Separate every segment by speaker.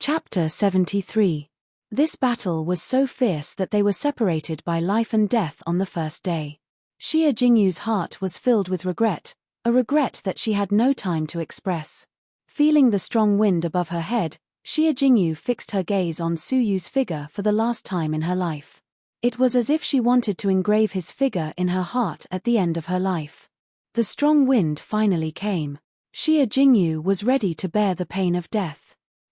Speaker 1: Chapter 73. This battle was so fierce that they were separated by life and death on the first day. Xia Jingyu's heart was filled with regret, a regret that she had no time to express. Feeling the strong wind above her head, Xia Jingyu fixed her gaze on Su Yu's figure for the last time in her life. It was as if she wanted to engrave his figure in her heart at the end of her life. The strong wind finally came. Xia Jingyu was ready to bear the pain of death.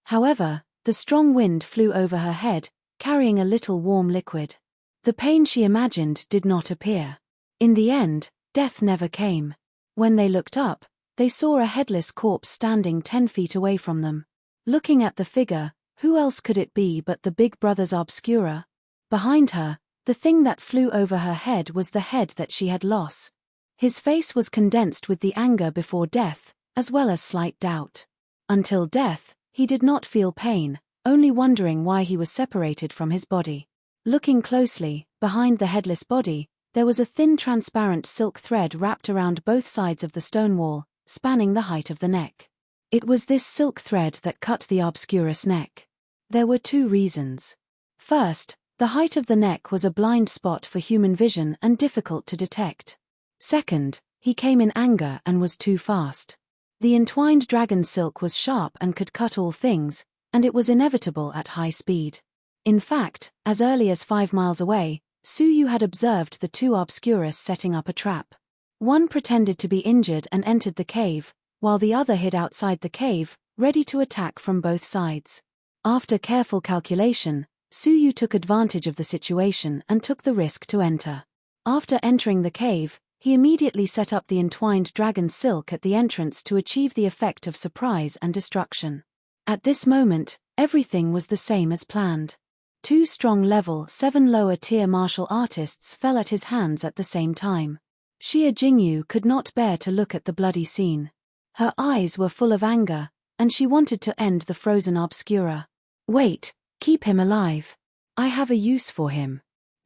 Speaker 1: However, the strong wind flew over her head, carrying a little warm liquid. The pain she imagined did not appear. In the end, death never came. When they looked up, they saw a headless corpse standing 10 feet away from them. Looking at the figure, who else could it be but the big brother's obscura? Behind her, the thing that flew over her head was the head that she had lost. His face was condensed with the anger before death, as well as slight doubt. Until death, he did not feel pain, only wondering why he was separated from his body. Looking closely, behind the headless body, there was a thin transparent silk thread wrapped around both sides of the stone wall, spanning the height of the neck. It was this silk thread that cut the obscurus neck. There were 2 reasons. First, the height of the neck was a blind spot for human vision and difficult to detect. Second, he came in anger and was too fast. The entwined dragon silk was sharp and could cut all things, and it was inevitable at high speed. In fact, as early as 5 miles away, Su Yu had observed the 2 obscurus setting up a trap. One pretended to be injured and entered the cave, while the other hid outside the cave, ready to attack from both sides. After careful calculation, Su Yu took advantage of the situation and took the risk to enter. After entering the cave, he immediately set up the entwined dragon silk at the entrance to achieve the effect of surprise and destruction. At this moment, everything was the same as planned. 2 strong level 7 lower-tier martial artists fell at his hands at the same time. Xia Jingyu could not bear to look at the bloody scene. Her eyes were full of anger, and she wanted to end the frozen obscura. Wait, keep him alive. I have a use for him.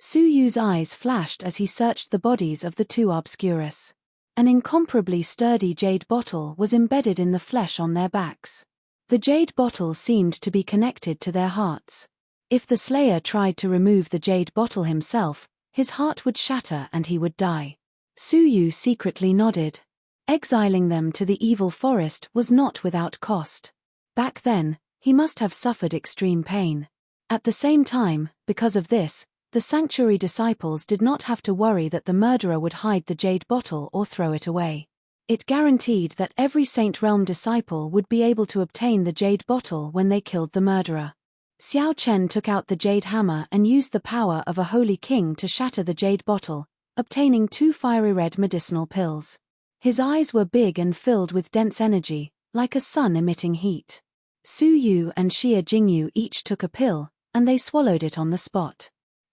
Speaker 1: Su Yu's eyes flashed as he searched the bodies of the 2 obscurus. An incomparably sturdy jade bottle was embedded in the flesh on their backs. The jade bottle seemed to be connected to their hearts. If the slayer tried to remove the jade bottle himself, his heart would shatter and he would die. Su Yu secretly nodded. Exiling them to the evil forest was not without cost. Back then, he must have suffered extreme pain. At the same time, because of this, the sanctuary disciples did not have to worry that the murderer would hide the jade bottle or throw it away. It guaranteed that every Saint Realm disciple would be able to obtain the jade bottle when they killed the murderer. Xiao Chen took out the jade hammer and used the power of a holy king to shatter the jade bottle, obtaining 2 fiery red medicinal pills. His eyes were big and filled with dense energy, like a sun emitting heat. Su Yu and Xia Jingyu each took a pill, and they swallowed it on the spot.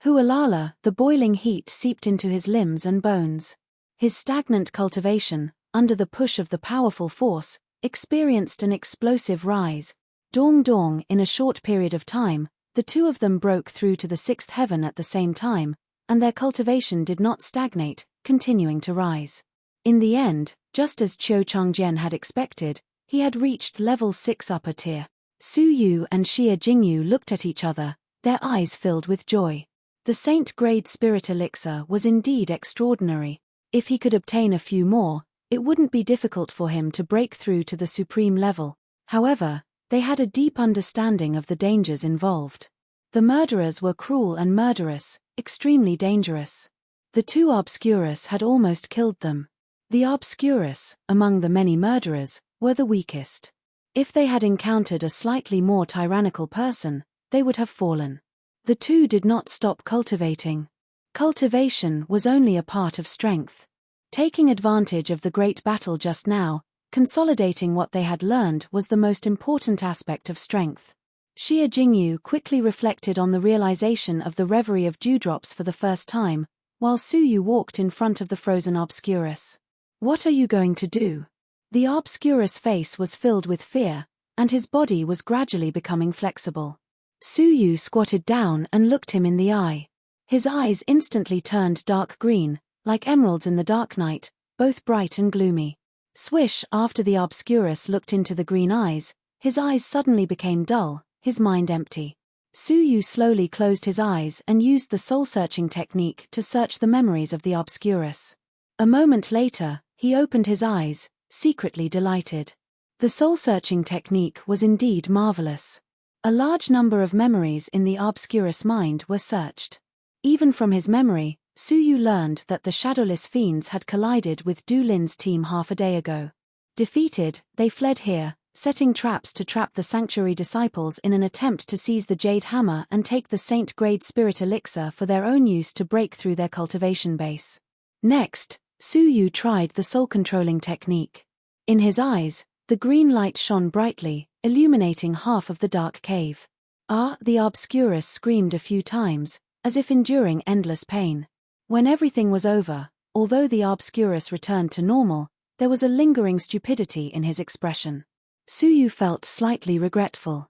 Speaker 1: Hualala, the boiling heat seeped into his limbs and bones. His stagnant cultivation, under the push of the powerful force, experienced an explosive rise. Dong dong, in a short period of time, the 2 of them broke through to the 6th heaven at the same time, and their cultivation did not stagnate, continuing to rise. In the end, just as Qiu Changjian had expected, he had reached level 6 upper tier. Su Yu and Xia Jingyu looked at each other, their eyes filled with joy. The Saint-grade spirit elixir was indeed extraordinary. If he could obtain a few more, it wouldn't be difficult for him to break through to the supreme level. However, they had a deep understanding of the dangers involved. The murderers were cruel and murderous, extremely dangerous. The 2 obscurus had almost killed them. The obscurus, among the many murderers, were the weakest. If they had encountered a slightly more tyrannical person, they would have fallen. The 2 did not stop cultivating. Cultivation was only a part of strength. Taking advantage of the great battle just now, consolidating what they had learned was the most important aspect of strength. Xia Jingyu quickly reflected on the realization of the reverie of dewdrops for the first time, while Su Yu walked in front of the frozen obscurus. What are you going to do? The obscurus face was filled with fear, and his body was gradually becoming flexible. Su Yu squatted down and looked him in the eye. His eyes instantly turned dark green, like emeralds in the dark night, both bright and gloomy. Swish! After the obscurus looked into the green eyes, his eyes suddenly became dull, his mind empty. Su Yu slowly closed his eyes and used the soul-searching technique to search the memories of the Obscurus. A moment later, he opened his eyes, secretly delighted. The soul-searching technique was indeed marvelous. A large number of memories in the Obscurus mind were searched. Even from his memory, Su Yu learned that the shadowless fiends had collided with Du Lin's team half a day ago. Defeated, they fled here, setting traps to trap the sanctuary disciples in an attempt to seize the Jade Hammer and take the Saint-grade spirit elixir for their own use to break through their cultivation base. Next, Su Yu tried the soul-controlling technique. In his eyes, the green light shone brightly, illuminating half of the dark cave. The Obscurus screamed a few times, as if enduring endless pain. When everything was over, although the Obscurus returned to normal, there was a lingering stupidity in his expression. Su Yu felt slightly regretful.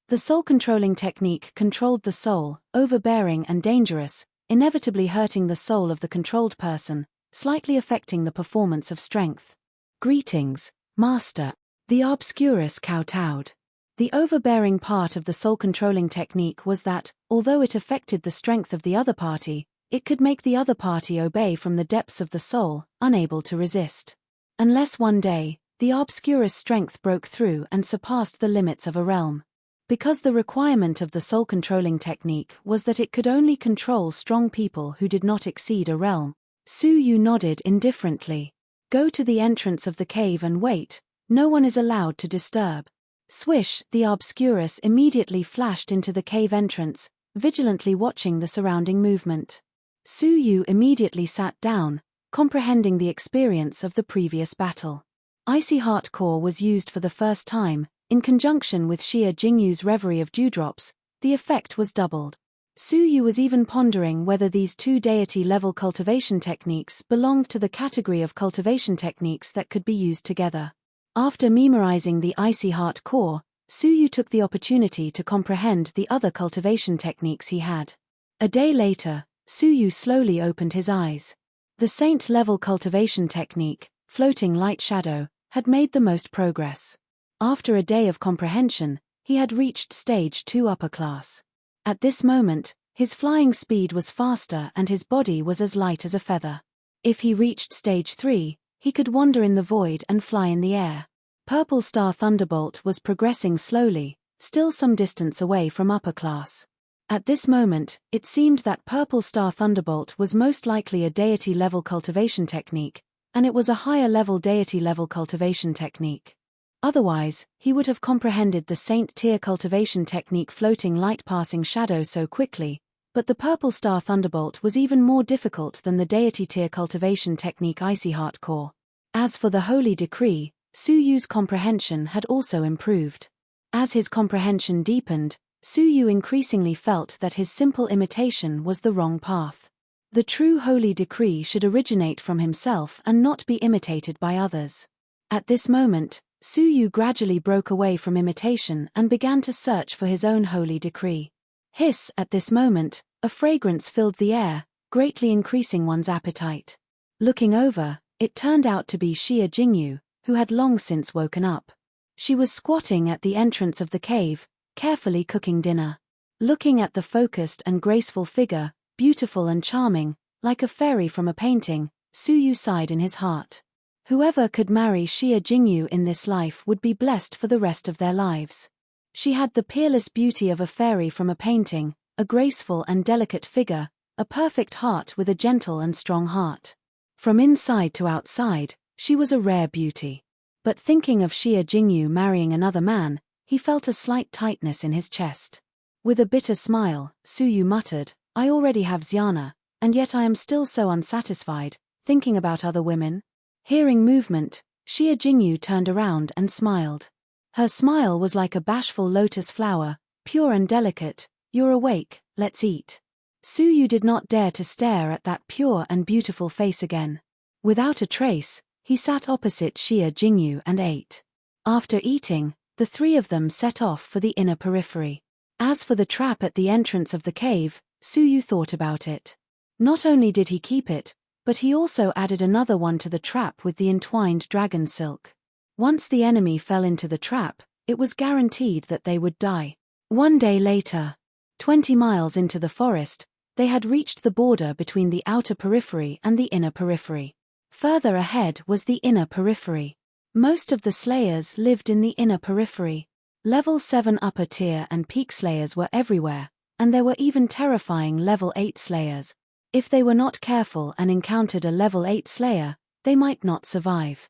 Speaker 1: The soul-controlling technique controlled the soul, overbearing and dangerous, inevitably hurting the soul of the controlled person, slightly affecting the performance of strength. "Greetings, Master." The Obscurus kowtowed. The overbearing part of the soul-controlling technique was that, although it affected the strength of the other party, it could make the other party obey from the depths of the soul, unable to resist. Unless one day, the Obscurus' strength broke through and surpassed the limits of a realm. Because the requirement of the soul-controlling technique was that it could only control strong people who did not exceed a realm, Su Yu nodded indifferently. "Go to the entrance of the cave and wait. No one is allowed to disturb." Swish, the Obscurus immediately flashed into the cave entrance, vigilantly watching the surrounding movement. Su Yu immediately sat down, comprehending the experience of the previous battle. Icy Heart Core was used for the first time, in conjunction with Xia Jingyu's Reverie of Dewdrops. The effect was doubled. Su Yu was even pondering whether these two deity-level cultivation techniques belonged to the category of cultivation techniques that could be used together. After memorizing the Icy Heart Core, Su Yu took the opportunity to comprehend the other cultivation techniques he had. A day later, Su Yu slowly opened his eyes. The Saint-level cultivation technique, Floating Light Shadow, had made the most progress. After a day of comprehension, he had reached Stage 2 upper class. At this moment, his flying speed was faster and his body was as light as a feather. If he reached Stage 3, he could wander in the void and fly in the air. Purple Star Thunderbolt was progressing slowly, still some distance away from upper class. At this moment, it seemed that Purple Star Thunderbolt was most likely a deity-level cultivation technique, and it was a higher-level deity-level cultivation technique. Otherwise, he would have comprehended the Saint-tier cultivation technique Floating Light Passing Shadow so quickly, but the Purple Star Thunderbolt was even more difficult than the deity-tier cultivation technique Icy Heart Core. As for the Holy Decree, Su Yu's comprehension had also improved. As his comprehension deepened, Su Yu increasingly felt that his simple imitation was the wrong path. The true Holy Decree should originate from himself and not be imitated by others. At this moment, Su Yu gradually broke away from imitation and began to search for his own Holy Decree. Hiss! At this moment, a fragrance filled the air, greatly increasing one's appetite. Looking over, it turned out to be Xia Jingyu, who had long since woken up. She was squatting at the entrance of the cave, carefully cooking dinner. Looking at the focused and graceful figure, beautiful and charming, like a fairy from a painting, Su Yu sighed in his heart. Whoever could marry Xia Jingyu in this life would be blessed for the rest of their lives. She had the peerless beauty of a fairy from a painting, a graceful and delicate figure, a perfect heart with a gentle and strong heart. From inside to outside, she was a rare beauty. But thinking of Xia Jingyu marrying another man, he felt a slight tightness in his chest. With a bitter smile, Su Yu muttered, "I already have Xiana, and yet I am still so unsatisfied, thinking about other women." Hearing movement, Xia Jingyu turned around and smiled. Her smile was like a bashful lotus flower, pure and delicate. "You're awake, let's eat." Su Yu did not dare to stare at that pure and beautiful face again. Without a trace, he sat opposite Xia Jingyu and ate. After eating, the three of them set off for the inner periphery. As for the trap at the entrance of the cave, Su Yu thought about it. Not only did he keep it, but he also added another one to the trap with the entwined dragon silk. Once the enemy fell into the trap, it was guaranteed that they would die. One day later, 20 miles into the forest, they had reached the border between the outer periphery and the inner periphery. Further ahead was the inner periphery. Most of the slayers lived in the inner periphery. Level 7 upper tier and peak slayers were everywhere, and there were even terrifying level 8 slayers. If they were not careful and encountered a level 8 slayer, they might not survive.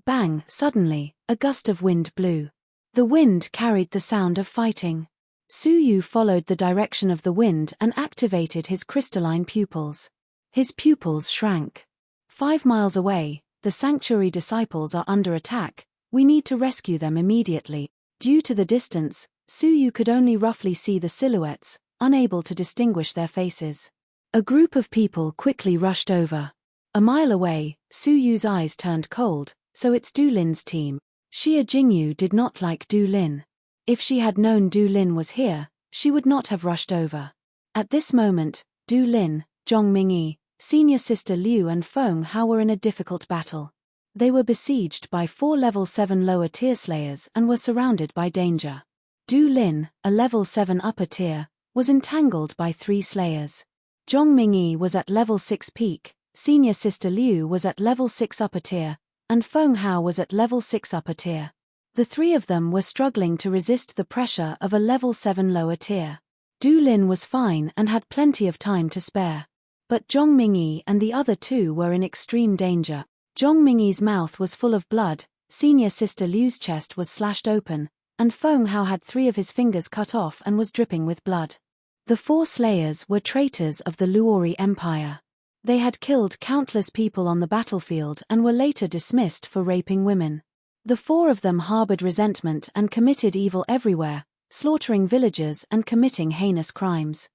Speaker 1: Bang, suddenly, a gust of wind blew. The wind carried the sound of fighting. Suyu followed the direction of the wind and activated his crystalline pupils. His pupils shrank. 5 miles away, the sanctuary disciples are under attack. We need to rescue them immediately. Due to the distance, Suyu could only roughly see the silhouettes, unable to distinguish their faces. A group of people quickly rushed over. A mile away, Suyu's eyes turned cold. So it's Du Lin's team. Xia Jingyu did not like Du Lin. If she had known Du Lin was here, she would not have rushed over. At this moment, Du Lin, Zhong Mingyi, senior sister Liu and Feng Hao were in a difficult battle. They were besieged by 4 level 7 lower tier slayers and were surrounded by danger. Du Lin, a level 7 upper tier, was entangled by 3 slayers. Zhong Mingyi was at level 6 peak, senior sister Liu was at level 6 upper tier, and Feng Hao was at level 6 upper tier. The 3 of them were struggling to resist the pressure of a level 7 lower tier. Du Lin was fine and had plenty of time to spare. But Zhong Mingyi and the other 2 were in extreme danger. Zhong Mingyi's mouth was full of blood, senior sister Liu's chest was slashed open, and Feng Hao had 3 of his fingers cut off and was dripping with blood. The 4 slayers were traitors of the Luori Empire. They had killed countless people on the battlefield and were later dismissed for raping women. The 4 of them harbored resentment and committed evil everywhere, slaughtering villagers and committing heinous crimes.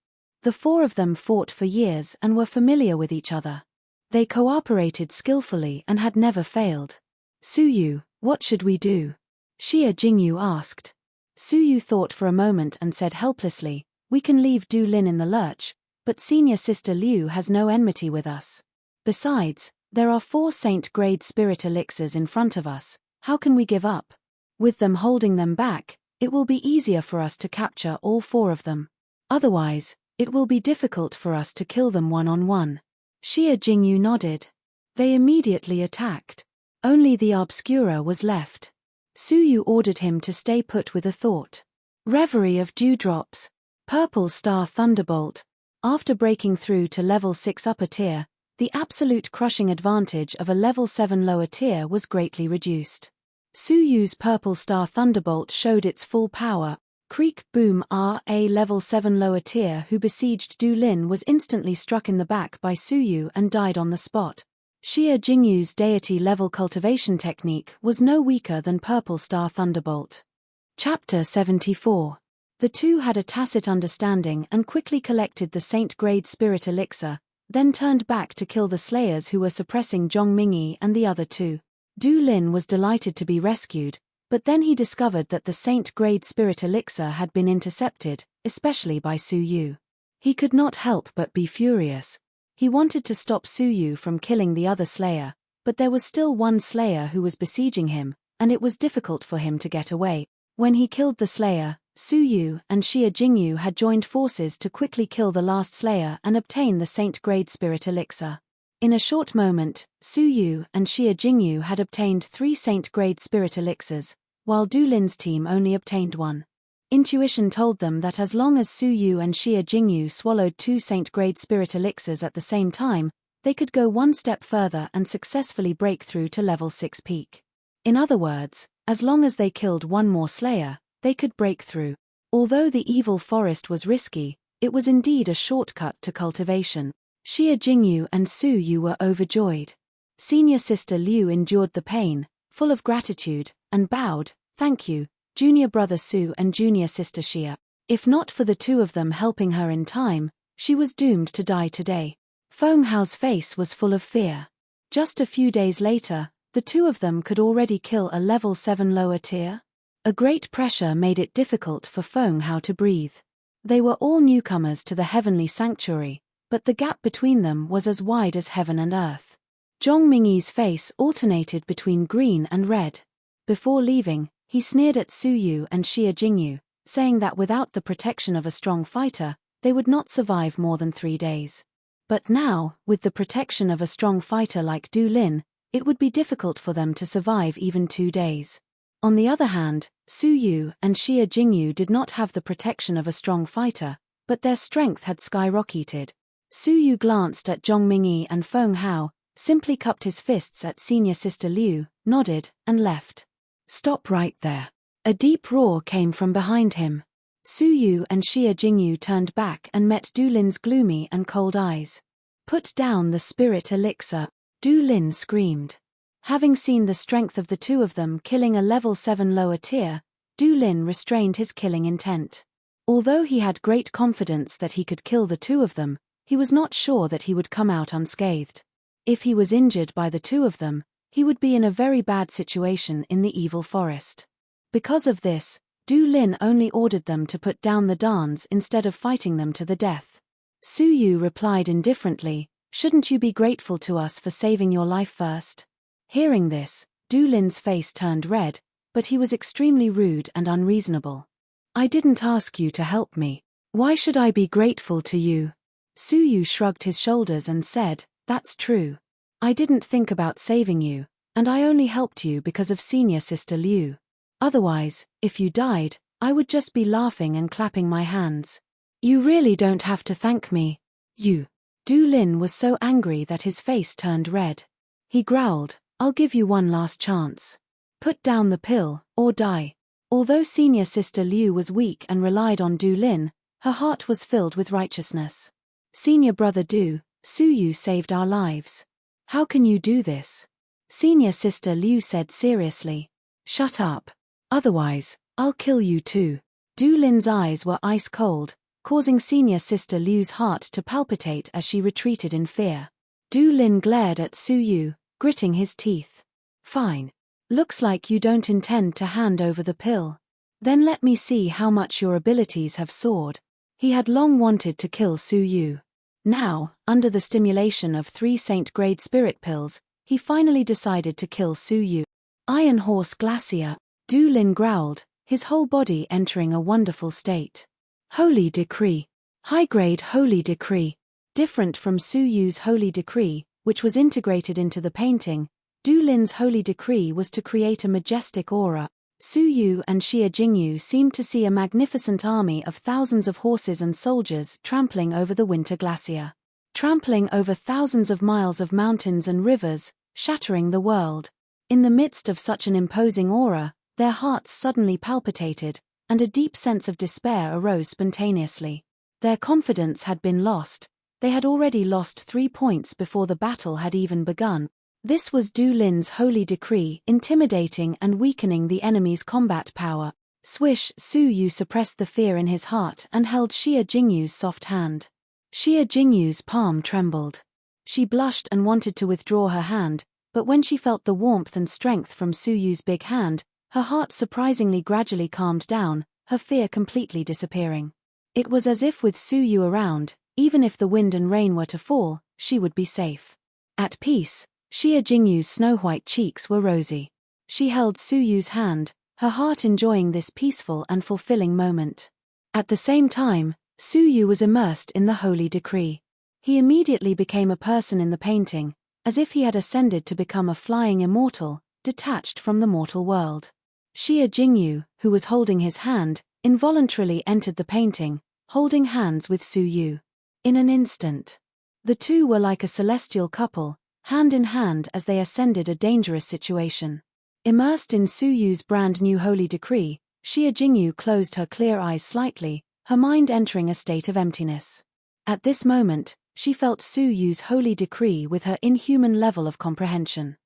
Speaker 1: The 4 of them fought for years and were familiar with each other. They cooperated skillfully and had never failed. Suyu, what should we do? Xia Jingyu asked. Suyu thought for a moment and said helplessly, we can leave Du Lin in the lurch, but senior sister Liu has no enmity with us. Besides, there are 4 saint-grade spirit elixirs in front of us. How can we give up? With them holding them back, it will be easier for us to capture all 4 of them. Otherwise, it will be difficult for us to kill them one-on-one. Xia Jingyu nodded. They immediately attacked. Only the Obscura was left. Suyu ordered him to stay put with a thought. Reverie of Dewdrops. Purple Star Thunderbolt. After breaking through to level 6 upper tier, the absolute crushing advantage of a level 7 lower tier was greatly reduced. Suyu's Purple Star Thunderbolt showed its full power. Creak Boom A level 7 lower tier who besieged Du Lin was instantly struck in the back by Suyu and died on the spot. Xia Jingyu's deity level cultivation technique was no weaker than Purple Star Thunderbolt. Chapter 74. The 2 had a tacit understanding and quickly collected the saint-grade spirit elixir, then turned back to kill the slayers who were suppressing Zhong Mingyi and the other 2. Du Lin was delighted to be rescued, but then he discovered that the saint-grade spirit elixir had been intercepted, especially by Suyu. He could not help but be furious. He wanted to stop Suyu from killing the other slayer, but there was still one slayer who was besieging him, and it was difficult for him to get away. When he killed the slayer, Suyu and Xia Jingyu had joined forces to quickly kill the last slayer and obtain the saint-grade spirit elixir. In a short moment, Suyu and Xia Jingyu had obtained 3 saint-grade spirit elixirs, while Du Lin's team only obtained 1. Intuition told them that as long as Suyu and Xia Jingyu swallowed 2 saint-grade spirit elixirs at the same time, they could go 1 step further and successfully break through to level 6 peak. In other words, as long as they killed 1 more slayer, they could break through. Although the evil forest was risky, it was indeed a shortcut to cultivation. Xia Jingyu and Suyu were overjoyed. Senior sister Liu endured the pain, full of gratitude, and bowed, "Thank you, junior brother Su and junior sister Xia. If not for the 2 of them helping her in time, she was doomed to die today." Feng Hao's face was full of fear. Just a few days later, the 2 of them could already kill a level 7 lower tier. A great pressure made it difficult for Feng Hao to breathe. They were all newcomers to the heavenly sanctuary, but the gap between them was as wide as heaven and earth. Zhong Mingyi's face alternated between green and red. Before leaving, he sneered at Suyu and Xia Jingyu, saying that without the protection of a strong fighter, they would not survive more than 3 days. But now, with the protection of a strong fighter like Du Lin, it would be difficult for them to survive even 2 days. On the other hand, Su Yu and Xie Jingyu did not have the protection of a strong fighter, but their strength had skyrocketed. Su Yu glanced at Zhong Mingyi and Feng Hao, simply cupped his fists at senior sister Liu, nodded, and left. "Stop right there." A deep roar came from behind him. Su Yu and Xie Jingyu turned back and met Du Lin's gloomy and cold eyes. "Put down the spirit elixir," Du Lin screamed. Having seen the strength of the two of them killing a level 7 lower tier, Du Lin restrained his killing intent. Although he had great confidence that he could kill the two of them, he was not sure that he would come out unscathed. If he was injured by the two of them, he would be in a very bad situation in the evil forest. Because of this, Du Lin only ordered them to put down the Dans instead of fighting them to the death. Su Yu replied indifferently, "Shouldn't you be grateful to us for saving your life first?" Hearing this, Du Lin's face turned red, but he was extremely rude and unreasonable. "I didn't ask you to help me. Why should I be grateful to you?" Su Yu shrugged his shoulders and said, "That's true. I didn't think about saving you, and I only helped you because of senior sister Liu. Otherwise, if you died, I would just be laughing and clapping my hands. You really don't have to thank me. You." Du Lin was so angry that his face turned red. He growled, "I'll give you one last chance. Put down the pill, or die." Although senior sister Liu was weak and relied on Du Lin, her heart was filled with righteousness. "Senior brother Du, Su Yu saved our lives. How can you do this?" Senior sister Liu said seriously. "Shut up. Otherwise, I'll kill you too." Du Lin's eyes were ice cold, causing senior sister Liu's heart to palpitate as she retreated in fear. Du Lin glared at Su Yu, gritting his teeth. "Fine. Looks like you don't intend to hand over the pill. Then let me see how much your abilities have soared." He had long wanted to kill Su Yu. Now, under the stimulation of 3 Saint-grade spirit pills, he finally decided to kill Su Yu. "Iron Horse Glacier," Du Lin growled, his whole body entering a wonderful state. "Holy Decree. High-grade Holy Decree." Different from Su Yu's Holy Decree, which was integrated into the painting, Du Lin's Holy Decree was to create a majestic aura. Su Yu and Xie Jingyu seemed to see a magnificent army of thousands of horses and soldiers trampling over the winter glacier. Trampling over thousands of miles of mountains and rivers, shattering the world. In the midst of such an imposing aura, their hearts suddenly palpitated, and a deep sense of despair arose spontaneously. Their confidence had been lost. They had already lost 3 points before the battle had even begun. This was Du Lin's Holy Decree, intimidating and weakening the enemy's combat power. Swish! Su Yu suppressed the fear in his heart and held Xie Jingyu's soft hand. Xie Jingyu's palm trembled. She blushed and wanted to withdraw her hand, but when she felt the warmth and strength from Su Yu's big hand, her heart surprisingly gradually calmed down, her fear completely disappearing. It was as if with Su Yu around, even if the wind and rain were to fall, she would be safe. At peace, Xie Jingyu's snow-white cheeks were rosy. She held Su Yu's hand, her heart enjoying this peaceful and fulfilling moment. At the same time, Su Yu was immersed in the Holy Decree. He immediately became a person in the painting, as if he had ascended to become a flying immortal, detached from the mortal world. Xie Jingyu, who was holding his hand, involuntarily entered the painting, holding hands with Su Yu. In an instant, the two were like a celestial couple, hand in hand as they ascended a dangerous situation. Immersed in Su Yu's brand new Holy Decree, Xie Jingyu closed her clear eyes slightly, her mind entering a state of emptiness. At this moment, she felt Su Yu's Holy Decree with her inhuman level of comprehension.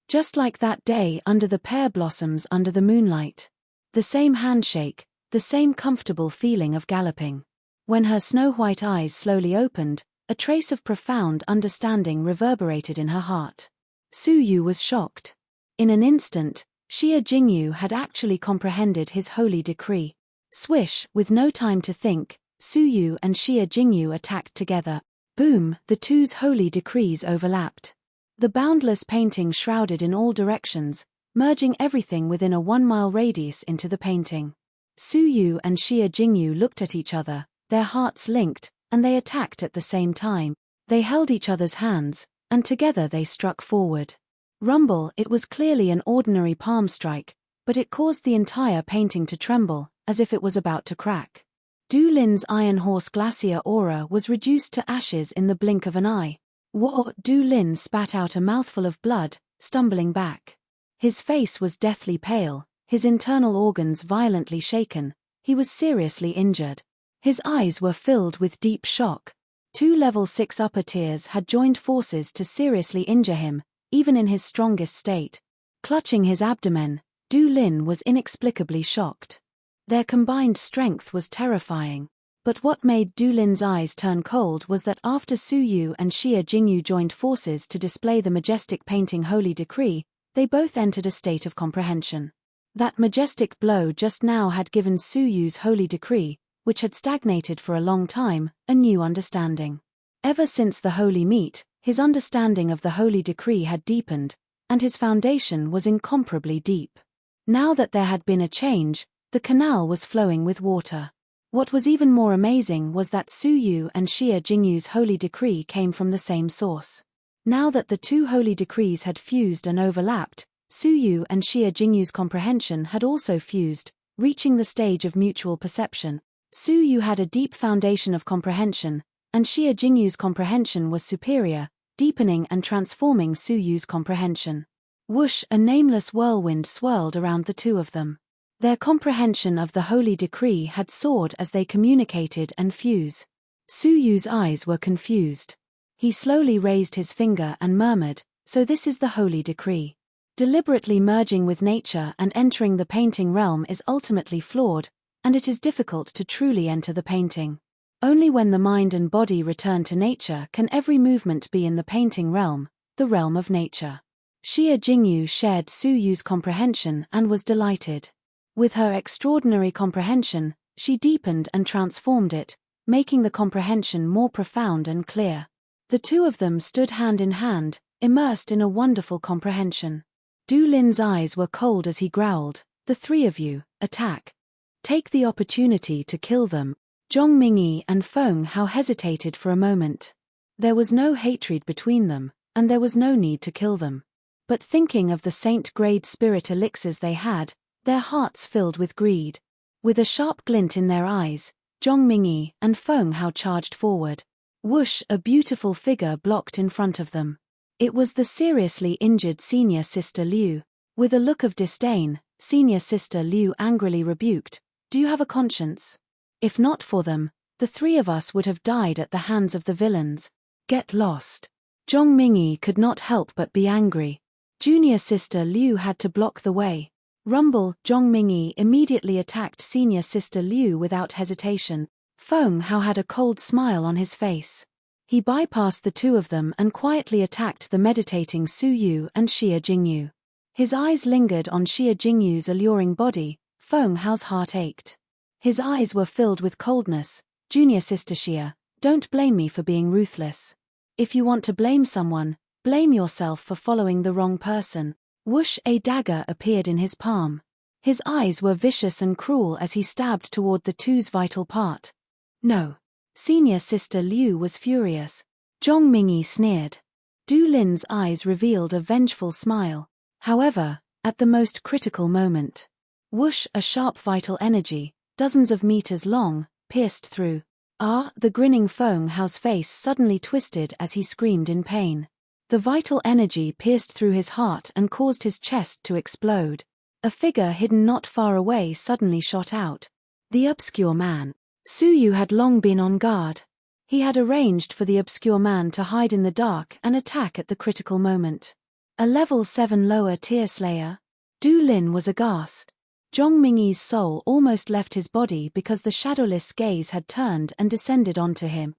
Speaker 1: Just like that day under the pear blossoms under the moonlight. The same handshake, the same comfortable feeling of galloping. When her snow-white eyes slowly opened, a trace of profound understanding reverberated in her heart. Su Yu was shocked. In an instant, Xie Jingyu had actually comprehended his Holy Decree. Swish! With no time to think, Su Yu and Xie Jingyu attacked together. Boom! The two's Holy Decrees overlapped. The boundless painting shrouded in all directions, merging everything within a 1-mile radius into the painting. Su Yu and Xia Jingyu looked at each other, their hearts linked, and they attacked at the same time. They held each other's hands, and together they struck forward. Rumble, it was clearly an ordinary palm strike, but it caused the entire painting to tremble, as if it was about to crack. Du Lin's Iron Horse Glacier aura was reduced to ashes in the blink of an eye. Du Lin spat out a mouthful of blood, stumbling back. His face was deathly pale, his internal organs violently shaken. He was seriously injured. His eyes were filled with deep shock. 2 level 6 upper tiers had joined forces to seriously injure him, even in his strongest state. Clutching his abdomen, Du Lin was inexplicably shocked. Their combined strength was terrifying. But what made Du Lin's eyes turn cold was that after Su Yu and Xia Jingyu joined forces to display the majestic painting Holy Decree, they both entered a state of comprehension. That majestic blow just now had given Su Yu's Holy Decree, which had stagnated for a long time, a new understanding. Ever since the Holy Meet, his understanding of the Holy Decree had deepened, and his foundation was incomparably deep. Now that there had been a change, the canal was flowing with water. What was even more amazing was that Su Yu and Xia Jingyu's Holy Decree came from the same source. Now that the 2 Holy Decrees had fused and overlapped, Su Yu and Xia Jingyu's comprehension had also fused, reaching the stage of mutual perception. Su Yu had a deep foundation of comprehension, and Xia Jingyu's comprehension was superior, deepening and transforming Su Yu's comprehension. Whoosh, a nameless whirlwind swirled around the two of them. Their comprehension of the Holy Decree had soared as they communicated and fused. Su Yu's eyes were confused. He slowly raised his finger and murmured, "So this is the Holy Decree." Deliberately merging with nature and entering the painting realm is ultimately flawed, and it is difficult to truly enter the painting. Only when the mind and body return to nature can every movement be in the painting realm, the realm of nature. Xia Jingyu shared Su Yu's comprehension and was delighted. With her extraordinary comprehension, she deepened and transformed it, making the comprehension more profound and clear. The two of them stood hand in hand, immersed in a wonderful comprehension. Du Lin's eyes were cold as he growled, "The 3 of you, attack. Take the opportunity to kill them." Zhong Mingyi and Feng Hao hesitated for a moment. There was no hatred between them, and there was no need to kill them. But thinking of the saint-grade spirit elixirs they had, their hearts filled with greed. With a sharp glint in their eyes, Zhong Mingyi and Feng Hao charged forward. Whoosh, a beautiful figure blocked in front of them. It was the seriously injured senior sister Liu. With a look of disdain, senior sister Liu angrily rebuked, "Do you have a conscience? If not for them, the 3 of us would have died at the hands of the villains. Get lost." Zhong Mingyi could not help but be angry. Junior sister Liu had to block the way. Rumble, Zhong Mingyi immediately attacked senior sister Liu without hesitation. Feng Hao had a cold smile on his face. He bypassed the 2 of them and quietly attacked the meditating Su Yu and Xia Jingyu. His eyes lingered on Xia Jingyu's alluring body. Feng Hao's heart ached. His eyes were filled with coldness. "Junior sister Xia, don't blame me for being ruthless. If you want to blame someone, blame yourself for following the wrong person." Whoosh, a dagger appeared in his palm. His eyes were vicious and cruel as he stabbed toward the 2's vital part. "No." Senior sister Liu was furious. Zhong Mingyi sneered. Du Lin's eyes revealed a vengeful smile. However, at the most critical moment, whoosh, a sharp vital energy, dozens of meters long, pierced through. The grinning Feng Hao's face suddenly twisted as he screamed in pain. The vital energy pierced through his heart and caused his chest to explode. A figure hidden not far away suddenly shot out. The obscure man. Su Yu had long been on guard. He had arranged for the obscure man to hide in the dark and attack at the critical moment. A level 7 lower tier slayer? Du Lin was aghast. Zhong Mingyi's soul almost left his body because the shadowless gaze had turned and descended onto him.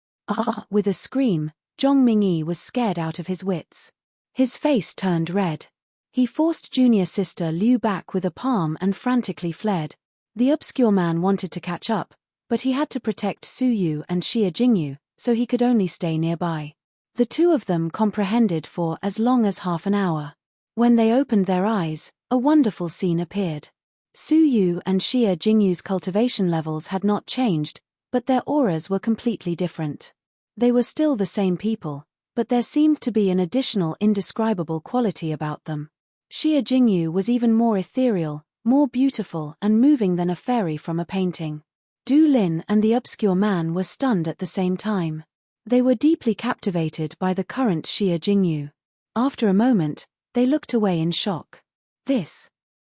Speaker 1: With a scream, Zhong Mingyi was scared out of his wits. His face turned red. He forced junior sister Liu back with a palm and frantically fled. The obscure man wanted to catch up, but he had to protect Su Yu and Xia Jingyu, so he could only stay nearby. The 2 of them comprehended for as long as half an hour. When they opened their eyes, a wonderful scene appeared. Su Yu and Xia Jingyu's cultivation levels had not changed, but their auras were completely different. They were still the same people, but there seemed to be an additional indescribable quality about them. Xia Jingyu was even more ethereal, more beautiful and moving than a fairy from a painting. Du Lin and the obscure man were stunned at the same time. They were deeply captivated by the current Xia Jingyu. After a moment, they looked away in shock.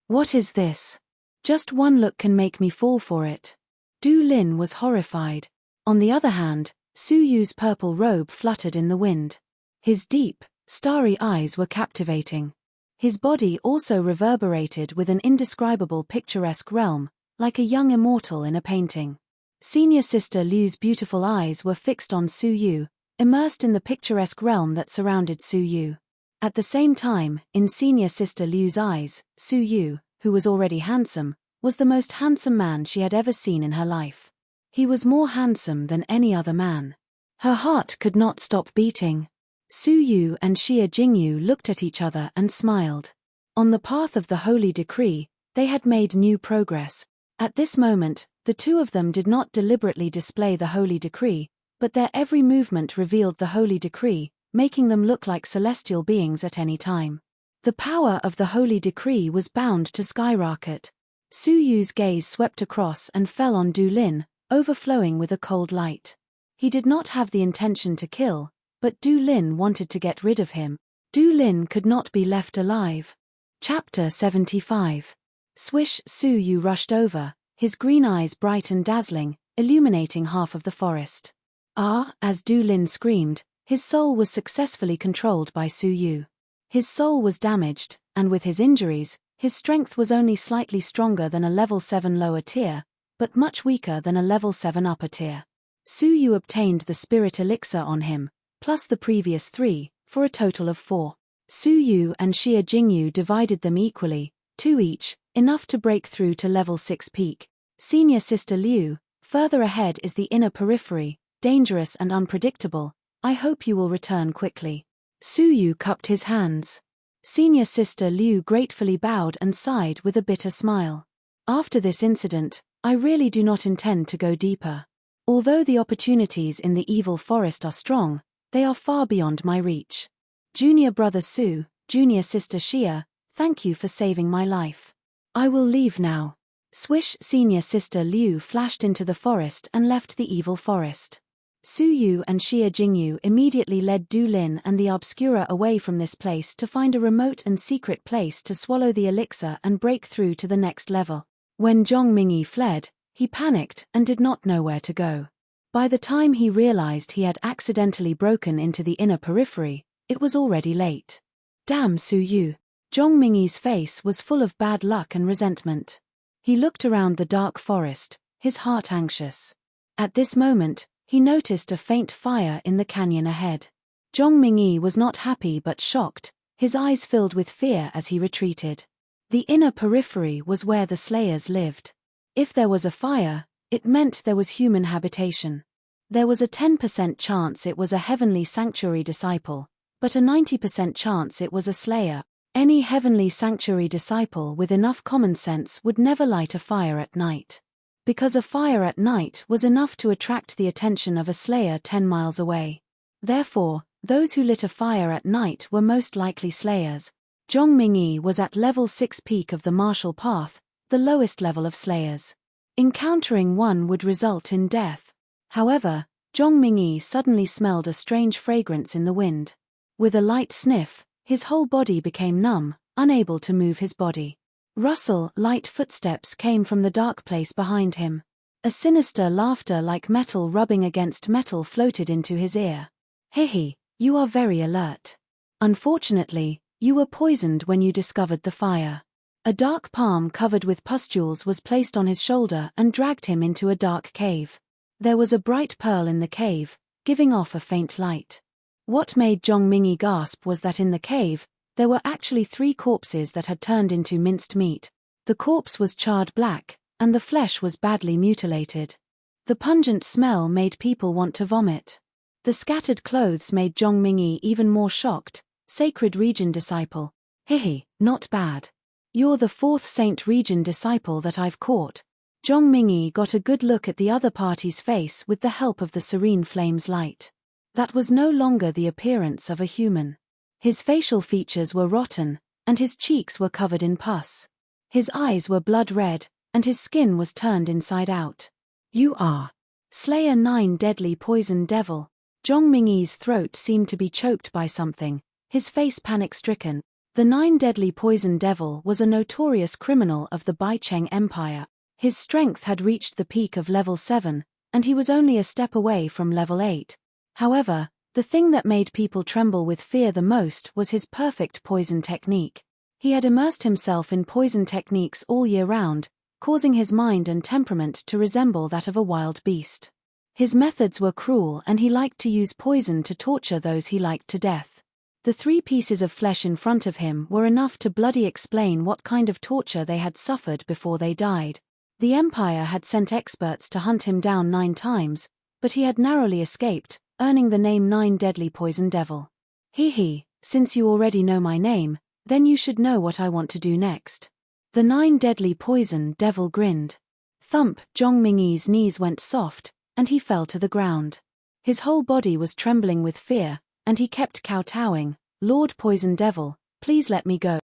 Speaker 1: What is this? Just one look can make me fall for it. Du Lin was horrified. On the other hand, Su Yu's purple robe fluttered in the wind. His deep, starry eyes were captivating. His body also reverberated with an indescribable picturesque realm, like a young immortal in a painting. Senior Sister Liu's beautiful eyes were fixed on Su Yu, immersed in the picturesque realm that surrounded Su Yu. At the same time, in Senior Sister Liu's eyes, Su Yu, who was already handsome, was the most handsome man she had ever seen in her life. He was more handsome than any other man. Her heart could not stop beating. Su Yu and Xia Jingyu looked at each other and smiled. On the path of the holy decree, they had made new progress. At this moment, the two of them did not deliberately display the holy decree, but their every movement revealed the holy decree, making them look like celestial beings at any time. The power of the holy decree was bound to skyrocket. Su Yu's gaze swept across and fell on Du Lin, overflowing with a cold light. He did not have the intention to kill, but Du Lin wanted to get rid of him. Du Lin could not be left alive. Chapter 75. Swish. Su Yu rushed over, his green eyes bright and dazzling, illuminating half of the forest. As Du Lin screamed, his soul was successfully controlled by Su Yu. His soul was damaged, and with his injuries, his strength was only slightly stronger than a level 7 lower tier, but much weaker than a level 7 upper tier. Su Yu obtained the spirit elixir on him, plus the previous 3, for a total of 4. Su Yu and Xia Jingyu divided them equally, 2 each, enough to break through to level 6 peak. Senior Sister Liu, further ahead is the inner periphery, dangerous and unpredictable. I hope you will return quickly. Su Yu cupped his hands. Senior Sister Liu gratefully bowed and sighed with a bitter smile. After this incident, I really do not intend to go deeper. Although the opportunities in the evil forest are strong, they are far beyond my reach. Junior Brother Su, Junior Sister Xia, thank you for saving my life. I will leave now. Swish. Senior Sister Liu flashed into the forest and left the evil forest. Su Yu and Xia Jingyu immediately led Du Lin and the Obscura away from this place to find a remote and secret place to swallow the elixir and break through to the next level. When Zhong Mingyi fled, he panicked and did not know where to go. By the time he realized he had accidentally broken into the inner periphery, it was already late. Damn Su Yu. Zhong Mingyi's face was full of bad luck and resentment. He looked around the dark forest, his heart anxious. At this moment, he noticed a faint fire in the canyon ahead. Zhong Mingyi was not happy but shocked, his eyes filled with fear as he retreated. The inner periphery was where the Slayers lived. If there was a fire, it meant there was human habitation. There was a 10% chance it was a heavenly sanctuary disciple, but a 90% chance it was a Slayer. Any heavenly sanctuary disciple with enough common sense would never light a fire at night. Because a fire at night was enough to attract the attention of a Slayer 10 miles away. Therefore, those who lit a fire at night were most likely Slayers. Zhong Mingyi was at level 6 peak of the martial path, the lowest level of Slayers. Encountering one would result in death. However, Zhong Mingyi suddenly smelled a strange fragrance in the wind. With a light sniff, his whole body became numb, unable to move his body. Light footsteps came from the dark place behind him. A sinister laughter like metal rubbing against metal floated into his ear. Hehe, you are very alert. Unfortunately, you were poisoned when you discovered the fire. A dark palm covered with pustules was placed on his shoulder and dragged him into a dark cave. There was a bright pearl in the cave, giving off a faint light. What made Zhong Mingyi gasp was that in the cave, there were actually 3 corpses that had turned into minced meat. The corpse was charred black, and the flesh was badly mutilated. The pungent smell made people want to vomit. The scattered clothes made Zhong Mingyi even more shocked. Sacred Region disciple. Hehe, not bad. You're the 4th Saint Regin disciple that I've caught. Zhong Mingyi got a good look at the other party's face with the help of the serene flame's light. That was no longer the appearance of a human. His facial features were rotten, and his cheeks were covered in pus. His eyes were blood red, and his skin was turned inside out. You are Slayer 9 Deadly Poison Devil. Zhong Mingyi's throat seemed to be choked by something, his face panic-stricken. The 9 Deadly Poison Devil was a notorious criminal of the Baicheng Empire. His strength had reached the peak of level 7, and he was only a step away from level 8. However, the thing that made people tremble with fear the most was his perfect poison technique. He had immersed himself in poison techniques all year round, causing his mind and temperament to resemble that of a wild beast. His methods were cruel, and he liked to use poison to torture those he liked to death. The 3 pieces of flesh in front of him were enough to bloody explain what kind of torture they had suffered before they died. The Empire had sent experts to hunt him down 9 times, but he had narrowly escaped, earning the name 9 Deadly Poison Devil. He, since you already know my name, then you should know what I want to do next. The 9 Deadly Poison Devil grinned. Thump! Zhong Mingyi's knees went soft, and he fell to the ground. His whole body was trembling with fear, and he kept kowtowing. Lord Poison Devil, please let me go.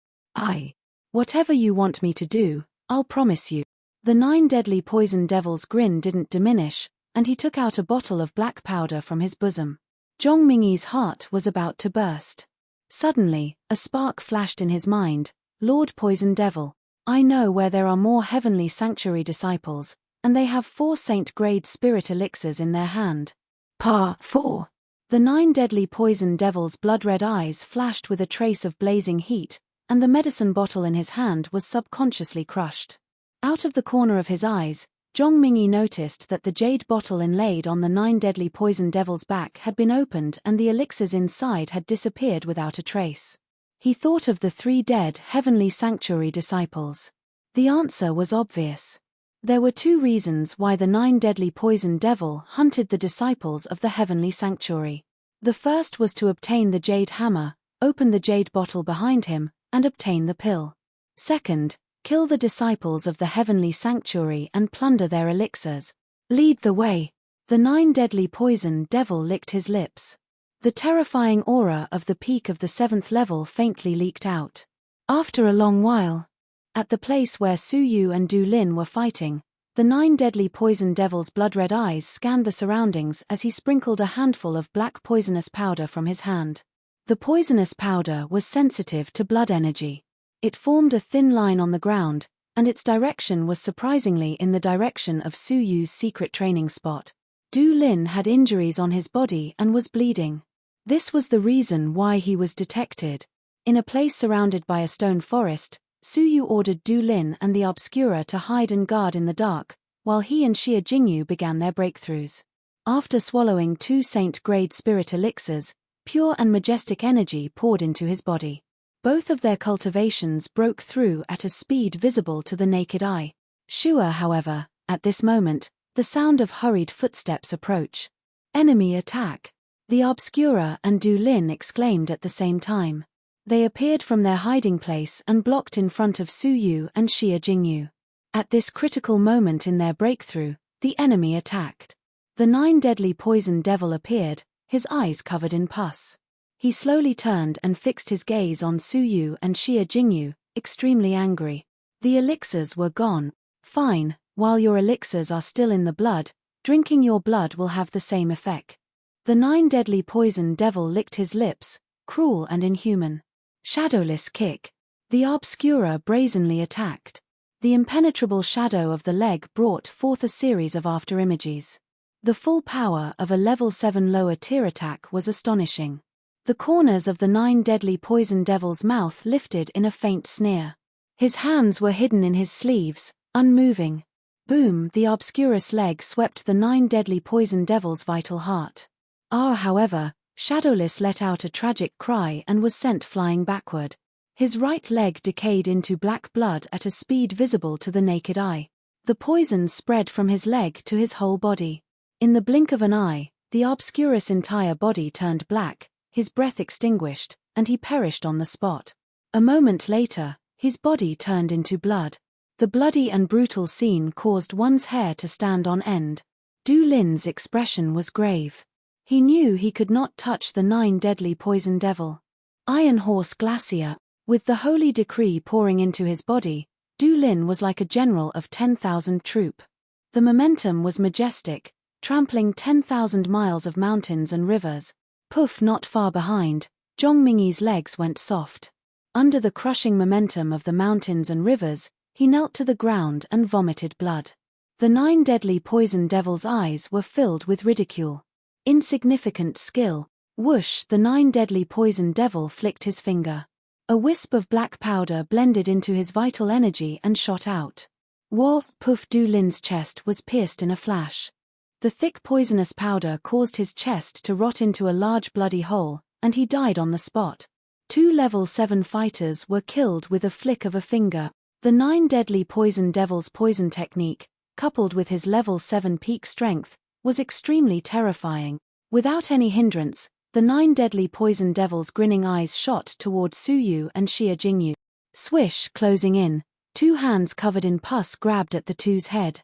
Speaker 1: Whatever you want me to do, I'll promise you. The 9 Deadly Poison Devil's grin didn't diminish, and he took out a bottle of black powder from his bosom. Zhong Mingyi's heart was about to burst. Suddenly, a spark flashed in his mind. Lord Poison Devil, I know where there are more heavenly sanctuary disciples, and they have 4 saint-grade spirit elixirs in their hand. 4. The 9 Deadly Poison Devil's blood-red eyes flashed with a trace of blazing heat, and the medicine bottle in his hand was subconsciously crushed. Out of the corner of his eyes, Zhong Mingyi noticed that the jade bottle inlaid on the 9 Deadly Poison Devil's back had been opened and the elixirs inside had disappeared without a trace. He thought of the 3 dead heavenly sanctuary disciples. The answer was obvious. There were 2 reasons why the 9 Deadly Poison Devil hunted the disciples of the heavenly sanctuary. The first was to obtain the jade hammer, open the jade bottle behind him, and obtain the pill. Second, kill the disciples of the heavenly sanctuary and plunder their elixirs. Lead the way. The 9 Deadly Poison Devil licked his lips. The terrifying aura of the peak of the 7th level faintly leaked out. After a long while, at the place where Su Yu and Du Lin were fighting, the 9 Deadly Poison Devil's blood-red eyes scanned the surroundings as he sprinkled a handful of black poisonous powder from his hand. The poisonous powder was sensitive to blood energy. It formed a thin line on the ground, and its direction was surprisingly in the direction of Su Yu's secret training spot. Du Lin had injuries on his body and was bleeding. This was the reason why he was detected. In a place surrounded by a stone forest, Su Yu ordered Du Lin and the Obscura to hide and guard in the dark, while he and Xia Jingyu began their breakthroughs. After swallowing 2 saint-grade spirit elixirs, pure and majestic energy poured into his body. Both of their cultivations broke through at a speed visible to the naked eye. Sure, however, at this moment, the sound of hurried footsteps approach. Enemy attack! The Obscura and Du Lin exclaimed at the same time. They appeared from their hiding place and blocked in front of Su Yu and Xia Jingyu. At this critical moment in their breakthrough, the enemy attacked. The 9 Deadly Poison Devil appeared, his eyes covered in pus. He slowly turned and fixed his gaze on Su Yu and Xia Jingyu, extremely angry. The elixirs were gone. Fine, while your elixirs are still in the blood, drinking your blood will have the same effect. The 9 Deadly Poison Devil licked his lips, cruel and inhuman. Shadowless kick. The Obscura brazenly attacked. The impenetrable shadow of the leg brought forth a series of afterimages. The full power of a level 7 lower tier attack was astonishing. The corners of the 9 Deadly Poison Devil's mouth lifted in a faint sneer. His hands were hidden in his sleeves, unmoving. Boom! The Obscurus leg swept the 9 Deadly Poison Devil's vital heart. However, Shadowless let out a tragic cry and was sent flying backward. His right leg decayed into black blood at a speed visible to the naked eye. The poison spread from his leg to his whole body. In the blink of an eye, the Obscurus' entire body turned black, his breath extinguished, and he perished on the spot. A moment later, His body turned into blood. The bloody and brutal scene caused one's hair to stand on end. Du Lin's expression was grave. He knew he could not touch the 9 deadly poison devil. Iron Horse Glacier. With the holy decree pouring into his body, Du Lin was like a general of 10,000 troop. The momentum was majestic, trampling 10,000 miles of mountains and rivers. Poof, not far behind, Zhong Mingyi's legs went soft. Under the crushing momentum of the mountains and rivers, he knelt to the ground and vomited blood. The 9 deadly poison devil's eyes were filled with ridicule. Insignificant skill. Whoosh, the 9 deadly poison devil flicked his finger. A wisp of black powder blended into his vital energy and shot out. Whoa, poof, Du Lin's chest was pierced in a flash. The thick poisonous powder caused his chest to rot into a large bloody hole, and he died on the spot. 2 level 7 fighters were killed with a flick of a finger. The 9 deadly poison devil's poison technique, coupled with his level 7 peak strength, was extremely terrifying. Without any hindrance, the 9 deadly poison devil's grinning eyes shot toward Su Yu and Xie Jingyu. Swish, closing in, 2 hands covered in pus grabbed at the two's head.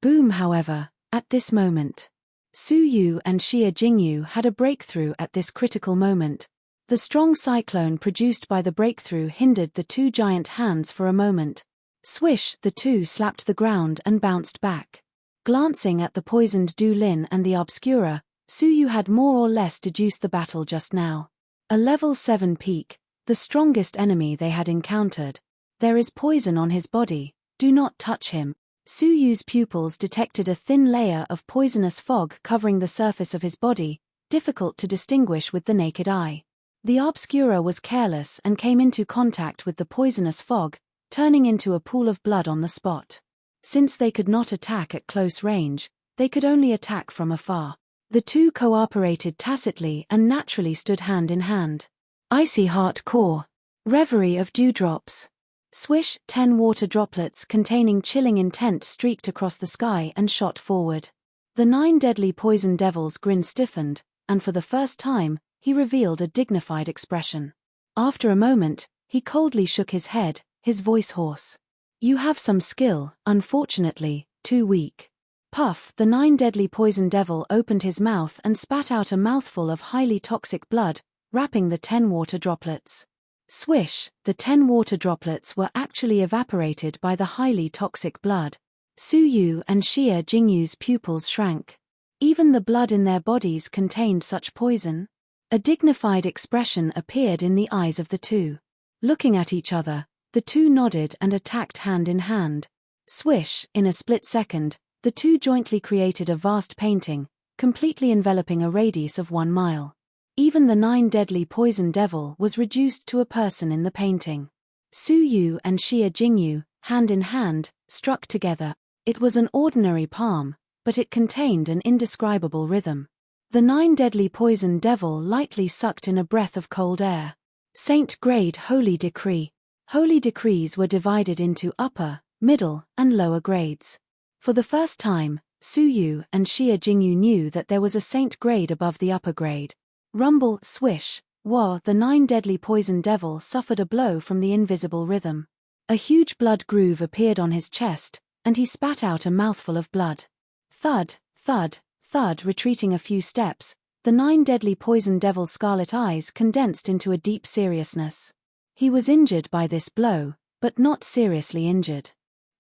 Speaker 1: Boom, however, at this moment. Su Yu and Xie Jingyu had a breakthrough at this critical moment. The strong cyclone produced by the breakthrough hindered the 2 giant hands for a moment. Swish, the 2 slapped the ground and bounced back. Glancing at the poisoned Du Lin and the Obscura, Su Yu had more or less deduced the battle just now. A level 7 peak, the strongest enemy they had encountered. There is poison on his body, do not touch him. Su Yu's pupils detected a thin layer of poisonous fog covering the surface of his body, difficult to distinguish with the naked eye. The Obscura was careless and came into contact with the poisonous fog, turning into a pool of blood on the spot. Since they could not attack at close range, they could only attack from afar. The 2 cooperated tacitly and naturally stood hand in hand. Icy Heart Core. Reverie of Dewdrops. Swish, 10 water droplets containing chilling intent streaked across the sky and shot forward. The 9 deadly poison devil's grin stiffened, and for the first time, he revealed a dignified expression. After a moment, he coldly shook his head, his voice hoarse. You have some skill, unfortunately, too weak. Puff, the 9 deadly poison devil opened his mouth and spat out a mouthful of highly toxic blood, wrapping the 10 water droplets. Swish, the 10 water droplets were actually evaporated by the highly toxic blood. Su Yu and Xie Jingyu's pupils shrank. Even the blood in their bodies contained such poison? A dignified expression appeared in the eyes of the 2. Looking at each other, the 2 nodded and attacked hand in hand. Swish, in a split second, the 2 jointly created a vast painting, completely enveloping a radius of 1 mile. Even the 9 deadly poison devil was reduced to a person in the painting. Su Yu and Xie Jingyu, hand in hand, struck together. It was an ordinary palm, but it contained an indescribable rhythm. The 9 deadly poison devil lightly sucked in a breath of cold air. Saint Grade Holy Decree. Holy decrees were divided into upper, middle, and lower grades. For the first time, Su Yu and Xie Jingyu knew that there was a saint grade above the upper grade. Rumble, swish, wah, the 9 deadly poison devil suffered a blow from the invisible rhythm. A huge blood groove appeared on his chest, and he spat out a mouthful of blood. Thud, thud, thud, retreating a few steps, the 9 deadly poison devil's scarlet eyes condensed into a deep seriousness. He was injured by this blow, but not seriously injured.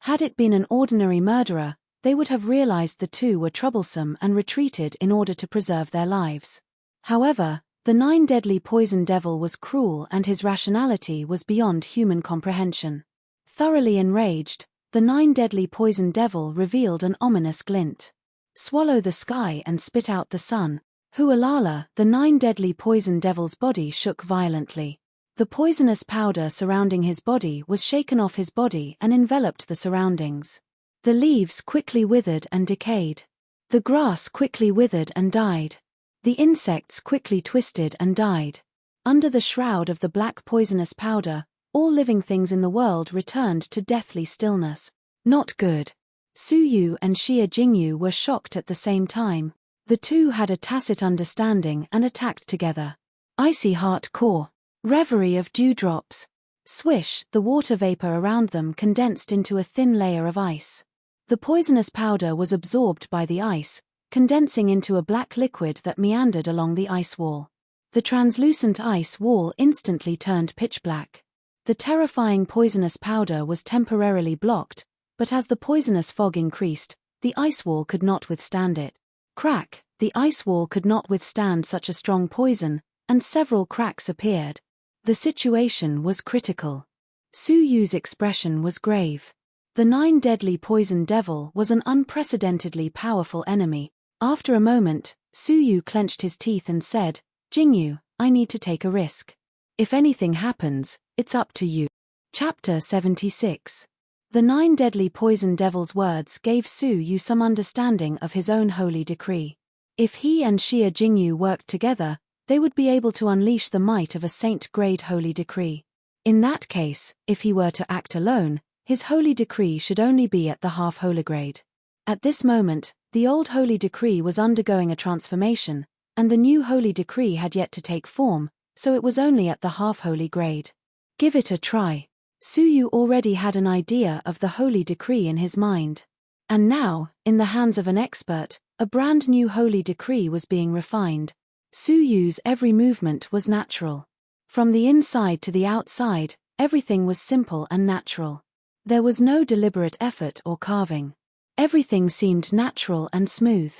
Speaker 1: Had it been an ordinary murderer, they would have realized the 2 were troublesome and retreated in order to preserve their lives. However, the 9 deadly poison devil was cruel and his rationality was beyond human comprehension. Thoroughly enraged, the 9 deadly poison devil revealed an ominous glint. Swallow the sky and spit out the sun. Hualala, the 9 deadly poison devil's body shook violently. The poisonous powder surrounding his body was shaken off his body and enveloped the surroundings. The leaves quickly withered and decayed. The grass quickly withered and died. The insects quickly twisted and died. Under the shroud of the black poisonous powder, all living things in the world returned to deathly stillness. Not good. Su Yu and Xie Jingyu were shocked at the same time. The 2 had a tacit understanding and attacked together. Icy Heart Core. Reverie of Dewdrops. Swish, the water vapor around them condensed into a thin layer of ice. The poisonous powder was absorbed by the ice, condensing into a black liquid that meandered along the ice wall. The translucent ice wall instantly turned pitch black. The terrifying poisonous powder was temporarily blocked, but as the poisonous fog increased, the ice wall could not withstand it. Crack, the ice wall could not withstand such a strong poison, and several cracks appeared. The situation was critical. Su Yu's expression was grave. The 9 deadly poison devil was an unprecedentedly powerful enemy. After a moment, Su Yu clenched his teeth and said, "Jingyu, I need to take a risk. If anything happens, it's up to you." Chapter 76. The 9 deadly poison devil's words gave Su Yu some understanding of his own holy decree. If he and Xia Jingyu worked together, they would be able to unleash the might of a saint-grade holy decree. In that case, if he were to act alone, his holy decree should only be at the half-holy grade. At this moment, the old holy decree was undergoing a transformation, and the new holy decree had yet to take form, so it was only at the half-holy grade. Give it a try. Su Yu already had an idea of the holy decree in his mind. And now, in the hands of an expert, a brand new holy decree was being refined. Su Yu's every movement was natural. From the inside to the outside, everything was simple and natural. There was no deliberate effort or carving. Everything seemed natural and smooth.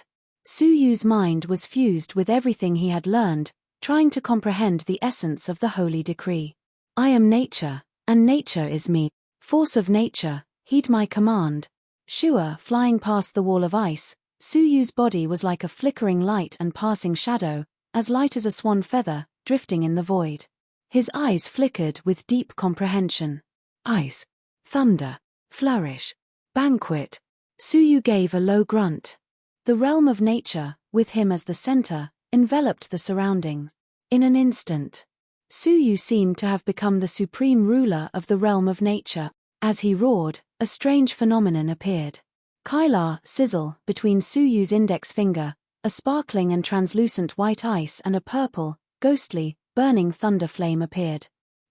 Speaker 1: Su Yu's mind was fused with everything he had learned, trying to comprehend the essence of the holy decree. I am nature, and nature is me. Force of nature, heed my command. Shua flying past the wall of ice, Su Yu's body was like a flickering light and passing shadow, as light as a swan feather, drifting in the void. His eyes flickered with deep comprehension. Ice, thunder, flourish, banquet. Su Yu gave a low grunt. The realm of nature, with him as the center, enveloped the surroundings. In an instant, Su Yu seemed to have become the supreme ruler of the realm of nature. As he roared, a strange phenomenon appeared. Kylar, sizzle, between Su Yu's index finger, a sparkling and translucent white ice and a purple, ghostly, burning thunder flame appeared.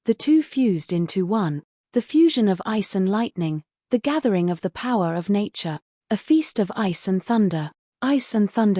Speaker 1: The two fused into one. The fusion of ice and lightning, the gathering of the power of nature, a feast of ice and thunder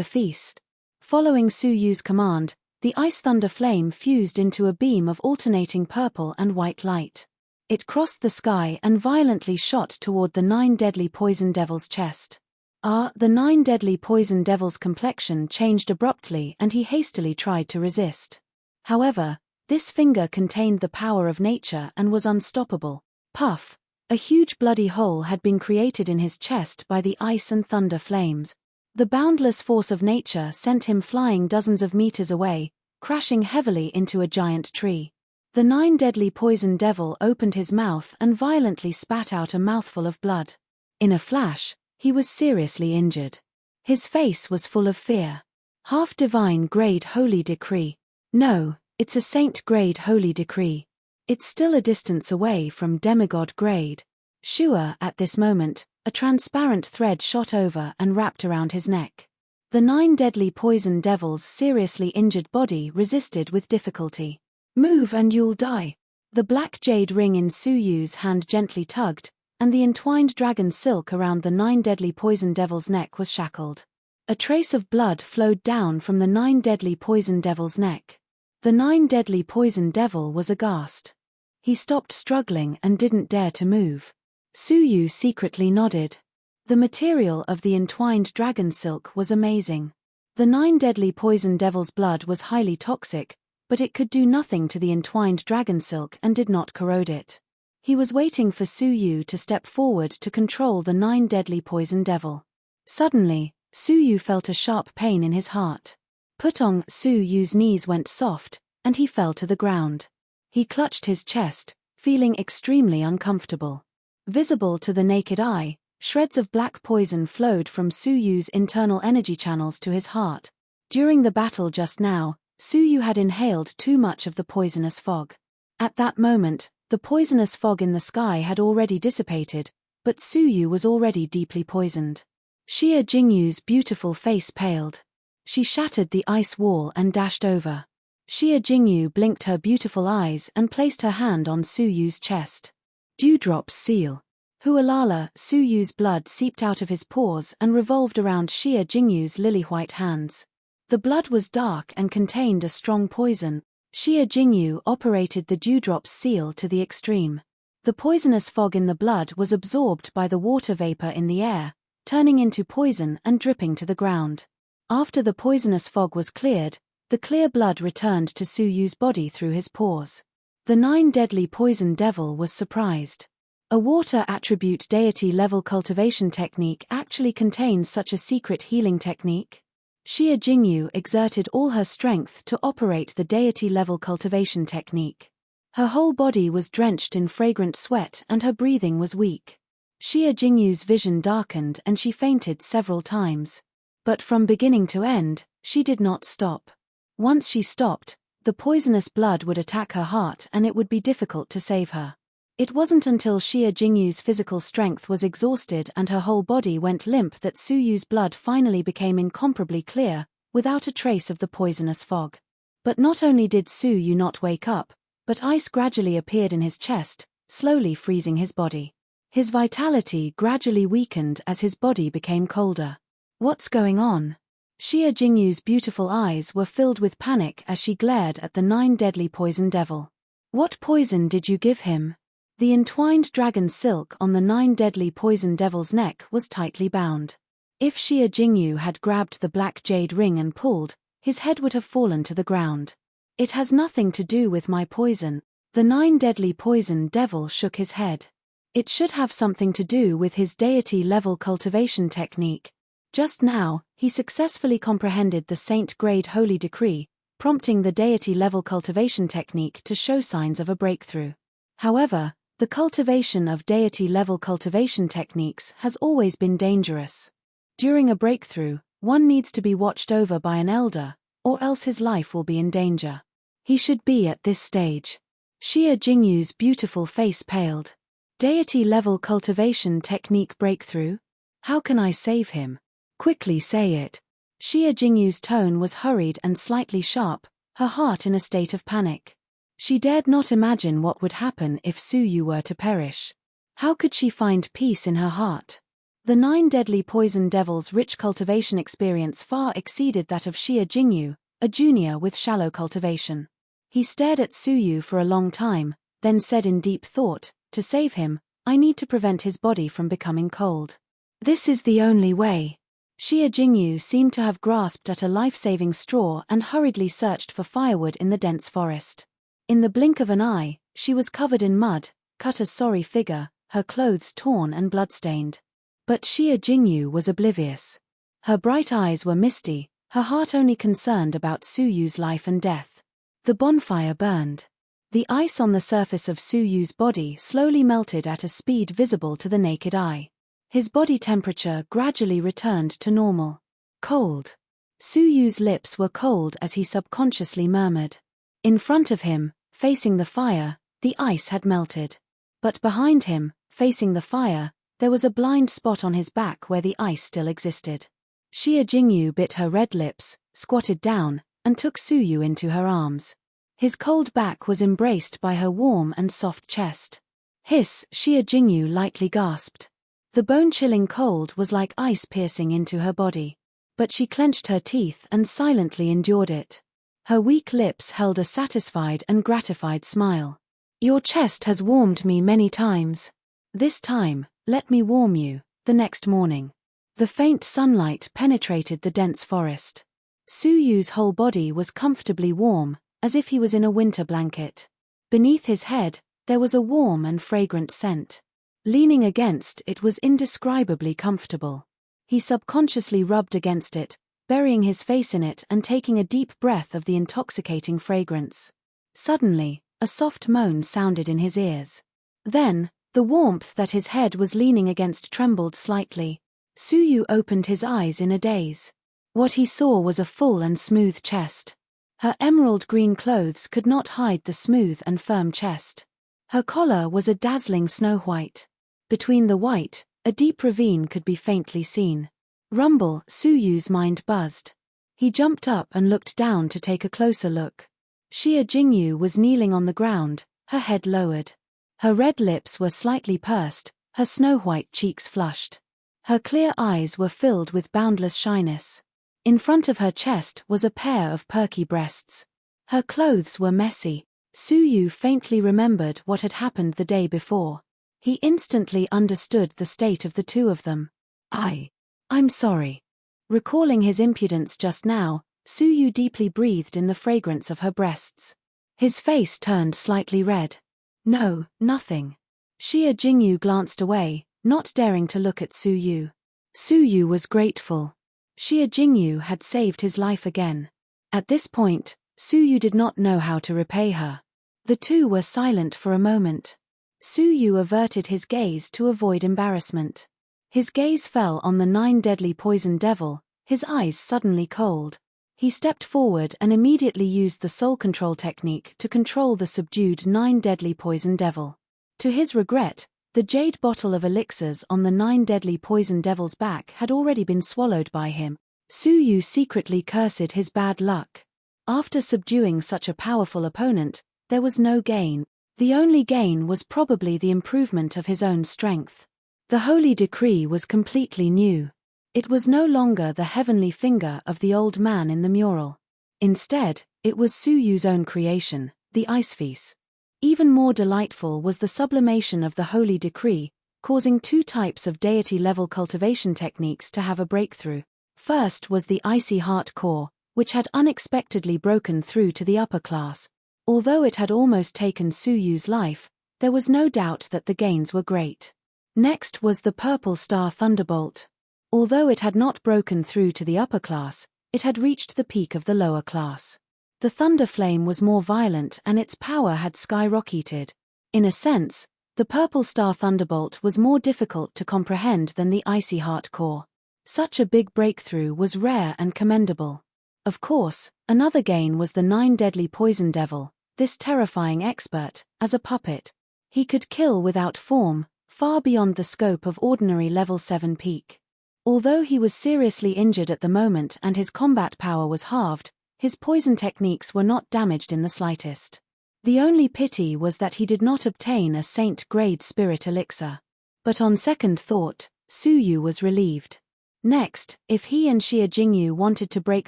Speaker 1: feast. Following Su Yu's command, the ice-thunder flame fused into a beam of alternating purple and white light. It crossed the sky and violently shot toward the 9 deadly poison devil's chest. The 9 deadly poison devil's complexion changed abruptly and he hastily tried to resist. However, this finger contained the power of nature and was unstoppable. Puff! A huge bloody hole had been created in his chest by the ice and thunder flames. The boundless force of nature sent him flying dozens of meters away, crashing heavily into a giant tree. The 9 deadly poison devil opened his mouth and violently spat out a mouthful of blood. In a flash, he was seriously injured. His face was full of fear. Half-divine grade holy decree. No, it's a saint-grade holy decree. It's still a distance away from demigod grade. Shua, at this moment, a transparent thread shot over and wrapped around his neck. The 9 deadly poison devil's seriously injured body resisted with difficulty. Move and you'll die. The black jade ring in Su Yu's hand gently tugged, and the entwined dragon silk around the 9 deadly poison devil's neck was shackled. A trace of blood flowed down from the 9 deadly poison devil's neck. The 9 deadly poison devil was aghast. He stopped struggling and didn't dare to move. Su Yu secretly nodded. The material of the entwined dragon silk was amazing. The 9 deadly poison devil's blood was highly toxic, but it could do nothing to the entwined dragon silk and did not corrode it. He was waiting for Su Yu to step forward to control the 9 deadly poison devil. Suddenly, Su Yu felt a sharp pain in his heart. Putong Su Yu's knees went soft, and he fell to the ground. He clutched his chest, feeling extremely uncomfortable. Visible to the naked eye, shreds of black poison flowed from Su Yu's internal energy channels to his heart. During the battle just now, Su Yu had inhaled too much of the poisonous fog. At that moment, the poisonous fog in the sky had already dissipated, but Su Yu was already deeply poisoned. Xia Jingyu's beautiful face paled. She shattered the ice wall and dashed over. Xia Jingyu blinked her beautiful eyes and placed her hand on Su Yu's chest. Dewdrop's seal. Hualala, Su Yu's blood seeped out of his pores and revolved around Xia Jingyu's lily-white hands. The blood was dark and contained a strong poison. Xia Jingyu operated the dewdrop's seal to the extreme. The poisonous fog in the blood was absorbed by the water vapor in the air, turning into poison and dripping to the ground. After the poisonous fog was cleared, the clear blood returned to Su Yu's body through his pores. The 9 deadly poison devil was surprised. A water attribute deity level cultivation technique actually contains such a secret healing technique? Xia Jingyu exerted all her strength to operate the deity level cultivation technique. Her whole body was drenched in fragrant sweat and her breathing was weak. Xia Jingyu's vision darkened and she fainted several times. But from beginning to end, she did not stop. Once she stopped, the poisonous blood would attack her heart and it would be difficult to save her. It wasn't until Xia Jingyu's physical strength was exhausted and her whole body went limp that Su Yu's blood finally became incomparably clear, without a trace of the poisonous fog. But not only did Su Yu not wake up, but ice gradually appeared in his chest, slowly freezing his body. His vitality gradually weakened as his body became colder. What's going on? Xia Jingyu's beautiful eyes were filled with panic as she glared at the 9 deadly poison devil. What poison did you give him? The entwined dragon silk on the 9 deadly poison devil's neck was tightly bound. If Xia Jingyu had grabbed the black jade ring and pulled, his head would have fallen to the ground. It has nothing to do with my poison. The 9 deadly poison devil shook his head. It should have something to do with his deity-level cultivation technique. Just now, he successfully comprehended the saint-grade holy decree, prompting the deity-level cultivation technique to show signs of a breakthrough. However, the cultivation of deity-level cultivation techniques has always been dangerous. During a breakthrough, one needs to be watched over by an elder, or else his life will be in danger. He should be at this stage. Xia Jingyu's beautiful face paled. Deity-level cultivation technique breakthrough? How can I save him? Quickly say it. Xia Jingyu's tone was hurried and slightly sharp, her heart in a state of panic. She dared not imagine what would happen if Su Yu were to perish. How could she find peace in her heart? The 9 deadly poison devil's rich cultivation experience far exceeded that of Xia Jingyu, a junior with shallow cultivation. He stared at Su Yu for a long time, then said in deep thought, to save him, I need to prevent his body from becoming cold. This is the only way. Xia Jingyu seemed to have grasped at a life-saving straw and hurriedly searched for firewood in the dense forest. In the blink of an eye, she was covered in mud, cut a sorry figure, her clothes torn and bloodstained. But Xia Jingyu was oblivious. Her bright eyes were misty, her heart only concerned about Su Yu's life and death. The bonfire burned. The ice on the surface of Su Yu's body slowly melted at a speed visible to the naked eye. His body temperature gradually returned to normal. Cold. Su Yu's lips were cold as he subconsciously murmured. In front of him, facing the fire, the ice had melted. But behind him, facing the fire, there was a blind spot on his back where the ice still existed. Xia Jingyu bit her red lips, squatted down, and took Su Yu into her arms. His cold back was embraced by her warm and soft chest. Hiss, Xia Jingyu lightly gasped. The bone-chilling cold was like ice piercing into her body. But she clenched her teeth and silently endured it. Her weak lips held a satisfied and gratified smile. Your chest has warmed me many times. This time, let me warm you. The next morning. The faint sunlight penetrated the dense forest. Su Yu's whole body was comfortably warm, as if he was in a winter blanket. Beneath his head, there was a warm and fragrant scent. Leaning against it was indescribably comfortable. He subconsciously rubbed against it, burying his face in it and taking a deep breath of the intoxicating fragrance. Suddenly, a soft moan sounded in his ears. Then, the warmth that his head was leaning against trembled slightly. Su Yu opened his eyes in a daze. What he saw was a full and smooth chest. Her emerald green clothes could not hide the smooth and firm chest. Her collar was a dazzling snow white. Between the white, a deep ravine could be faintly seen. Rumble, Su Yu's mind buzzed. He jumped up and looked down to take a closer look. Xia Jingyu was kneeling on the ground, her head lowered. Her red lips were slightly pursed, her snow-white cheeks flushed. Her clear eyes were filled with boundless shyness. In front of her chest was a pair of perky breasts. Her clothes were messy. Su Yu faintly remembered what had happened the day before. He instantly understood the state of the two of them. I'm sorry. Recalling his impudence just now, Su Yu deeply breathed in the fragrance of her breasts. His face turned slightly red. No, nothing. Xia Jingyu glanced away, not daring to look at Su Yu. Su Yu was grateful. Xia Jingyu had saved his life again. At this point, Su Yu did not know how to repay her. The two were silent for a moment. Su Yu averted his gaze to avoid embarrassment. His gaze fell on the 9 deadly poison devil, his eyes suddenly cold. He stepped forward and immediately used the soul control technique to control the subdued 9 deadly poison devil. To his regret, the jade bottle of elixirs on the 9 deadly poison devil's back had already been swallowed by him. Su Yu secretly cursed his bad luck. After subduing such a powerful opponent, there was no gain. The only gain was probably the improvement of his own strength. The holy decree was completely new. It was no longer the heavenly finger of the old man in the mural. Instead, it was Su Yu's own creation, the ice feast. Even more delightful was the sublimation of the holy decree, causing 2 types of deity-level cultivation techniques to have a breakthrough. First was the icy heart core, which had unexpectedly broken through to the upper class. Although it had almost taken Su Yu's life, there was no doubt that the gains were great. Next was the purple star thunderbolt. Although it had not broken through to the upper class, it had reached the peak of the lower class. The thunder flame was more violent and its power had skyrocketed. In a sense, the purple star thunderbolt was more difficult to comprehend than the icy heart core. Such a big breakthrough was rare and commendable. Of course, another gain was the 9 deadly poison devil, this terrifying expert, as a puppet. He could kill without form, far beyond the scope of ordinary level 7 peak. Although he was seriously injured at the moment and his combat power was halved, his poison techniques were not damaged in the slightest. The only pity was that he did not obtain a saint-grade spirit elixir. But on second thought, Su Yu was relieved. Next, if he and Xia Jingyu wanted to break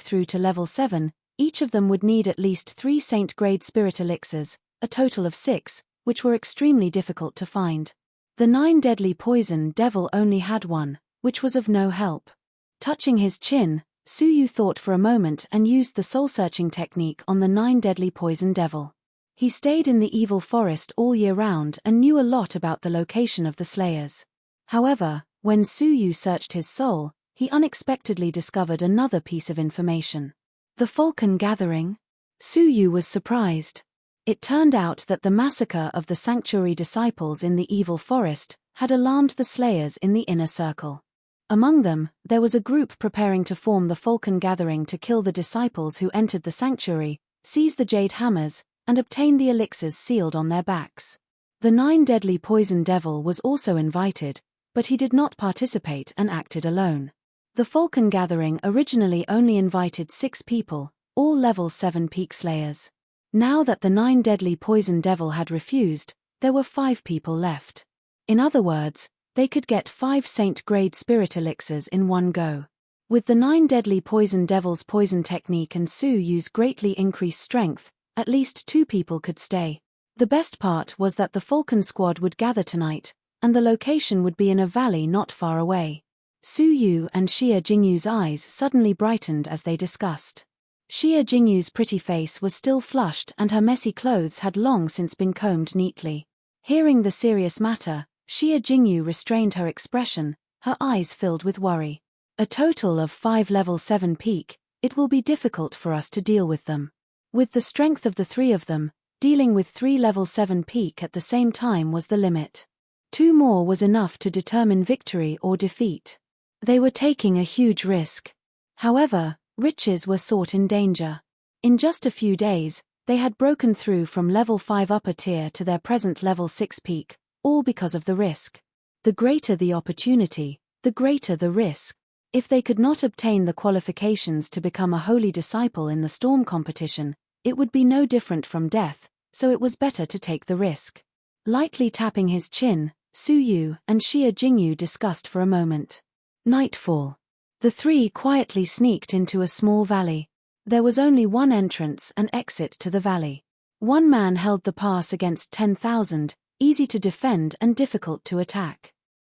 Speaker 1: through to level 7, each of them would need at least 3 saint-grade spirit elixirs, a total of 6, which were extremely difficult to find. The 9 deadly poison devil only had 1, which was of no help. Touching his chin, Su Yu thought for a moment and used the soul-searching technique on the 9 deadly poison devil. He stayed in the evil forest all year round and knew a lot about the location of the slayers. However, when Su Yu searched his soul, he unexpectedly discovered another piece of information. The Falcon Gathering? Su Yu was surprised. It turned out that the massacre of the sanctuary disciples in the evil forest had alarmed the slayers in the inner circle. Among them, there was a group preparing to form the Falcon Gathering to kill the disciples who entered the sanctuary, seize the jade hammers, and obtain the elixirs sealed on their backs. The 9 deadly poison devil was also invited, but he did not participate and acted alone. The Falcon Gathering originally only invited 6 people, all level 7 peak slayers. Now that the 9 deadly poison devil had refused, there were 5 people left. In other words, they could get 5 saint-grade spirit elixirs in one go. With the 9 deadly poison devil's poison technique and Su Yu's greatly increased strength, at least 2 people could stay. The best part was that the Falcon squad would gather tonight, and the location would be in a valley not far away. Su Yu and Xia Jingyu's eyes suddenly brightened as they discussed. Xia Jingyu's pretty face was still flushed and her messy clothes had long since been combed neatly. Hearing the serious matter, Xia Jingyu restrained her expression, her eyes filled with worry. A total of 5 level 7 peak, it will be difficult for us to deal with them. With the strength of the 3 of them, dealing with 3 level 7 peak at the same time was the limit. 2 more was enough to determine victory or defeat. They were taking a huge risk. However, riches were sought in danger. In just a few days, they had broken through from level 5 upper tier to their present level 6 peak, all because of the risk. The greater the opportunity, the greater the risk. If they could not obtain the qualifications to become a holy disciple in the storm competition, It would be no different from death, so it was better to take the risk. Lightly tapping his chin, Su Yu and Xia Jingyu discussed for a moment. Nightfall. The three quietly sneaked into a small valley. There was only one entrance and exit to the valley. One man held the pass against 10,000, easy to defend and difficult to attack.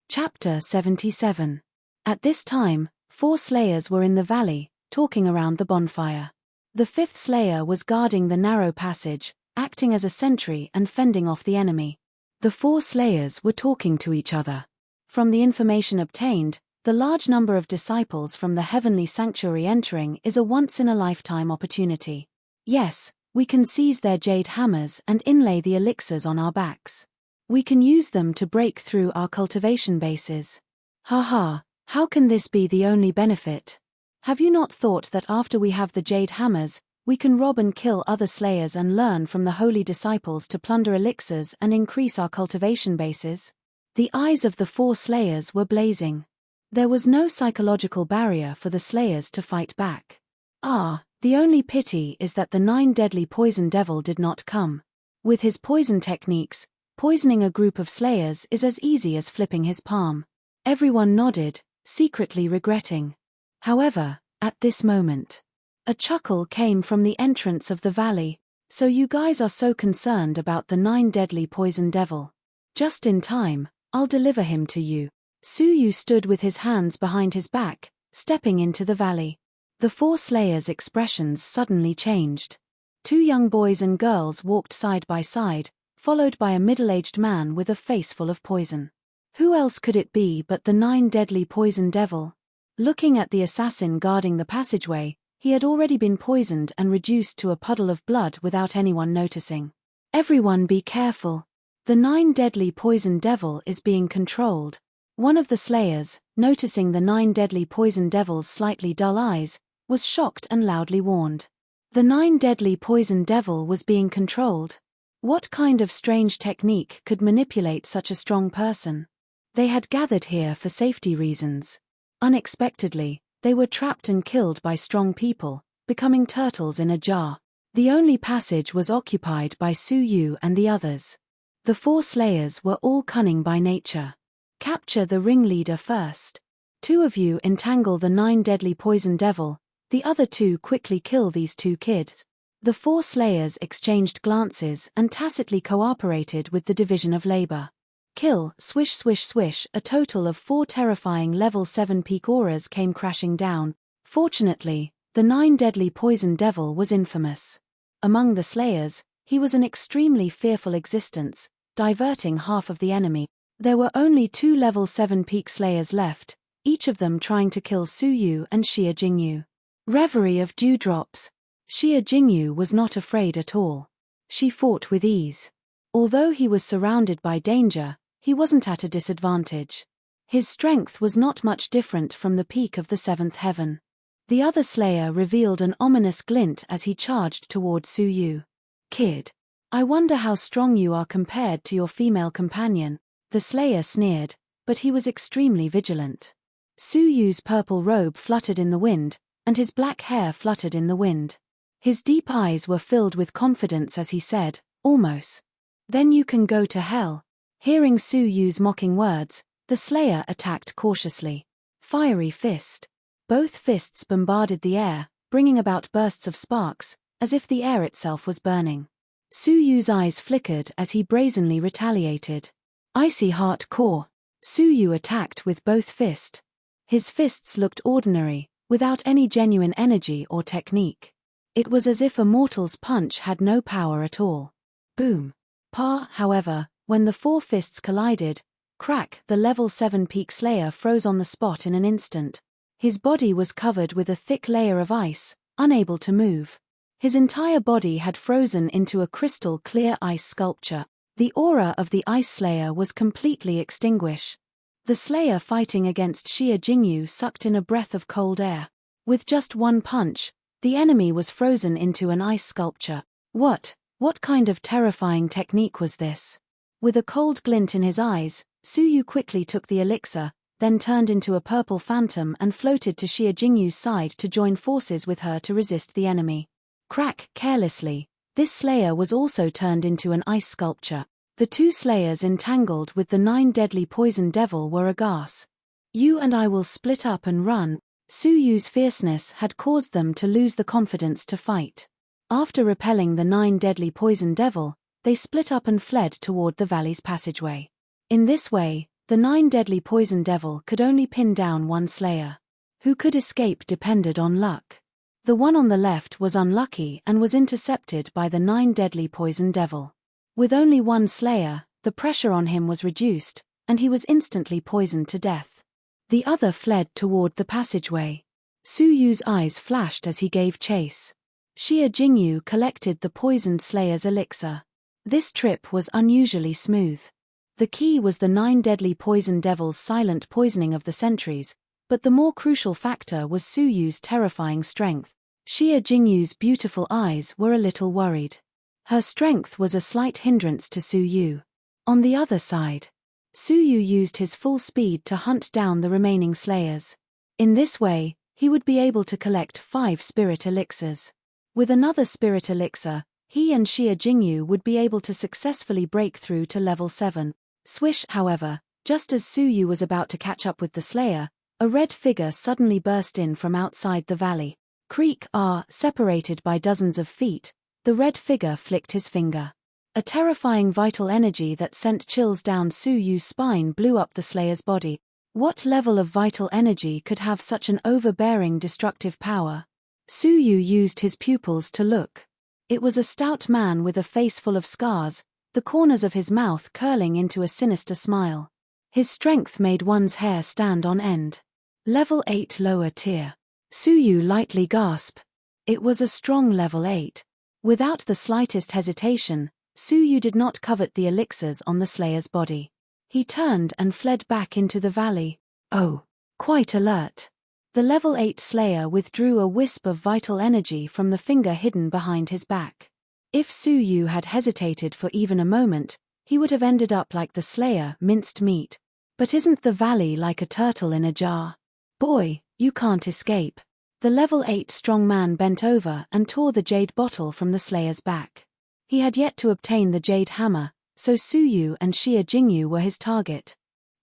Speaker 1: Chapter 77. At this time, 4 slayers were in the valley, talking around the bonfire. The 5th slayer was guarding the narrow passage, acting as a sentry and fending off the enemy. The 4 slayers were talking to each other. From the information obtained, the large number of disciples from the heavenly sanctuary entering is a once-in-a-lifetime opportunity. Yes, we can seize their jade hammers and inlay the elixirs on our backs. We can use them to break through our cultivation bases. Haha, how can this be the only benefit? Have you not thought that after we have the jade hammers, we can rob and kill other slayers and learn from the holy disciples to plunder elixirs and increase our cultivation bases? The eyes of the 4 slayers were blazing. There was no psychological barrier for the slayers to fight back. The only pity is that the 9 deadly poison devil did not come. With his poison techniques, poisoning a group of slayers is as easy as flipping his palm. Everyone nodded, secretly regretting. However, at this moment, a chuckle came from the entrance of the valley. So you guys are so concerned about the 9 deadly poison devil. Just in time, I'll deliver him to you. Su Yu stood with his hands behind his back, stepping into the valley. The 4 slayers' expressions suddenly changed. 2 young boys and girls walked side by side, followed by a middle-aged man with a face full of poison. Who else could it be but the 9 deadly poison devil? Looking at the assassin guarding the passageway, he had already been poisoned and reduced to a puddle of blood without anyone noticing. Everyone be careful. The 9 deadly poison devil is being controlled. One of the slayers, noticing the 9 deadly poison devil's slightly dull eyes, was shocked and loudly warned. The 9 deadly poison devil was being controlled. What kind of strange technique could manipulate such a strong person? They had gathered here for safety reasons. Unexpectedly, they were trapped and killed by strong people, becoming turtles in a jar. The only passage was occupied by Su Yu and the others. The 4 slayers were all cunning by nature. Capture the ringleader first. 2 of you entangle the 9 deadly poison devil, the other 2 quickly kill these 2 kids. The 4 slayers exchanged glances and tacitly cooperated with the division of labor. Kill, swish swish swish, a total of 4 terrifying level 7 peak auras came crashing down. Fortunately, the 9 deadly poison devil was infamous. Among the slayers, he was an extremely fearful existence, diverting half of the enemy. There were only 2 level 7 peak slayers left, each of them trying to kill Su Yu and Xia Jingyu. Reverie of dewdrops. Xia Jingyu was not afraid at all. She fought with ease. Although he was surrounded by danger, he wasn't at a disadvantage. His strength was not much different from the peak of the 7th heaven. The other slayer revealed an ominous glint as he charged toward Su Yu. Kid, I wonder how strong you are compared to your female companion. The slayer sneered, but he was extremely vigilant. Su Yu's purple robe fluttered in the wind, and his black hair fluttered in the wind. His deep eyes were filled with confidence as he said, almost. Then you can go to hell. Hearing Su Yu's mocking words, the slayer attacked cautiously. Fiery fist. Both fists bombarded the air, bringing about bursts of sparks, as if the air itself was burning. Su Yu's eyes flickered as he brazenly retaliated. Icy heart core. Su Yu attacked with both fists. His fists looked ordinary, without any genuine energy or technique. It was as if a mortal's punch had no power at all. Boom. However, when the 4 fists collided, crack, the level 7 peak slayer froze on the spot in an instant. His body was covered with a thick layer of ice, unable to move. His entire body had frozen into a crystal clear ice sculpture. The aura of the ice slayer was completely extinguished. The slayer fighting against Xia Jingyu sucked in a breath of cold air. With just one punch, the enemy was frozen into an ice sculpture. What kind of terrifying technique was this? With a cold glint in his eyes, Su Yu quickly took the elixir, then turned into a purple phantom and floated to Xia Jingyu's side to join forces with her to resist the enemy. Crack, carelessly. This slayer was also turned into an ice sculpture. The two slayers entangled with the 9 deadly poison devil were aghast. You and I will split up and run. Su Yu's fierceness had caused them to lose the confidence to fight. After repelling the 9 deadly poison devil, they split up and fled toward the valley's passageway. In this way, the 9 deadly poison devil could only pin down one slayer. Who could escape depended on luck. The one on the left was unlucky and was intercepted by the 9 deadly poison devil. With only one slayer, the pressure on him was reduced, and he was instantly poisoned to death. The other fled toward the passageway. Su Yu's eyes flashed as he gave chase. Xia Jingyu collected the poisoned slayer's elixir. This trip was unusually smooth. The key was the 9 deadly poison devil's silent poisoning of the sentries, but the more crucial factor was Su Yu's terrifying strength. Xia Jingyu's beautiful eyes were a little worried. Her strength was a slight hindrance to Su Yu. On the other side, Su Yu used his full speed to hunt down the remaining slayers. In this way, he would be able to collect 5 spirit elixirs. With another spirit elixir, he and Xia Jingyu would be able to successfully break through to level 7. Swish, however, just as Su Yu was about to catch up with the slayer, a red figure suddenly burst in from outside the valley. Creak, separated by dozens of feet, the red figure flicked his finger. A terrifying vital energy that sent chills down Su Yu's spine blew up the slayer's body. What level of vital energy could have such an overbearing destructive power? Su Yu used his pupils to look. It was a stout man with a face full of scars, the corners of his mouth curling into a sinister smile. His strength made one's hair stand on end. Level 8 lower tier. Su Yu lightly gasped. It was a strong level 8. Without the slightest hesitation, Su Yu did not covet the elixirs on the slayer's body. He turned and fled back into the valley. Oh, quite alert. The level 8 slayer withdrew a wisp of vital energy from the finger hidden behind his back. If Su Yu had hesitated for even a moment, he would have ended up like the slayer, minced meat. But isn't the valley like a turtle in a jar? Boy, you can't escape. The level 8 strong man bent over and tore the jade bottle from the slayer's back. He had yet to obtain the jade hammer, so Su Yu and Xia Jingyu were his target.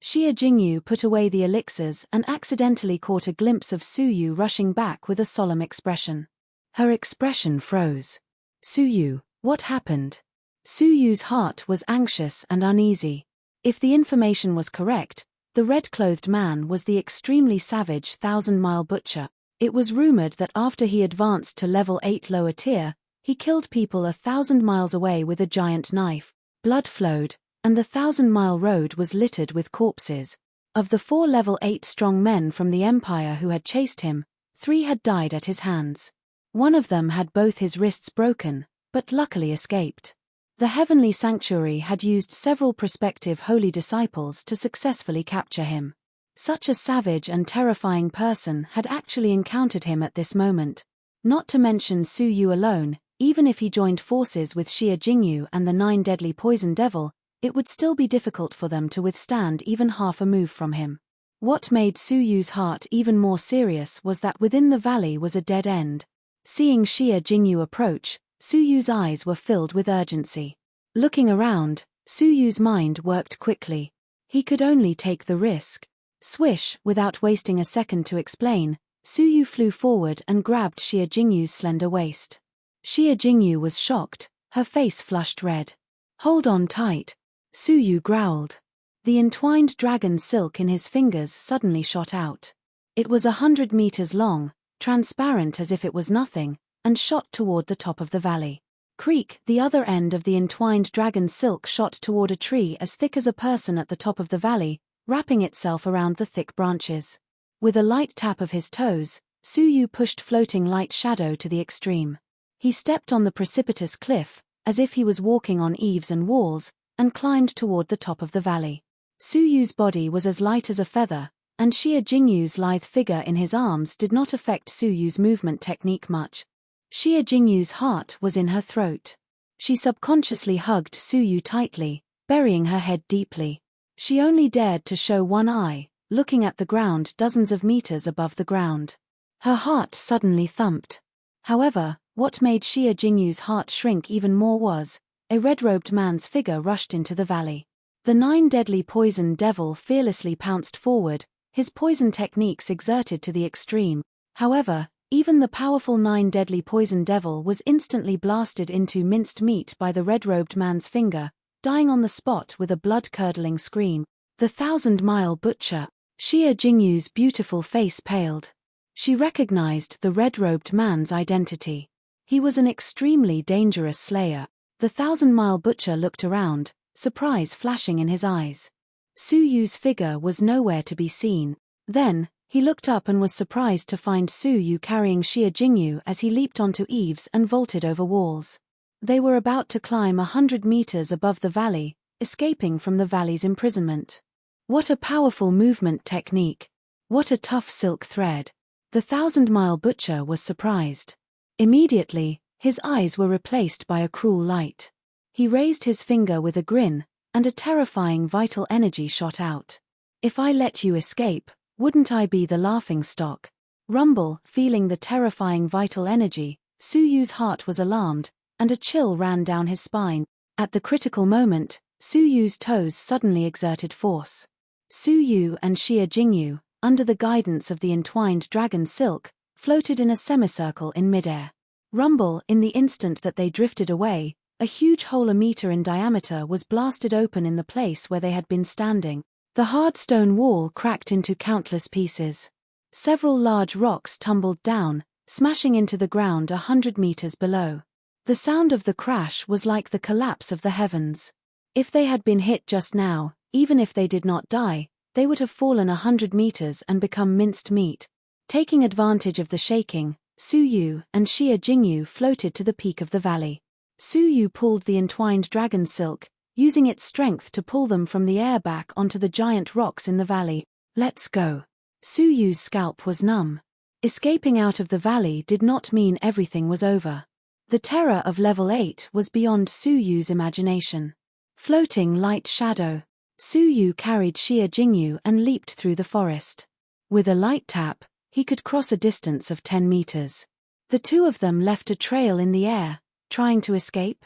Speaker 1: Xia Jingyu put away the elixirs and accidentally caught a glimpse of Su Yu rushing back with a solemn expression. Her expression froze. Su Yu, what happened? Su Yu's heart was anxious and uneasy. If the information was correct, the red-clothed man was the extremely savage thousand-mile butcher. It was rumored that after he advanced to level 8 lower tier, he killed people 1,000 miles away with a giant knife. Blood flowed, and the 1,000-mile road was littered with corpses. Of the 4 level 8 strong men from the Empire who had chased him, 3 had died at his hands. One of them had both his wrists broken, but luckily escaped. The heavenly sanctuary had used several prospective holy disciples to successfully capture him. Such a savage and terrifying person had actually encountered him at this moment. Not to mention Su Yu alone, even if he joined forces with Xia Jingyu and the 9 deadly poison devil, it would still be difficult for them to withstand even half a move from him. What made Su Yu's heart even more serious was that within the valley was a dead end. Seeing Xia Jingyu approach, Su Yu's eyes were filled with urgency. Looking around, Su Yu's mind worked quickly. He could only take the risk. Swish, without wasting a second to explain, Su Yu flew forward and grabbed Xia Jingyu's slender waist. Xia Jingyu was shocked, her face flushed red. Hold on tight. Su Yu growled. The entwined dragon silk in his fingers suddenly shot out. It was 100 meters long, transparent as if it was nothing, and shot toward the top of the valley. Creak, the other end of the entwined dragon silk shot toward a tree as thick as a person at the top of the valley, wrapping itself around the thick branches. With a light tap of his toes, Su Yu pushed floating light shadow to the extreme. He stepped on the precipitous cliff, as if he was walking on eaves and walls, and climbed toward the top of the valley. Su Yu's body was as light as a feather, and Xia Jingyu's lithe figure in his arms did not affect Su Yu's movement technique much. Xia Jingyu's heart was in her throat. She subconsciously hugged Su Yu tightly, burying her head deeply. She only dared to show one eye, looking at the ground dozens of meters above the ground. Her heart suddenly thumped. However, What made Xia Jingyu's heart shrink even more was, a red-robed man's figure rushed into the valley. The 9 deadly poison devil fearlessly pounced forward, his poison techniques exerted to the extreme. However, even the powerful 9 deadly poison devil was instantly blasted into minced meat by the red-robed man's finger, dying on the spot with a blood-curdling scream. The 1,000-mile butcher. Xia Jingyu's beautiful face paled. She recognized the red-robed man's identity. He was an extremely dangerous slayer. The 1,000-mile butcher looked around, surprise flashing in his eyes. Su Yu's figure was nowhere to be seen. Then, he looked up and was surprised to find Su Yu carrying Xia Jingyu as he leaped onto eaves and vaulted over walls. They were about to climb 100 meters above the valley, escaping from the valley's imprisonment. What a powerful movement technique! What a tough silk thread! The 1,000-mile butcher was surprised. Immediately, his eyes were replaced by a cruel light. He raised his finger with a grin, and a terrifying vital energy shot out. If I let you escape, wouldn't I be the laughingstock? Rumble, feeling the terrifying vital energy, Su Yu's heart was alarmed, and a chill ran down his spine. At the critical moment, Su Yu's toes suddenly exerted force. Su Yu and Xia Jingyu, under the guidance of the entwined dragon silk, floated in a semicircle in midair. Rumble, in the instant that they drifted away, a huge hole a meter in diameter was blasted open in the place where they had been standing. The hard stone wall cracked into countless pieces. Several large rocks tumbled down, smashing into the ground 100 meters below. The sound of the crash was like the collapse of the heavens. If they had been hit just now, even if they did not die, they would have fallen 100 meters and become minced meat. Taking advantage of the shaking, Su Yu and Xia Jingyu floated to the peak of the valley. Su Yu pulled the entwined dragon silk, using its strength to pull them from the air back onto the giant rocks in the valley. Let's go. Su Yu's scalp was numb. Escaping out of the valley did not mean everything was over. The terror of level 8 was beyond Su Yu's imagination. Floating light shadow. Su Yu carried Xia Jingyu and leaped through the forest. With a light tap, he could cross a distance of 10 meters. The two of them left a trail in the air, trying to escape.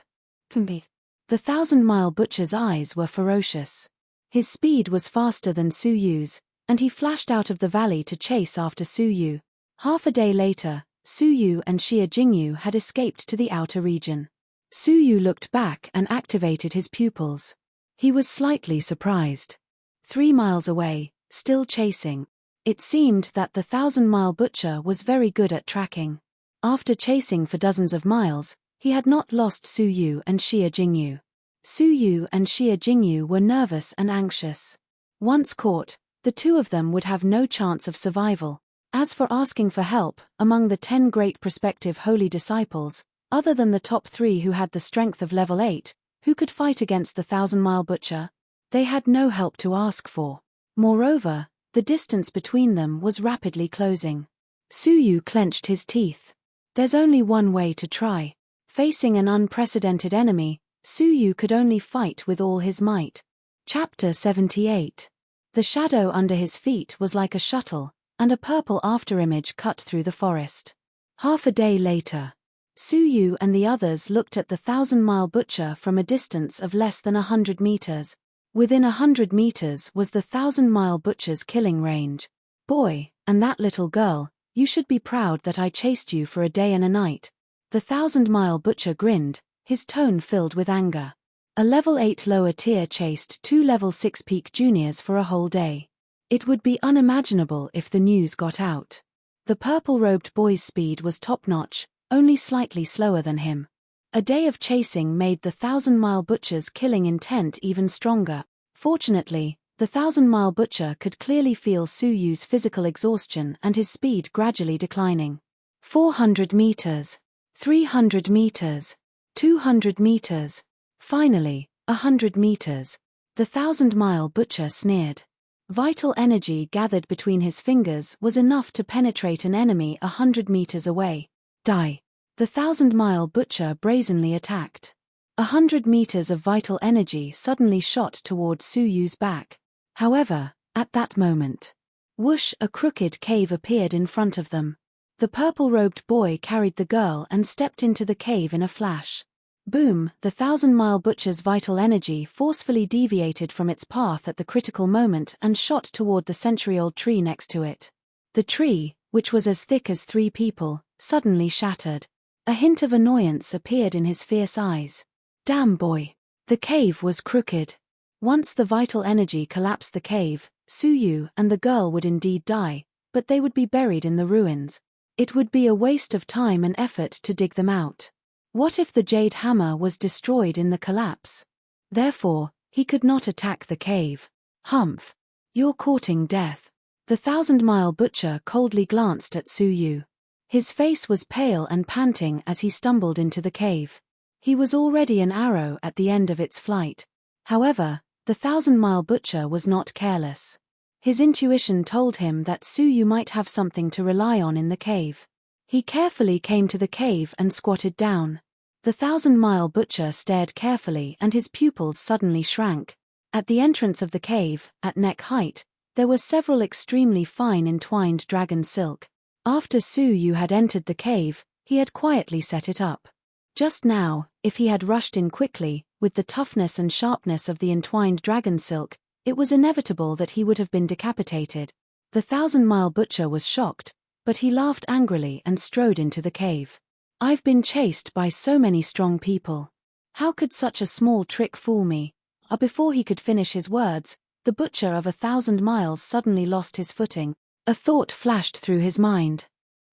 Speaker 1: The 1,000-mile butcher's eyes were ferocious. His speed was faster than Su Yu's, and he flashed out of the valley to chase after Su Yu. Half a day later, Su Yu and Xia Jingyu had escaped to the outer region. Su Yu looked back and activated his pupils. He was slightly surprised. 3 miles away, still chasing. It seemed that the 1,000-mile butcher was very good at tracking. After chasing for dozens of miles, he had not lost Su Yu and Xia Jingyu. Su Yu and Xia Jingyu were nervous and anxious. Once caught, the two of them would have no chance of survival. As for asking for help, among the 10 great prospective holy disciples, other than the top 3 who had the strength of level 8, who could fight against the 1,000-mile butcher? They had no help to ask for. Moreover, the distance between them was rapidly closing. Su Yu clenched his teeth. There's only one way to try. Facing an unprecedented enemy, Su Yu could only fight with all his might. Chapter 78. The shadow under his feet was like a shuttle, and a purple afterimage cut through the forest. Half a day later, Su Yu and the others looked at the 1,000-mile butcher from a distance of less than 100 meters. Within 100 meters was the 1,000-mile butcher's killing range. Boy, and that little girl, you should be proud that I chased you for a day and a night. The 1,000-mile butcher grinned, his tone filled with anger. A level 8 lower tier chased 2 level 6 peak juniors for a whole day. It would be unimaginable if the news got out. The purple-robed boy's speed was top-notch, only slightly slower than him. A day of chasing made the 1,000-mile butcher's killing intent even stronger. Fortunately, the 1,000-mile butcher could clearly feel Su Yu's physical exhaustion and his speed gradually declining. 400 meters. 300 meters. 200 meters. Finally, 100 meters. The 1,000-mile butcher sneered. Vital energy gathered between his fingers was enough to penetrate an enemy 100 meters away. Die. The 1,000-mile butcher brazenly attacked. 100 meters of vital energy suddenly shot toward Su Yu's back. However, at that moment, whoosh, a crooked cave appeared in front of them. The purple-robed boy carried the girl and stepped into the cave in a flash. Boom! The 1,000-mile butcher's vital energy forcefully deviated from its path at the critical moment and shot toward the century-old tree next to it. The tree, which was as thick as 3 people, suddenly shattered. A hint of annoyance appeared in his fierce eyes. Damn boy! The cave was crooked. Once the vital energy collapsed the cave, Suyu and the girl would indeed die, but they would be buried in the ruins. It would be a waste of time and effort to dig them out. What if the jade hammer was destroyed in the collapse? Therefore, he could not attack the cave. Humph! You're courting death. The 1,000-mile butcher coldly glanced at Suyu. His face was pale and panting as he stumbled into the cave. He was already an arrow at the end of its flight. However, the 1,000-mile butcher was not careless. His intuition told him that Suyu might have something to rely on in the cave. He carefully came to the cave and squatted down. The 1,000-mile butcher stared carefully and his pupils suddenly shrank. At the entrance of the cave, at neck height, there were several extremely fine entwined dragon silk. After Suyu had entered the cave, he had quietly set it up. Just now, if he had rushed in quickly, with the toughness and sharpness of the entwined dragon silk, it was inevitable that he would have been decapitated. The 1,000-mile butcher was shocked, but he laughed angrily and strode into the cave. I've been chased by so many strong people. How could such a small trick fool me? Before he could finish his words, the butcher of 1,000 miles suddenly lost his footing. A thought flashed through his mind.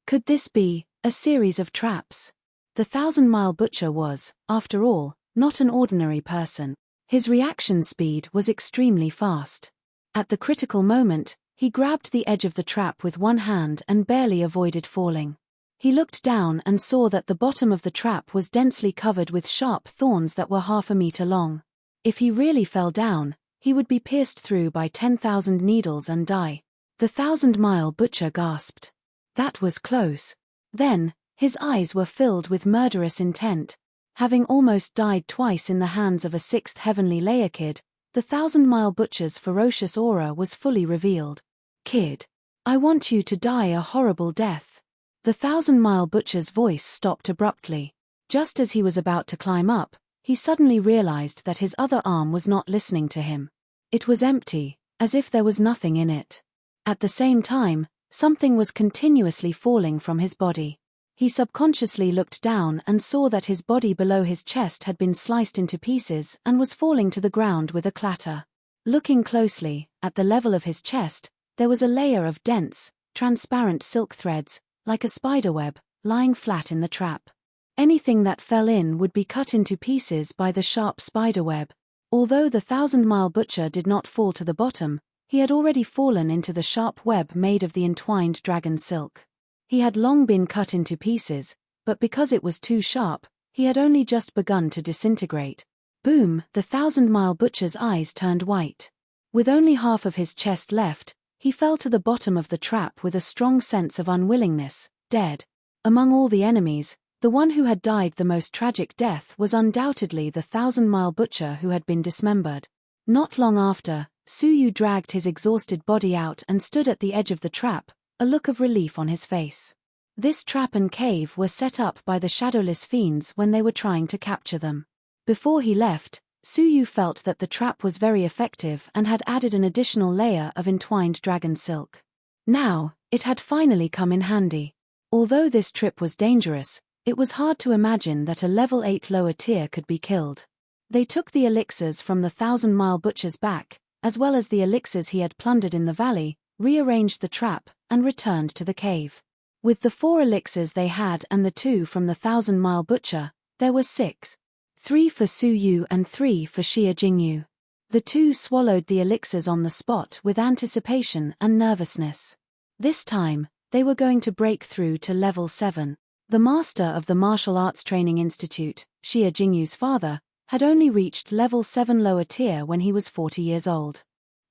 Speaker 1: Could this be a series of traps? The 1,000-mile butcher was, after all, not an ordinary person. His reaction speed was extremely fast. At the critical moment, he grabbed the edge of the trap with one hand and barely avoided falling. He looked down and saw that the bottom of the trap was densely covered with sharp thorns that were half a meter long. If he really fell down, he would be pierced through by 10,000 needles and die. The 1,000-mile butcher gasped. That was close. Then, his eyes were filled with murderous intent. Having almost died twice in the hands of a 6th heavenly layer kid, the 1,000-mile butcher's ferocious aura was fully revealed. Kid, I want you to die a horrible death. The 1,000-mile butcher's voice stopped abruptly. Just as he was about to climb up, he suddenly realized that his other arm was not listening to him. It was empty, as if there was nothing in it. At the same time, something was continuously falling from his body. He subconsciously looked down and saw that his body below his chest had been sliced into pieces and was falling to the ground with a clatter. Looking closely, at the level of his chest, there was a layer of dense, transparent silk threads, like a spiderweb, lying flat in the trap. Anything that fell in would be cut into pieces by the sharp spiderweb. Although the 1,000-mile butcher did not fall to the bottom, he had already fallen into the sharp web made of the entwined dragon silk. He had long been cut into pieces, but because it was too sharp, he had only just begun to disintegrate. Boom! The 1,000-mile butcher's eyes turned white. With only half of his chest left, he fell to the bottom of the trap with a strong sense of unwillingness, dead. Among all the enemies, the one who had died the most tragic death was undoubtedly the 1,000-mile butcher who had been dismembered. Not long after, Suyu dragged his exhausted body out and stood at the edge of the trap, a look of relief on his face. This trap and cave were set up by the shadowless fiends when they were trying to capture them. Before he left, Suyu felt that the trap was very effective and had added an additional layer of entwined dragon silk. Now, it had finally come in handy. Although this trip was dangerous, it was hard to imagine that a level 8 lower tier could be killed. They took the elixirs from the 1,000-mile butcher's back, as well as the elixirs he had plundered in the valley, rearranged the trap, and returned to the cave. With the 4 elixirs they had and the 2 from the 1,000-mile butcher, there were 6. 3 for Suyu and 3 for Xia Jingyu. The 2 swallowed the elixirs on the spot with anticipation and nervousness. This time, they were going to break through to level 7. The master of the Martial Arts Training Institute, Xia Jingyu's father, had only reached level 7 lower tier when he was 40 years old.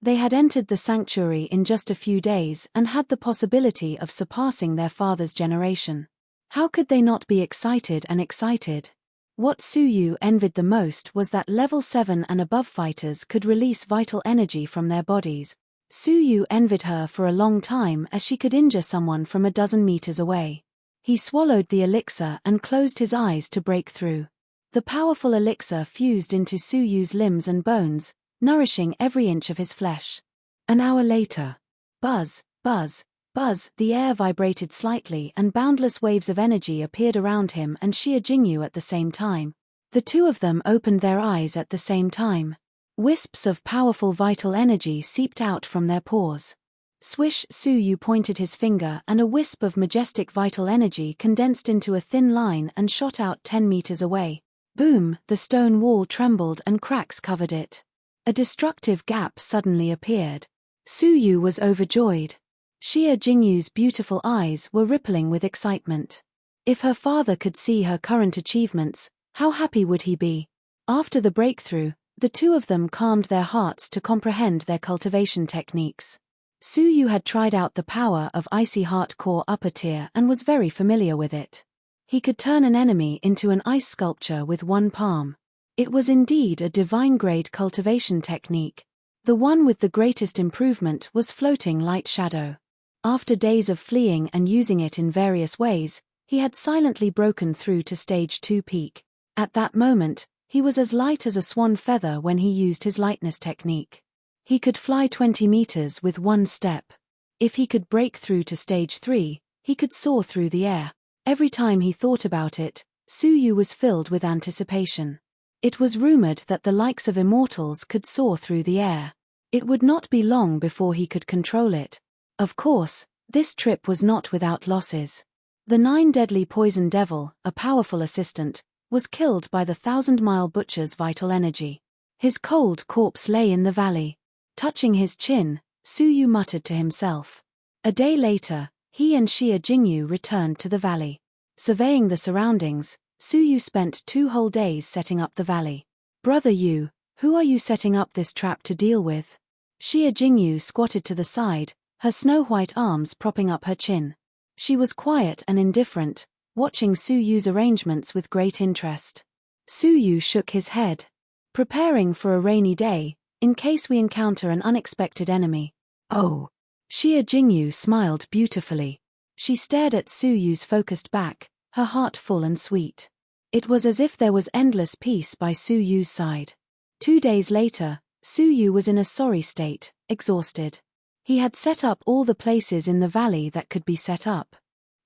Speaker 1: They had entered the sanctuary in just a few days and had the possibility of surpassing their father's generation. How could they not be excited and excited? What Suyu envied the most was that level 7 and above fighters could release vital energy from their bodies. Su Yu envied her for a long time as she could injure someone from a dozen meters away. He swallowed the elixir and closed his eyes to break through. The powerful elixir fused into Su Yu's limbs and bones, nourishing every inch of his flesh. An hour later. Buzz, buzz, buzz, the air vibrated slightly and boundless waves of energy appeared around him and Xie Jingyu at the same time. The two of them opened their eyes at the same time. Wisps of powerful vital energy seeped out from their pores. Swish, Su Yu pointed his finger and a wisp of majestic vital energy condensed into a thin line and shot out 10 meters away. Boom, the stone wall trembled and cracks covered it. A destructive gap suddenly appeared. Su Yu was overjoyed. Xie Jingyu's beautiful eyes were rippling with excitement. If her father could see her current achievements, how happy would he be? After the breakthrough, the two of them calmed their hearts to comprehend their cultivation techniques. Su Yu had tried out the power of Icy Heart Core upper tier and was very familiar with it. He could turn an enemy into an ice sculpture with one palm. It was indeed a divine-grade cultivation technique. The one with the greatest improvement was Floating Light Shadow. After days of fleeing and using it in various ways, he had silently broken through to stage 2 peak. At that moment, he was as light as a swan feather when he used his lightness technique. He could fly 20 meters with one step. If he could break through to stage 3, he could soar through the air. Every time he thought about it, Su Yu was filled with anticipation. It was rumored that the likes of immortals could soar through the air. It would not be long before he could control it. Of course, this trip was not without losses. The 9 deadly poison devil, a powerful assistant, was killed by the 1,000-mile butcher's vital energy. His cold corpse lay in the valley. Touching his chin, Su Yu muttered to himself. A day later, he and Xie Jingyu returned to the valley. Surveying the surroundings, Su Yu spent 2 whole days setting up the valley. Brother Yu, who are you setting up this trap to deal with? Xie Jingyu squatted to the side, her snow-white arms propping up her chin. She was quiet and indifferent, watching Su Yu's arrangements with great interest. Su Yu shook his head. Preparing for a rainy day, in case we encounter an unexpected enemy. Oh. Xie Jingyu smiled beautifully. She stared at Su Yu's focused back, her heart full and sweet. It was as if there was endless peace by Su Yu's side. 2 days later, Su Yu was in a sorry state, exhausted. He had set up all the places in the valley that could be set up.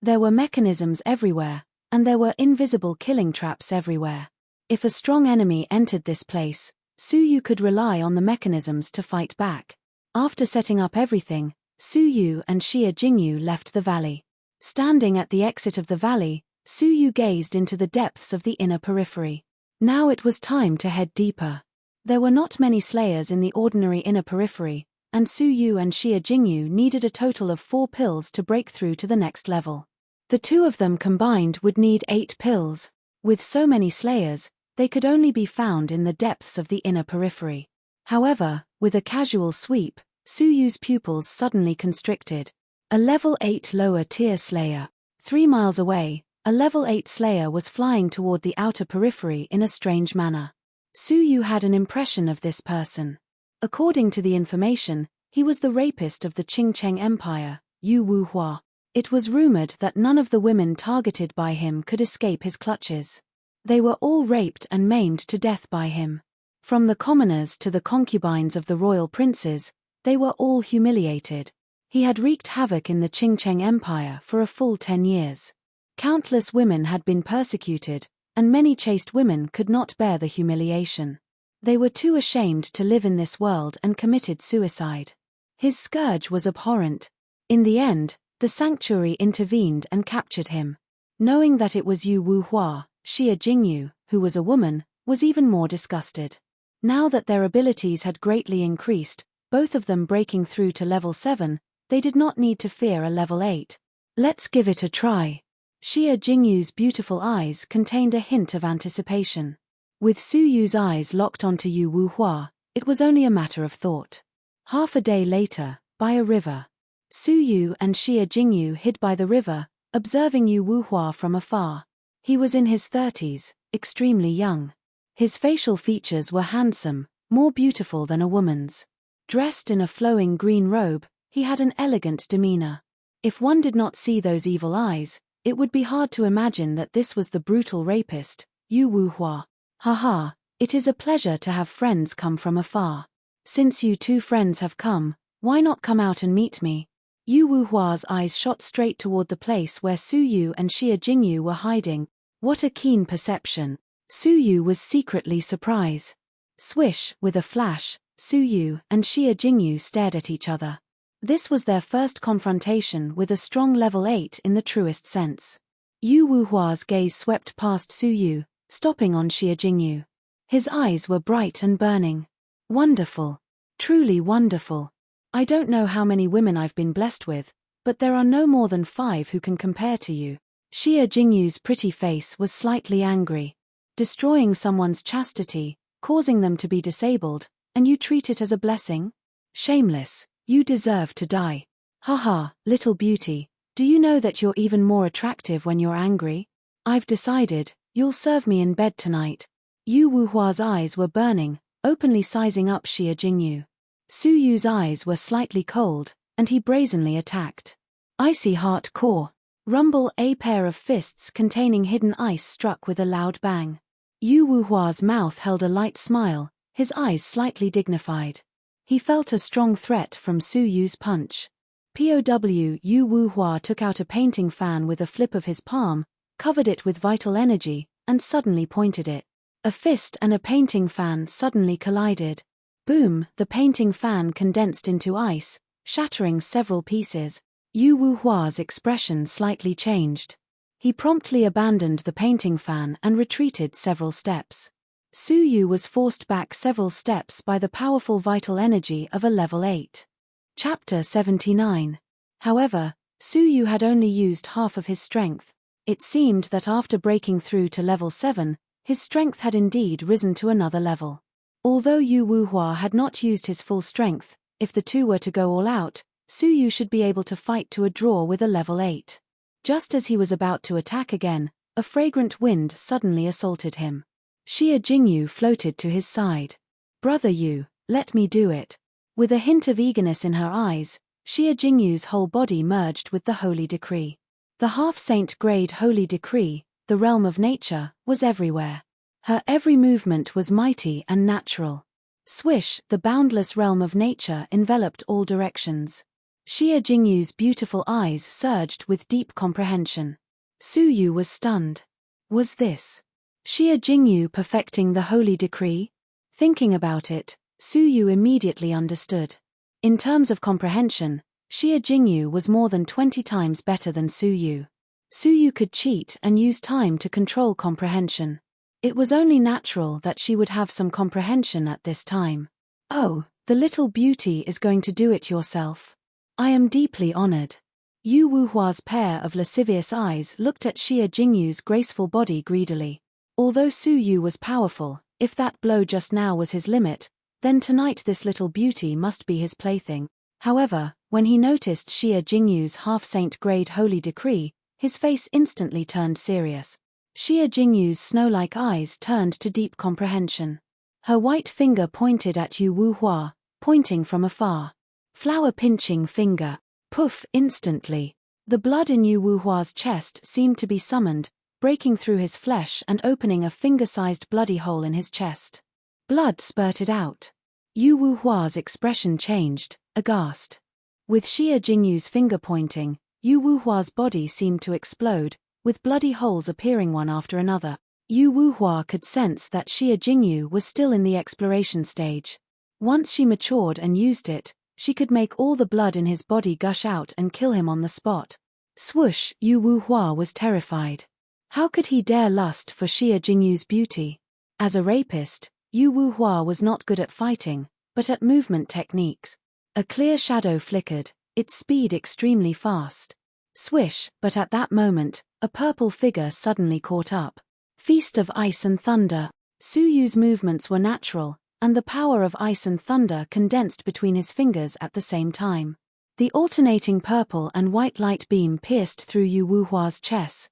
Speaker 1: There were mechanisms everywhere, and there were invisible killing traps everywhere. If a strong enemy entered this place, Su Yu could rely on the mechanisms to fight back. After setting up everything, Su Yu and Xie Jingyu left the valley. Standing at the exit of the valley, Su Yu gazed into the depths of the inner periphery. Now it was time to head deeper. There were not many slayers in the ordinary inner periphery, and Su Yu and Xie Jingyu needed a total of 4 pills to break through to the next level. The two of them combined would need 8 pills. With so many slayers, they could only be found in the depths of the inner periphery. However, with a casual sweep, Su Yu's pupils suddenly constricted. A level 8 lower tier slayer. 3 miles away, a level 8 slayer was flying toward the outer periphery in a strange manner. Su Yu had an impression of this person. According to the information, he was the rapist of the Qingcheng Empire, Yu Wuhua. It was rumored that none of the women targeted by him could escape his clutches. They were all raped and maimed to death by him. From the commoners to the concubines of the royal princes, they were all humiliated. He had wreaked havoc in the Qingcheng Empire for a full 10 years. Countless women had been persecuted, and many chaste women could not bear the humiliation. They were too ashamed to live in this world and committed suicide. His scourge was abhorrent. In the end, the sanctuary intervened and captured him. Knowing that it was Yu Wuhua, Xie Jingyu, who was a woman, was even more disgusted. Now that their abilities had greatly increased, both of them breaking through to level 7, they did not need to fear a level 8. Let's give it a try. Xie Jingyu's beautiful eyes contained a hint of anticipation. With Su Yu's eyes locked onto Yu Wuhua, it was only a matter of thought. Half a day later, by a river. Su Yu and Xie Jingyu hid by the river, observing Yu Wuhua from afar. He was in his 30s, extremely young. His facial features were handsome, more beautiful than a woman's. Dressed in a flowing green robe, he had an elegant demeanor. If one did not see those evil eyes, it would be hard to imagine that this was the brutal rapist, Yu Wuhua. Haha, it is a pleasure to have friends come from afar. Since you two friends have come, why not come out and meet me? Yu Wuhua's eyes shot straight toward the place where Su Yu and Xia Jingyu were hiding. What a keen perception. Su Yu was secretly surprised. Swish, with a flash, Su Yu and Xia Jingyu stared at each other. This was their first confrontation with a strong level 8 in the truest sense. Yu Wuhua's gaze swept past Su Yu, stopping on Xia Jingyu. His eyes were bright and burning. Wonderful. Truly wonderful. I don't know how many women I've been blessed with, but there are no more than 5 who can compare to you. Xia Jingyu's pretty face was slightly angry. Destroying someone's chastity, causing them to be disabled, and you treat it as a blessing? Shameless, you deserve to die. Haha, little beauty, do you know that you're even more attractive when you're angry? I've decided, you'll serve me in bed tonight. Yu Wuhua's eyes were burning, openly sizing up Xia Jingyu. Su Yu's eyes were slightly cold, and he brazenly attacked. Icy heart core. Rumble. A pair of fists containing hidden ice struck with a loud bang. Yu Wuhua's mouth held a light smile, his eyes slightly dignified. He felt a strong threat from Su Yu's punch. POW. Yu Wuhua took out a painting fan with a flip of his palm, covered it with vital energy, and suddenly pointed it. A fist and a painting fan suddenly collided. Boom, the painting fan condensed into ice, shattering several pieces. Yu Wuhua's expression slightly changed. He promptly abandoned the painting fan and retreated several steps. Su Yu was forced back several steps by the powerful vital energy of a level 8. Chapter 79. However, Su Yu had only used half of his strength. It seemed that after breaking through to level 7, his strength had indeed risen to another level. Although Yu Wuhua had not used his full strength, if the two were to go all out, Su Yu should be able to fight to a draw with a level 8. Just as he was about to attack again, a fragrant wind suddenly assaulted him. Xia Jingyu floated to his side. Brother Yu, let me do it. With a hint of eagerness in her eyes, Xia Jingyu's whole body merged with the holy decree. The half-saint grade holy decree, the realm of nature, was everywhere. Her every movement was mighty and natural. Swish, the boundless realm of nature enveloped all directions. Xia Jingyu's beautiful eyes surged with deep comprehension. Su Yu was stunned. Was this Xia Jingyu perfecting the holy decree? Thinking about it, Su Yu immediately understood. In terms of comprehension, Xia Jingyu was more than 20 times better than Su Yu. Su Yu could cheat and use time to control comprehension. It was only natural that she would have some comprehension at this time. Oh, the little beauty is going to do it yourself. I am deeply honored. Yu Wuhua's pair of lascivious eyes looked at Xia Jingyu's graceful body greedily. Although Su Yu was powerful, if that blow just now was his limit, then tonight this little beauty must be his plaything. However, when he noticed Xia Jingyu's half-saint grade holy decree, his face instantly turned serious. Xia Jingyu's snow-like eyes turned to deep comprehension. Her white finger pointed at Yu Wuhua, pointing from afar. Flower-pinching finger. Poof! Instantly. The blood in Yu Wuhua's chest seemed to be summoned, breaking through his flesh and opening a finger-sized bloody hole in his chest. Blood spurted out. Yu Wuhua's expression changed, aghast. With Xia Jingyu's finger pointing, Yu Wuhua's body seemed to explode, with bloody holes appearing one after another. Yu Wuhua could sense that Xia Jingyu was still in the exploration stage. Once she matured and used it, she could make all the blood in his body gush out and kill him on the spot. Swoosh! Yu Wuhua was terrified. How could he dare lust for Xia Jingyu's beauty? As a rapist, Yu Wuhua was not good at fighting, but at movement techniques. A clear shadow flickered, its speed extremely fast. Swish! But at that moment, a purple figure suddenly caught up. Feast of Ice and Thunder. Su Yu's movements were natural, and the power of ice and thunder condensed between his fingers at the same time. The alternating purple and white light beam pierced through Yu Wuhua's chest.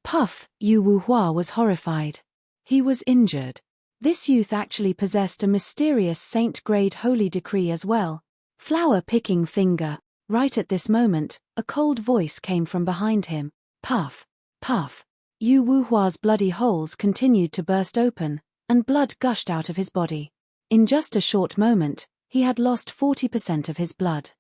Speaker 1: Puff! Yu Wuhua was horrified. He was injured. This youth actually possessed a mysterious saint-grade holy decree as well. Flower-picking finger. Right at this moment, a cold voice came from behind him. Puff, puff. Yu Wuhua's bloody holes continued to burst open, and blood gushed out of his body. In just a short moment, he had lost 40% of his blood.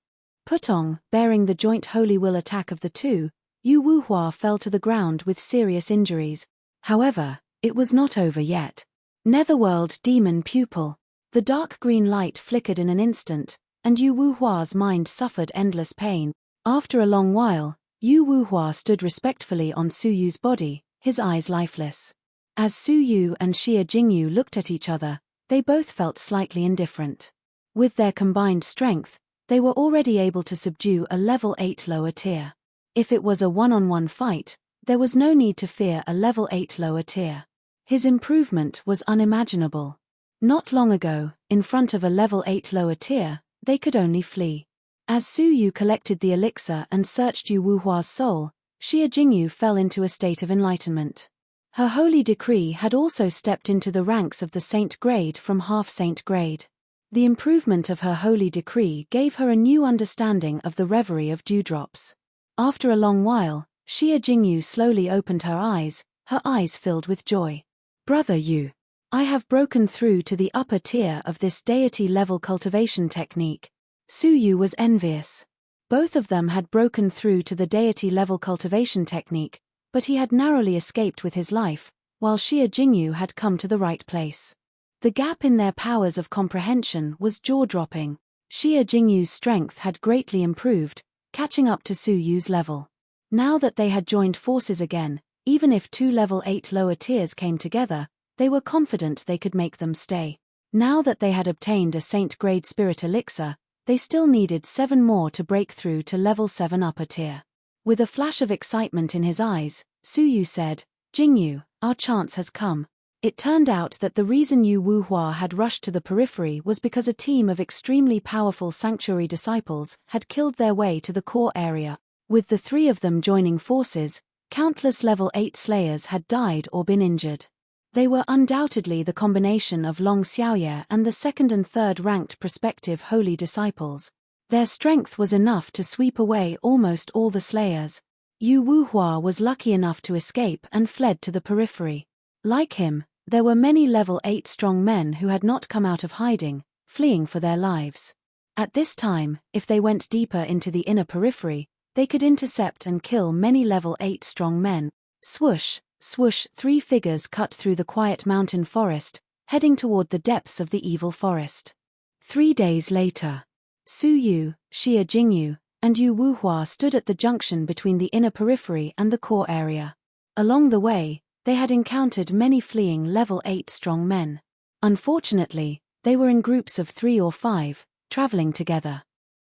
Speaker 1: Putong, bearing the joint holy will attack of the two, Yu Wuhua fell to the ground with serious injuries. However, it was not over yet. Netherworld demon pupil. The dark green light flickered in an instant, and Yu Wuhua's mind suffered endless pain. After a long while, Yu Wuhua stood respectfully on Su Yu's body, his eyes lifeless. As Su Yu and Xie Jingyu looked at each other, they both felt slightly indifferent. With their combined strength, they were already able to subdue a level 8 lower tier. If it was a one-on-one fight, there was no need to fear a level 8 lower tier. His improvement was unimaginable. Not long ago, in front of a level 8 lower tier, they could only flee. As Su Yu collected the elixir and searched Yu Wuhua's soul, Xie Jingyu fell into a state of enlightenment. Her holy decree had also stepped into the ranks of the saint grade from half-saint grade. The improvement of her holy decree gave her a new understanding of the reverie of dewdrops. After a long while, Xie Jingyu slowly opened her eyes filled with joy. Brother Yu, I have broken through to the upper tier of this deity-level cultivation technique. Su Yu was envious. Both of them had broken through to the deity-level cultivation technique, but he had narrowly escaped with his life, while Xie Jingyu had come to the right place. The gap in their powers of comprehension was jaw-dropping. Xie Jingyu's strength had greatly improved, catching up to Su Yu's level. Now that they had joined forces again, even if two level 8 lower tiers came together, they were confident they could make them stay. Now that they had obtained a saint-grade spirit elixir, they still needed 7 more to break through to level 7 upper tier. With a flash of excitement in his eyes, Su Yu said, Jingyu, our chance has come. It turned out that the reason Yu Wuhua had rushed to the periphery was because a team of extremely powerful sanctuary disciples had killed their way to the core area. With the 3 of them joining forces, countless level 8 slayers had died or been injured. They were undoubtedly the combination of Long Xiaoye and the 2nd and 3rd ranked prospective holy disciples. Their strength was enough to sweep away almost all the slayers. Yu Wuhua was lucky enough to escape and fled to the periphery. Like him, there were many level 8 strong men who had not come out of hiding, fleeing for their lives. At this time, if they went deeper into the inner periphery, they could intercept and kill many level 8 strong men. Swoosh, swoosh, 3 figures cut through the quiet mountain forest, heading toward the depths of the evil forest. 3 days later, Su Yu, Xie Jingyu, and Yu Wuhua stood at the junction between the inner periphery and the core area. Along the way, they had encountered many fleeing level 8 strong men. Unfortunately, they were in groups of 3 or 5, traveling together.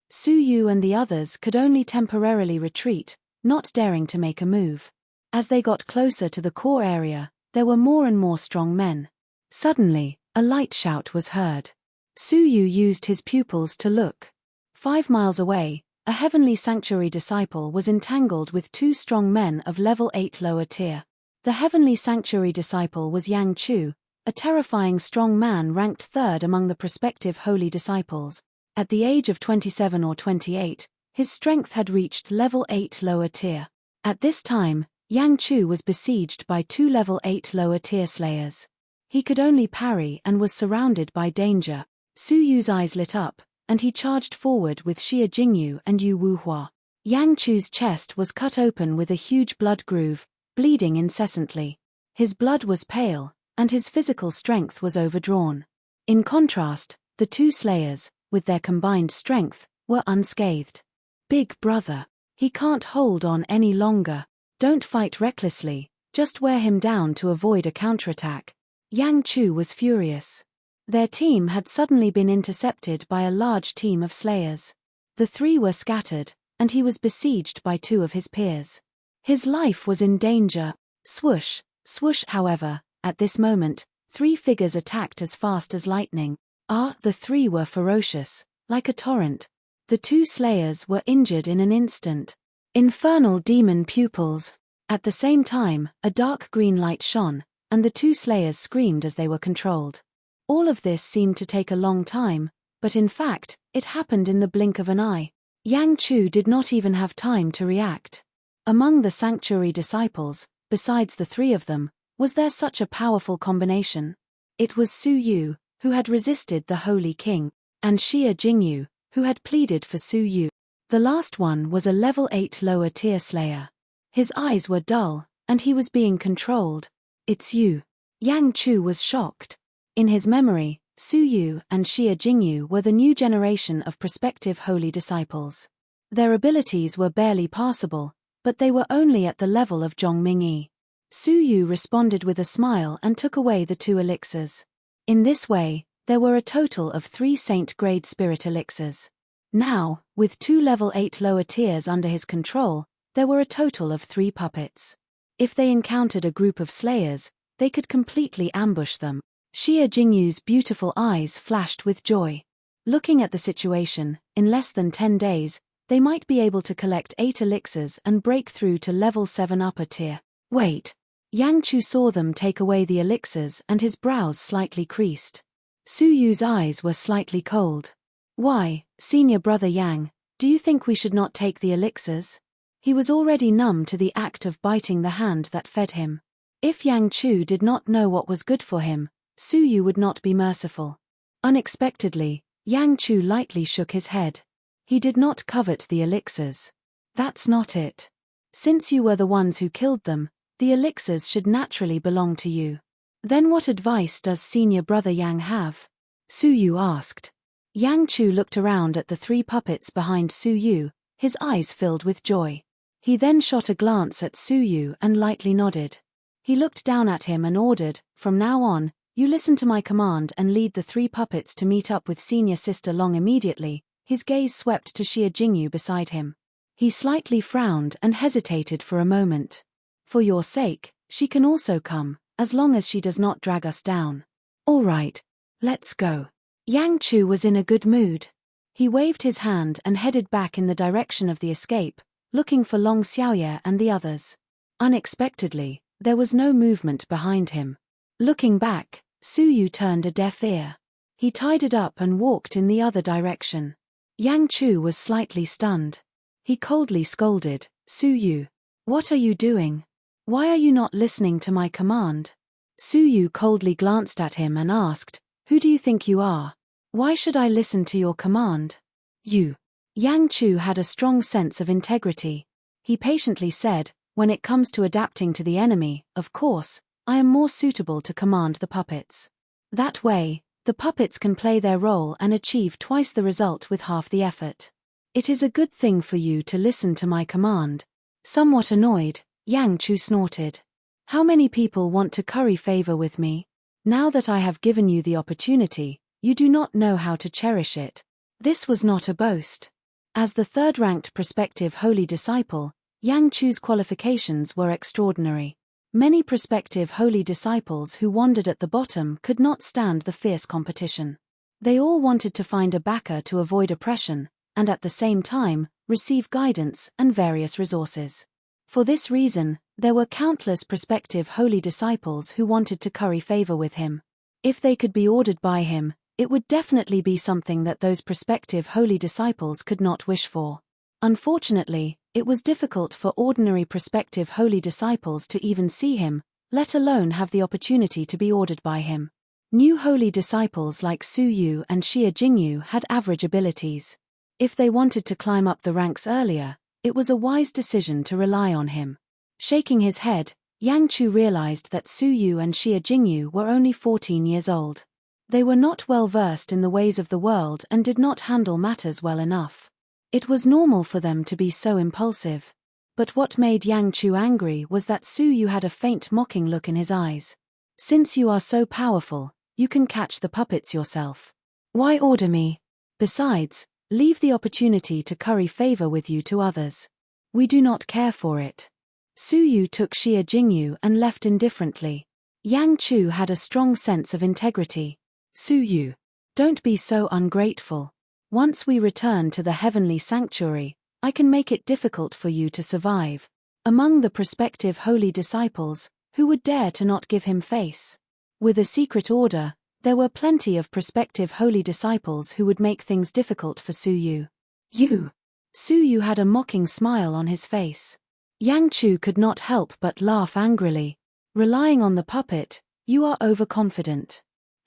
Speaker 1: Su Yu and the others could only temporarily retreat, not daring to make a move. As they got closer to the core area, there were more and more strong men. Suddenly, a light shout was heard. Su Yu used his pupils to look. 5 miles away, a heavenly sanctuary disciple was entangled with 2 strong men of level 8 lower tier. The heavenly sanctuary disciple was Yang Chu, a terrifying strong man ranked 3rd among the prospective holy disciples. At the age of 27 or 28, his strength had reached level 8 lower tier. At this time, Yang Chu was besieged by 2 level 8 lower tier slayers. He could only parry and was surrounded by danger. Su Yu's eyes lit up, and he charged forward with Xie Jingyu and Yu Wuhua. Yang Chu's chest was cut open with a huge blood groove, bleeding incessantly. His blood was pale, and his physical strength was overdrawn. In contrast, the 2 slayers, with their combined strength, were unscathed. Big brother, he can't hold on any longer. Don't fight recklessly, just wear him down to avoid a counterattack. Yang Chu was furious. Their team had suddenly been intercepted by a large team of slayers. The 3 were scattered, and he was besieged by 2 of his peers. His life was in danger. Swoosh, swoosh. However, at this moment, 3 figures attacked as fast as lightning. The 3 were ferocious, like a torrent. The 2 slayers were injured in an instant. Infernal demon pupils. At the same time, a dark green light shone, and the 2 slayers screamed as they were controlled. All of this seemed to take a long time, but in fact, it happened in the blink of an eye. Yang Chu did not even have time to react. Among the sanctuary disciples, besides the three of them, was there such a powerful combination? It was Su Yu, who had resisted the Holy King, and Xia Jingyu, who had pleaded for Su Yu. The last one was a level 8 lower tier slayer. His eyes were dull, and he was being controlled. It's you. Yang Chu was shocked. In his memory, Su Yu and Xia Jingyu were the new generation of prospective holy disciples. Their abilities were barely passable, but they were only at the level of Zhong Mingyi. Su Yu responded with a smile and took away the 2 elixirs. In this way, there were a total of 3 saint-grade spirit elixirs. Now, with 2 level 8 lower tiers under his control, there were a total of 3 puppets. If they encountered a group of slayers, they could completely ambush them. Xia Jingyu's beautiful eyes flashed with joy. Looking at the situation, in less than 10 days, they might be able to collect 8 elixirs and break through to level 7 upper tier. Wait. Yang Chu saw them take away the elixirs and his brows slightly creased. Su Yu's eyes were slightly cold. Why, senior brother Yang, do you think we should not take the elixirs? He was already numb to the act of biting the hand that fed him. If Yang Chu did not know what was good for him, Su Yu would not be merciful. Unexpectedly, Yang Chu lightly shook his head. He did not covet the elixirs. That's not it. Since you were the ones who killed them, the elixirs should naturally belong to you. Then what advice does senior brother Yang have? Su Yu asked. Yang Chu looked around at the 3 puppets behind Su Yu, his eyes filled with joy. He then shot a glance at Su Yu and lightly nodded. He looked down at him and ordered, from now on, you listen to my command and lead the 3 puppets to meet up with senior sister Long immediately. His gaze swept to Xia Jingyu beside him. He slightly frowned and hesitated for a moment. For your sake, she can also come, as long as she does not drag us down. All right, let's go. Yang Chu was in a good mood. He waved his hand and headed back in the direction of the escape, looking for Long Xiaoye and the others. Unexpectedly, there was no movement behind him. Looking back, Su Yu turned a deaf ear. He tied it up and walked in the other direction. Yang Chu was slightly stunned. He coldly scolded, Su Yu. What are you doing? Why are you not listening to my command? Su Yu coldly glanced at him and asked, who do you think you are? Why should I listen to your command? You. Yang Chu had a strong sense of integrity. He patiently said, when it comes to adapting to the enemy, of course, I am more suitable to command the puppets. That way, the puppets can play their role and achieve twice the result with half the effort. It is a good thing for you to listen to my command. Somewhat annoyed, Yang Chu snorted. How many people want to curry favor with me? Now that I have given you the opportunity, you do not know how to cherish it. This was not a boast. As the 3rd-ranked prospective holy disciple, Yang Chu's qualifications were extraordinary. Many prospective holy disciples who wandered at the bottom could not stand the fierce competition. They all wanted to find a backer to avoid oppression, and at the same time, receive guidance and various resources. For this reason, there were countless prospective holy disciples who wanted to curry favor with him. If they could be ordered by him, it would definitely be something that those prospective holy disciples could not wish for. Unfortunately, it was difficult for ordinary prospective holy disciples to even see him, let alone have the opportunity to be ordered by him. New holy disciples like Su Yu and Xia Jingyu had average abilities. If they wanted to climb up the ranks earlier, it was a wise decision to rely on him. Shaking his head, Yang Chu realized that Su Yu and Xia Jingyu were only 14 years old. They were not well versed in the ways of the world and did not handle matters well enough. It was normal for them to be so impulsive. But what made Yang Chu angry was that Su Yu had a faint mocking look in his eyes. Since you are so powerful, you can catch the puppets yourself. Why order me? Besides, leave the opportunity to curry favor with you to others. We do not care for it. Su Yu took Xia Jingyu and left indifferently. Yang Chu had a strong sense of integrity. Su Yu, don't be so ungrateful. Once we return to the heavenly sanctuary, I can make it difficult for you to survive. Among the prospective holy disciples, who would dare to not give him face? With a secret order, There were plenty of prospective holy disciples who would make things difficult for Su Yu. You! Su Yu had a mocking smile on his face. Yang Chu could not help but laugh angrily. Relying on the puppet, you are overconfident.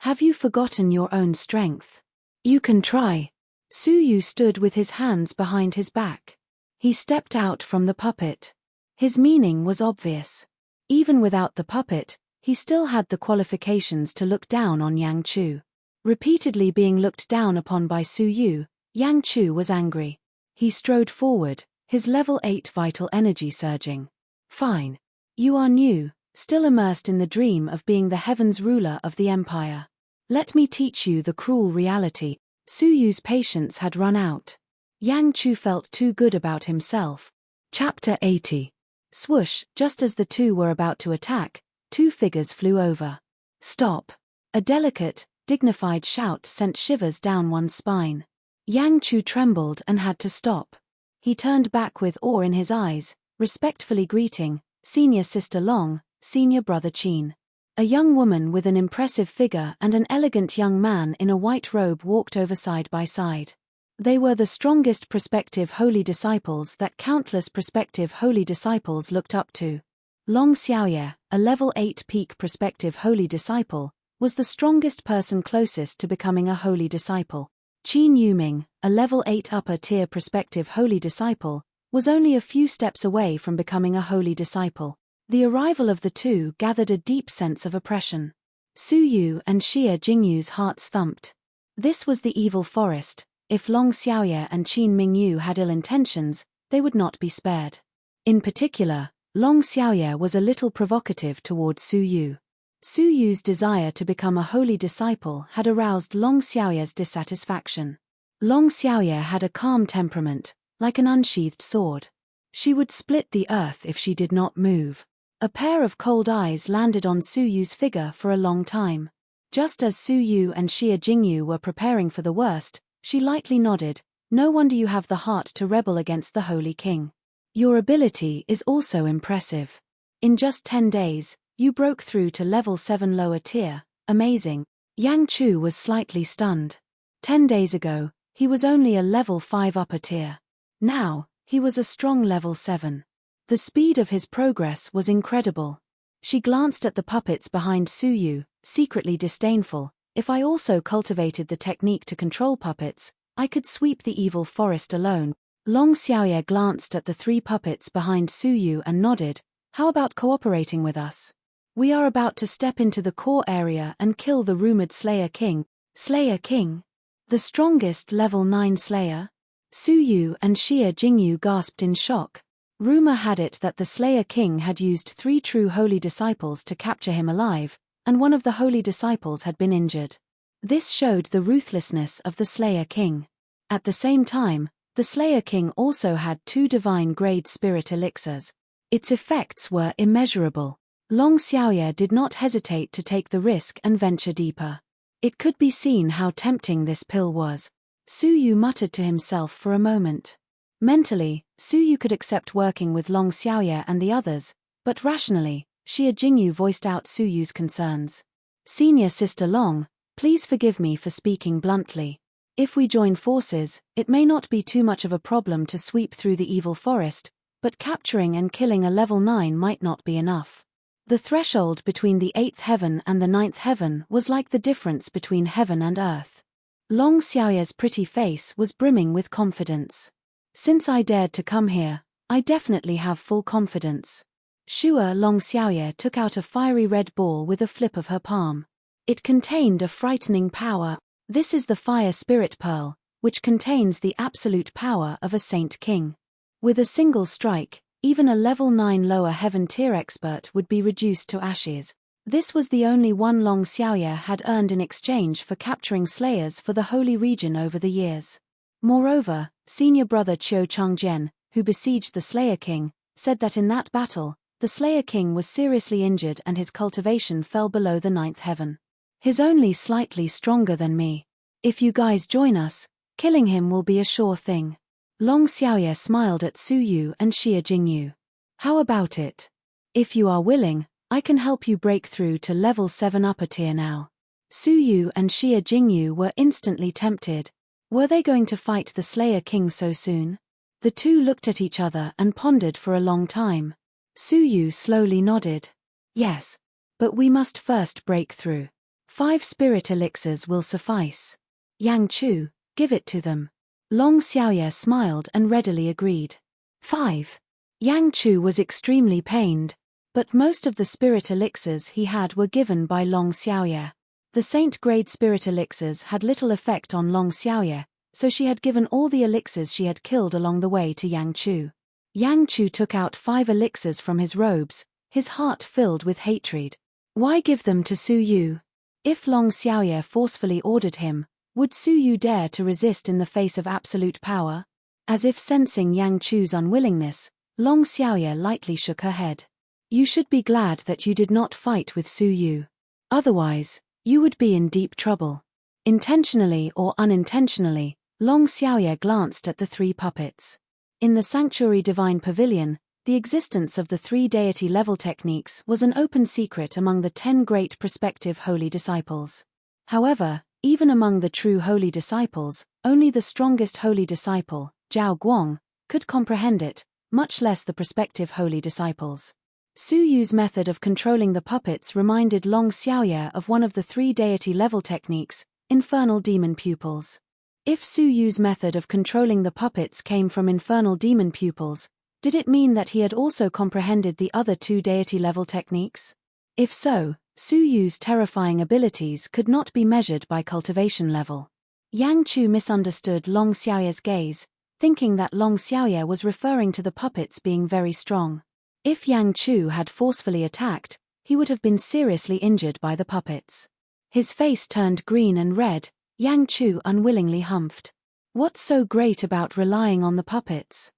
Speaker 1: Have you forgotten your own strength? You can try. Su Yu stood with his hands behind his back. He stepped out from the puppet. His meaning was obvious. Even without the puppet, he still had the qualifications to look down on Yang Chu. Repeatedly being looked down upon by Su Yu, Yang Chu was angry. He strode forward, his level 8 vital energy surging. Fine. You are new, still immersed in the dream of being the heavens ruler of the empire. Let me teach you the cruel reality. Su Yu's patience had run out. Yang Chu felt too good about himself. Chapter 80. Swoosh, just as the two were about to attack, two figures flew over. Stop! A delicate, dignified shout sent shivers down one's spine. Yang Chu trembled and had to stop. He turned back with awe in his eyes, respectfully greeting, Senior Sister Long, Senior Brother Qin. A young woman with an impressive figure and an elegant young man in a white robe walked over side by side. They were the strongest prospective holy disciples that countless prospective holy disciples looked up to. Long Xiaoye, a level 8 peak prospective holy disciple, was the strongest person closest to becoming a holy disciple. Qin Yuming, a level 8 upper tier prospective holy disciple, was only a few steps away from becoming a holy disciple. The arrival of the two gathered a deep sense of oppression. Su Yu and Xie Jingyu's hearts thumped. This was the evil forest. If Long Xiaoye and Qin Mingyu had ill intentions, they would not be spared. In particular, Long Xiaoye was a little provocative toward Su Yu. Su Yu's desire to become a holy disciple had aroused Long Xiaoye's dissatisfaction. Long Xiaoye had a calm temperament, like an unsheathed sword. She would split the earth if she did not move. A pair of cold eyes landed on Su Yu's figure for a long time. Just as Su Yu and Xie Jingyu were preparing for the worst, she lightly nodded. No wonder you have the heart to rebel against the Holy King. Your ability is also impressive. In just 10 days, you broke through to level 7 lower tier. Amazing. Yang Chu was slightly stunned. 10 days ago, he was only a level 5 upper tier. Now, he was a strong level 7. The speed of his progress was incredible. She glanced at the puppets behind Su Yu, secretly disdainful. If I also cultivated the technique to control puppets, I could sweep the evil forest alone. Long Xiaoye glanced at the 3 puppets behind Su Yu and nodded. How about cooperating with us? We are about to step into the core area and kill the rumored Slayer King. Slayer King? The strongest level 9 Slayer? Su Yu and Xie Jingyu gasped in shock. Rumor had it that the Slayer King had used 3 true holy disciples to capture him alive, and one of the holy disciples had been injured. This showed the ruthlessness of the Slayer King. At the same time, the Slayer King also had 2 divine-grade spirit elixirs. Its effects were immeasurable. Long Xiaoye did not hesitate to take the risk and venture deeper. It could be seen how tempting this pill was. Su Yu muttered to himself for a moment. Mentally, Su Yu could accept working with Long Xiaoye and the others, but rationally, Xie Jingyu voiced out Su Yu's concerns. Senior Sister Long, please forgive me for speaking bluntly. If we join forces, it may not be too much of a problem to sweep through the evil forest, but capturing and killing a level 9 might not be enough. The threshold between the 8th heaven and the 9th heaven was like the difference between heaven and earth. Long Xiaoye's pretty face was brimming with confidence. Since I dared to come here, I definitely have full confidence. Shua Long Xiaoye took out a fiery red ball with a flip of her palm. It contained a frightening power. This is the Fire Spirit Pearl, which contains the absolute power of a Saint King. With a single strike, even a level 9 lower heaven tier expert would be reduced to ashes. This was the only one Long Xiaoye had earned in exchange for capturing slayers for the holy region over the years. Moreover, senior brother Qiu Changjian, who besieged the Slayer King, said that in that battle, the Slayer King was seriously injured and his cultivation fell below the 9th heaven. He's only slightly stronger than me. If you guys join us, killing him will be a sure thing. Long Xiaoye smiled at Su Yu and Xie Jingyu. How about it? If you are willing, I can help you break through to level 7 upper tier now. Su Yu and Xia Jingyu were instantly tempted. Were they going to fight the Slayer King so soon? The two looked at each other and pondered for a long time. Su Yu slowly nodded. Yes. But we must first break through. 5 spirit elixirs will suffice. Yang Chu, give it to them. Long Xiaoye smiled and readily agreed. 5. Yang Chu was extremely pained, but most of the spirit elixirs he had were given by Long Xiaoye. The saint-grade spirit elixirs had little effect on Long Xiaoye, so she had given all the elixirs she had killed along the way to Yang Chu. Yang Chu took out 5 elixirs from his robes, his heart filled with hatred. Why give them to Su Yu? If Long Xiaoye forcefully ordered him, would Su Yu dare to resist in the face of absolute power? As if sensing Yang Chu's unwillingness, Long Xiaoye lightly shook her head. You should be glad that you did not fight with Su Yu. Otherwise, you would be in deep trouble. Intentionally or unintentionally, Long Xiaoye glanced at the 3 puppets. In the Sanctuary Divine Pavilion, the existence of the 3 deity-level techniques was an open secret among the 10 great prospective holy disciples. However, even among the true holy disciples, only the strongest holy disciple, Zhao Guang, could comprehend it, much less the prospective holy disciples. Su Yu's method of controlling the puppets reminded Long Xiaoye of one of the 3 deity-level techniques, infernal demon pupils. If Su Yu's method of controlling the puppets came from infernal demon pupils, did it mean that he had also comprehended the other 2 deity-level techniques? If so, Su Yu's terrifying abilities could not be measured by cultivation level. Yang Chu misunderstood Long Xiaoye's gaze, thinking that Long Xiaoye was referring to the puppets being very strong. If Yang Chu had forcefully attacked, he would have been seriously injured by the puppets. His face turned green and red. Yang Chu unwillingly humphed. What's so great about relying on the puppets?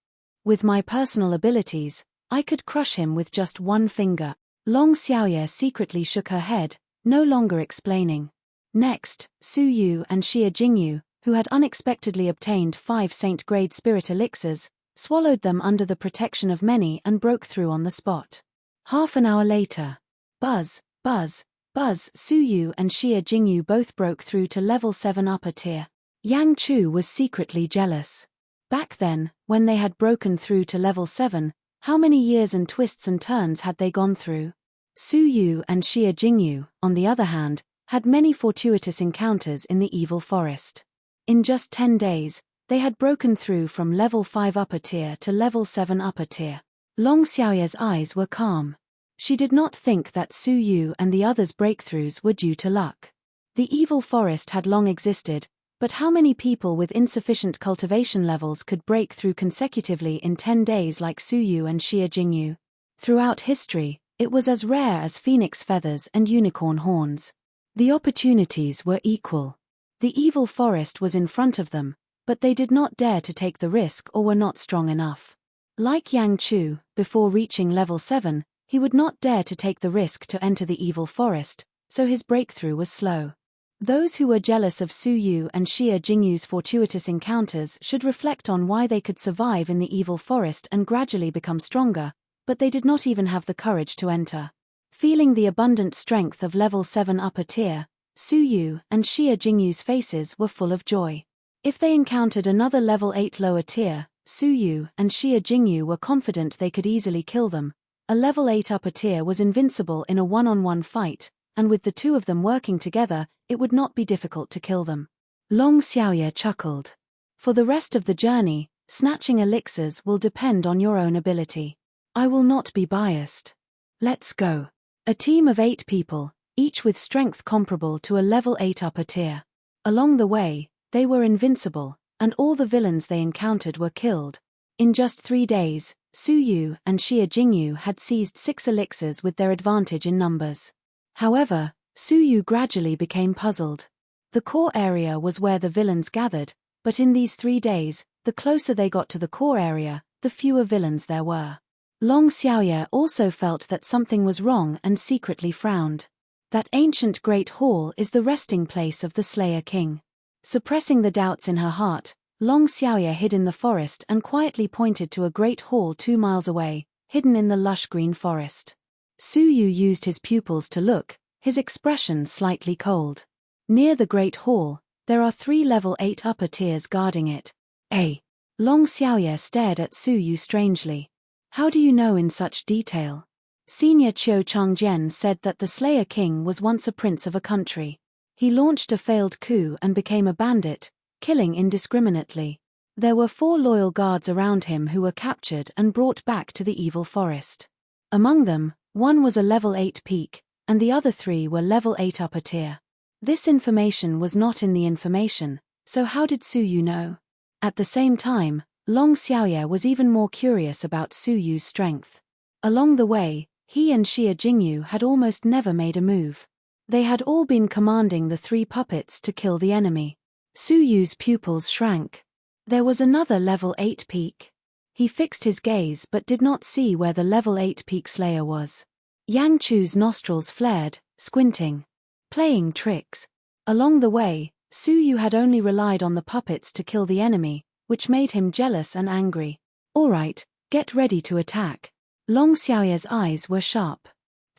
Speaker 1: With my personal abilities, I could crush him with just 1 finger. Long Xiaoye secretly shook her head, no longer explaining. Next, Su Yu and Xia Jingyu, who had unexpectedly obtained 5 saint-grade spirit elixirs, swallowed them under the protection of many and broke through on the spot. Half an hour later, buzz, buzz, buzz, Su Yu and Xia Jingyu both broke through to level 7 upper tier. Yang Chu was secretly jealous. Back then, when they had broken through to level 7, how many years and twists and turns had they gone through? Su Yu and Xia Jingyu, on the other hand, had many fortuitous encounters in the evil forest. In just 10 days, they had broken through from level 5 upper tier to level 7 upper tier. Long Xiaoye's eyes were calm. She did not think that Su Yu and the others' breakthroughs were due to luck. The evil forest had long existed, but how many people with insufficient cultivation levels could break through consecutively in 10 days like Su Yu and Xia Jingyu? Throughout history, it was as rare as phoenix feathers and unicorn horns. The opportunities were equal. The evil forest was in front of them, but they did not dare to take the risk or were not strong enough. Like Yang Chu, before reaching level 7, he would not dare to take the risk to enter the evil forest, so his breakthrough was slow. Those who were jealous of Su Yu and Xia Jingyu's fortuitous encounters should reflect on why they could survive in the evil forest and gradually become stronger, but they did not even have the courage to enter. Feeling the abundant strength of level 7 upper tier, Su Yu and Xia Jingyu's faces were full of joy. If they encountered another level 8 lower tier, Su Yu and Xia Jingyu were confident they could easily kill them. A level 8 upper tier was invincible in a one-on-one fight, and with the 2 of them working together, it would not be difficult to kill them. Long Xiaoye chuckled. For the rest of the journey, snatching elixirs will depend on your own ability. I will not be biased. Let's go. A team of 8 people, each with strength comparable to a level 8 upper tier. Along the way, they were invincible, and all the villains they encountered were killed. In just 3 days, Su Yu and Xia Jingyu had seized 6 elixirs with their advantage in numbers. However, Su Yu gradually became puzzled. The core area was where the villains gathered, but in these 3 days, the closer they got to the core area, the fewer villains there were. Long Xiaoye also felt that something was wrong and secretly frowned. That ancient great hall is the resting place of the Slayer King. Suppressing the doubts in her heart, Long Xiaoye hid in the forest and quietly pointed to a great hall 2 miles away, hidden in the lush green forest. Su Yu used his pupils to look, his expression slightly cold. Near the Great Hall, there are 3 level 8 upper tiers guarding it. Long Xiaoye stared at Su Yu strangely. How do you know in such detail? Senior Qiu Changjian said that the Slayer King was once a prince of a country. He launched a failed coup and became a bandit, killing indiscriminately. There were 4 loyal guards around him who were captured and brought back to the evil forest. Among them, 1 was a level 8 peak, and the other 3 were level 8 upper tier. This information was not in the information, so how did Su Yu know? At the same time, Long Xiaoye was even more curious about Su Yu's strength. Along the way, he and Xia Jingyu had almost never made a move. They had all been commanding the 3 puppets to kill the enemy. Su Yu's pupils shrank. There was another level 8 peak. He fixed his gaze but did not see where the level 8 peak slayer was. Yang Chu's nostrils flared, squinting. Playing tricks. Along the way, Su Yu had only relied on the puppets to kill the enemy, which made him jealous and angry. Alright, get ready to attack. Long Xiaoye's eyes were sharp.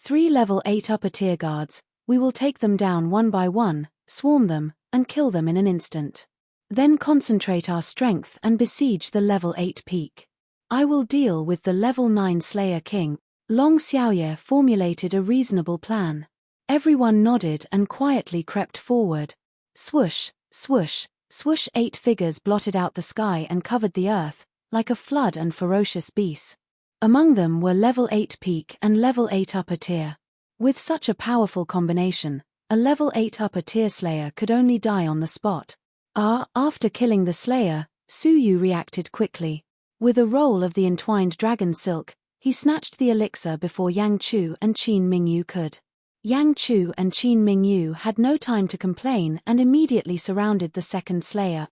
Speaker 1: 3 level 8 upper tier guards, we will take them down one by one, swarm them, and kill them in an instant. Then concentrate our strength and besiege the level 8 peak. I will deal with the level 9 Slayer King. Long Xiaoye formulated a reasonable plan. Everyone nodded and quietly crept forward. Swoosh, swoosh, swoosh. 8 figures blotted out the sky and covered the earth, like a flood and ferocious beast. Among them were level 8 peak and level 8 upper tier. With such a powerful combination, a level 8 upper tier slayer could only die on the spot. After killing the slayer, Su Yu reacted quickly. With a roll of the entwined dragon silk, he snatched the elixir before Yang Chu and Qin Mingyu could. Yang Chu and Qin Mingyu had no time to complain and immediately surrounded the second slayer.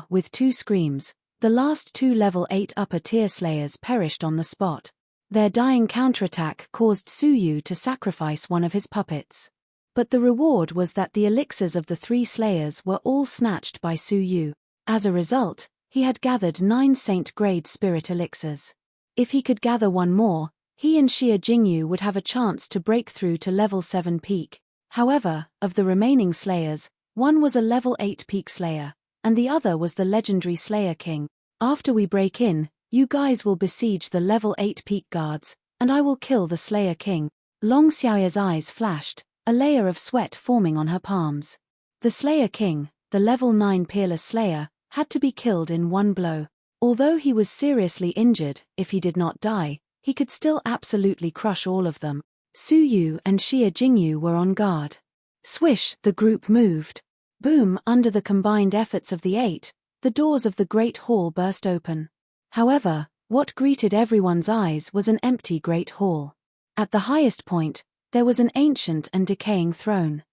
Speaker 1: With 2 screams, the last 2 level 8 upper tier slayers perished on the spot. Their dying counterattack caused Su Yu to sacrifice one of his puppets. But the reward was that the elixirs of the 3 slayers were all snatched by Su Yu. As a result, he had gathered 9 saint-grade spirit elixirs. If he could gather one more, he and Xia Jingyu would have a chance to break through to level 7 peak. However, of the remaining slayers, one was a level 8 peak slayer, and the other was the legendary Slayer King. After we break in, you guys will besiege the level 8 peak guards, and I will kill the Slayer King. Long Xiaoye's eyes flashed, a layer of sweat forming on her palms. The Slayer King, the level 9 peerless slayer, had to be killed in one blow. Although he was seriously injured, if he did not die, he could still absolutely crush all of them. Su Yu and Xia Jingyu were on guard. Swish, the group moved. Boom, under the combined efforts of the 8, the doors of the Great Hall burst open. However, what greeted everyone's eyes was an empty Great Hall. At the highest point, there was an ancient and decaying throne.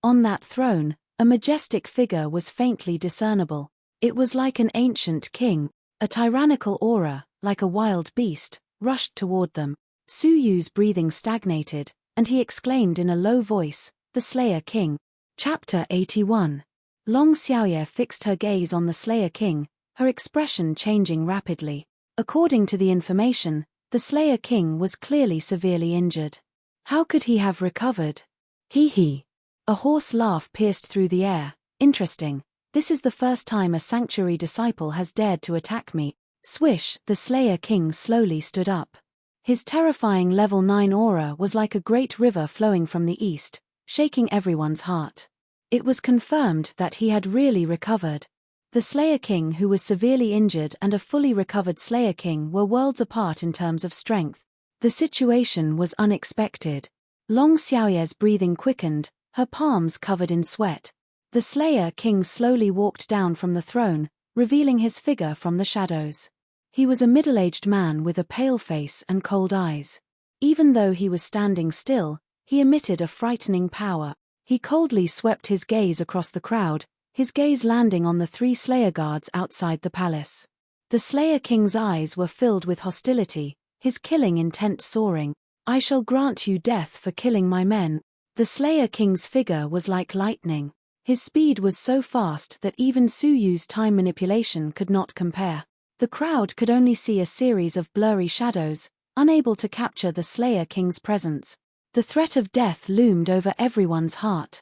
Speaker 1: On that throne, a majestic figure was faintly discernible. It was like an ancient king. A tyrannical aura, like a wild beast, rushed toward them. Su Yu's breathing stagnated, and he exclaimed in a low voice, "The Slayer King." Chapter 81. Long Xiaoye fixed her gaze on the Slayer King, her expression changing rapidly. According to the information, the Slayer King was clearly severely injured. How could he have recovered? Hee. A hoarse laugh pierced through the air. Interesting. This is the first time a sanctuary disciple has dared to attack me. Swish, the Slayer King slowly stood up. His terrifying level 9 aura was like a great river flowing from the east, shaking everyone's heart. It was confirmed that he had really recovered. The Slayer King who was severely injured and a fully recovered Slayer King were worlds apart in terms of strength. The situation was unexpected. Long Xiaoye's breathing quickened, her palms covered in sweat. The Slayer King slowly walked down from the throne, revealing his figure from the shadows. He was a middle-aged man with a pale face and cold eyes. Even though he was standing still, he emitted a frightening power. He coldly swept his gaze across the crowd, his gaze landing on the 3 Slayer guards outside the palace. The Slayer King's eyes were filled with hostility, his killing intent soaring. "I shall grant you death for killing my men." The Slayer King's figure was like lightning. His speed was so fast that even Su Yu's time manipulation could not compare. The crowd could only see a series of blurry shadows, unable to capture the Slayer King's presence. The threat of death loomed over everyone's heart.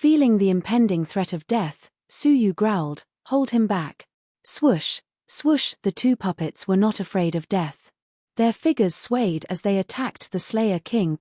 Speaker 1: Feeling the impending threat of death, Suyu growled, "Hold him back." Swoosh, swoosh, the two puppets were not afraid of death. Their figures swayed as they attacked the Slayer King.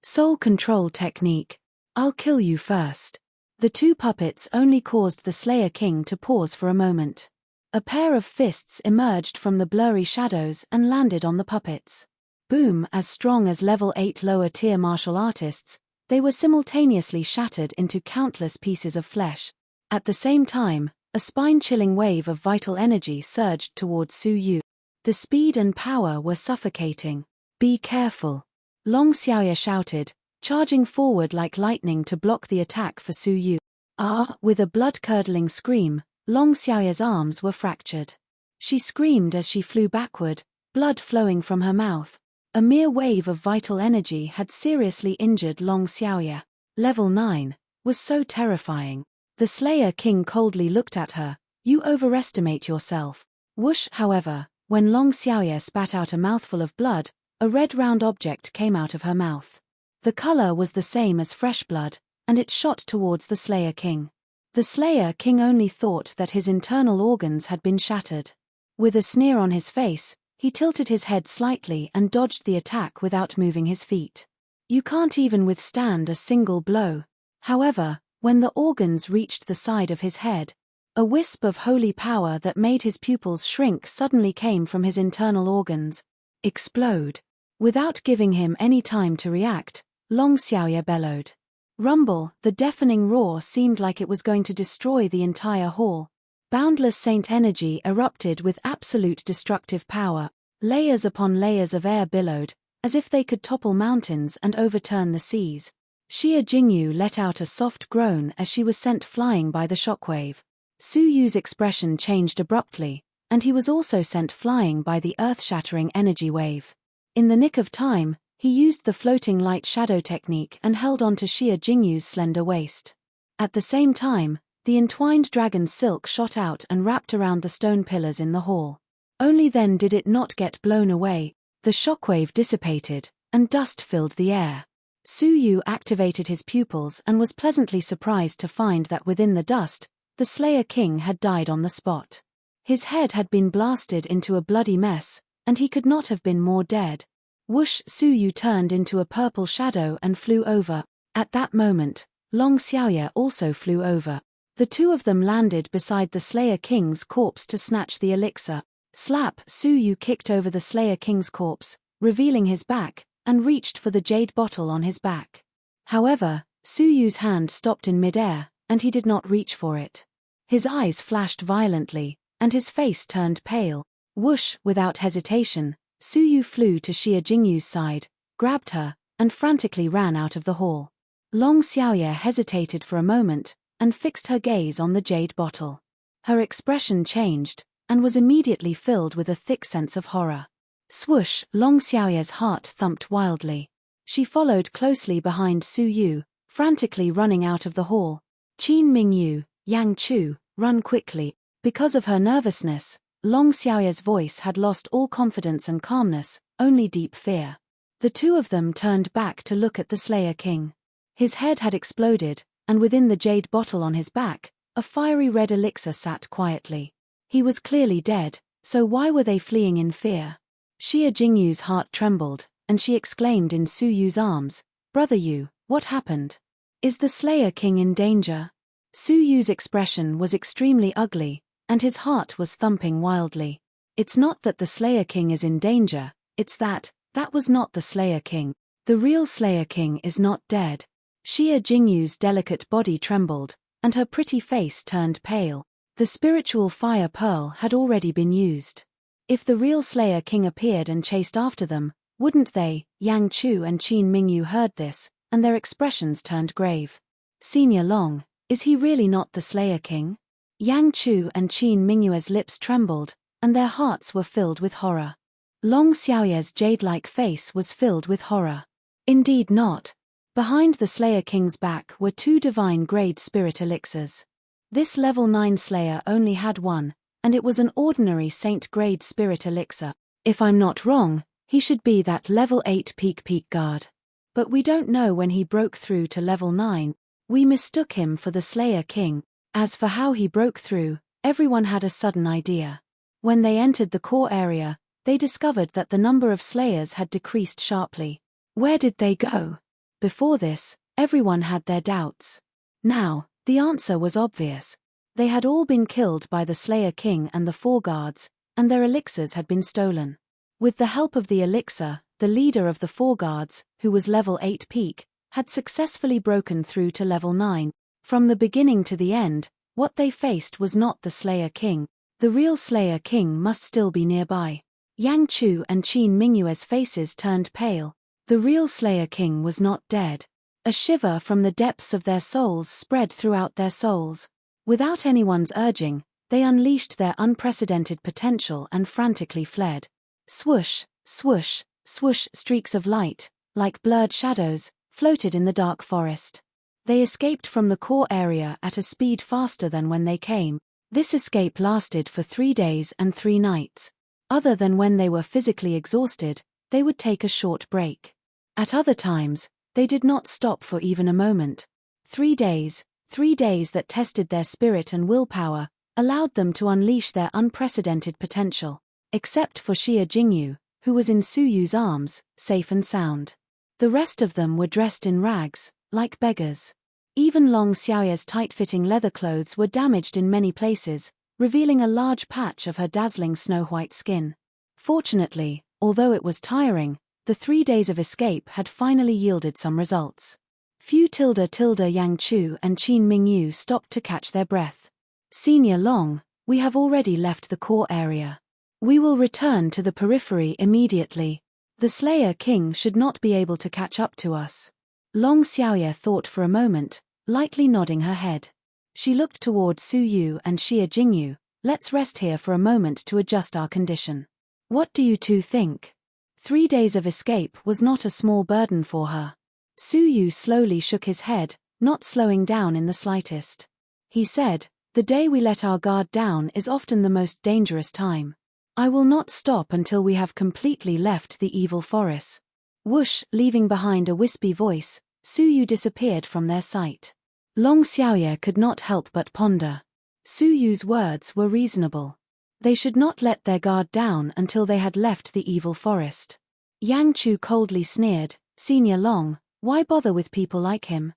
Speaker 1: Soul control technique. "I'll kill you first." The two puppets only caused the Slayer King to pause for a moment. A pair of fists emerged from the blurry shadows and landed on the puppets. Boom! As strong as level 8 lower-tier martial artists, they were simultaneously shattered into countless pieces of flesh. At the same time, a spine-chilling wave of vital energy surged towards Suyu. The speed and power were suffocating. "Be careful," Long Xiaoya shouted, charging forward like lightning to block the attack for Suyu. Ah! With a blood-curdling scream, Long Xiaoya's arms were fractured. She screamed as she flew backward, blood flowing from her mouth. A mere wave of vital energy had seriously injured Long Xiaoya. Level 9 was so terrifying. The Slayer King coldly looked at her. "You overestimate yourself." Whoosh! However, when Long Xiaoya spat out a mouthful of blood, a red round object came out of her mouth. The color was the same as fresh blood, and it shot towards the Slayer King. The Slayer King only thought that his internal organs had been shattered. With a sneer on his face, he tilted his head slightly and dodged the attack without moving his feet. You can't even withstand a single blow. However, when the organs reached the side of his head, a wisp of holy power that made his pupils shrink suddenly came from his internal organs. Explode! Without giving him any time to react, Long Xiaoya bellowed. Rumble! The deafening roar seemed like it was going to destroy the entire hall. Boundless saint energy erupted with absolute destructive power. Layers upon layers of air billowed, as if they could topple mountains and overturn the seas. Xia Jingyu let out a soft groan as she was sent flying by the shockwave. Suyu's expression changed abruptly, and he was also sent flying by the earth-shattering energy wave. In the nick of time, he used the floating light shadow technique and held on to Xia Jingyu's slender waist. At the same time, the entwined dragon silk shot out and wrapped around the stone pillars in the hall. Only then did it not get blown away. The shockwave dissipated, and dust filled the air. Suyu activated his pupils and was pleasantly surprised to find that within the dust, the Slayer King had died on the spot. His head had been blasted into a bloody mess, and he could not have been more dead. Whoosh! Suyu turned into a purple shadow and flew over. At that moment, Long Xiaoya also flew over. The two of them landed beside the Slayer King's corpse to snatch the elixir. Slap! Suyu kicked over the Slayer King's corpse, revealing his back, and reached for the jade bottle on his back. However, Suyu's hand stopped in midair, and he did not reach for it. His eyes flashed violently, and his face turned pale. Whoosh! Without hesitation, Suyu flew to Xia Jingyu's side, grabbed her, and frantically ran out of the hall. Long Xiaoya hesitated for a moment, and fixed her gaze on the jade bottle. Her expression changed, and was immediately filled with a thick sense of horror. Swoosh! Long Xiaoya's heart thumped wildly. She followed closely behind Suyu, frantically running out of the hall. Qin Mingyu, Yang Chu, run quickly. Because of her nervousness, Long Xiaoya's voice had lost all confidence and calmness, only deep fear. The two of them turned back to look at the Slayer King. His head had exploded, and within the jade bottle on his back, a fiery red elixir sat quietly. He was clearly dead, so why were they fleeing in fear? Xia Jingyu's heart trembled, and she exclaimed in Suyu's arms, "Brother Yu, what happened? Is the Slayer King in danger?" Suyu's expression was extremely ugly, and his heart was thumping wildly. It's not that the Slayer King is in danger, it's that was not the Slayer King. The real Slayer King is not dead. Xia Jingyu's delicate body trembled, and her pretty face turned pale. The spiritual fire pearl had already been used. If the real Slayer King appeared and chased after them, wouldn't they? Yang Chu and Qin Mingyu heard this, and their expressions turned grave. Senior Long, is he really not the Slayer King? Yang Chu and Qin Mingyu's lips trembled, and their hearts were filled with horror. Long Xiaoya's jade-like face was filled with horror. Indeed not. Behind the Slayer King's back were two divine-grade spirit elixirs. This level 9 Slayer only had one, and it was an ordinary saint-grade spirit elixir. If I'm not wrong, he should be that level 8 peak guard. But we don't know when he broke through to level 9. We mistook him for the Slayer King. As for how he broke through, everyone had a sudden idea. When they entered the core area, they discovered that the number of Slayers had decreased sharply. Where did they go? Before this, everyone had their doubts. Now, the answer was obvious. They had all been killed by the Slayer King and the 4 guards, and their elixirs had been stolen. With the help of the elixir, the leader of the 4 guards, who was level 8 peak, had successfully broken through to level 9. From the beginning to the end, what they faced was not the Slayer King. The real Slayer King must still be nearby. Yang Chu and Qin Mingyue's faces turned pale. The real Slayer King was not dead. A shiver from the depths of their souls spread throughout their souls. Without anyone's urging, they unleashed their unprecedented potential and frantically fled. Swoosh, swoosh, swoosh, streaks of light, like blurred shadows, floated in the dark forest. They escaped from the core area at a speed faster than when they came. This escape lasted for 3 days and 3 nights. Other than when they were physically exhausted, they would take a short break. At other times, they did not stop for even a moment. 3 days that tested their spirit and willpower, allowed them to unleash their unprecedented potential. Except for Xia Jingyu, who was in Su Yu's arms, safe and sound. The rest of them were dressed in rags, like beggars. Even Long Xiaoya's tight-fitting leather clothes were damaged in many places, revealing a large patch of her dazzling snow-white skin. Fortunately, although it was tiring, the 3 days of escape had finally yielded some results. Fu Yang Chu and Qin Mingyu stopped to catch their breath. Senior Long, we have already left the core area. We will return to the periphery immediately. The Slayer King should not be able to catch up to us. Long Xiaoya thought for a moment, lightly nodding her head. She looked toward Su Yu and Xia Jingyu. Let's rest here for a moment to adjust our condition. What do you two think? 3 days of escape was not a small burden for her. Su Yu slowly shook his head, not slowing down in the slightest. He said, "The day we let our guard down is often the most dangerous time. I will not stop until we have completely left the evil forest." Whoosh, leaving behind a wispy voice, Su Yu disappeared from their sight. Long Xiaoya could not help but ponder. Su Yu's words were reasonable. They should not let their guard down until they had left the evil forest. Yang Chu coldly sneered, "Senior Long, why bother with people like him?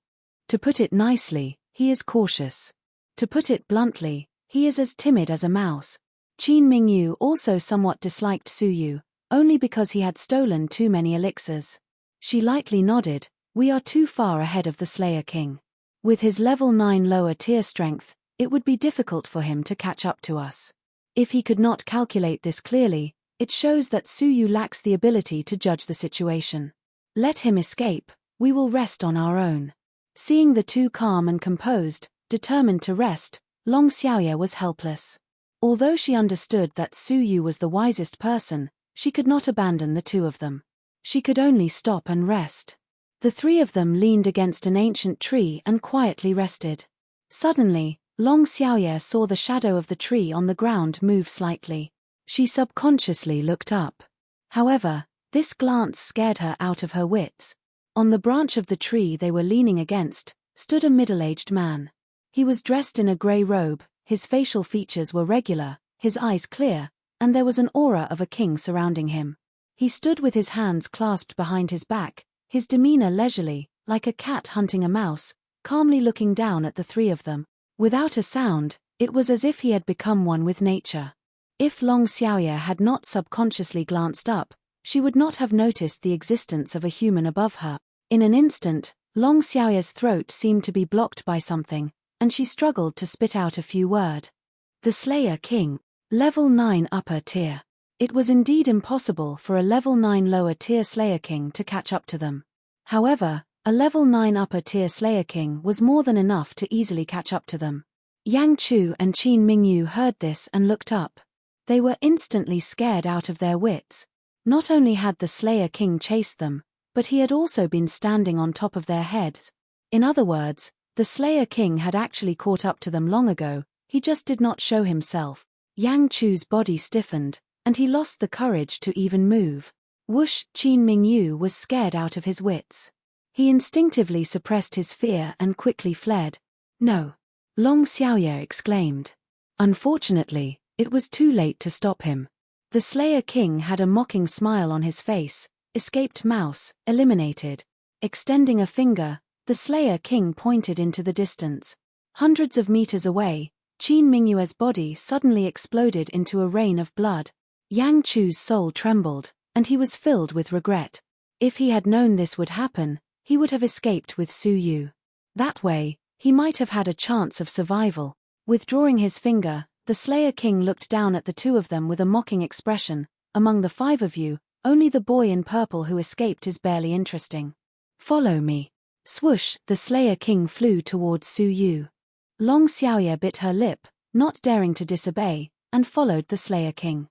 Speaker 1: To put it nicely, he is cautious. To put it bluntly, he is as timid as a mouse." Qin Mingyu also somewhat disliked Su Yu, only because he had stolen too many elixirs. She lightly nodded, "We are too far ahead of the Slayer King. With his level 9 lower tier strength, it would be difficult for him to catch up to us." If he could not calculate this clearly, it shows that Su Yu lacks the ability to judge the situation. Let him escape, we will rest on our own. Seeing the two calm and composed, determined to rest, Long Xiaoya was helpless. Although she understood that Su Yu was the wisest person, she could not abandon the two of them. She could only stop and rest. The 3 of them leaned against an ancient tree and quietly rested. Suddenly, Long Xiaoya saw the shadow of the tree on the ground move slightly. She subconsciously looked up. However, this glance scared her out of her wits. On the branch of the tree they were leaning against, stood a middle-aged man. He was dressed in a grey robe, his facial features were regular, his eyes clear, and there was an aura of a king surrounding him. He stood with his hands clasped behind his back, his demeanor leisurely, like a cat hunting a mouse, calmly looking down at the 3 of them. Without a sound, it was as if he had become one with nature. If Long Xiaoya had not subconsciously glanced up, she would not have noticed the existence of a human above her. In an instant, Long Xiaoya's throat seemed to be blocked by something, and she struggled to spit out a few words. The Slayer King, level 9 upper tier. It was indeed impossible for a level 9 lower tier Slayer King to catch up to them. However, a level 9 upper tier Slayer King was more than enough to easily catch up to them. Yang Chu and Qin Mingyu heard this and looked up. They were instantly scared out of their wits. Not only had the Slayer King chased them, but he had also been standing on top of their heads. In other words, the Slayer King had actually caught up to them long ago, he just did not show himself. Yang Chu's body stiffened, and he lost the courage to even move. Whoosh, Qin Mingyu was scared out of his wits. He instinctively suppressed his fear and quickly fled. No! Long Xiaoye exclaimed. Unfortunately, it was too late to stop him. The Slayer King had a mocking smile on his face. Escaped mouse, eliminated. Extending a finger, the Slayer King pointed into the distance. Hundreds of meters away, Qin Mingyue's body suddenly exploded into a rain of blood. Yang Chu's soul trembled, and he was filled with regret. If he had known this would happen, he would have escaped with Su Yu. That way, he might have had a chance of survival. Withdrawing his finger, the Slayer King looked down at the two of them with a mocking expression. Among the five of you, only the boy in purple who escaped is barely interesting. Follow me. Swoosh, the Slayer King flew towards Su Yu. Long Xiaoye bit her lip, not daring to disobey, and followed the Slayer King.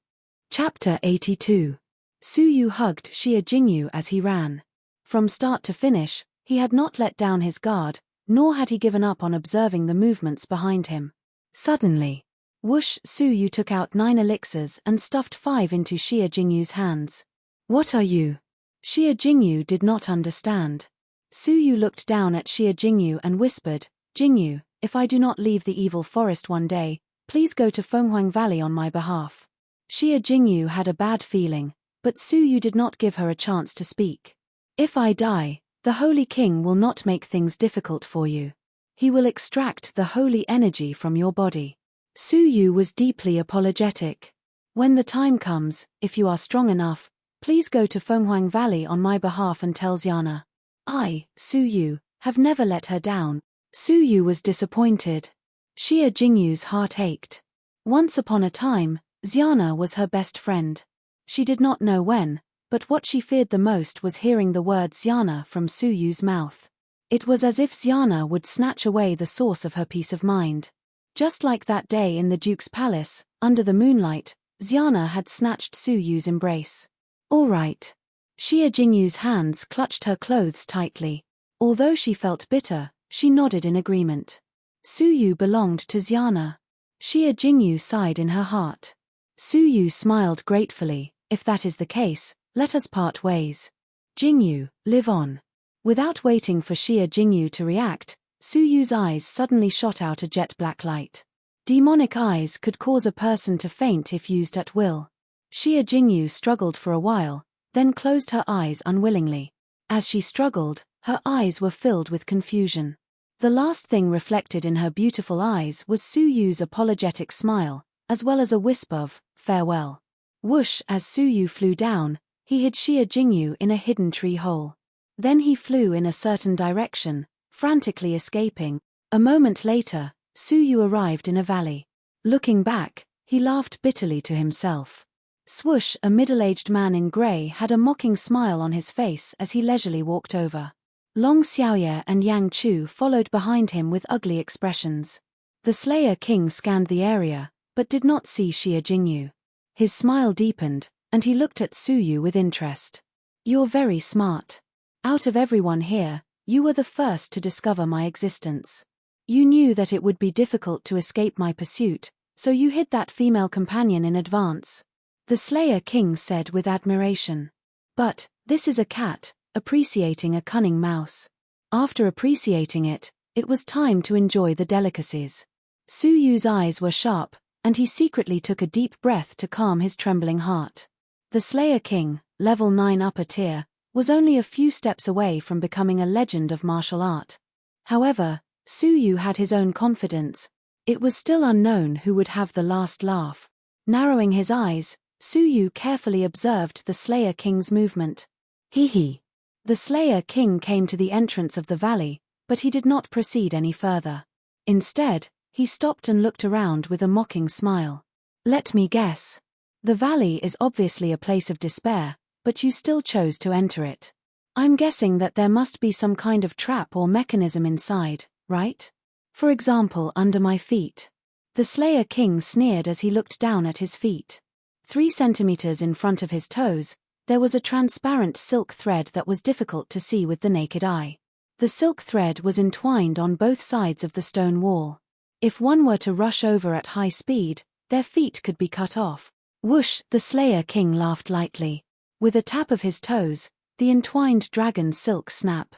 Speaker 1: Chapter 82. Su Yu hugged Xie Jingyu as he ran. From start to finish, he had not let down his guard, nor had he given up on observing the movements behind him. Suddenly, whoosh, Su Yu took out 9 elixirs and stuffed 5 into Xie Jingyu's hands. What are you? Xie Jingyu did not understand. Su Yu looked down at Xie Jingyu and whispered, Jingyu, if I do not leave the evil forest one day, please go to Fenghuang Valley on my behalf. Xie Jingyu had a bad feeling, but Su Yu did not give her a chance to speak. If I die, the Holy King will not make things difficult for you. He will extract the holy energy from your body. Su Yu was deeply apologetic. When the time comes, if you are strong enough, please go to Fenghuang Valley on my behalf and tell Xiana. I, Su Yu, have never let her down. Su Yu was disappointed. Xie Jingyu's heart ached. Once upon a time, Xiana was her best friend. She did not know when, but what she feared the most was hearing the word Xiana from Su Yu's mouth. It was as if Xiana would snatch away the source of her peace of mind. Just like that day in the Duke's palace, under the moonlight, Xiana had snatched Su Yu's embrace. All right. Xie Jingyu's hands clutched her clothes tightly. Although she felt bitter, she nodded in agreement. Su Yu belonged to Xiana. Xie Jingyu sighed in her heart. Su Yu smiled gratefully. If that is the case, let us part ways. Jingyu, live on. Without waiting for Xie Jingyu to react, Su Yu's eyes suddenly shot out a jet-black light. Demonic eyes could cause a person to faint if used at will. Xie Jingyu struggled for a while, then closed her eyes unwillingly. As she struggled, her eyes were filled with confusion. The last thing reflected in her beautiful eyes was Su Yu's apologetic smile, as well as a wisp of farewell. Whoosh, as Su Yu flew down, he hid Xie Jingyu in a hidden tree hole. Then he flew in a certain direction, frantically escaping. A moment later, Su Yu arrived in a valley. Looking back, he laughed bitterly to himself. Swoosh, a middle-aged man in grey, had a mocking smile on his face as he leisurely walked over. Long Xiaoye and Yang Chu followed behind him with ugly expressions. The Slayer King scanned the area, but did not see Xie Jingyu. His smile deepened, and he looked at Su Yu with interest. You're very smart. Out of everyone here, you were the first to discover my existence. You knew that it would be difficult to escape my pursuit, so you hid that female companion in advance. The Slayer King said with admiration. But, this is a cat, appreciating a cunning mouse. After appreciating it, it was time to enjoy the delicacies. Su Yu's eyes were sharp, and he secretly took a deep breath to calm his trembling heart. The Slayer King, level 9 upper tier, was only a few steps away from becoming a legend of martial art. However, Su Yu had his own confidence. It was still unknown who would have the last laugh. Narrowing his eyes, Su Yu carefully observed the Slayer King's movement. Hee. The Slayer King came to the entrance of the valley, but he did not proceed any further. Instead, he stopped and looked around with a mocking smile. Let me guess. The valley is obviously a place of despair, but you still chose to enter it. I'm guessing that there must be some kind of trap or mechanism inside, right? For example, under my feet. The Slayer King sneered as he looked down at his feet. 3 centimeters in front of his toes, there was a transparent silk thread that was difficult to see with the naked eye. The silk thread was entwined on both sides of the stone wall. If one were to rush over at high speed, their feet could be cut off. Whoosh, the Slayer King laughed lightly. With a tap of his toes, the entwined dragon silk snap.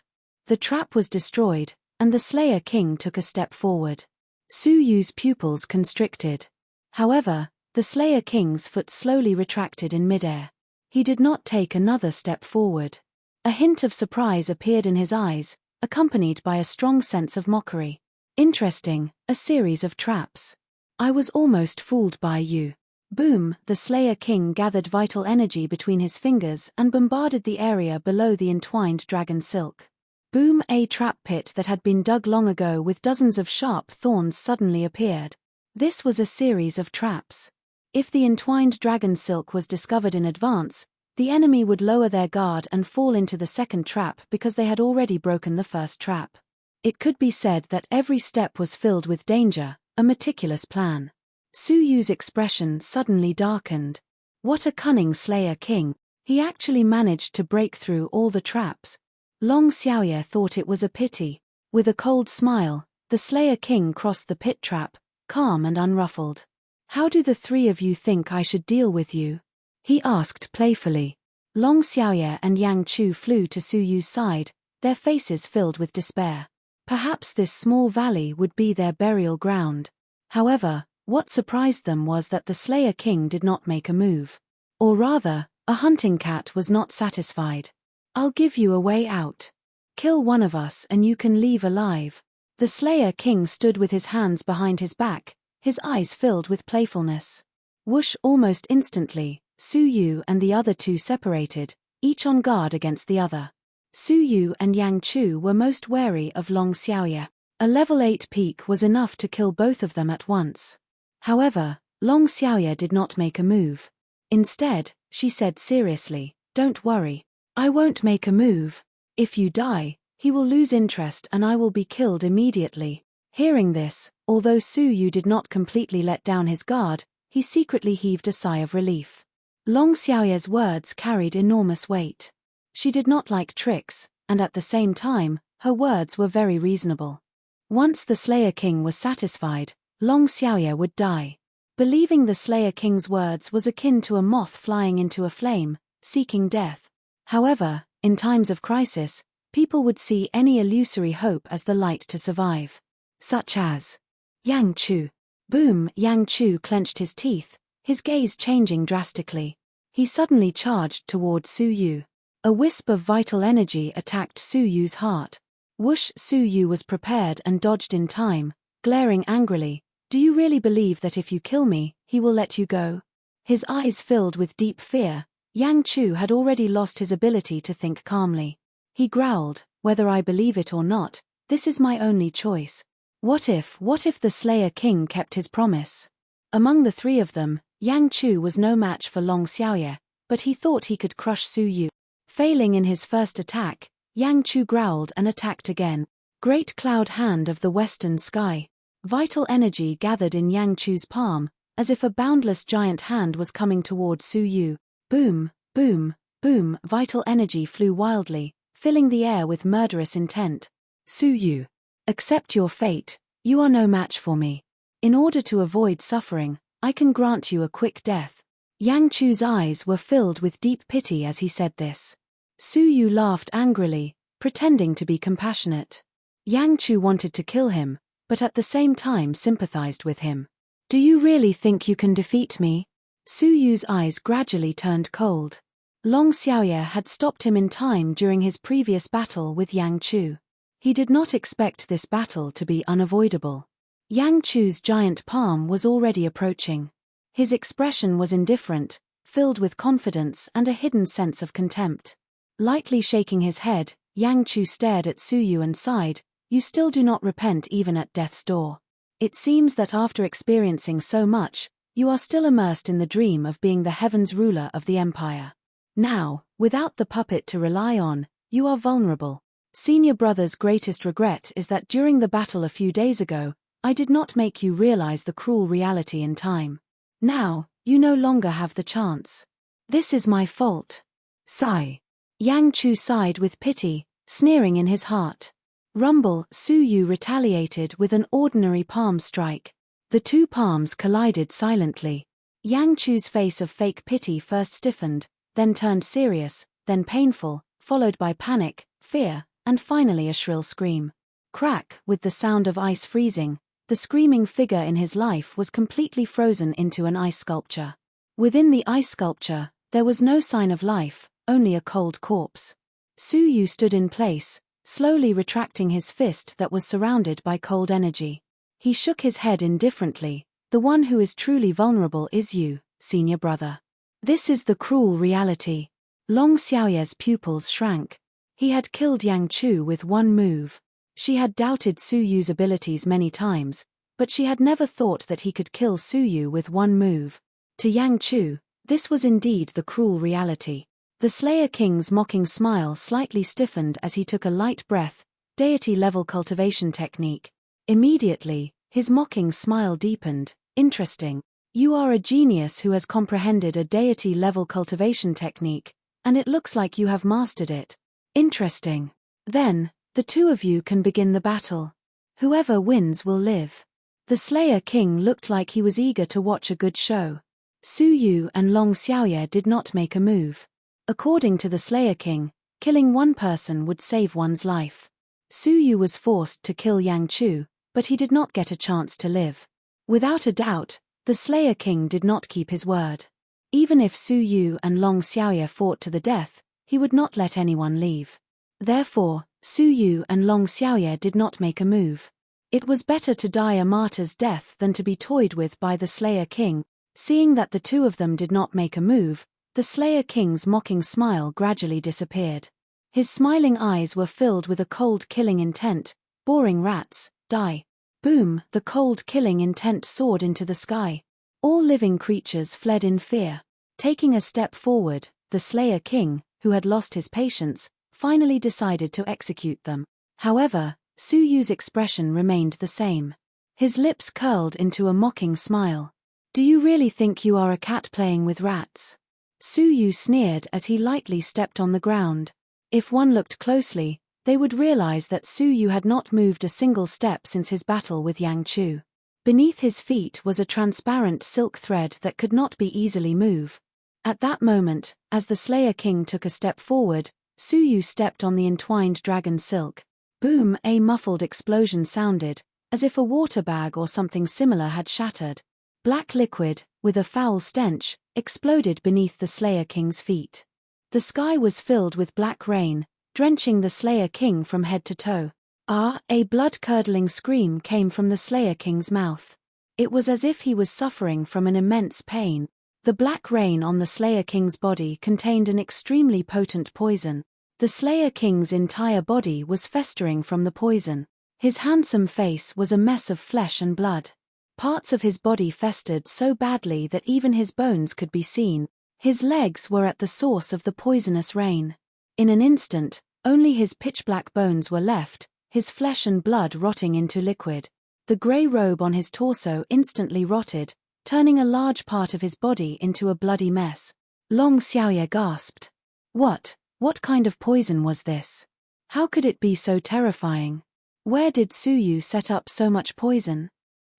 Speaker 1: The trap was destroyed, and the Slayer King took a step forward. Su Yu's pupils constricted. However, the Slayer King's foot slowly retracted in midair. He did not take another step forward. A hint of surprise appeared in his eyes, accompanied by a strong sense of mockery. Interesting, a series of traps. I was almost fooled by you. Boom, the Slayer King gathered vital energy between his fingers and bombarded the area below the entwined dragon silk. Boom, a trap pit that had been dug long ago with dozens of sharp thorns suddenly appeared. This was a series of traps. If the entwined dragon silk was discovered in advance, the enemy would lower their guard and fall into the second trap because they had already broken the first trap. It could be said that every step was filled with danger, a meticulous plan. Su Yu's expression suddenly darkened. What a cunning Slayer King! He actually managed to break through all the traps. Long Xiaoye thought it was a pity. With a cold smile, the Slayer King crossed the pit trap, calm and unruffled. How do the three of you think I should deal with you? He asked playfully. Long Xiaoye and Yang Chu flew to Su Yu's side, their faces filled with despair. Perhaps this small valley would be their burial ground. However, what surprised them was that the Slayer King did not make a move. Or rather, a hunting cat was not satisfied. I'll give you a way out. Kill one of us and you can leave alive. The Slayer King stood with his hands behind his back, his eyes filled with playfulness. Whoosh! Almost instantly, Su Yu and the other two separated, each on guard against the other. Su Yu and Yang Chu were most wary of Long Xiaoye. A level 8 peak was enough to kill both of them at once. However, Long Xiaoye did not make a move. Instead, she said seriously, "Don't worry. I won't make a move. If you die, he will lose interest and I will be killed immediately." Hearing this, although Su Yu did not completely let down his guard, he secretly heaved a sigh of relief. Long Xiaoye's words carried enormous weight. She did not like tricks, and at the same time, her words were very reasonable. Once the Slayer King was satisfied, Long Xiaoye would die. Believing the Slayer King's words was akin to a moth flying into a flame, seeking death. However, in times of crisis, people would see any illusory hope as the light to survive. Such as Yang Chu. Boom! Yang Chu clenched his teeth, his gaze changing drastically. He suddenly charged toward Su Yu. A wisp of vital energy attacked Su Yu's heart. Whoosh! Su Yu was prepared and dodged in time, glaring angrily. Do you really believe that if you kill me, he will let you go? His eyes filled with deep fear. Yang Chu had already lost his ability to think calmly. He growled, "Whether I believe it or not, this is my only choice. What if the Slayer King kept his promise?" Among the three of them, Yang Chu was no match for Long Xiaoye, but he thought he could crush Su Yu. Failing in his first attack, Yang Chu growled and attacked again. Great Cloud Hand of the Western Sky. Vital energy gathered in Yang Chu's palm, as if a boundless giant hand was coming toward Su Yu. Boom, boom, boom, vital energy flew wildly, filling the air with murderous intent. Su Yu. Accept your fate, you are no match for me. In order to avoid suffering, I can grant you a quick death. Yang Chu's eyes were filled with deep pity as he said this. Su Yu laughed angrily, pretending to be compassionate. Yang Chu wanted to kill him, but at the same time sympathized with him. Do you really think you can defeat me? Su Yu's eyes gradually turned cold. Long Xiaoye had stopped him in time during his previous battle with Yang Chu. He did not expect this battle to be unavoidable. Yang Chu's giant palm was already approaching. His expression was indifferent, filled with confidence and a hidden sense of contempt. Lightly shaking his head, Yang Chu stared at Su Yu and sighed, "You still do not repent even at death's door. It seems that after experiencing so much, you are still immersed in the dream of being the heavens ruler of the empire. Now, without the puppet to rely on, you are vulnerable. Senior brother's greatest regret is that during the battle a few days ago, I did not make you realize the cruel reality in time. Now, you no longer have the chance. This is my fault." Sigh. Yang Chu sighed with pity, sneering in his heart. Rumble, Su Yu retaliated with an ordinary palm strike. The two palms collided silently. Yang Chu's face of fake pity first stiffened, then turned serious, then painful, followed by panic, fear, and finally a shrill scream. Crack, with the sound of ice freezing, the screaming figure in his life was completely frozen into an ice sculpture. Within the ice sculpture, there was no sign of life, only a cold corpse. Su Yu stood in place, slowly retracting his fist that was surrounded by cold energy. He shook his head indifferently. The one who is truly vulnerable is you, senior brother. This is the cruel reality. Long Xiaoye's pupils shrank. He had killed Yang Chu with one move. She had doubted Su Yu's abilities many times, but she had never thought that he could kill Su Yu with one move. To Yang Chu, this was indeed the cruel reality. The Slayer King's mocking smile slightly stiffened as he took a light breath, deity-level cultivation technique. Immediately, his mocking smile deepened. Interesting. You are a genius who has comprehended a deity-level cultivation technique, and it looks like you have mastered it. Interesting. Then, the two of you can begin the battle. Whoever wins will live. The Slayer King looked like he was eager to watch a good show. Su Yu and Long Xiaoye did not make a move. According to the Slayer King, killing one person would save one's life. Su Yu was forced to kill Yang Chu, but he did not get a chance to live. Without a doubt, the Slayer King did not keep his word. Even if Su Yu and Long Xiaoye fought to the death, he would not let anyone leave. Therefore, Su Yu and Long Xiaoye did not make a move. It was better to die a martyr's death than to be toyed with by the Slayer King. Seeing that the two of them did not make a move, the Slayer King's mocking smile gradually disappeared. His smiling eyes were filled with a cold killing intent. Boring rats, die. Boom, the cold killing intent soared into the sky. All living creatures fled in fear. Taking a step forward, the Slayer King, who had lost his patience, finally decided to execute them. However, Su Yu's expression remained the same. His lips curled into a mocking smile. Do you really think you are a cat playing with rats? Su Yu sneered as he lightly stepped on the ground. If one looked closely, they would realize that Su Yu had not moved a single step since his battle with Yang Chu. Beneath his feet was a transparent silk thread that could not be easily moved. At that moment, as the Slayer King took a step forward, Su Yu stepped on the entwined dragon silk. Boom! A muffled explosion sounded, as if a water bag or something similar had shattered. Black liquid, with a foul stench, exploded beneath the Slayer King's feet. The sky was filled with black rain, drenching the Slayer King from head to toe. A blood-curdling scream came from the Slayer King's mouth. It was as if he was suffering from an immense pain. The black rain on the Slayer King's body contained an extremely potent poison. The Slayer King's entire body was festering from the poison. His handsome face was a mess of flesh and blood. Parts of his body festered so badly that even his bones could be seen. His legs were at the source of the poisonous rain. In an instant, only his pitch-black bones were left, his flesh and blood rotting into liquid. The grey robe on his torso instantly rotted, turning a large part of his body into a bloody mess. Long Xiaoye gasped. What kind of poison was this? How could it be so terrifying? Where did Su Yu set up so much poison?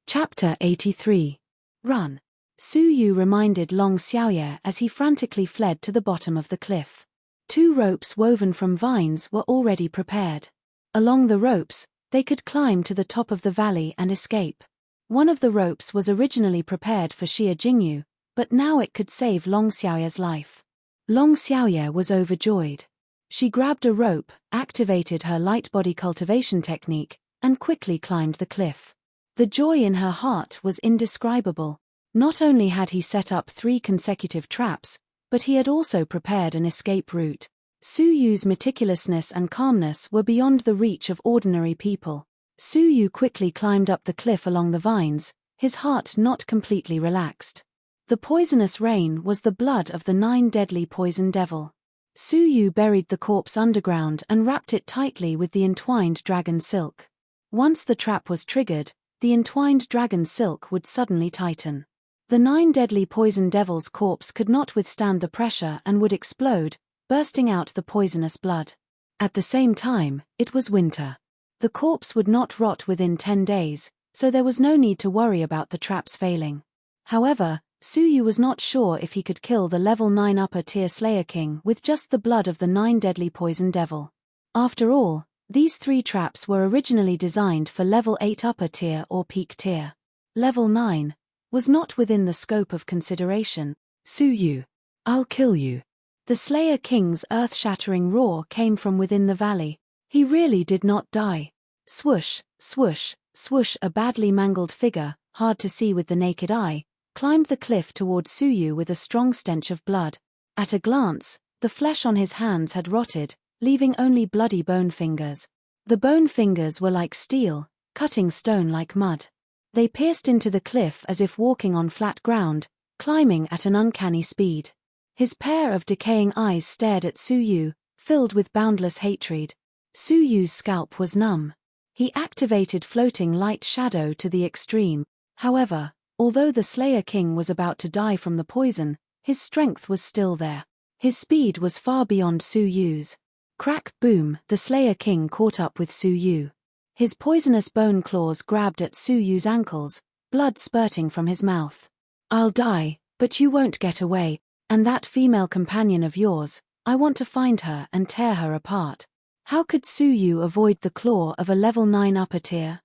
Speaker 1: Chapter 83. Run. Su Yu reminded Long Xiaoye as he frantically fled to the bottom of the cliff. 2 ropes woven from vines were already prepared. Along the ropes, they could climb to the top of the valley and escape. One of the ropes was originally prepared for Xia Jingyu, but now it could save Long Xiaoye's life. Long Xiaoye was overjoyed. She grabbed a rope, activated her light body cultivation technique, and quickly climbed the cliff. The joy in her heart was indescribable. Not only had he set up 3 consecutive traps, but he had also prepared an escape route. Su Yu's meticulousness and calmness were beyond the reach of ordinary people. Su Yu quickly climbed up the cliff along the vines, his heart not completely relaxed. The poisonous rain was the blood of the 9 deadly poison devil. Su Yu buried the corpse underground and wrapped it tightly with the entwined dragon silk. Once the trap was triggered, the entwined dragon silk would suddenly tighten. The 9 deadly poison devil's corpse could not withstand the pressure and would explode, bursting out the poisonous blood. At the same time, it was winter. The corpse would not rot within 10 days, so there was no need to worry about the traps failing. However, Su Yu was not sure if he could kill the level 9 upper tier Slayer King with just the blood of the 9 deadly poison devil. After all, These 3 traps were originally designed for level 8 upper tier or peak tier. Level 9 was not within the scope of consideration. Suyu, I'll kill you. The Slayer King's earth-shattering roar came from within the valley. He really did not die. Swoosh, swoosh, swoosh, a badly mangled figure, hard to see with the naked eye, climbed the cliff toward Suyu with a strong stench of blood. At a glance, the flesh on his hands had rotted, leaving only bloody bone fingers. The bone fingers were like steel, cutting stone like mud. They pierced into the cliff as if walking on flat ground, climbing at an uncanny speed. His pair of decaying eyes stared at Suyu, filled with boundless hatred. Suyu's scalp was numb. He activated floating light shadow to the extreme. However, although the Slayer King was about to die from the poison, his strength was still there. His speed was far beyond Suyu's. Crack, boom, the Slayer King caught up with Suyu. His poisonous bone claws grabbed at Suyu's ankles, blood spurting from his mouth. I'll die, but you won't get away, and that female companion of yours, I want to find her and tear her apart. How could Suyu avoid the claw of a level 9 upper tier?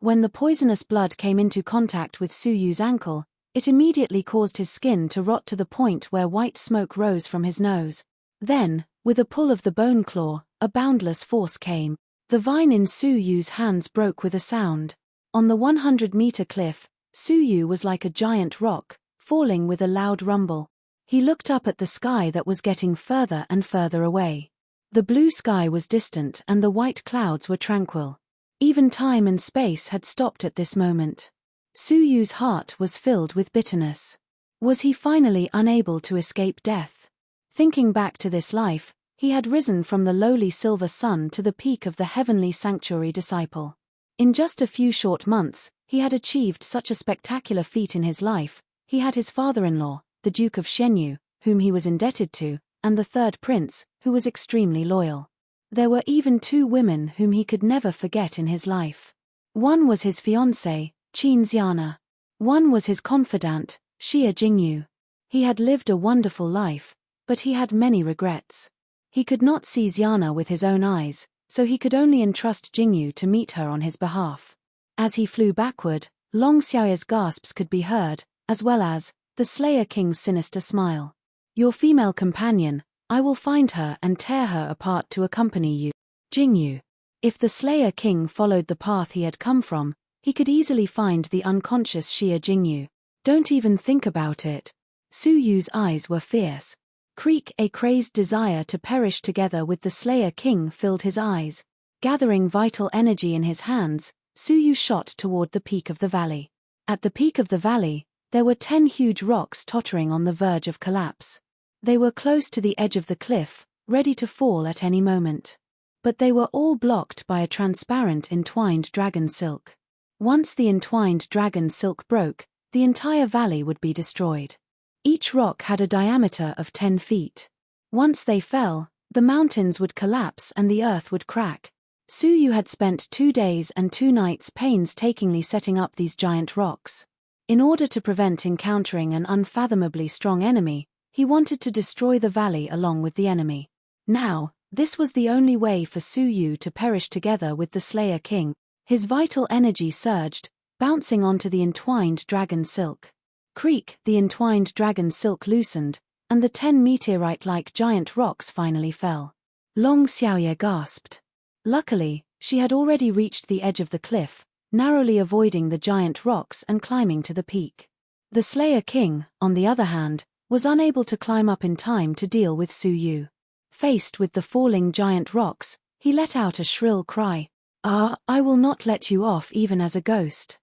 Speaker 1: When the poisonous blood came into contact with Suyu's ankle, it immediately caused his skin to rot to the point where white smoke rose from his nose. Then, with a pull of the bone claw, a boundless force came. The vine in Suyu's hands broke with a sound. On the 100-meter cliff, Suyu was like a giant rock, falling with a loud rumble. He looked up at the sky that was getting further and further away. The blue sky was distant and the white clouds were tranquil. Even time and space had stopped at this moment. Suyu's heart was filled with bitterness. Was he finally unable to escape death? Thinking back to this life, he had risen from the lowly silver sun to the peak of the heavenly sanctuary disciple. In just a few short months, he had achieved such a spectacular feat in his life. He had his father-in-law, the Duke of Shenyu, whom he was indebted to, and the third prince, who was extremely loyal. There were even 2 women whom he could never forget in his life. One was his fiancée, Qin Xiana. One was his confidant, Xia Jingyu. He had lived a wonderful life, but he had many regrets. He could not see Xiana with his own eyes, so he could only entrust Jingyu to meet her on his behalf. As he flew backward, Long Xiaoya's gasps could be heard, as well as the Slayer King's sinister smile. Your female companion, I will find her and tear her apart to accompany you. Jingyu. If the Slayer King followed the path he had come from, he could easily find the unconscious Xia Jingyu. Don't even think about it. Suyu's eyes were fierce. Creak, a crazed desire to perish together with the Slayer King filled his eyes. Gathering vital energy in his hands, Suyu shot toward the peak of the valley. At the peak of the valley, there were 10 huge rocks tottering on the verge of collapse. They were close to the edge of the cliff, ready to fall at any moment. But they were all blocked by a transparent entwined dragon silk. Once the entwined dragon silk broke, the entire valley would be destroyed. Each rock had a diameter of 10 feet. Once they fell, the mountains would collapse and the earth would crack. Suyu had spent 2 days and 2 nights painstakingly setting up these giant rocks. In order to prevent encountering an unfathomably strong enemy, he wanted to destroy the valley along with the enemy. Now, this was the only way for Suyu to perish together with the Slayer King. His vital energy surged, bouncing onto the entwined dragon silk. Creak, the entwined dragon silk loosened, and the 10 meteorite-like giant rocks finally fell. Long Xiaoya gasped. Luckily, she had already reached the edge of the cliff, narrowly avoiding the giant rocks and climbing to the peak. The Slayer King, on the other hand, was unable to climb up in time to deal with Suyu. Faced with the falling giant rocks, he let out a shrill cry. I will not let you off even as a ghost.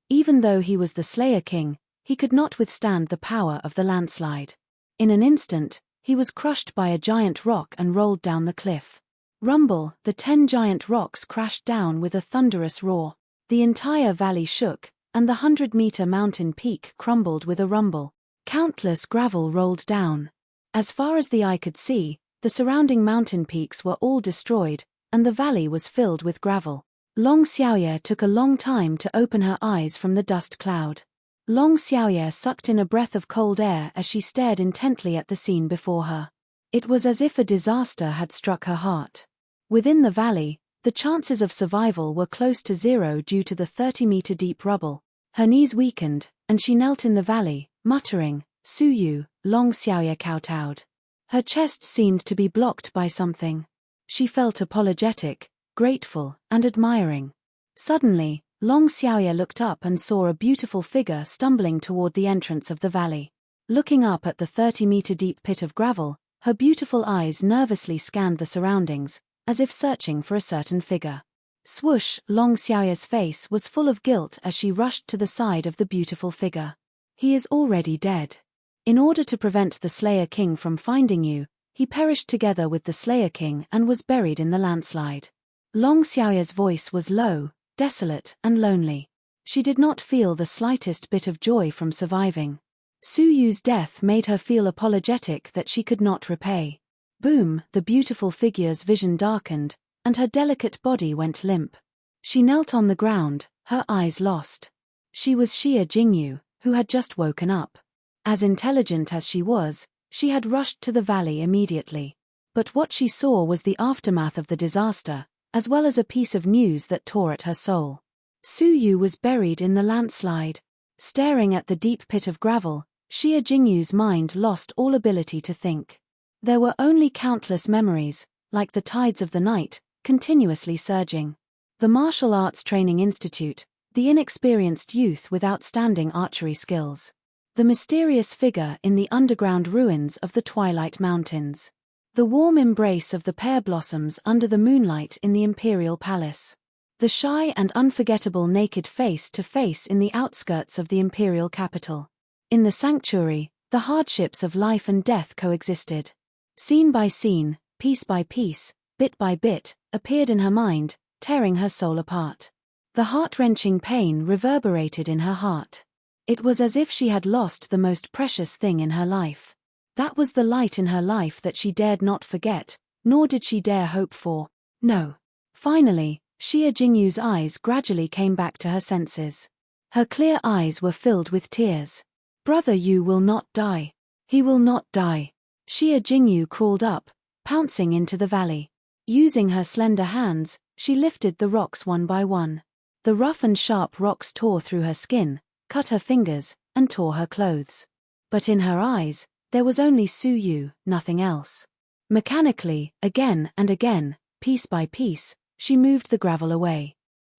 Speaker 1: Even though he was the Slayer King, he could not withstand the power of the landslide. In an instant, he was crushed by a giant rock and rolled down the cliff. Rumble, the 10 giant rocks crashed down with a thunderous roar. The entire valley shook, and the 100-meter mountain peak crumbled with a rumble. Countless gravel rolled down. As far as the eye could see, the surrounding mountain peaks were all destroyed, and the valley was filled with gravel. Long Xiaoya took a long time to open her eyes from the dust cloud. Long Xiaoya sucked in a breath of cold air as she stared intently at the scene before her. It was as if a disaster had struck her heart. Within the valley, the chances of survival were close to zero due to the 30-meter deep rubble. Her knees weakened, and she knelt in the valley, muttering, "Suyu," Long Xiaoya kowtowed. Her chest seemed to be blocked by something. She felt apologetic, grateful, and admiring. Suddenly, Long Xiaoya looked up and saw a beautiful figure stumbling toward the entrance of the valley. Looking up at the 30-meter deep pit of gravel, her beautiful eyes nervously scanned the surroundings, as if searching for a certain figure. Swoosh! Long Xiaoya's face was full of guilt as she rushed to the side of the beautiful figure. "He is already dead. In order to prevent the Slayer King from finding you, he perished together with the Slayer King and was buried in the landslide." Long Xiaoya's voice was low, desolate, and lonely. She did not feel the slightest bit of joy from surviving. Su Yu's death made her feel apologetic that she could not repay. Boom! The beautiful figure's vision darkened, and her delicate body went limp. She knelt on the ground, her eyes lost. She was Xia Jingyu, who had just woken up. As intelligent as she was, she had rushed to the valley immediately. But what she saw was the aftermath of the disaster, as well as a piece of news that tore at her soul. Su Yu was buried in the landslide. Staring at the deep pit of gravel, Xia Jingyu's mind lost all ability to think. There were only countless memories, like the tides of the night, continuously surging. The Martial Arts Training Institute, the inexperienced youth with outstanding archery skills. The mysterious figure in the underground ruins of the Twilight Mountains. The warm embrace of the pear blossoms under the moonlight in the Imperial Palace. The shy and unforgettable naked face-to-face in the outskirts of the Imperial capital. In the sanctuary, the hardships of life and death coexisted. Scene by scene, piece by piece, bit by bit, appeared in her mind, tearing her soul apart. The heart-wrenching pain reverberated in her heart. It was as if she had lost the most precious thing in her life. That was the light in her life that she dared not forget, nor did she dare hope for. No. Finally, Xia Jingyu's eyes gradually came back to her senses. Her clear eyes were filled with tears. "Brother Yu will not die. He will not die." Xia Jingyu crawled up, pouncing into the valley. Using her slender hands, she lifted the rocks one by one. The rough and sharp rocks tore through her skin, cut her fingers, and tore her clothes. But in her eyes, there was only Su Yu, nothing else. Mechanically, again and again, piece by piece, she moved the gravel away.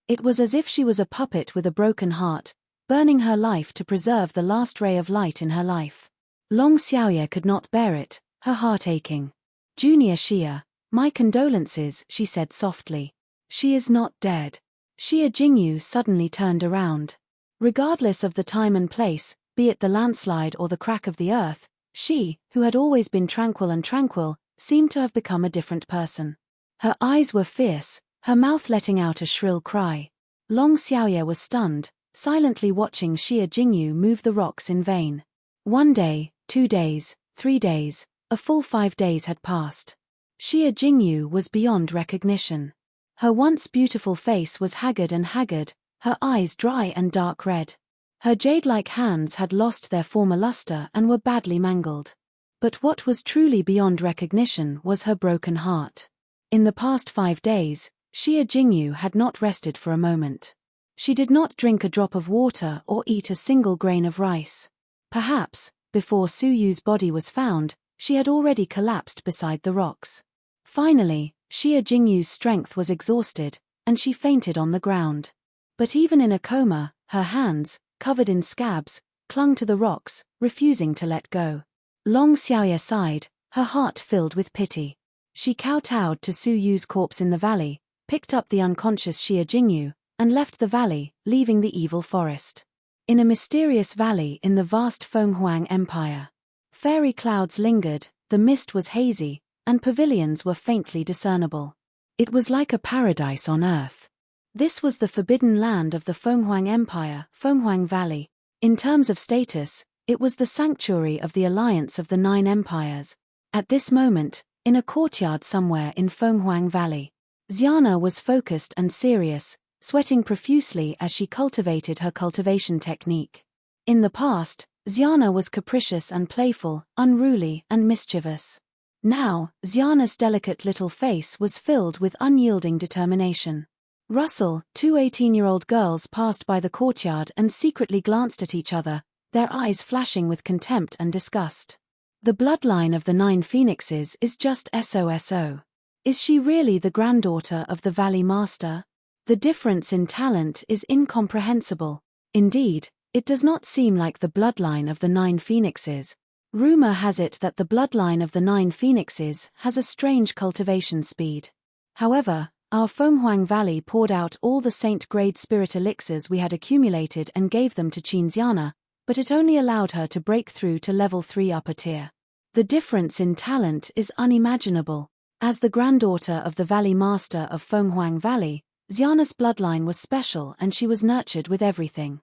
Speaker 1: It was as if she was a puppet with a broken heart, burning her life to preserve the last ray of light in her life. Long Xiaoya could not bear it, her heart aching. "Junior Xia, my condolences," she said softly. "She is not dead." Xia Jingyu suddenly turned around. Regardless of the time and place, be it the landslide or the crack of the earth, she, who had always been tranquil, seemed to have become a different person. Her eyes were fierce, her mouth letting out a shrill cry. Long Xiaoya was stunned, silently watching Xia Jingyu move the rocks in vain. 1 day, 2 days, 3 days, a full 5 days had passed. Xia Jingyu was beyond recognition. Her once beautiful face was haggard, her eyes dry and dark red. Her jade-like hands had lost their former luster and were badly mangled. But what was truly beyond recognition was her broken heart. In the past 5 days, Xia Jingyu had not rested for a moment. She did not drink a drop of water or eat a single grain of rice. Perhaps, before Su Yu's body was found, she had already collapsed beside the rocks. Finally, Xia Jingyu's strength was exhausted, and she fainted on the ground. But even in a coma, her hands, covered in scabs, clung to the rocks, refusing to let go. Long Xiaoya sighed, her heart filled with pity. She kowtowed to Su Yu's corpse in the valley, picked up the unconscious Xia Jingyu, and left the valley, leaving the evil forest. In a mysterious valley in the vast Fenghuang Empire. Fairy clouds lingered, the mist was hazy, and pavilions were faintly discernible. It was like a paradise on earth. This was the forbidden land of the Fenghuang Empire, Fenghuang Valley. In terms of status, it was the sanctuary of the alliance of the 9 empires. At this moment, in a courtyard somewhere in Fenghuang Valley, Xiana was focused and serious, sweating profusely as she cultivated her cultivation technique. In the past, Xiana was capricious and playful, unruly and mischievous. Now, Xiana's delicate little face was filled with unyielding determination. Russell, 2 18-year-old girls passed by the courtyard and secretly glanced at each other, their eyes flashing with contempt and disgust. The bloodline of the 9 phoenixes is just SOSO. Is she really the granddaughter of the Valley Master? The difference in talent is incomprehensible. Indeed, it does not seem like the bloodline of the 9 phoenixes. Rumor has it that the bloodline of the 9 phoenixes has a strange cultivation speed. However, our Fenghuang Valley poured out all the saint-grade spirit elixirs we had accumulated and gave them to Xiana, but it only allowed her to break through to level 3 upper tier. The difference in talent is unimaginable. As the granddaughter of the Valley Master of Fenghuang Valley, Xiana's bloodline was special and she was nurtured with everything.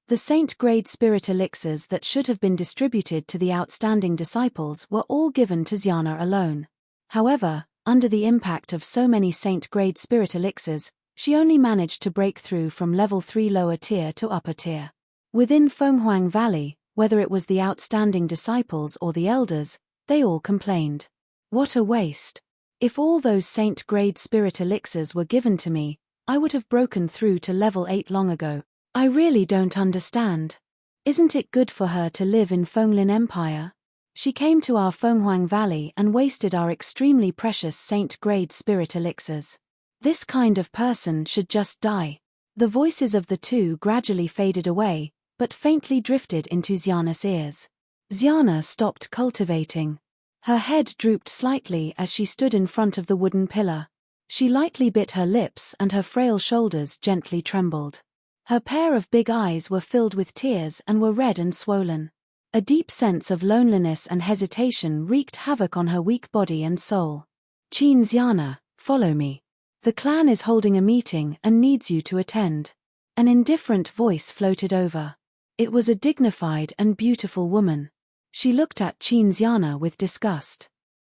Speaker 1: The saint-grade spirit elixirs that should have been distributed to the outstanding disciples were all given to Xiana alone. However, under the impact of so many saint-grade spirit elixirs, she only managed to break through from level 3 lower tier to upper tier. Within Fenghuang Valley, whether it was the outstanding disciples or the elders, they all complained. What a waste! If all those saint-grade spirit elixirs were given to me, I would have broken through to level 8 long ago. I really don't understand. Isn't it good for her to live in Fenglin Empire? She came to our Fenghuang Valley and wasted our extremely precious saint-grade spirit elixirs. This kind of person should just die. The voices of the two gradually faded away, but faintly drifted into Xiana's ears. Xiana stopped cultivating. Her head drooped slightly as she stood in front of the wooden pillar. She lightly bit her lips and her frail shoulders gently trembled. Her pair of big eyes were filled with tears and were red and swollen. A deep sense of loneliness and hesitation wreaked havoc on her weak body and soul. Xiana, follow me. The clan is holding a meeting and needs you to attend. An indifferent voice floated over. It was a dignified and beautiful woman. She looked at Xiana with disgust.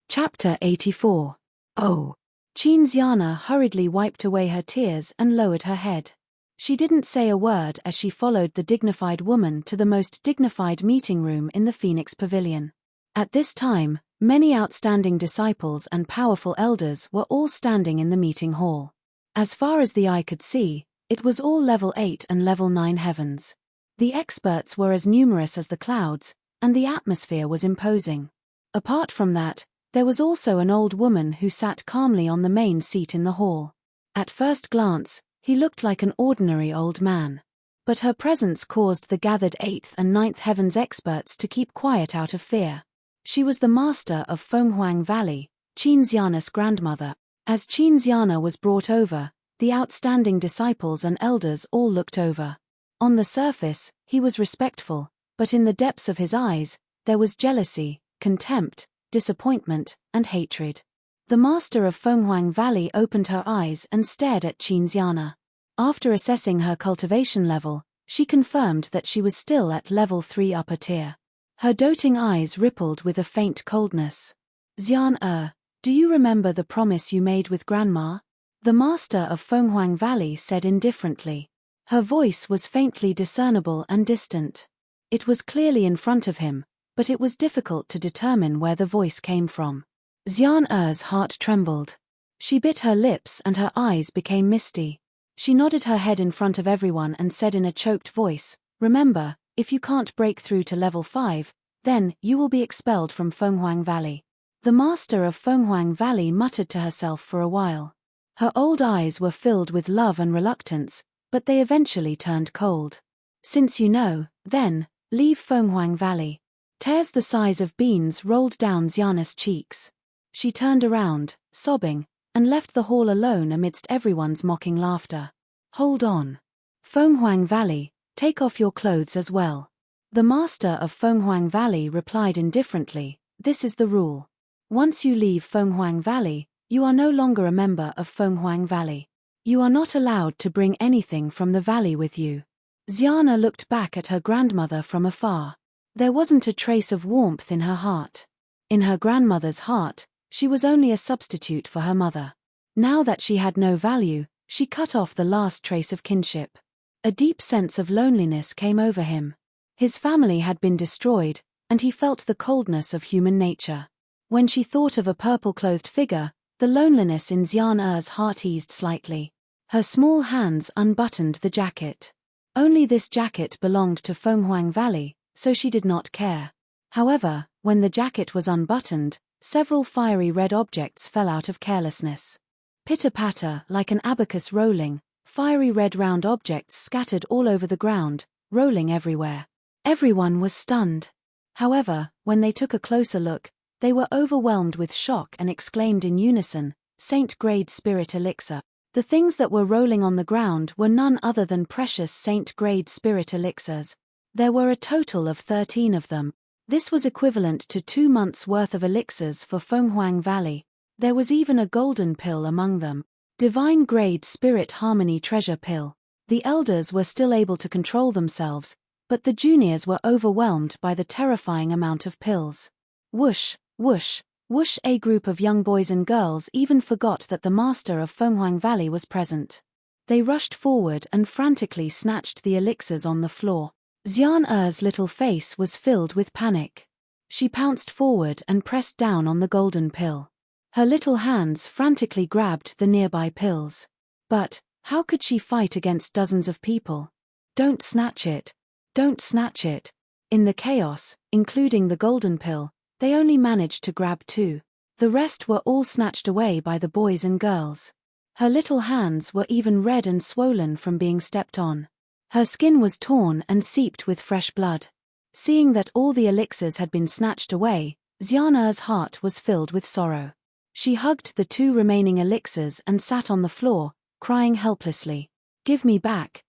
Speaker 1: Chapter 84. Oh. Xiana hurriedly wiped away her tears and lowered her head. She didn't say a word as she followed the dignified woman to the most dignified meeting room in the Phoenix Pavilion. At this time, many outstanding disciples and powerful elders were all standing in the meeting hall. As far as the eye could see, it was all level 8 and level 9 heavens. The experts were as numerous as the clouds, and the atmosphere was imposing. Apart from that, there was also an old woman who sat calmly on the main seat in the hall. At first glance, he looked like an ordinary old man. But her presence caused the gathered 8th and 9th heavens experts to keep quiet out of fear. She was the master of Fenghuang Valley, Xiana's grandmother. As Xiana was brought over, the outstanding disciples and elders all looked over. On the surface, he was respectful, but in the depths of his eyes, there was jealousy, contempt, disappointment, and hatred. The master of Fenghuang Valley opened her eyes and stared at Xiana. After assessing her cultivation level, she confirmed that she was still at level 3 upper tier. Her doting eyes rippled with a faint coldness. Xian, do you remember the promise you made with Grandma? The master of Fenghuang Valley said indifferently. Her voice was faintly discernible and distant. It was clearly in front of him, but it was difficult to determine where the voice came from. Xian's heart trembled. She bit her lips and her eyes became misty. She nodded her head in front of everyone and said in a choked voice, "Remember, if you can't break through to level 5, then you will be expelled from Fenghuang Valley." The master of Fenghuang Valley muttered to herself for a while. Her old eyes were filled with love and reluctance, but they eventually turned cold. "Since you know, then, leave Fenghuang Valley." Tears the size of beans rolled down Xiana's cheeks. She turned around, sobbing, and left the hall alone amidst everyone's mocking laughter. "Hold on. Fenghuang Valley, take off your clothes as well." The master of Fenghuang Valley replied indifferently, "This is the rule. Once you leave Fenghuang Valley, you are no longer a member of Fenghuang Valley. You are not allowed to bring anything from the valley with you." Xiana looked back at her grandmother from afar. There wasn't a trace of warmth in her heart. In her grandmother's heart, she was only a substitute for her mother. Now that she had no value, she cut off the last trace of kinship. A deep sense of loneliness came over him. His family had been destroyed, and he felt the coldness of human nature. When she thought of a purple-clothed figure, the loneliness in Xian Er's heart eased slightly. Her small hands unbuttoned the jacket. Only this jacket belonged to Fenghuang Valley, so she did not care. However, when the jacket was unbuttoned, several fiery red objects fell out of carelessness. Pitter-patter, like an abacus rolling, fiery red round objects scattered all over the ground, rolling everywhere. Everyone was stunned. However, when they took a closer look, they were overwhelmed with shock and exclaimed in unison, "Saint-grade spirit elixir." The things that were rolling on the ground were none other than precious saint-grade spirit elixirs. There were a total of 13 of them. This was equivalent to 2 months' worth of elixirs for Fenghuang Valley. There was even a golden pill among them. Divine-grade spirit harmony treasure pill. The elders were still able to control themselves, but the juniors were overwhelmed by the terrifying amount of pills. Whoosh, whoosh, whoosh! A group of young boys and girls even forgot that the master of Fenghuang Valley was present. They rushed forward and frantically snatched the elixirs on the floor. Xian Er's little face was filled with panic. She pounced forward and pressed down on the golden pill. Her little hands frantically grabbed the nearby pills. But, how could she fight against dozens of people? "Don't snatch it! Don't snatch it!" In the chaos, including the golden pill, they only managed to grab 2. The rest were all snatched away by the boys and girls. Her little hands were even red and swollen from being stepped on. Her skin was torn and seeped with fresh blood. Seeing that all the elixirs had been snatched away, Xian Er's heart was filled with sorrow. She hugged the 2 remaining elixirs and sat on the floor, crying helplessly. Give me back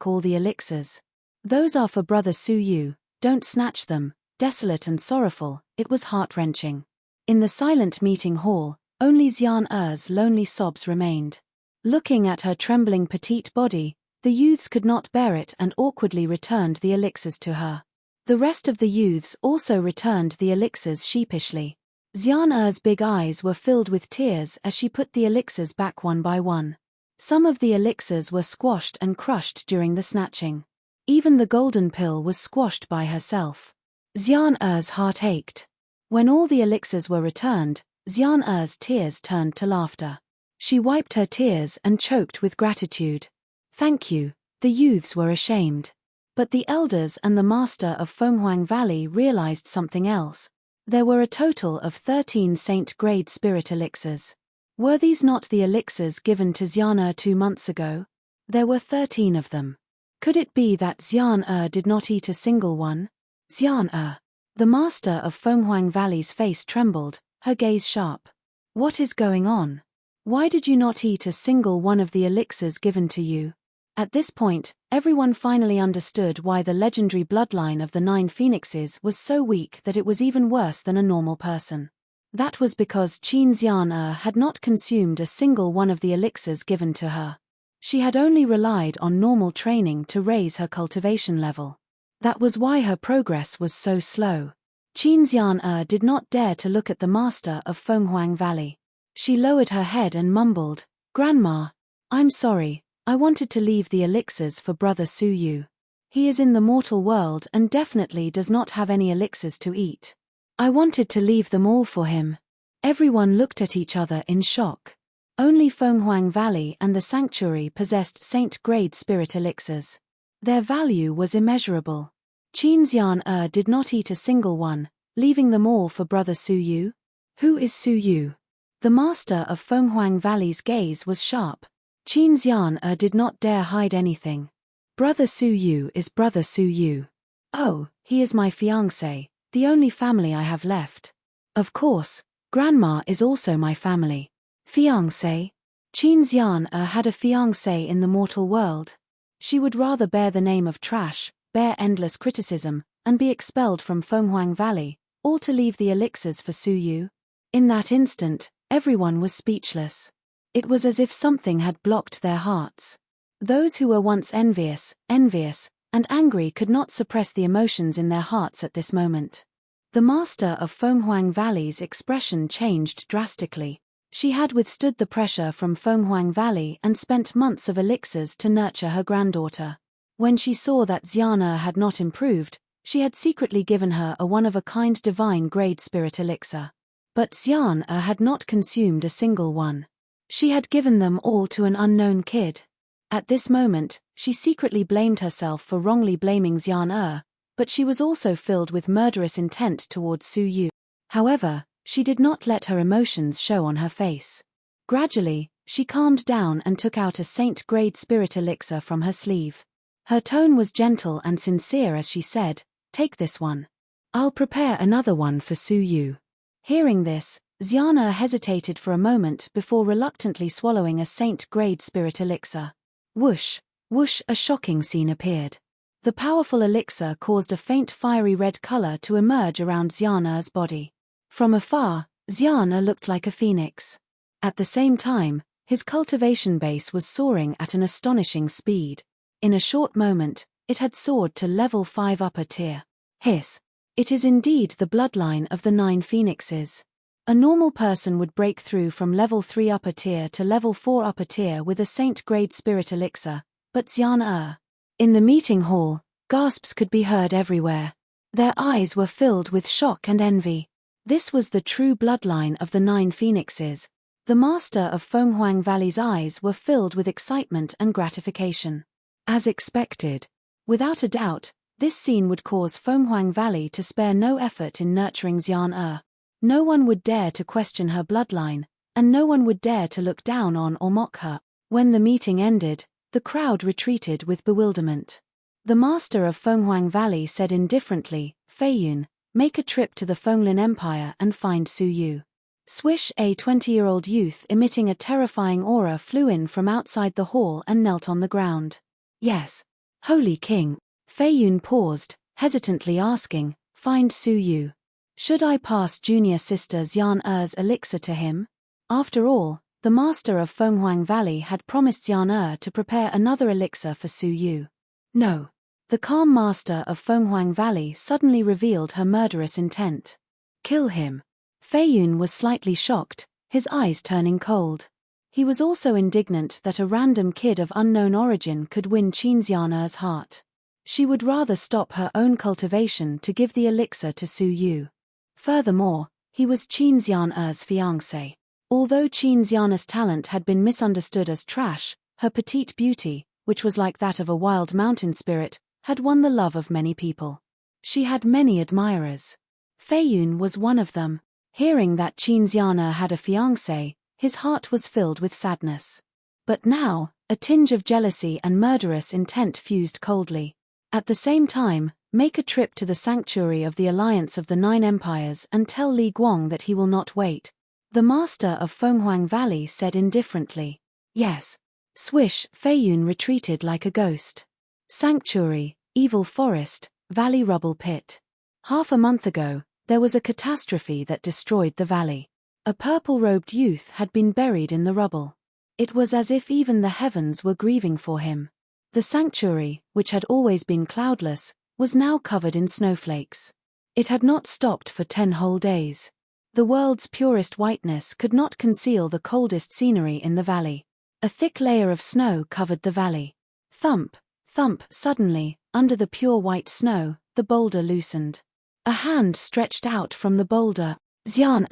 Speaker 1: all the elixirs. Those are for Brother Su Yu, don't snatch them." Desolate and sorrowful, it was heart-wrenching. In the silent meeting hall, only Xian Er's lonely sobs remained. Looking at her trembling petite body, the youths could not bear it and awkwardly returned the elixirs to her. The rest of the youths also returned the elixirs sheepishly. Xian Er's big eyes were filled with tears as she put the elixirs back one by one. Some of the elixirs were squashed and crushed during the snatching. Even the golden pill was squashed by herself. Xian Er's heart ached. When all the elixirs were returned, Xian Er's tears turned to laughter. She wiped her tears and choked with gratitude. "Thank you." The youths were ashamed. But the elders and the master of Fenghuang Valley realized something else. There were a total of 13 saint-grade spirit elixirs. Were these not the elixirs given to Xian Er 2 months ago? There were 13 of them. Could it be that Xian Er did not eat a single one? Xian Er. The master of Fenghuang Valley's face trembled, her gaze sharp. "What is going on? Why did you not eat a single one of the elixirs given to you?" At this point, everyone finally understood why the legendary bloodline of the 9 phoenixes was so weak that it was even worse than a normal person. That was because Qin Xian Er had not consumed a single one of the elixirs given to her. She had only relied on normal training to raise her cultivation level. That was why her progress was so slow. Qin Xian Er did not dare to look at the master of Fenghuang Valley. She lowered her head and mumbled, "Grandma, I'm sorry. I wanted to leave the elixirs for Brother Su Yu. He is in the mortal world and definitely does not have any elixirs to eat. I wanted to leave them all for him." Everyone looked at each other in shock. Only Fenghuang Valley and the sanctuary possessed saint-grade spirit elixirs. Their value was immeasurable. Qin Xian Er did not eat a single one, leaving them all for Brother Su Yu. Who is Su Yu? The master of Fenghuang Valley's gaze was sharp. Qin Xian Er did not dare hide anything. "Brother Su Yu is Brother Su Yu. Oh, he is my fiancé, the only family I have left. Of course, Grandma is also my family." Fiancé? Qin Xian Er had a fiancé in the mortal world. She would rather bear the name of trash, bear endless criticism, and be expelled from Fenghuang Valley, all to leave the elixirs for Su Yu. In that instant, everyone was speechless. It was as if something had blocked their hearts. Those who were once envious, and angry could not suppress the emotions in their hearts at this moment. The master of Fenghuang Valley's expression changed drastically. She had withstood the pressure from Fenghuang Valley and spent months of elixirs to nurture her granddaughter. When she saw that Xian Er had not improved, she had secretly given her a one-of-a-kind divine grade spirit elixir. But Xian had not consumed a single one. She had given them all to an unknown kid. At this moment, she secretly blamed herself for wrongly blaming Xian, but she was also filled with murderous intent towards Su Yu. However, she did not let her emotions show on her face. Gradually, she calmed down and took out a saint-grade spirit elixir from her sleeve. Her tone was gentle and sincere as she said, "Take this one. I'll prepare another one for Su Yu." Hearing this, Xian hesitated for a moment before reluctantly swallowing a saint-grade spirit elixir. Whoosh, whoosh, a shocking scene appeared. The powerful elixir caused a faint fiery red color to emerge around Xian's body. From afar, Xian looked like a phoenix. At the same time, his cultivation base was soaring at an astonishing speed. In a short moment, it had soared to level 5 upper tier. Hiss. It is indeed the bloodline of the 9 phoenixes. A normal person would break through from level 3 upper tier to level 4 upper tier with a saint-grade spirit elixir, but Xian. In the meeting hall, gasps could be heard everywhere. Their eyes were filled with shock and envy. This was the true bloodline of the 9 phoenixes. The master of Fenghuang Valley's eyes were filled with excitement and gratification. As expected. Without a doubt, this scene would cause Fenghuang Valley to spare no effort in nurturing Xian. No one would dare to question her bloodline, and no one would dare to look down on or mock her. When the meeting ended, the crowd retreated with bewilderment. The master of Fenghuang Valley said indifferently, "Feiyun, make a trip to the Fenglin Empire and find Su Yu." Swish, a 20-year-old youth emitting a terrifying aura flew in from outside the hall and knelt on the ground. "Yes. Holy King." Feiyun paused, hesitantly asking, "Find Su Yu. Should I pass junior sister Xian's elixir to him?" After all, the master of Fenghuang Valley had promised Xian to prepare another elixir for Su Yu. No. The calm master of Fenghuang Valley suddenly revealed her murderous intent. Kill him. Feiyun was slightly shocked, his eyes turning cold. He was also indignant that a random kid of unknown origin could win Qin Xian's heart. She would rather stop her own cultivation to give the elixir to Su Yu. Furthermore, he was Qin Xian's fiancé. Although Qin Xian's talent had been misunderstood as trash, her petite beauty, which was like that of a wild mountain spirit, had won the love of many people. She had many admirers. Feiyun was one of them. Hearing that Qin Xian had a fiancé, his heart was filled with sadness. But now, a tinge of jealousy and murderous intent fused coldly. At the same time, make a trip to the sanctuary of the Alliance of the 9 Empires and tell Li Guang that he will not wait. The master of Fenghuang Valley said indifferently. Yes. Swish, Feiyun retreated like a ghost. Sanctuary, evil forest, valley rubble pit. Half a month ago, there was a catastrophe that destroyed the valley. A purple-robed youth had been buried in the rubble. It was as if even the heavens were grieving for him. The sanctuary, which had always been cloudless, was now covered in snowflakes. It had not stopped for 10 whole days. The world's purest whiteness could not conceal the coldest scenery in the valley. A thick layer of snow covered the valley. Thump, thump, suddenly, under the pure white snow, the boulder loosened. A hand stretched out from the boulder. Xian.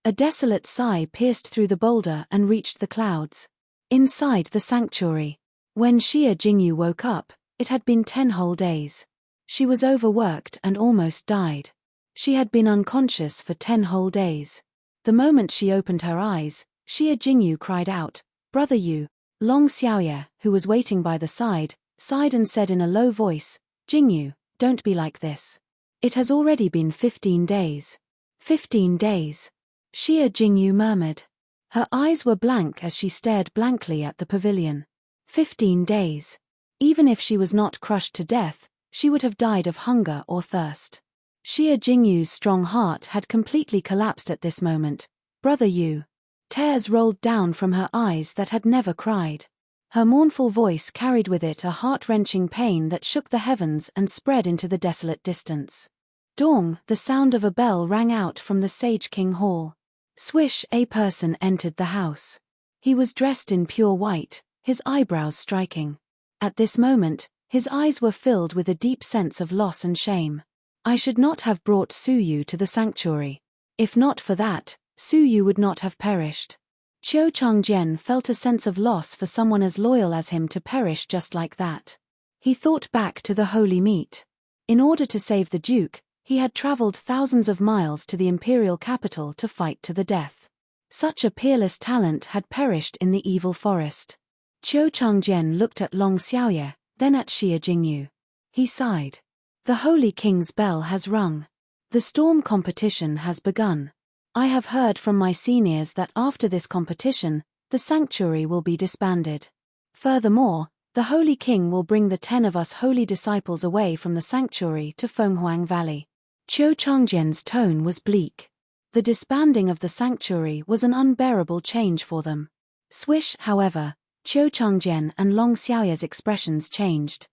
Speaker 1: A desolate sigh pierced through the boulder and reached the clouds. Inside the sanctuary. When Xia Jingyu woke up, it had been 10 whole days. She was overworked and almost died. She had been unconscious for 10 whole days. The moment she opened her eyes, Xia Jingyu cried out, "Brother Yu." Long Xiaoye, who was waiting by the side, sighed and said in a low voice, "Jingyu, don't be like this. It has already been 15 days. 15 days. Xia Jingyu murmured. Her eyes were blank as she stared blankly at the pavilion. 15 days. Even if she was not crushed to death, she would have died of hunger or thirst. Xia Jingyu's strong heart had completely collapsed at this moment. "Brother Yu." Tears rolled down from her eyes that had never cried. Her mournful voice carried with it a heart-wrenching pain that shook the heavens and spread into the desolate distance. Dong, the sound of a bell rang out from the Sage King Hall. Swish, a person entered the house. He was dressed in pure white, his eyebrows striking. At this moment, his eyes were filled with a deep sense of loss and shame. "I should not have brought Su Yu to the sanctuary. If not for that, Su Yu would not have perished. Qiu Changjian felt a sense of loss for someone as loyal as him to perish just like that. He thought back to the holy meet. In order to save the Duke, he had traveled thousands of miles to the imperial capital to fight to the death. Such a peerless talent had perished in the evil forest. Qiu Changjian looked at Long Xiaoye, then at Xie Jingyu. He sighed. The Holy King's bell has rung. The storm competition has begun. I have heard from my seniors that after this competition, the sanctuary will be disbanded. Furthermore, the Holy King will bring the 10 of us holy disciples away from the sanctuary to Fenghuang Valley. Qiu Changjian's tone was bleak. The disbanding of the sanctuary was an unbearable change for them. Swish, however, Qiu Changjian and Long Xiaoye's expressions changed.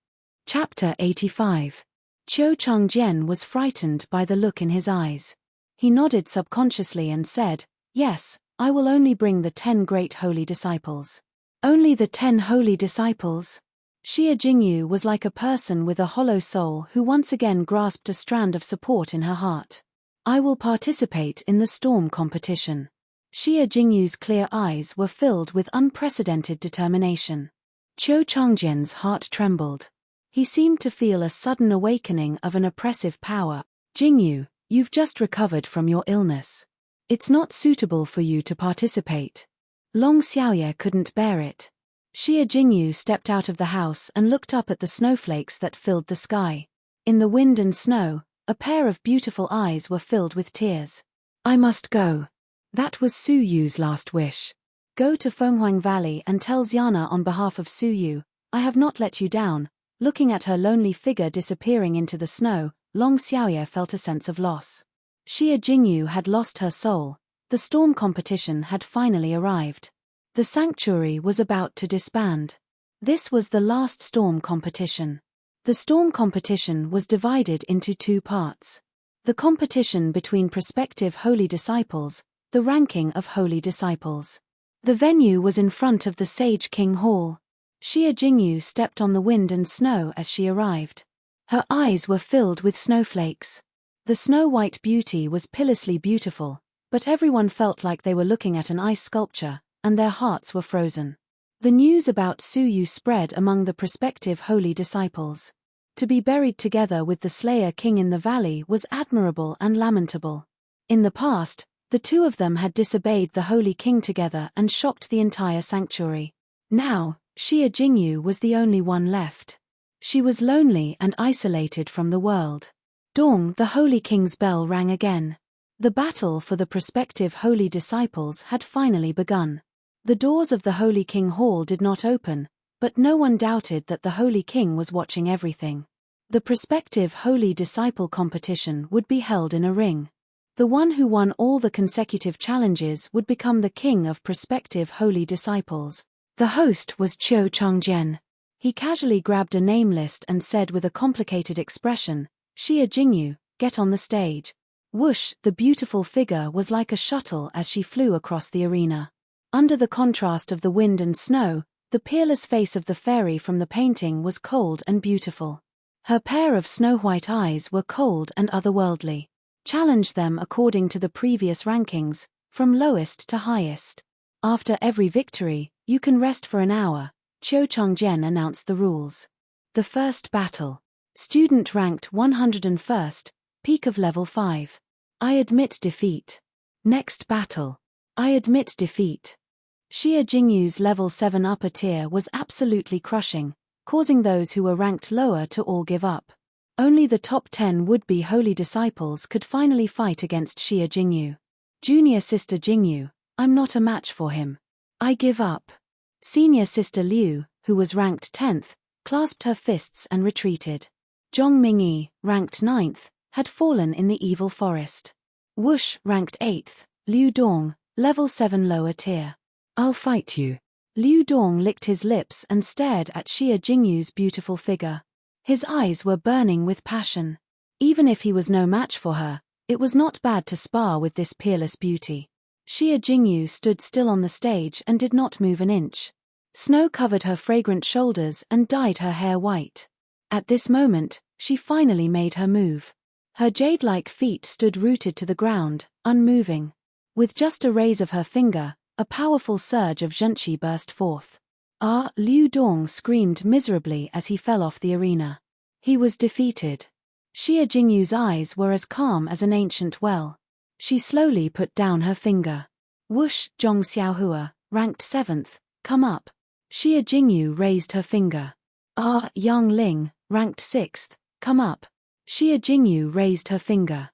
Speaker 1: Chapter 85. Qiu Changjian was frightened by the look in his eyes. He nodded subconsciously and said, "Yes, I will only bring the 10 great holy disciples." Only the 10 holy disciples? Xie Jingyu was like a person with a hollow soul who once again grasped a strand of support in her heart. I will participate in the storm competition. Xie Jingyu's clear eyes were filled with unprecedented determination. Qiu Changjian's heart trembled. He seemed to feel a sudden awakening of an oppressive power. "Jingyu, you've just recovered from your illness. It's not suitable for you to participate." Long Xiaoye couldn't bear it. Xie Jingyu stepped out of the house and looked up at the snowflakes that filled the sky. In the wind and snow, a pair of beautiful eyes were filled with tears. "I must go." That was Su Yu's last wish. "Go to Fenghuang Valley and tell Xiana on behalf of Su Yu, I have not let you down." Looking at her lonely figure disappearing into the snow, Long Xiaoye felt a sense of loss. Xie Jingyu had lost her soul. The storm competition had finally arrived. The sanctuary was about to disband. This was the last storm competition. The storm competition was divided into 2 parts. The competition between prospective holy disciples, the ranking of holy disciples. The venue was in front of the Sage King Hall. Xie Jingyu stepped on the wind and snow as she arrived. Her eyes were filled with snowflakes. The snow-white beauty was pitilessly beautiful, but everyone felt like they were looking at an ice sculpture, and their hearts were frozen. The news about Su Yu spread among the prospective holy disciples. To be buried together with the Slayer King in the valley was admirable and lamentable. In the past, the 2 of them had disobeyed the Holy King together and shocked the entire sanctuary. Now, Xie Jingyu was the only one left. She was lonely and isolated from the world. Dong, the Holy King's bell rang again. The battle for the prospective holy disciples had finally begun. The doors of the Holy King Hall did not open, but no one doubted that the Holy King was watching everything. The prospective holy disciple competition would be held in a ring. The one who won all the consecutive challenges would become the king of prospective holy disciples. The host was Qiu Changjian. He casually grabbed a name list and said with a complicated expression, "Xie Jingyu, get on the stage." Whoosh, the beautiful figure was like a shuttle as she flew across the arena. Under the contrast of the wind and snow, the peerless face of the fairy from the painting was cold and beautiful. Her pair of snow-white eyes were cold and otherworldly. Challenge them according to the previous rankings, from lowest to highest. After every victory, you can rest for an hour. Qiu Changjian announced the rules. The first battle. Student ranked 101st, peak of level 5. I admit defeat. Next battle. I admit defeat. Xie Jingyu's level 7 upper tier was absolutely crushing, causing those who were ranked lower to all give up. Only the top 10 would-be holy disciples could finally fight against Xie Jingyu. Junior sister Jingyu, I'm not a match for him. I give up. Senior sister Liu, who was ranked 10th, clasped her fists and retreated. Zhong Mingyi, ranked 9th, had fallen in the evil forest. Wush, ranked 8th, Liu Dong, level 7 lower tier. I'll fight you. Liu Dong licked his lips and stared at Xie Jingyu's beautiful figure. His eyes were burning with passion. Even if he was no match for her, it was not bad to spar with this peerless beauty. Xie Jingyu stood still on the stage and did not move an inch. Snow covered her fragrant shoulders and dyed her hair white. At this moment, she finally made her move. Her jade-like feet stood rooted to the ground, unmoving. With just a raise of her finger, a powerful surge of zhenqi burst forth. Liu Dong screamed miserably as he fell off the arena. He was defeated. Xie Jingyu's eyes were as calm as an ancient well. She slowly put down her finger. Whoosh, Zhong Xiaohua, ranked 7th, come up. Xie Jingyu raised her finger. Yang Ling, ranked 6th, come up. Xie Jingyu raised her finger.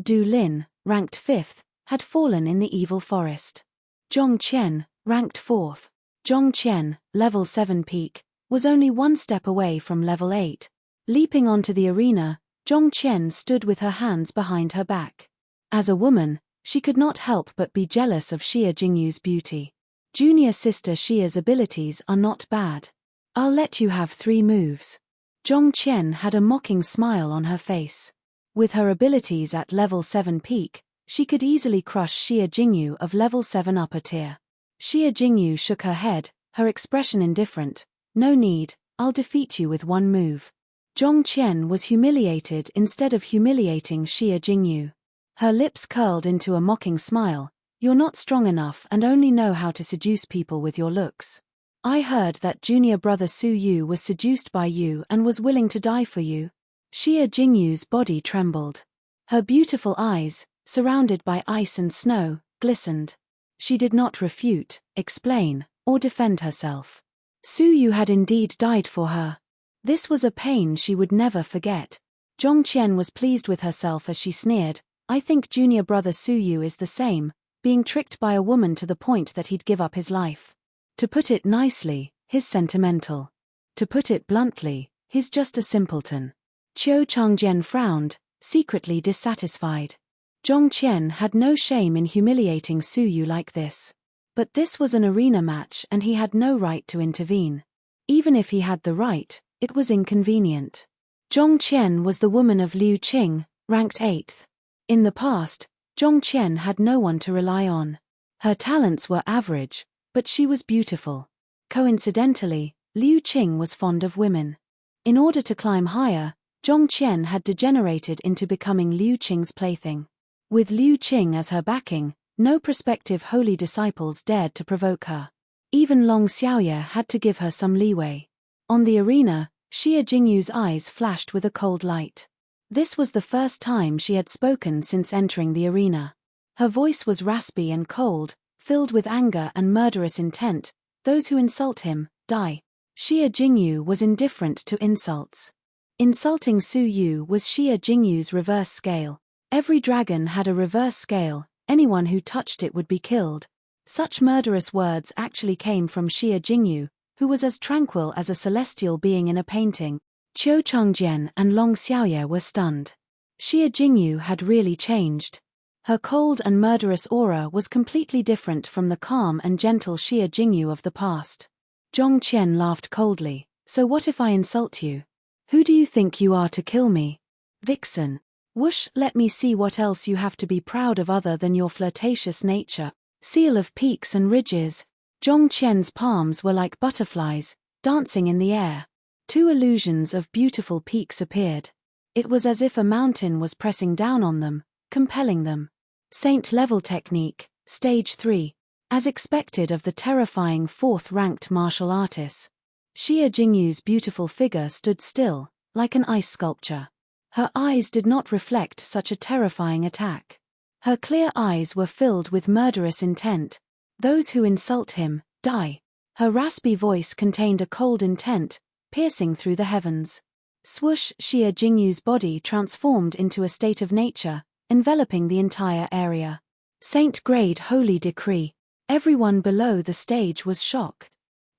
Speaker 1: Du Lin, ranked 5th, had fallen in the evil forest. Zhong Qian, ranked 4th. Zhong Qian, level 7 peak, was only one step away from level 8. Leaping onto the arena, Zhong Qian stood with her hands behind her back. As a woman, she could not help but be jealous of Xie Jingyu's beauty. Junior sister Xia's abilities are not bad. I'll let you have 3 moves. Zhong Qian had a mocking smile on her face. With her abilities at level 7 peak, she could easily crush Xie Jingyu of level 7 upper tier. Xie Jingyu shook her head, her expression indifferent. No need, I'll defeat you with 1 move. Zhong Qian was humiliated instead of humiliating Xie Jingyu. Her lips curled into a mocking smile. You're not strong enough and only know how to seduce people with your looks. I heard that junior brother Su Yu was seduced by you and was willing to die for you. Xie Jingyu's body trembled. Her beautiful eyes, surrounded by ice and snow, glistened. She did not refute, explain, or defend herself. Su Yu had indeed died for her. This was a pain she would never forget. Zhong Qian was pleased with herself as she sneered, I think junior brother Su Yu is the same, being tricked by a woman to the point that he'd give up his life. To put it nicely, he's sentimental. To put it bluntly, he's just a simpleton. Qiu Changjian frowned, secretly dissatisfied. Zhong Qian had no shame in humiliating Su Yu like this. But this was an arena match and he had no right to intervene. Even if he had the right, it was inconvenient. Zhong Qian was the woman of Liu Qing, ranked 8th. In the past, Zhong Qian had no one to rely on. Her talents were average, but she was beautiful. Coincidentally, Liu Qing was fond of women. In order to climb higher, Zhong Qian had degenerated into becoming Liu Qing's plaything. With Liu Qing as her backing, no prospective holy disciples dared to provoke her. Even Long Xiaoye had to give her some leeway. On the arena, Xie Jingyu's eyes flashed with a cold light. This was the first time she had spoken since entering the arena. Her voice was raspy and cold, filled with anger and murderous intent. Those who insult him, die. Xie Jingyu was indifferent to insults. Insulting Su Yu was Xie Jingyu's reverse scale. Every dragon had a reverse scale, anyone who touched it would be killed. Such murderous words actually came from Xie Jingyu, who was as tranquil as a celestial being in a painting. Qiu Changjian and Long Xiaoye were stunned. Xie Jingyu had really changed. Her cold and murderous aura was completely different from the calm and gentle Xie Jingyu of the past. Zhong Qian laughed coldly. So what if I insult you? Who do you think you are to kill me? Vixen. Whoosh, let me see what else you have to be proud of other than your flirtatious nature. Seal of peaks and ridges. Zhong Qian's palms were like butterflies, dancing in the air. 2 illusions of beautiful peaks appeared. It was as if a mountain was pressing down on them, compelling them. Saint-level technique, stage 3. As expected of the terrifying 4th-ranked martial artist. Xie Jingyu's beautiful figure stood still, like an ice sculpture. Her eyes did not reflect such a terrifying attack. Her clear eyes were filled with murderous intent. Those who insult him, die. Her raspy voice contained a cold intent, piercing through the heavens. Swoosh, Xie Jingyu's body transformed into a state of nature, enveloping the entire area. Saint-grade holy decree. Everyone below the stage was shocked.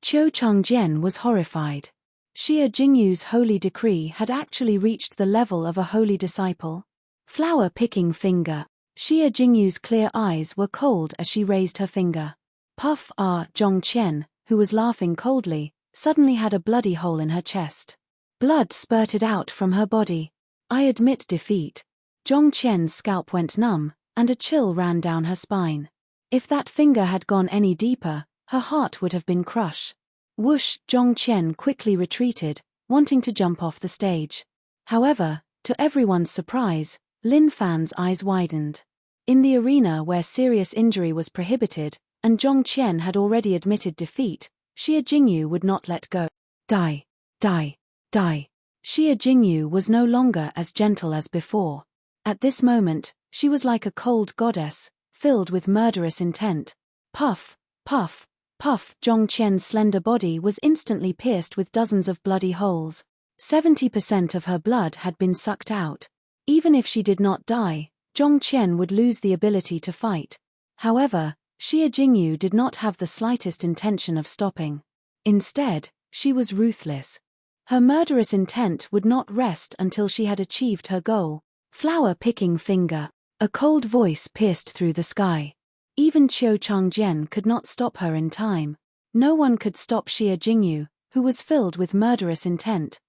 Speaker 1: Qiu Changjian was horrified. Xie Jingyu's holy decree had actually reached the level of a holy disciple. Flower-picking finger. Xie Jingyu's clear eyes were cold as she raised her finger. Puff! Zhong Qian, who was laughing coldly, suddenly had a bloody hole in her chest. Blood spurted out from her body. I admit defeat. Zhong Qian's scalp went numb, and a chill ran down her spine. If that finger had gone any deeper, her heart would have been crushed. Whoosh! Zhong Qian quickly retreated, wanting to jump off the stage. However, to everyone's surprise, Lin Fan's eyes widened. In the arena where serious injury was prohibited, and Zhong Qian had already admitted defeat, Xie Jingyu would not let go. Die. Die. Die. Xie Jingyu was no longer as gentle as before. At this moment, she was like a cold goddess, filled with murderous intent. Puff, puff, puff. Zhong Qian's slender body was instantly pierced with dozens of bloody holes. 70% of her blood had been sucked out. Even if she did not die, Zhong Qian would lose the ability to fight. However, Xie Jingyu did not have the slightest intention of stopping. Instead, she was ruthless. Her murderous intent would not rest until she had achieved her goal. Flower-picking finger. A cold voice pierced through the sky. Even Qiu Changjian could not stop her in time. No one could stop Xie Jingyu, who was filled with murderous intent.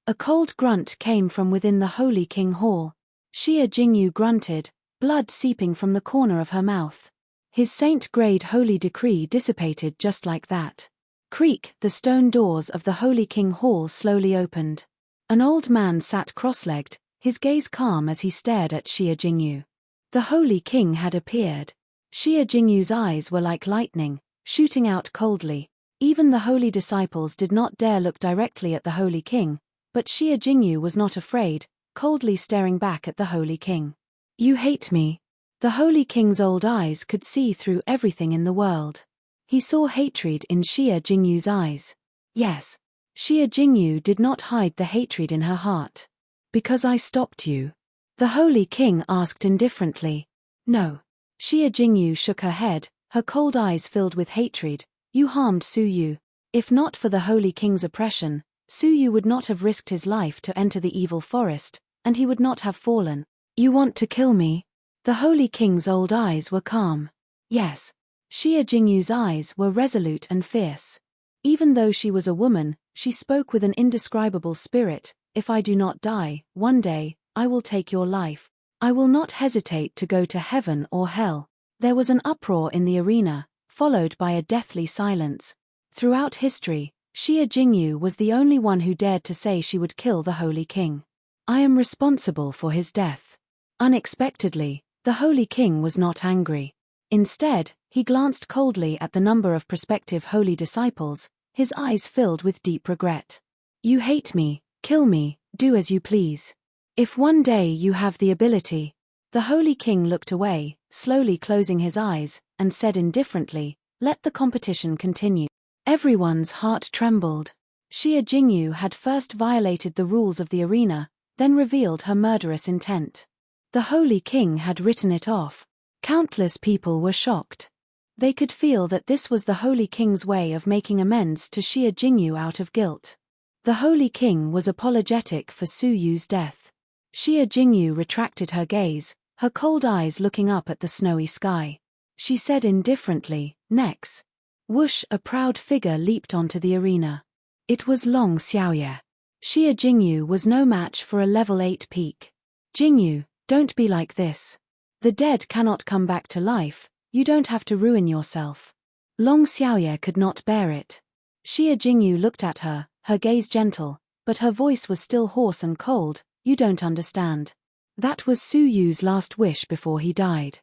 Speaker 1: A cold grunt came from within the Holy King Hall. Xie Jingyu grunted, blood seeping from the corner of her mouth. His saint-grade holy decree dissipated just like that. Creak, the stone doors of the Holy King Hall slowly opened. An old man sat cross-legged, his gaze calm as he stared at Xie Jingyu. The Holy King had appeared. Xie Jingyu's eyes were like lightning, shooting out coldly. Even the holy disciples did not dare look directly at the Holy King, but Xie Jingyu was not afraid, coldly staring back at the Holy King. You hate me. The Holy King's old eyes could see through everything in the world. He saw hatred in Xie Jingyu's eyes. Yes. Xie Jingyu did not hide the hatred in her heart. Because I stopped you? The Holy King asked indifferently. No. Xie Jingyu shook her head, her cold eyes filled with hatred. You harmed Su Yu. If not for the Holy King's oppression, Su Yu would not have risked his life to enter the evil forest, and he would not have fallen. You want to kill me? The Holy King's old eyes were calm. Yes. Xie Jingyu's eyes were resolute and fierce. Even though she was a woman, she spoke with an indescribable spirit. If I do not die, one day, I will take your life. I will not hesitate to go to heaven or hell. There was an uproar in the arena, followed by a deathly silence. Throughout history, Xie Jingyu was the only one who dared to say she would kill the Holy King. I am responsible for his death. Unexpectedly, the Holy King was not angry. Instead, he glanced coldly at the number of prospective holy disciples, his eyes filled with deep regret. You hate me, kill me, do as you please. If one day you have the ability. The Holy King looked away, slowly closing his eyes, and said indifferently, let the competition continue. Everyone's heart trembled. Xie Jingyu had first violated the rules of the arena, then revealed her murderous intent. The Holy King had written it off. Countless people were shocked. They could feel that this was the Holy King's way of making amends to Xie Jingyu out of guilt. The Holy King was apologetic for Su Yu's death. Xie Jingyu retracted her gaze, her cold eyes looking up at the snowy sky. She said indifferently, next. Whoosh, a proud figure leaped onto the arena. It was Long Xiaoye. Xie Jingyu was no match for a level 8 peak. Jingyu, don't be like this. The dead cannot come back to life, you don't have to ruin yourself. Long Xiaoye could not bear it. Xie Jingyu looked at her, her gaze gentle, but her voice was still hoarse and cold. You don't understand. That was Su Yu's last wish before he died.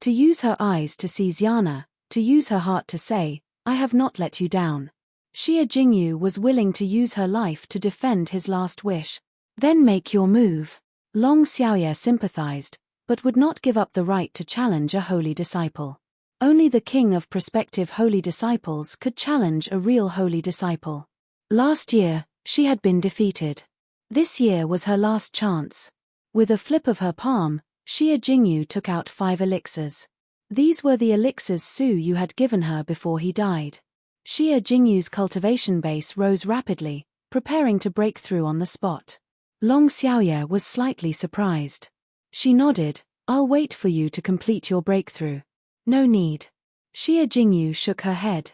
Speaker 1: To use her eyes to see Xiana, to use her heart to say, I have not let you down. Xie Jingyu was willing to use her life to defend his last wish. Then make your move. Long Xiaoye sympathized, but would not give up the right to challenge a holy disciple. Only the king of prospective holy disciples could challenge a real holy disciple. Last year, she had been defeated. This year was her last chance. With a flip of her palm, Xie Jingyu took out 5 elixirs. These were the elixirs Su Yu had given her before he died. Xie Jingyu's cultivation base rose rapidly, preparing to break through on the spot. Long Xiaoye was slightly surprised. She nodded, I'll wait for you to complete your breakthrough. No need. Xie Jingyu shook her head.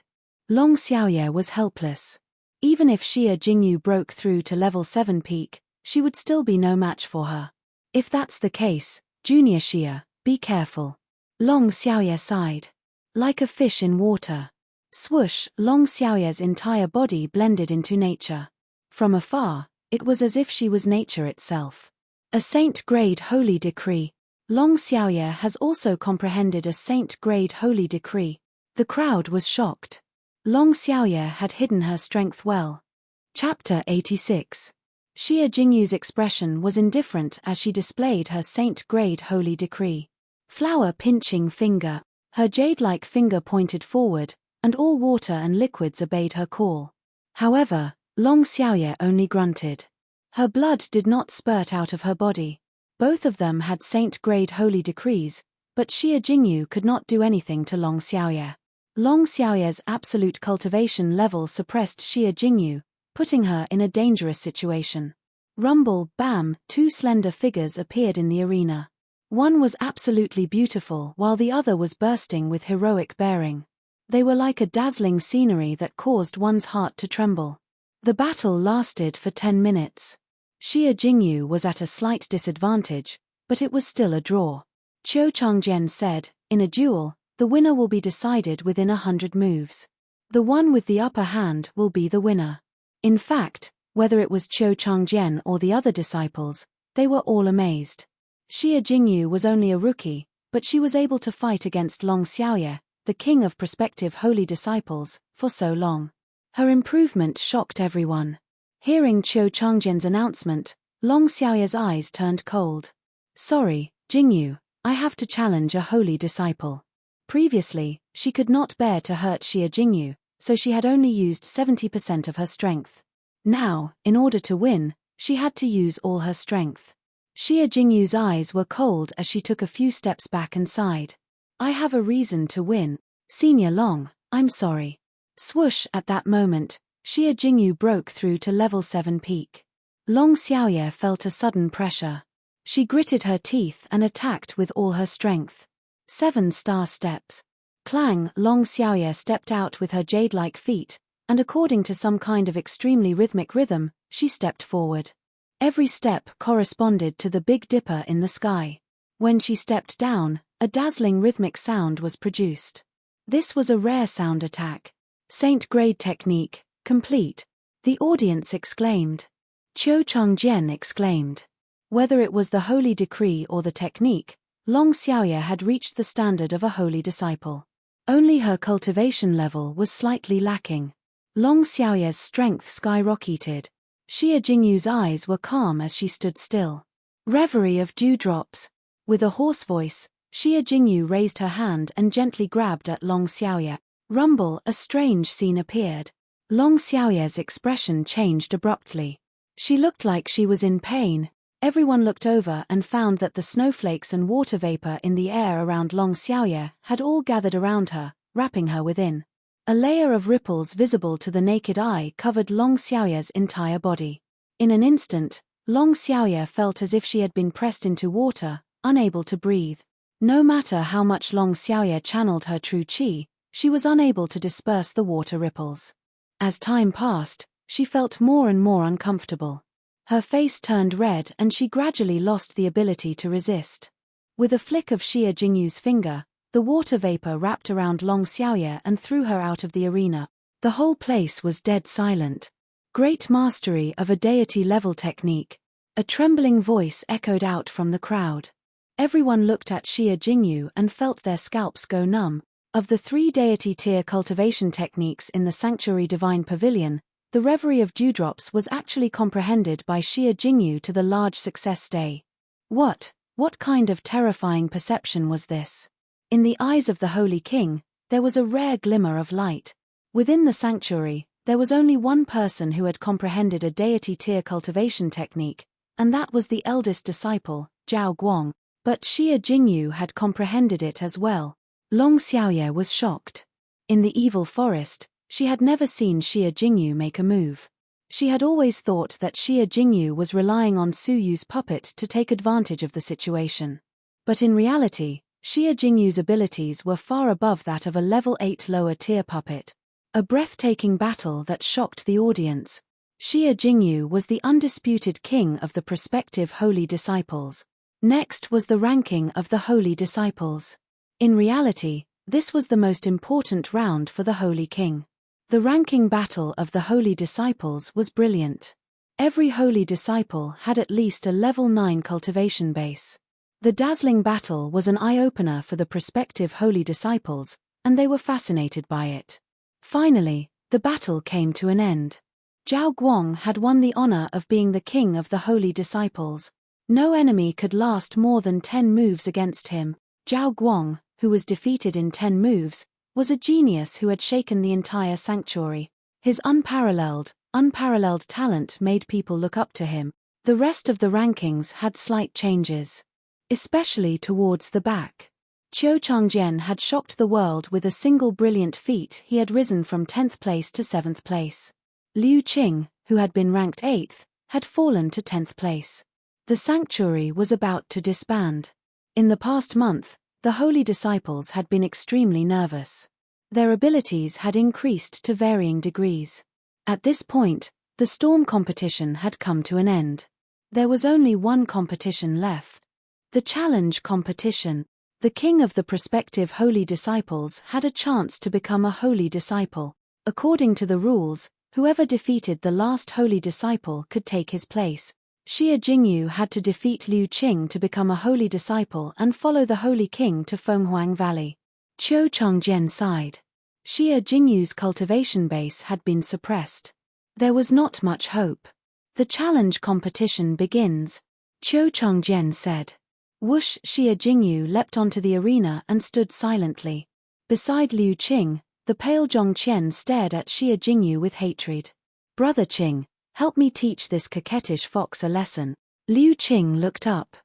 Speaker 1: Long Xiaoye was helpless. Even if Xie Jingyu broke through to level 7 peak, she would still be no match for her. If that's the case, Junior Xie, be careful. Long Xiaoye sighed. Like a fish in water. Swoosh, Long Xiaoye's entire body blended into nature. From afar, it was as if she was nature itself. A saint-grade holy decree. Long Xiaoye has also comprehended a saint-grade holy decree. The crowd was shocked. Long Xiaoye had hidden her strength well. Chapter 86. Xie Jingyu's expression was indifferent as she displayed her saint-grade holy decree. Flower pinching finger. Her jade-like finger pointed forward, and all water and liquids obeyed her call. However, Long Xiaoye only grunted. Her blood did not spurt out of her body. Both of them had saint-grade holy decrees, but Xie Jingyu could not do anything to Long Xiaoye. Long Xiaoye's absolute cultivation level suppressed Xie Jingyu, putting her in a dangerous situation. Rumble, bam, two slender figures appeared in the arena. One was absolutely beautiful while the other was bursting with heroic bearing. They were like a dazzling scenery that caused one's heart to tremble. The battle lasted for 10 minutes. Xie Jingyu was at a slight disadvantage, but it was still a draw. Qiu Changjian said, "In a duel, the winner will be decided within 100 moves. The one with the upper hand will be the winner." In fact, whether it was Qiu Changjian or the other disciples, they were all amazed. Xie Jingyu was only a rookie, but she was able to fight against Long Xiaoye, the king of prospective holy disciples, for so long. Her improvement shocked everyone. Hearing Qiu Changjian's announcement, Long Xiaoye's eyes turned cold. "Sorry, Jingyu, I have to challenge a holy disciple." Previously, she could not bear to hurt Xie Jingyu, so she had only used 70% of her strength. Now, in order to win, she had to use all her strength. Xie Jingyu's eyes were cold as she took a few steps back and sighed. "I have a reason to win. Senior Long, I'm sorry." Swoosh! At that moment, Xie Jingyu broke through to level 7 peak. Long Xiaoye felt a sudden pressure. She gritted her teeth and attacked with all her strength. 7-star steps. Clang! Long Xiaoye stepped out with her jade-like feet, and according to some kind of extremely rhythmic rhythm, she stepped forward. Every step corresponded to the Big Dipper in the sky. When she stepped down, a dazzling rhythmic sound was produced. This was a rare sound attack. Saint-grade technique, complete. The audience exclaimed. Qiu Changjian exclaimed. Whether it was the holy decree or the technique, Long Xiaoye had reached the standard of a holy disciple. Only her cultivation level was slightly lacking. Long Xiaoye's strength skyrocketed. Xie Jingyu's eyes were calm as she stood still. Reverie of dewdrops. With a hoarse voice, Xie Jingyu raised her hand and gently grabbed at Long Xiaoye. Rumble! A strange scene appeared. Long Xiaoye's expression changed abruptly. She looked like she was in pain. Everyone looked over and found that the snowflakes and water vapor in the air around Long Xiaoye had all gathered around her, wrapping her within. A layer of ripples visible to the naked eye covered Long Xiaoye's entire body. In an instant, Long Xiaoye felt as if she had been pressed into water, unable to breathe. No matter how much Long Xiaoye channeled her true qi, she was unable to disperse the water ripples. As time passed, she felt more and more uncomfortable. Her face turned red and she gradually lost the ability to resist. With a flick of Xie Jingyu's finger, the water vapor wrapped around Long Xiaoye and threw her out of the arena. The whole place was dead silent. Great mastery of a deity-level technique. A trembling voice echoed out from the crowd. Everyone looked at Xie Jingyu and felt their scalps go numb. Of the 3 deity-tier cultivation techniques in the Sanctuary Divine Pavilion, the Reverie of Dewdrops was actually comprehended by Xie Jingyu to the large success day. What kind of terrifying perception was this? In the eyes of the Holy King, there was a rare glimmer of light. Within the sanctuary, there was only one person who had comprehended a deity-tier cultivation technique, and that was the eldest disciple, Zhao Guang, but Xie Jingyu had comprehended it as well. Long Xiaoye was shocked. In the evil forest, she had never seen Xie Jingyu make a move. She had always thought that Xie Jingyu was relying on Su Yu's puppet to take advantage of the situation. But in reality, Xie Jingyu's abilities were far above that of a level 8 lower-tier puppet. A breathtaking battle that shocked the audience. Xie Jingyu was the undisputed king of the prospective holy disciples. Next was the ranking of the holy disciples. In reality, this was the most important round for the Holy King. The ranking battle of the holy disciples was brilliant. Every holy disciple had at least a level 9 cultivation base. The dazzling battle was an eye-opener for the prospective holy disciples, and they were fascinated by it. Finally, the battle came to an end. Zhao Guang had won the honor of being the king of the holy disciples. No enemy could last more than 10 moves against him. Zhao Guang, who was defeated in 10 moves, was a genius who had shaken the entire sanctuary. His unparalleled talent made people look up to him. The rest of the rankings had slight changes, especially towards the back. Qiu Changjian had shocked the world with a single brilliant feat. He had risen from 10th place to 7th place. Liu Qing, who had been ranked 8th, had fallen to 10th place. The sanctuary was about to disband. In the past month, the holy disciples had been extremely nervous. Their abilities had increased to varying degrees. At this point, the storm competition had come to an end. There was only one competition left. The challenge competition. The king of the prospective holy disciples had a chance to become a holy disciple. According to the rules, whoever defeated the last holy disciple could take his place. Xie Jingyu had to defeat Liu Qing to become a holy disciple and follow the holy king to Fenghuang Valley. Qiu Changjian sighed. Xie Jingyu's cultivation base had been suppressed. There was not much hope. The challenge competition begins, Qiu Changjian said. Whoosh! Xie Jingyu leapt onto the arena and stood silently. Beside Liu Qing, the pale Zhongqian stared at Xie Jingyu with hatred. Brother Qing, help me teach this coquettish fox a lesson. Liu Qing looked up.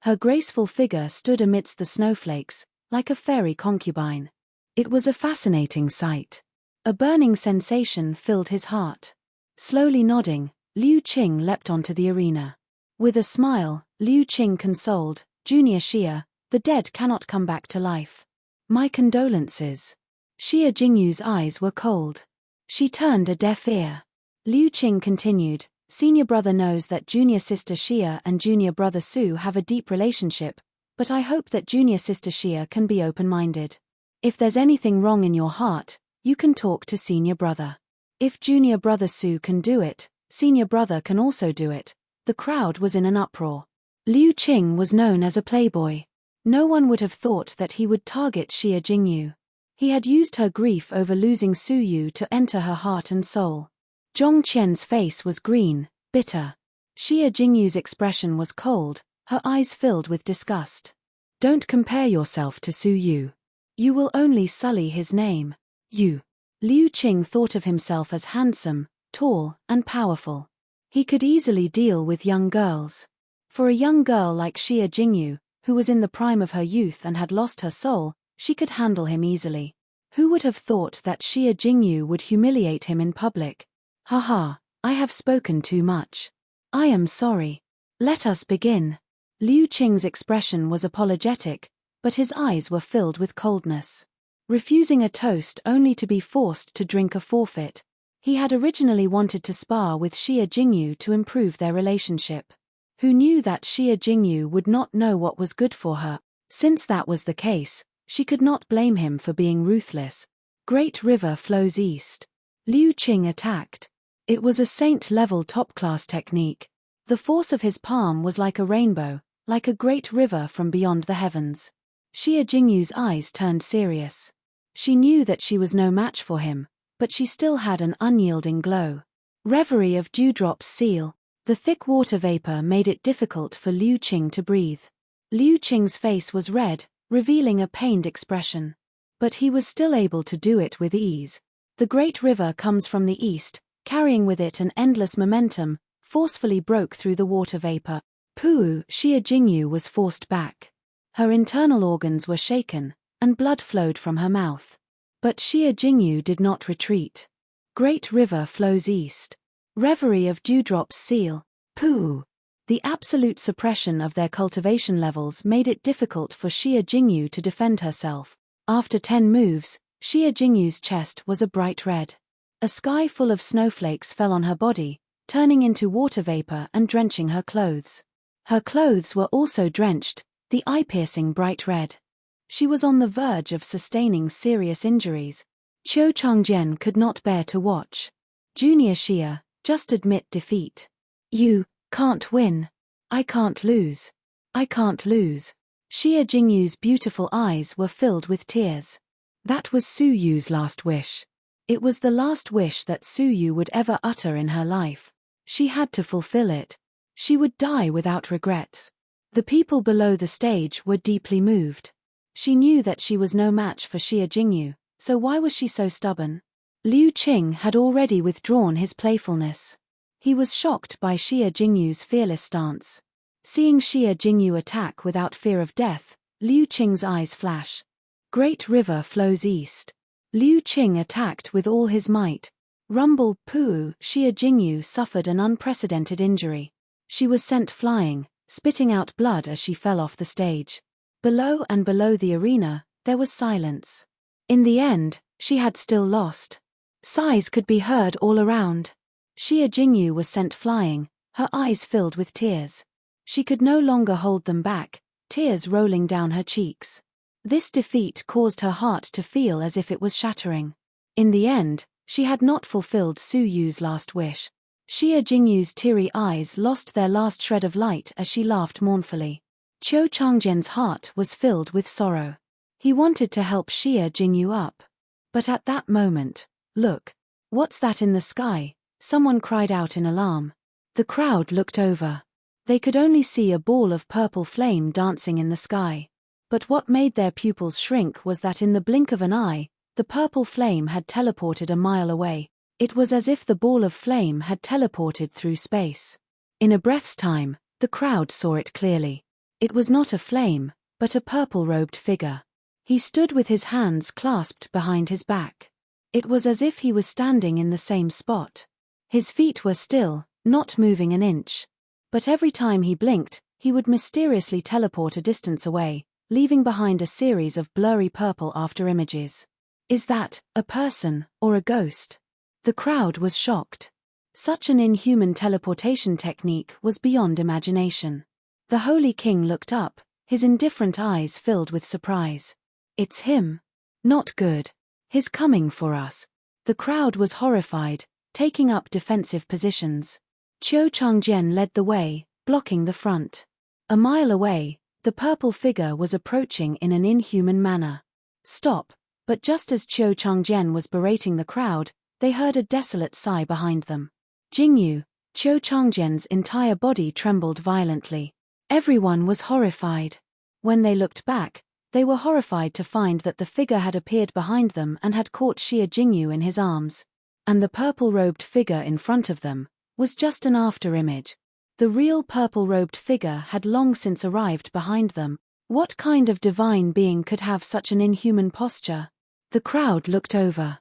Speaker 1: Her graceful figure stood amidst the snowflakes, like a fairy concubine. It was a fascinating sight. A burning sensation filled his heart. Slowly nodding, Liu Qing leapt onto the arena. With a smile, Liu Qing consoled, Junior Xie, the dead cannot come back to life. My condolences. Xie Jingyu's eyes were cold. She turned a deaf ear. Liu Qing continued, Senior brother knows that junior sister Xie and junior brother Su have a deep relationship, but I hope that junior sister Xie can be open-minded. If there's anything wrong in your heart, you can talk to senior brother. If junior brother Su can do it, senior brother can also do it. The crowd was in an uproar. Liu Qing was known as a playboy. No one would have thought that he would target Xie Jingyu. He had used her grief over losing Su Yu to enter her heart and soul. Zhong Qian's face was green, bitter. Xie Jingyu's expression was cold, her eyes filled with disgust. Don't compare yourself to Su Yu. You will only sully his name. You. Liu Qing thought of himself as handsome, tall, and powerful. He could easily deal with young girls. For a young girl like Xie Jingyu, who was in the prime of her youth and had lost her soul, she could handle him easily. Who would have thought that Xie Jingyu would humiliate him in public? Haha, I have spoken too much. I am sorry. Let us begin. Liu Qing's expression was apologetic, but his eyes were filled with coldness. Refusing a toast only to be forced to drink a forfeit. He had originally wanted to spar with Xie Jingyu to improve their relationship. Who knew that Xie Jingyu would not know what was good for her? Since that was the case, she could not blame him for being ruthless. Great river flows east. Liu Qing attacked. It was a saint-level top-class technique. The force of his palm was like a rainbow, like a great river from beyond the heavens. Xie Jingyu's eyes turned serious. She knew that she was no match for him, but she still had an unyielding glow. Reverie of dewdrops seal. The thick water vapor made it difficult for Liu Qing to breathe. Liu Qing's face was red, revealing a pained expression. But he was still able to do it with ease. The great river comes from the east, carrying with it an endless momentum, forcefully broke through the water vapor. Pooh! Xie Jingyu was forced back. Her internal organs were shaken, and blood flowed from her mouth. But Xie Jingyu did not retreat. Great river flows east. Reverie of dewdrops seal. Pooh! The absolute suppression of their cultivation levels made it difficult for Xie Jingyu to defend herself. After 10 moves, Xie Jingyu's chest was a bright red. A sky full of snowflakes fell on her body, turning into water vapor and drenching her clothes. Her clothes were also drenched, the eye-piercing bright red. She was on the verge of sustaining serious injuries. Qiu Changjian could not bear to watch. Junior Xie, just admit defeat. You can't win. I can't lose. I can't lose. Xie Jingyu's beautiful eyes were filled with tears. That was Su Yu's last wish. It was the last wish that Su Yu would ever utter in her life. She had to fulfill it. She would die without regrets. The people below the stage were deeply moved. She knew that she was no match for Xie Jingyu, so why was she so stubborn? Liu Qing had already withdrawn his playfulness. He was shocked by Xie Jingyu's fearless stance. Seeing Xie Jingyu attack without fear of death, Liu Qing's eyes flash. Great river flows east. Liu Qing attacked with all his might. Rumble poo, Xie Jingyu suffered an unprecedented injury. She was sent flying, spitting out blood as she fell off the stage. Below and below the arena, there was silence. In the end, she had still lost. Sighs could be heard all around. Xie Jingyu was sent flying, her eyes filled with tears. She could no longer hold them back, tears rolling down her cheeks. This defeat caused her heart to feel as if it was shattering. In the end, she had not fulfilled Su Yu's last wish. Xie Jingyu's teary eyes lost their last shred of light as she laughed mournfully. Qiu Changjian's heart was filled with sorrow. He wanted to help Xie Jingyu up. But at that moment, look. What's that in the sky? Someone cried out in alarm. The crowd looked over. They could only see a ball of purple flame dancing in the sky. But what made their pupils shrink was that in the blink of an eye, the purple flame had teleported a mile away. It was as if the ball of flame had teleported through space. In a breath's time, the crowd saw it clearly. It was not a flame, but a purple-robed figure. He stood with his hands clasped behind his back. It was as if he was standing in the same spot. His feet were still, not moving an inch. But every time he blinked, he would mysteriously teleport a distance away, leaving behind a series of blurry purple after-images. Is that a person or a ghost? The crowd was shocked. Such an inhuman teleportation technique was beyond imagination. The Holy King looked up, his indifferent eyes filled with surprise. It's him. Not good. He's coming for us. The crowd was horrified, taking up defensive positions. Qiu Changjian led the way, blocking the front. A mile away, the purple figure was approaching in an inhuman manner. Stop! But just as Qiu Changjian was berating the crowd, they heard a desolate sigh behind them. Jingyu, Qiu Changjian's entire body trembled violently. Everyone was horrified. When they looked back, they were horrified to find that the figure had appeared behind them and had caught Xie Jingyu in his arms. And the purple-robed figure in front of them was just an after-image. The real purple-robed figure had long since arrived behind them. What kind of divine being could have such an inhuman posture? The crowd looked over.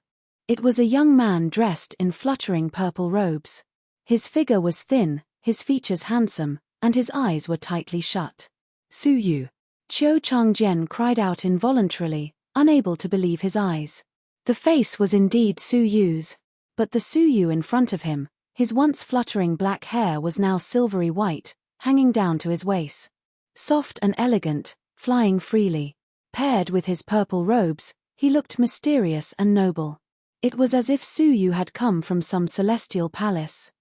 Speaker 1: It was a young man dressed in fluttering purple robes. His figure was thin, his features handsome, and his eyes were tightly shut. Su Yu. Qiu Changjian cried out involuntarily, unable to believe his eyes. The face was indeed Su Yu's, but the Su Yu in front of him, his once fluttering black hair was now silvery white, hanging down to his waist. Soft and elegant, flying freely. Paired with his purple robes, he looked mysterious and noble. It was as if Su Yu had come from some celestial palace.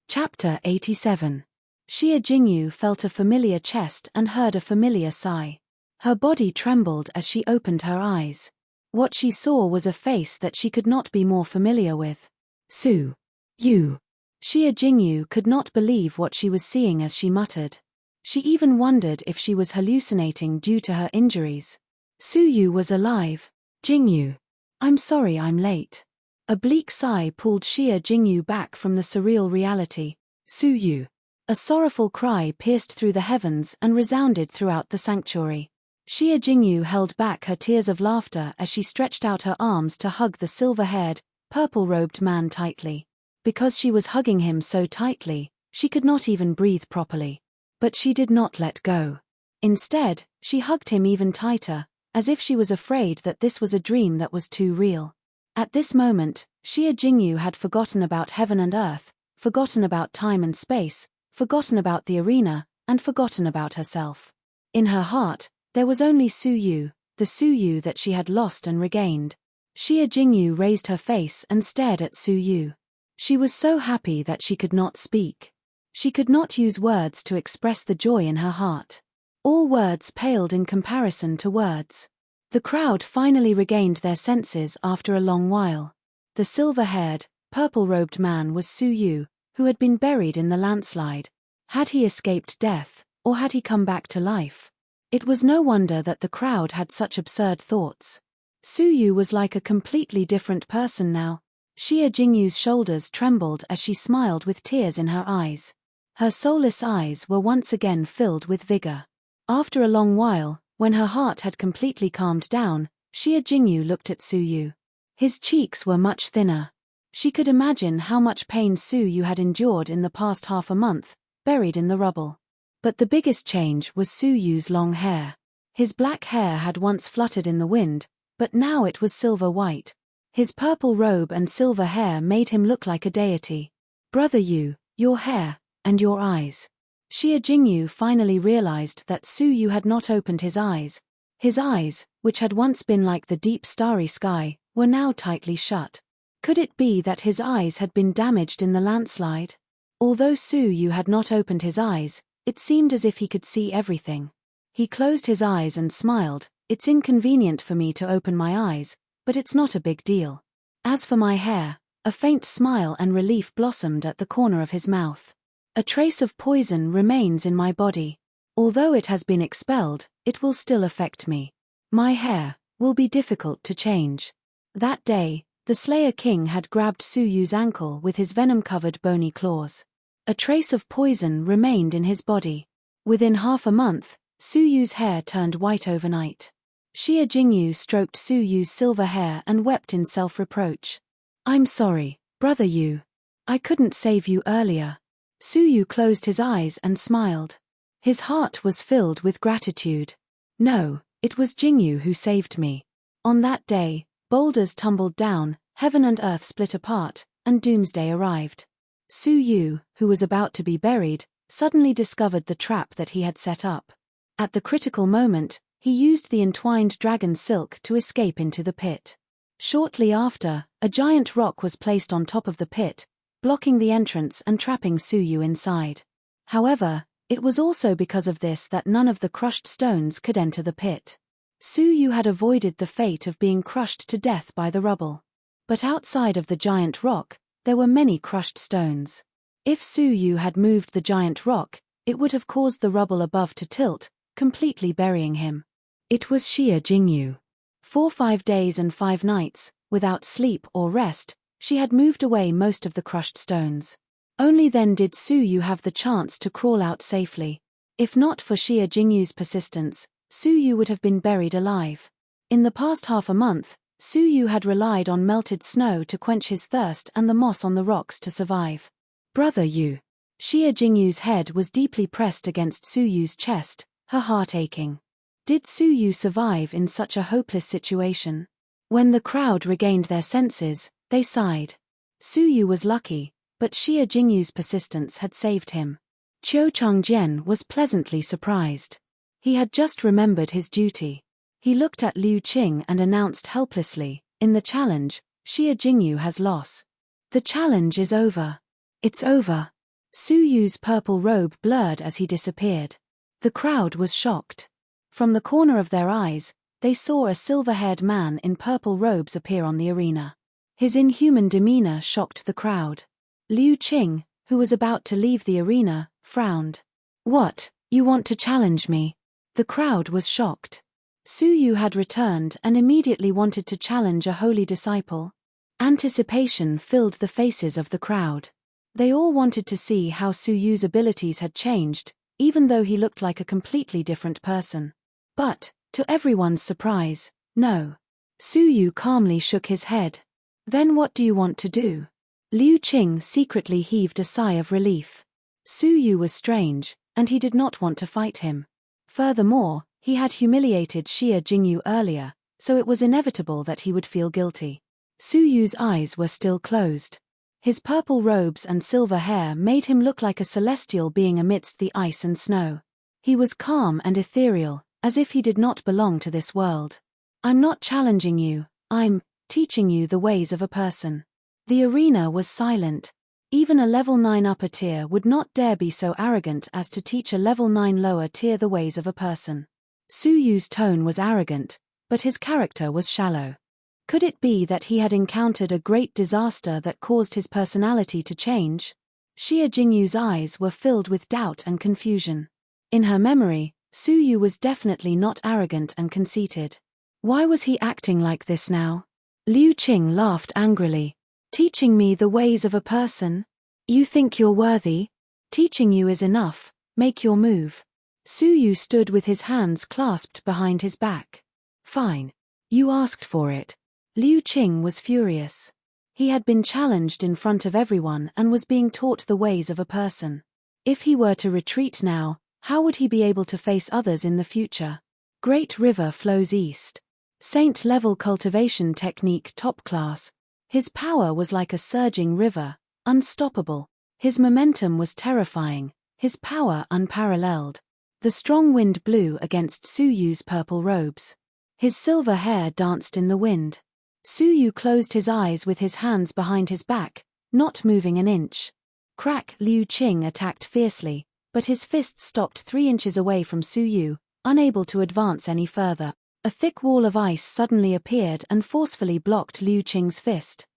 Speaker 1: Chapter 87. Xie Jingyu felt a familiar chest and heard a familiar sigh. Her body trembled as she opened her eyes. What she saw was a face that she could not be more familiar with. Su Yu. Xie Jingyu could not believe what she was seeing as she muttered. She even wondered if she was hallucinating due to her injuries. Su Yu was alive. Jingyu. I'm sorry I'm late. A bleak sigh pulled Xie Jingyu back from the surreal reality. Su Yu. A sorrowful cry pierced through the heavens and resounded throughout the sanctuary. Xie Jingyu held back her tears of laughter as she stretched out her arms to hug the silver-haired, purple-robed man tightly. Because she was hugging him so tightly, she could not even breathe properly. But she did not let go. Instead, she hugged him even tighter, as if she was afraid that this was a dream that was too real. At this moment, Xie Jingyu had forgotten about heaven and earth, forgotten about time and space, forgotten about the arena, and forgotten about herself. In her heart, there was only Su Yu, the Su Yu that she had lost and regained. Xie Jingyu raised her face and stared at Su Yu. She was so happy that she could not speak. She could not use words to express the joy in her heart. All words paled in comparison to words. The crowd finally regained their senses after a long while. The silver-haired, purple-robed man was Su Yu, who had been buried in the landslide. Had he escaped death, or had he come back to life? It was no wonder that the crowd had such absurd thoughts. Su Yu was like a completely different person now. Xia Jingyu's shoulders trembled as she smiled with tears in her eyes. Her soulless eyes were once again filled with vigor. After a long while, when her heart had completely calmed down, Xia Jingyu looked at Su Yu. His cheeks were much thinner. She could imagine how much pain Su Yu had endured in the past half a month, buried in the rubble. But the biggest change was Su Yu's long hair. His black hair had once fluttered in the wind, but now it was silver-white. His purple robe and silver hair made him look like a deity. Brother Yu, your hair, and your eyes. Xia Jingyu finally realized that Su Yu had not opened his eyes. His eyes, which had once been like the deep starry sky, were now tightly shut. Could it be that his eyes had been damaged in the landslide? Although Su Yu had not opened his eyes, it seemed as if he could see everything. He closed his eyes and smiled. It's inconvenient for me to open my eyes, but it's not a big deal. As for my hair, a faint smile and relief blossomed at the corner of his mouth. A trace of poison remains in my body. Although it has been expelled, it will still affect me. My hair will be difficult to change. That day, the Slayer King had grabbed Su Yu's ankle with his venom-covered bony claws. A trace of poison remained in his body. Within half a month, Su Yu's hair turned white overnight. Xia Jingyu stroked Su Yu's silver hair and wept in self-reproach. I'm sorry, brother Yu. I couldn't save you earlier. Su Yu closed his eyes and smiled. His heart was filled with gratitude. No, it was Jingyu who saved me. On that day, boulders tumbled down, heaven and earth split apart, and doomsday arrived. Su Yu, who was about to be buried, suddenly discovered the trap that he had set up. At the critical moment, he used the entwined dragon silk to escape into the pit. Shortly after, a giant rock was placed on top of the pit, blocking the entrance and trapping Su Yu inside. However, it was also because of this that none of the crushed stones could enter the pit. Su Yu had avoided the fate of being crushed to death by the rubble. But outside of the giant rock, there were many crushed stones. If Su Yu had moved the giant rock, it would have caused the rubble above to tilt, completely burying him. It was Xia Jingyu. For 5 days and 5 nights, without sleep or rest, she had moved away most of the crushed stones. Only then did Su Yu have the chance to crawl out safely. If not for Xia Jingyu's persistence, Su Yu would have been buried alive. In the past half a month, Su Yu had relied on melted snow to quench his thirst and the moss on the rocks to survive. Brother Yu. Xia Jingyu's head was deeply pressed against Su Yu's chest, her heart aching. Did Su Yu survive in such a hopeless situation? When the crowd regained their senses, they sighed. Su Yu was lucky, but Xia Jingyu's persistence had saved him. Qiu Changjian was pleasantly surprised. He had just remembered his duty. He looked at Liu Qing and announced helplessly, in the challenge, Xia Jingyu has lost. The challenge is over. It's over. Su Yu's purple robe blurred as he disappeared. The crowd was shocked. From the corner of their eyes, they saw a silver-haired man in purple robes appear on the arena. His inhuman demeanor shocked the crowd. Liu Qing, who was about to leave the arena, frowned. What, you want to challenge me? The crowd was shocked. Su Yu had returned and immediately wanted to challenge a holy disciple. Anticipation filled the faces of the crowd. They all wanted to see how Su Yu's abilities had changed, even though he looked like a completely different person. But, to everyone's surprise, no. Su Yu calmly shook his head. Then what do you want to do? Liu Qing secretly heaved a sigh of relief. Su Yu was strange, and he did not want to fight him. Furthermore, he had humiliated Xia Jingyu earlier, so it was inevitable that he would feel guilty. Su Yu's eyes were still closed. His purple robes and silver hair made him look like a celestial being amidst the ice and snow. He was calm and ethereal, as if he did not belong to this world. I'm not challenging you, I'm teaching you the ways of a person. The arena was silent. Even a level 9 upper tier would not dare be so arrogant as to teach a level 9 lower tier the ways of a person. Su Yu's tone was arrogant, but his character was shallow. Could it be that he had encountered a great disaster that caused his personality to change? Xie Jingyu's eyes were filled with doubt and confusion. In her memory, Su Yu was definitely not arrogant and conceited. Why was he acting like this now? Liu Qing laughed angrily. Teaching me the ways of a person? You think you're worthy? Teaching you is enough, make your move. Su Yu stood with his hands clasped behind his back. Fine. You asked for it. Liu Qing was furious. He had been challenged in front of everyone and was being taught the ways of a person. If he were to retreat now, how would he be able to face others in the future? Great river flows east. Saint-level cultivation technique top class. His power was like a surging river, unstoppable. His momentum was terrifying, his power unparalleled. The strong wind blew against Su Yu's purple robes. His silver hair danced in the wind. Su Yu closed his eyes with his hands behind his back, not moving an inch. Crack! Liu Qing attacked fiercely, but his fists stopped 3 inches away from Su Yu, unable to advance any further. A thick wall of ice suddenly appeared and forcefully blocked Liu Qing's fist.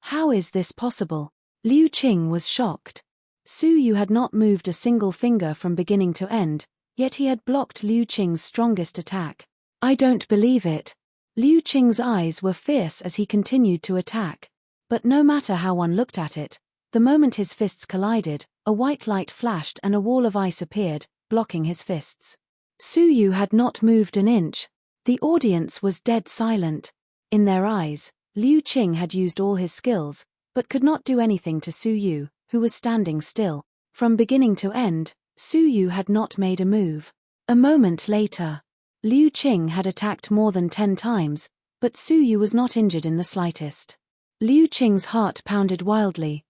Speaker 1: How is this possible? Liu Qing was shocked. Su Yu had not moved a single finger from beginning to end, yet he had blocked Liu Qing's strongest attack. I don't believe it. Liu Qing's eyes were fierce as he continued to attack. But no matter how one looked at it, the moment his fists collided, a white light flashed and a wall of ice appeared, blocking his fists. Su Yu had not moved an inch. The audience was dead silent. In their eyes, Liu Qing had used all his skills, but could not do anything to Su Yu, who was standing still. From beginning to end, Su Yu had not made a move. A moment later, Liu Qing had attacked more than 10 times, but Su Yu was not injured in the slightest. Liu Qing's heart pounded wildly.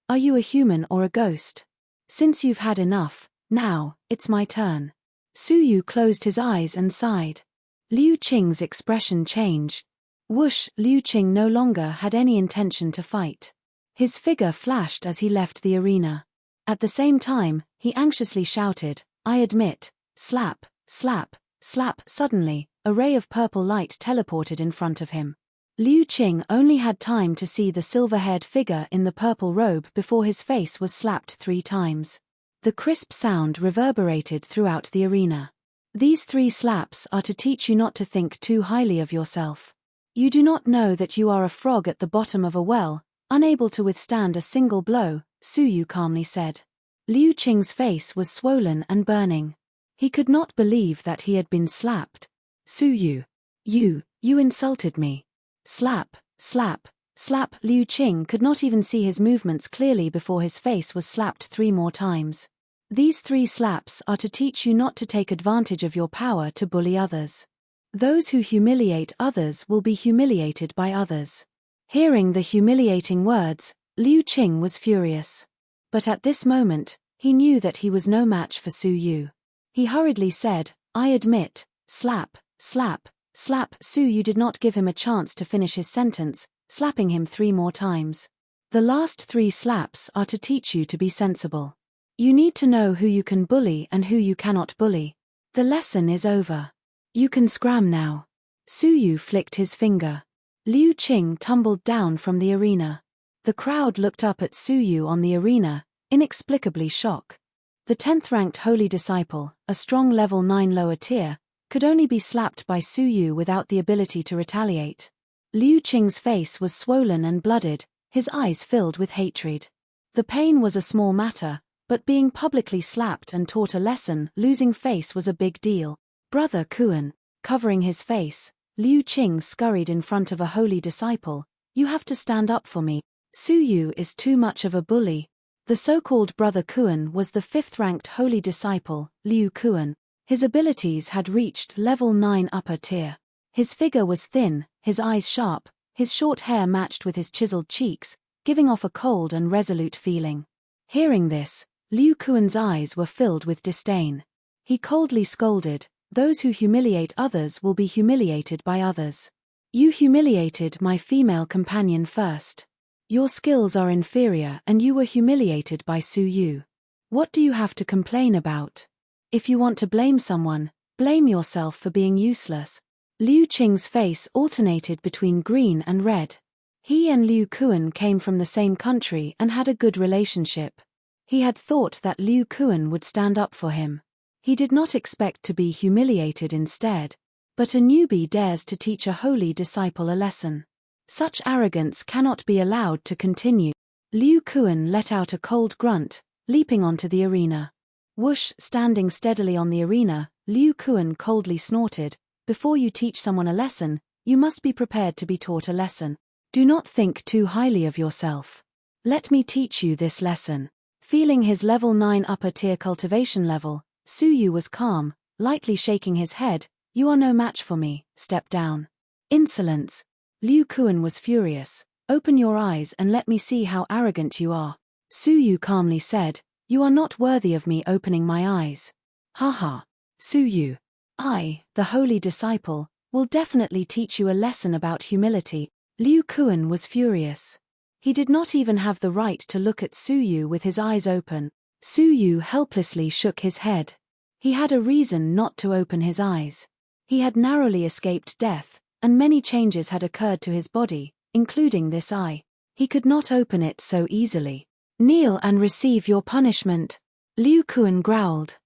Speaker 1: Are you a human or a ghost? Since you've had enough, now, it's my turn. Su Yu closed his eyes and sighed. Liu Qing's expression changed. Whoosh! Liu Qing no longer had any intention to fight. His figure flashed as he left the arena. At the same time, he anxiously shouted, I admit. Slap, slap, slap. Suddenly, a ray of purple light teleported in front of him. Liu Qing only had time to see the silver-haired figure in the purple robe before his face was slapped 3 times. The crisp sound reverberated throughout the arena. These 3 slaps are to teach you not to think too highly of yourself. You do not know that you are a frog at the bottom of a well, unable to withstand a single blow, Su Yu calmly said. Liu Qing's face was swollen and burning. He could not believe that he had been slapped. Su Yu. You insulted me. Slap, slap, slap. Liu Qing could not even see his movements clearly before his face was slapped 3 more times. These 3 slaps are to teach you not to take advantage of your power to bully others. Those who humiliate others will be humiliated by others. Hearing the humiliating words, Liu Qing was furious. But at this moment, he knew that he was no match for Su Yu. He hurriedly said, I admit. Slap, slap, slap. Su Yu did not give him a chance to finish his sentence, slapping him 3 more times. The last 3 slaps are to teach you to be sensible. You need to know who you can bully and who you cannot bully. The lesson is over. You can scram now. Su Yu flicked his finger. Liu Qing tumbled down from the arena. The crowd looked up at Su Yu on the arena, inexplicably shocked. The 10th-ranked holy disciple, a strong level 9 lower tier, could only be slapped by Su Yu without the ability to retaliate. Liu Qing's face was swollen and blooded, his eyes filled with hatred. The pain was a small matter, but being publicly slapped and taught a lesson, losing face was a big deal. Brother Kuan, covering his face, Liu Qing scurried in front of a holy disciple. You have to stand up for me. Su Yu is too much of a bully. The so-called Brother Kuan was the 5th-ranked holy disciple, Liu Kuan. His abilities had reached level 9 upper tier. His figure was thin, his eyes sharp, his short hair matched with his chiseled cheeks, giving off a cold and resolute feeling. Hearing this, Liu Kuan's eyes were filled with disdain. He coldly scolded, those who humiliate others will be humiliated by others. You humiliated my female companion first. Your skills are inferior and you were humiliated by Su Yu. What do you have to complain about? If you want to blame someone, blame yourself for being useless. Liu Qing's face alternated between green and red. He and Liu Kuan came from the same country and had a good relationship. He had thought that Liu Kuan would stand up for him. He did not expect to be humiliated instead. But a newbie dares to teach a holy disciple a lesson. Such arrogance cannot be allowed to continue. Liu Kuan let out a cold grunt, leaping onto the arena. Whoosh! Standing steadily on the arena, Liu Kuan coldly snorted, "Before you teach someone a lesson, you must be prepared to be taught a lesson. Do not think too highly of yourself. Let me teach you this lesson." Feeling his level 9 upper tier cultivation level, Su Yu was calm, lightly shaking his head. "You are no match for me, step down." Insolence. Liu Kuan was furious. "Open your eyes and let me see how arrogant you are." Su Yu calmly said, "You are not worthy of me opening my eyes." Haha. Su Yu. I, the holy disciple, will definitely teach you a lesson about humility. Liu Kuan was furious. He did not even have the right to look at Su Yu with his eyes open. Su Yu helplessly shook his head. He had a reason not to open his eyes. He had narrowly escaped death, and many changes had occurred to his body, including this eye. He could not open it so easily. "Kneel and receive your punishment," Liu Kuan growled.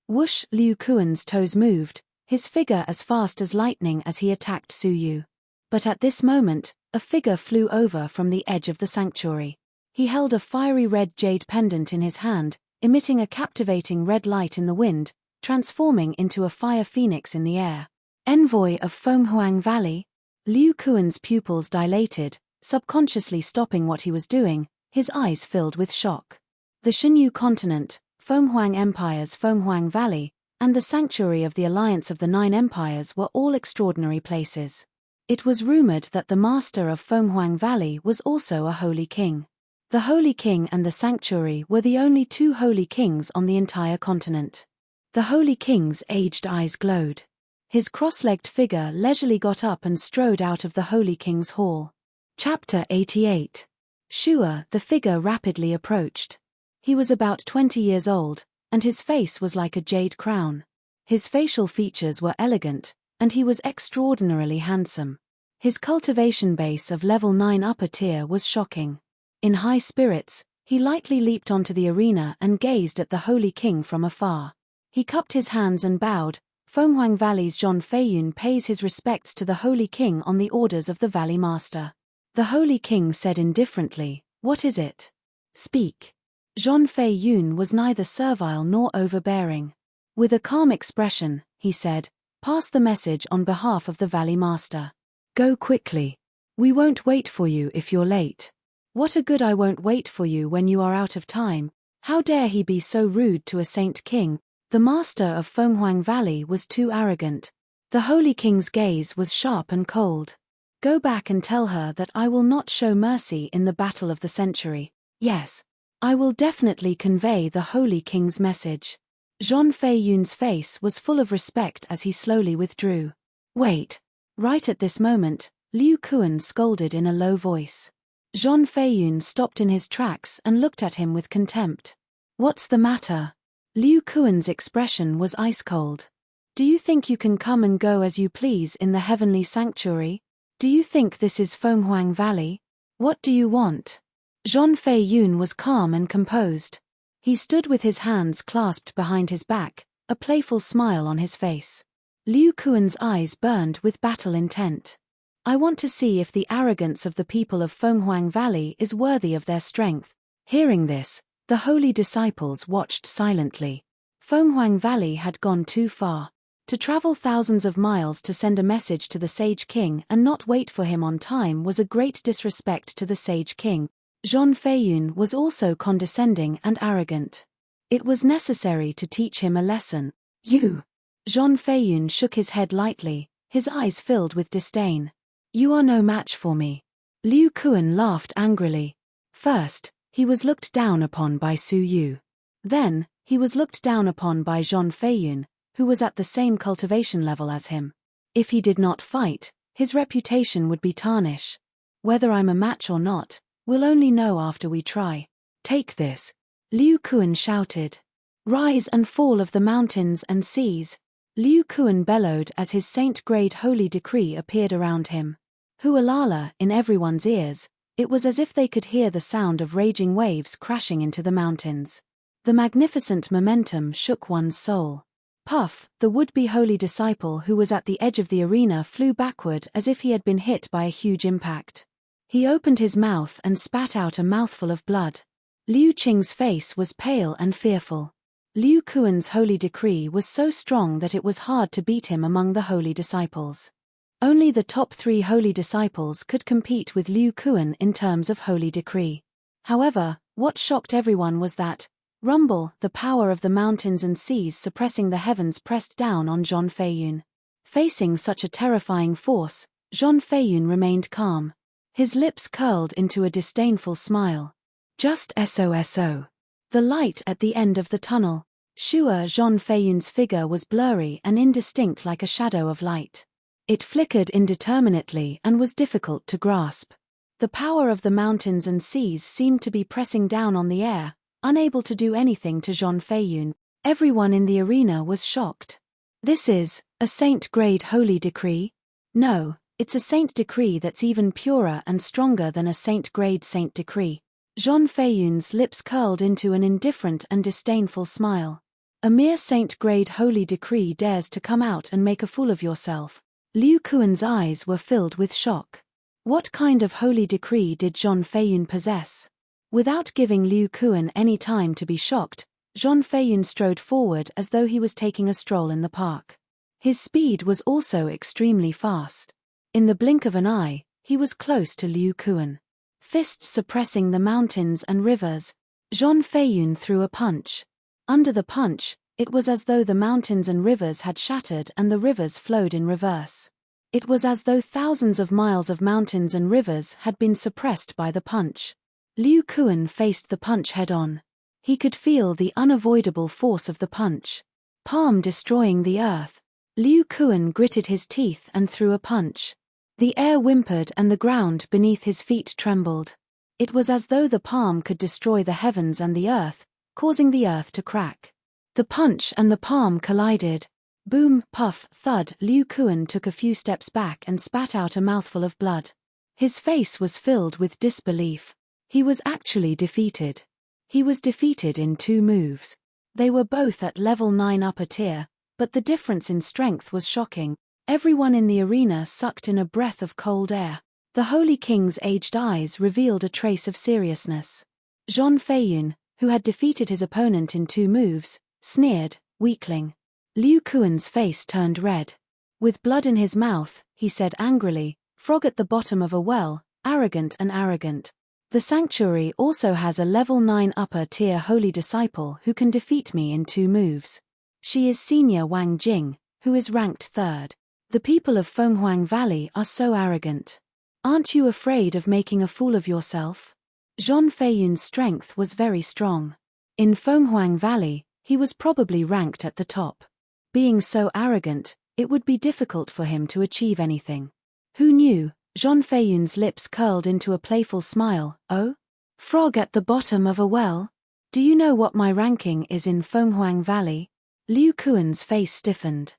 Speaker 1: Whoosh! Liu Kuan's toes moved, his figure as fast as lightning as he attacked Su Yu. But at this moment, a figure flew over from the edge of the sanctuary. He held a fiery red jade pendant in his hand, emitting a captivating red light in the wind, transforming into a fire phoenix in the air. Envoy of Fenghuang Valley? Liu Kuan's pupils dilated, subconsciously stopping what he was doing, his eyes filled with shock. The Shenyu continent, Fenghuang Empire's Fenghuang Valley, and the sanctuary of the Alliance of the Nine Empires were all extraordinary places. It was rumored that the master of Fenghuang Valley was also a holy king. The holy king and the sanctuary were the only two holy kings on the entire continent. The holy king's aged eyes glowed. His cross-legged figure leisurely got up and strode out of the holy king's hall. Chapter 88. Shua, the figure rapidly approached. He was about 20 years old, and his face was like a jade crown. His facial features were elegant, and he was extraordinarily handsome. His cultivation base of level 9 upper tier was shocking. In high spirits, he lightly leaped onto the arena and gazed at the holy king from afar. He cupped his hands and bowed. Fenghuang Valley's Zhong Feiyun pays his respects to the holy king on the orders of the valley master. The holy king said indifferently, "What is it? Speak." Zhong Feiyun was neither servile nor overbearing. With a calm expression, he said, "Pass the message on behalf of the valley master. Go quickly. We won't wait for you if you're late." "What a good I won't wait for you when you are out of time. How dare he be so rude to a saint king?" The master of Fenghuang Valley was too arrogant. The holy king's gaze was sharp and cold. "Go back and tell her that I will not show mercy in the battle of the century. Yes, I will definitely convey the holy king's message." Zhong Feiyun's face was full of respect as he slowly withdrew. "Wait." Right at this moment, Liu Kuan scolded in a low voice. Zhong Feiyun stopped in his tracks and looked at him with contempt. "What's the matter?" Liu Kuan's expression was ice-cold. "Do you think you can come and go as you please in the heavenly sanctuary? Do you think this is Fenghuang Valley? What do you want?" Zhong Feiyun was calm and composed. He stood with his hands clasped behind his back, a playful smile on his face. Liu Kuan's eyes burned with battle intent. "I want to see if the arrogance of the people of Fenghuang Valley is worthy of their strength." Hearing this, the holy disciples watched silently. Fenghuang Valley had gone too far. To travel thousands of miles to send a message to the Sage King and not wait for him on time was a great disrespect to the Sage King. Zhong Feiyun was also condescending and arrogant. It was necessary to teach him a lesson. "You." Zhong Feiyun shook his head lightly, his eyes filled with disdain. "You are no match for me." Liu Kuan laughed angrily. First, he was looked down upon by Su Yu. Then, he was looked down upon by Zhong Feiyun, who was at the same cultivation level as him. If he did not fight, his reputation would be tarnished. "Whether I'm a match or not, We'll only know after we try. Take this. Liu Kuan shouted. Rise and fall of the mountains and seas. Liu Kuan bellowed as his saint-grade holy decree appeared around him. Hualala in everyone's ears, it was as if they could hear the sound of raging waves crashing into the mountains. The magnificent momentum shook one's soul. Puff, the would-be holy disciple who was at the edge of the arena, flew backward as if he had been hit by a huge impact. He opened his mouth and spat out a mouthful of blood. Liu Qing's face was pale and fearful. Liu Kuan's holy decree was so strong that it was hard to beat him among the holy disciples. Only the top 3 holy disciples could compete with Liu Kuan in terms of holy decree. However, what shocked everyone was that, rumble, the power of the mountains and seas suppressing the heavens pressed down on Zhang Feiyun. Facing such a terrifying force, Zhang Feiyun remained calm. His lips curled into a disdainful smile. Just so. The light at the end of the tunnel. Sure, Zhang Feiyun's figure was blurry and indistinct like a shadow of light. It flickered indeterminately and was difficult to grasp. The power of the mountains and seas seemed to be pressing down on the air, unable to do anything to Zhang Feiyun. Everyone in the arena was shocked. This is a saint-grade holy decree? No, it's a saint decree that's even purer and stronger than a saint-grade saint decree. Zhang Feiyun's lips curled into an indifferent and disdainful smile. A mere saint-grade holy decree dares to come out and make a fool of yourself. Liu Kuan's eyes were filled with shock. What kind of holy decree did Zhang Feiyun possess? Without giving Liu Kuan any time to be shocked, Zhang Feiyun strode forward as though he was taking a stroll in the park. His speed was also extremely fast. In the blink of an eye, he was close to Liu Kuan. Fist suppressing the mountains and rivers, Zhang Feiyun threw a punch. Under the punch, it was as though the mountains and rivers had shattered and the rivers flowed in reverse. It was as though thousands of miles of mountains and rivers had been suppressed by the punch. Liu Kuan faced the punch head-on. He could feel the unavoidable force of the punch. Palm destroying the earth. Liu Kuan gritted his teeth and threw a punch. The air whimpered and the ground beneath his feet trembled. It was as though the palm could destroy the heavens and the earth, causing the earth to crack. The punch and the palm collided. Boom, puff, thud. Liu Kuan took a few steps back and spat out a mouthful of blood. His face was filled with disbelief. He was actually defeated. He was defeated in 2 moves. They were both at level 9 upper tier, but the difference in strength was shocking. Everyone in the arena sucked in a breath of cold air. The Holy King's aged eyes revealed a trace of seriousness. Zhang Feiyun, who had defeated his opponent in 2 moves, sneered, weakling. Liu Kuan's face turned red. With blood in his mouth, he said angrily, frog at the bottom of a well, arrogant and arrogant. The sanctuary also has a level 9 upper tier holy disciple who can defeat me in 2 moves. She is Senior Wang Jing, who is ranked 3rd. The people of Fenghuang Valley are so arrogant. Aren't you afraid of making a fool of yourself? Zhang Feiyun's strength was very strong. In Fenghuang Valley, he was probably ranked at the top. Being so arrogant, it would be difficult for him to achieve anything. Who knew? Zhang Feiyun's lips curled into a playful smile. Oh? Frog at the bottom of a well? Do you know what my ranking is in Fenghuang Valley? Liu Kuan's face stiffened.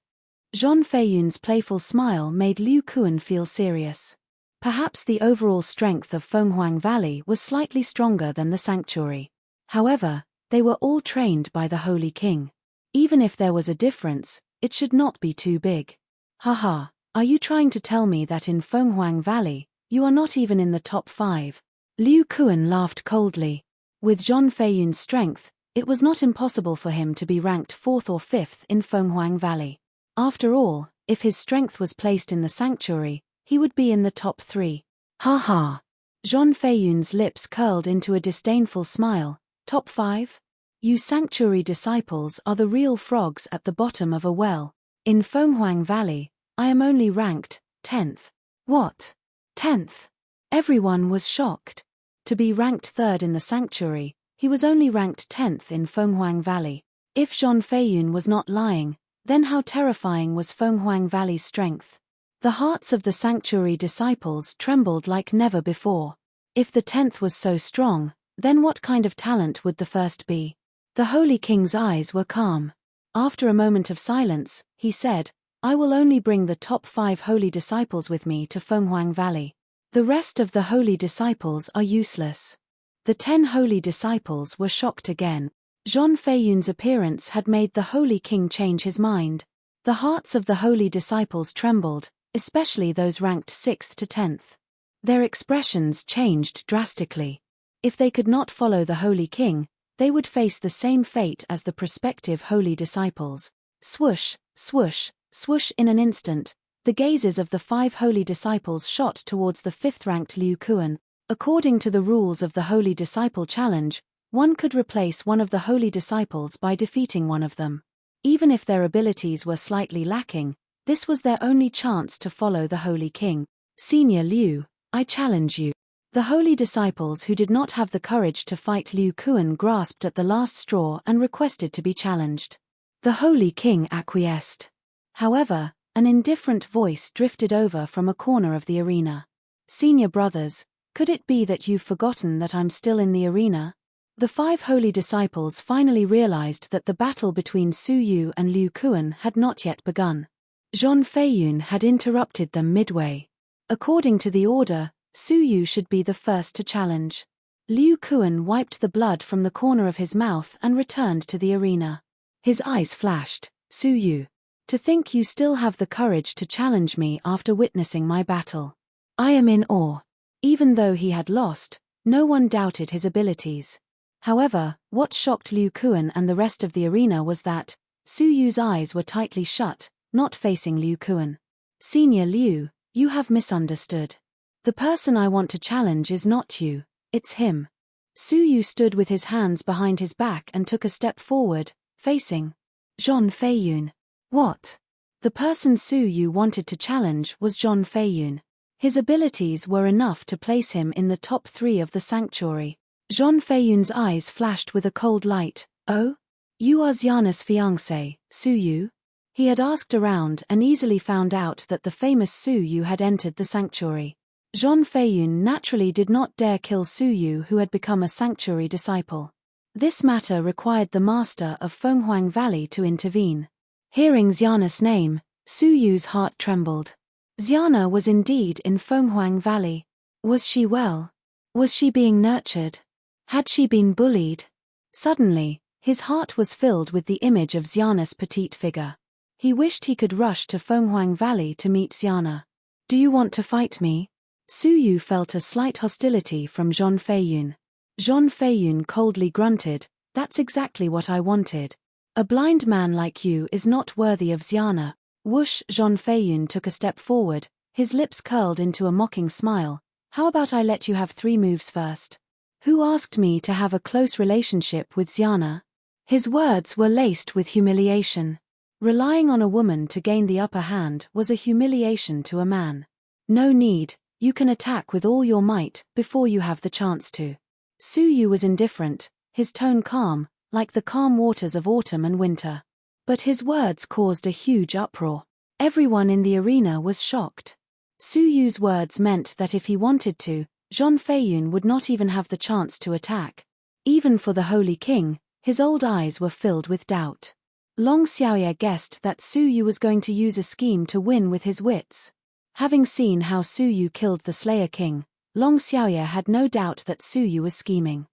Speaker 1: Zhang Feiyun's playful smile made Liu Kuan feel serious. Perhaps the overall strength of Fenghuang Valley was slightly stronger than the sanctuary. However, they were all trained by the Holy King. Even if there was a difference, it should not be too big. Haha, are you trying to tell me that in Fenghuang Valley, you are not even in the top 5? Liu Kuan laughed coldly. With Zhang Feiyun's strength, it was not impossible for him to be ranked 4th or 5th in Fenghuang Valley. After all, if his strength was placed in the sanctuary, he would be in the top 3. Ha ha. Zhang Feiyun's lips curled into a disdainful smile. Top 5? You sanctuary disciples are the real frogs at the bottom of a well. In Fenghuang Valley, I am only ranked 10th. What? 10th? Everyone was shocked. To be ranked 3rd in the sanctuary, he was only ranked 10th in Fenghuang Valley. If Zhang Feiyun was not lying, then how terrifying was Fenghuang Valley's strength? The hearts of the sanctuary disciples trembled like never before. If the 10th was so strong, then what kind of talent would the first be? The Holy King's eyes were calm. After a moment of silence, he said, I will only bring the top 5 holy disciples with me to Fenghuang Valley. The rest of the holy disciples are useless. The 10 holy disciples were shocked again. Zhang Feiyun's appearance had made the Holy King change his mind. The hearts of the holy disciples trembled, especially those ranked 6th to 10th. Their expressions changed drastically. If they could not follow the Holy King, they would face the same fate as the prospective holy disciples. Swoosh, swoosh, swoosh. In an instant, the gazes of the 5 holy disciples shot towards the 5th-ranked Liu Kuan. According to the rules of the Holy Disciple Challenge, one could replace one of the holy disciples by defeating one of them. Even if their abilities were slightly lacking, this was their only chance to follow the Holy King. Senior Liu, I challenge you. The holy disciples who did not have the courage to fight Liu Kuan grasped at the last straw and requested to be challenged. The Holy King acquiesced. However, an indifferent voice drifted over from a corner of the arena. Senior brothers, could it be that you've forgotten that I'm still in the arena? The 5 holy disciples finally realized that the battle between Su Yu and Liu Kuan had not yet begun. Zhang Feiyun had interrupted them midway. According to the order, Su Yu should be the first to challenge. Liu Kuan wiped the blood from the corner of his mouth and returned to the arena. His eyes flashed. Su Yu. To think you still have the courage to challenge me after witnessing my battle. I am in awe. Even though he had lost, no one doubted his abilities. However, what shocked Liu Kuan and the rest of the arena was that Su Yu's eyes were tightly shut, not facing Liu Kuan. Senior Liu, you have misunderstood. The person I want to challenge is not you, it's him. Su Yu stood with his hands behind his back and took a step forward, facing Zhang Feiyun. What? The person Su Yu wanted to challenge was Zhang Feiyun. His abilities were enough to place him in the top 3 of the sanctuary. Zhang Feiyun's eyes flashed with a cold light. Oh? You are Xiana's fiancé, Su Yu? He had asked around and easily found out that the famous Su Yu had entered the sanctuary. Zhang Feiyun naturally did not dare kill Su Yu, who had become a sanctuary disciple. This matter required the master of Fenghuang Valley to intervene. Hearing Xiana's name, Su Yu's heart trembled. Xiana was indeed in Fenghuang Valley. Was she well? Was she being nurtured? Had she been bullied? Suddenly, his heart was filled with the image of Xiana's petite figure. He wished he could rush to Fenghuang Valley to meet Xiana. Do you want to fight me? Su Yu felt a slight hostility from Zhang Feiyun. Zhang Feiyun coldly grunted, that's exactly what I wanted. A blind man like you is not worthy of Xiana. Whoosh! Zhang Feiyun took a step forward, his lips curled into a mocking smile. How about I let you have 3 moves first? Who asked me to have a close relationship with Xiana? His words were laced with humiliation. Relying on a woman to gain the upper hand was a humiliation to a man. No need, you can attack with all your might before you have the chance to. Su Yu was indifferent, his tone calm, like the calm waters of autumn and winter. But his words caused a huge uproar. Everyone in the arena was shocked. Su Yu's words meant that if he wanted to, Zhang Feiyun would not even have the chance to attack. Even for the Holy King, his old eyes were filled with doubt. Long Xiaoye guessed that Su Yu was going to use a scheme to win with his wits. Having seen how Su Yu killed the Slayer King, Long Xiaoye had no doubt that Su Yu was scheming.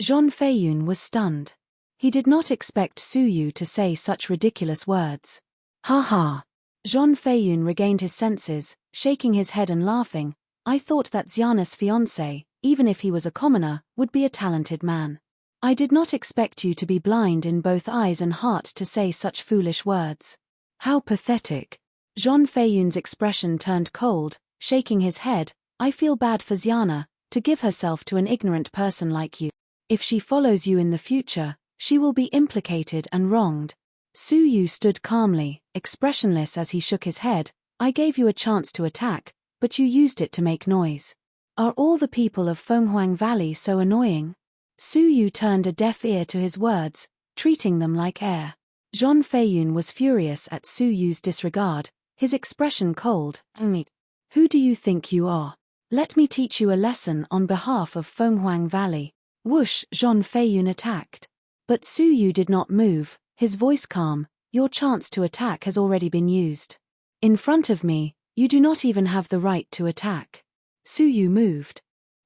Speaker 1: Zhang Feiyun was stunned. He did not expect Su Yu to say such ridiculous words. Ha ha! Zhang Feiyun regained his senses, shaking his head and laughing. I thought that Xiana's fiancé, even if he was a commoner, would be a talented man. I did not expect you to be blind in both eyes and heart to say such foolish words. How pathetic. Zhang Feiyun's expression turned cold, shaking his head. I feel bad for Xiana, to give herself to an ignorant person like you. If she follows you in the future, she will be implicated and wronged. Su Yu stood calmly, expressionless as he shook his head. I gave you a chance to attack, but you used it to make noise. Are all the people of Fenghuang Valley so annoying? Su Yu turned a deaf ear to his words, treating them like air. Zhang Feiyun was furious at Su Yu's disregard, his expression cold. Who do you think you are? Let me teach you a lesson on behalf of Fenghuang Valley. Whoosh, Zhang Feiyun attacked. But Su Yu did not move, his voice calm. Your chance to attack has already been used. In front of me, you do not even have the right to attack. Su Yu moved.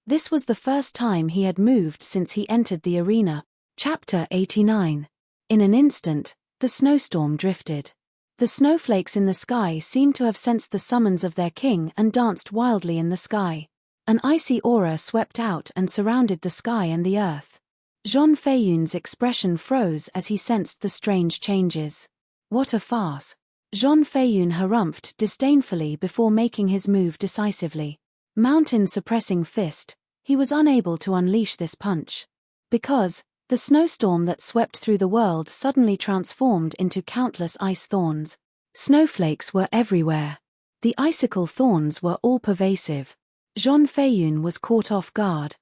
Speaker 1: This was the first time he had moved since he entered the arena. Chapter 89. In an instant, the snowstorm drifted. The snowflakes in the sky seemed to have sensed the summons of their king and danced wildly in the sky. An icy aura swept out and surrounded the sky and the earth. Zhang Feiyun's expression froze as he sensed the strange changes. What a farce! Zhang Feiyun harumphed disdainfully before making his move decisively. Mountain-suppressing fist, he was unable to unleash this punch. Because the snowstorm that swept through the world suddenly transformed into countless ice thorns. Snowflakes were everywhere. The icicle thorns were all-pervasive. Zhang Feiyun was caught off guard.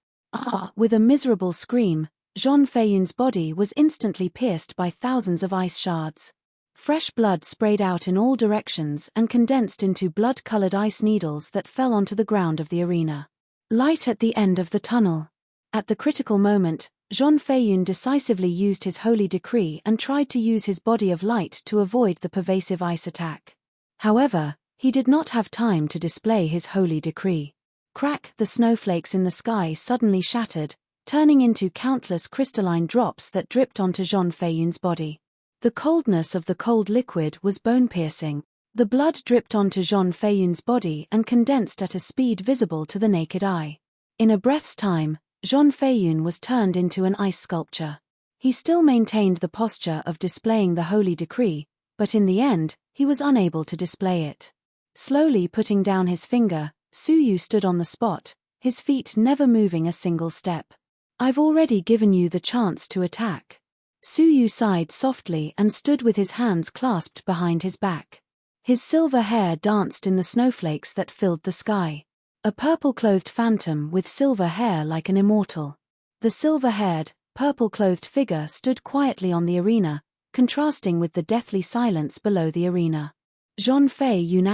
Speaker 1: With a miserable scream, Zhang Feiyun's body was instantly pierced by thousands of ice shards. Fresh blood sprayed out in all directions and condensed into blood-colored ice needles that fell onto the ground of the arena. Light at the end of the tunnel. At the critical moment, Zhang Feiyun decisively used his holy decree and tried to use his body of light to avoid the pervasive ice attack. However, he did not have time to display his holy decree. Crack! The snowflakes in the sky suddenly shattered, turning into countless crystalline drops that dripped onto Zhang Feiyun's body. The coldness of the cold liquid was bone-piercing. The blood dripped onto Zhang Feiyun's body and condensed at a speed visible to the naked eye. In a breath's time, Zhang Feiyun was turned into an ice sculpture. He still maintained the posture of displaying the holy decree, but in the end, he was unable to display it. Slowly putting down his finger, Su Yu stood on the spot, his feet never moving a single step. I've already given you the chance to attack. Su Yu sighed softly and stood with his hands clasped behind his back. His silver hair danced in the snowflakes that filled the sky. A purple-clothed phantom with silver hair like an immortal. The silver-haired, purple-clothed figure stood quietly on the arena, contrasting with the deathly silence below the arena. Zhang Feiyun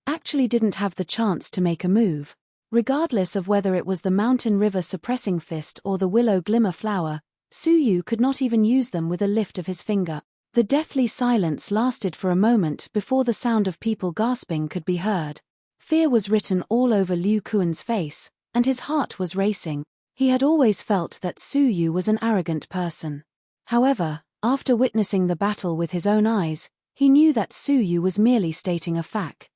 Speaker 1: actually didn't have the chance to make a move. Regardless of whether it was the mountain river suppressing fist or the willow glimmer flower, Su Yu could not even use them with a lift of his finger. The deathly silence lasted for a moment before the sound of people gasping could be heard. Fear was written all over Liu Kuan's face, and his heart was racing. He had always felt that Su Yu was an arrogant person. However, after witnessing the battle with his own eyes, he knew that Su Yu was merely stating a fact.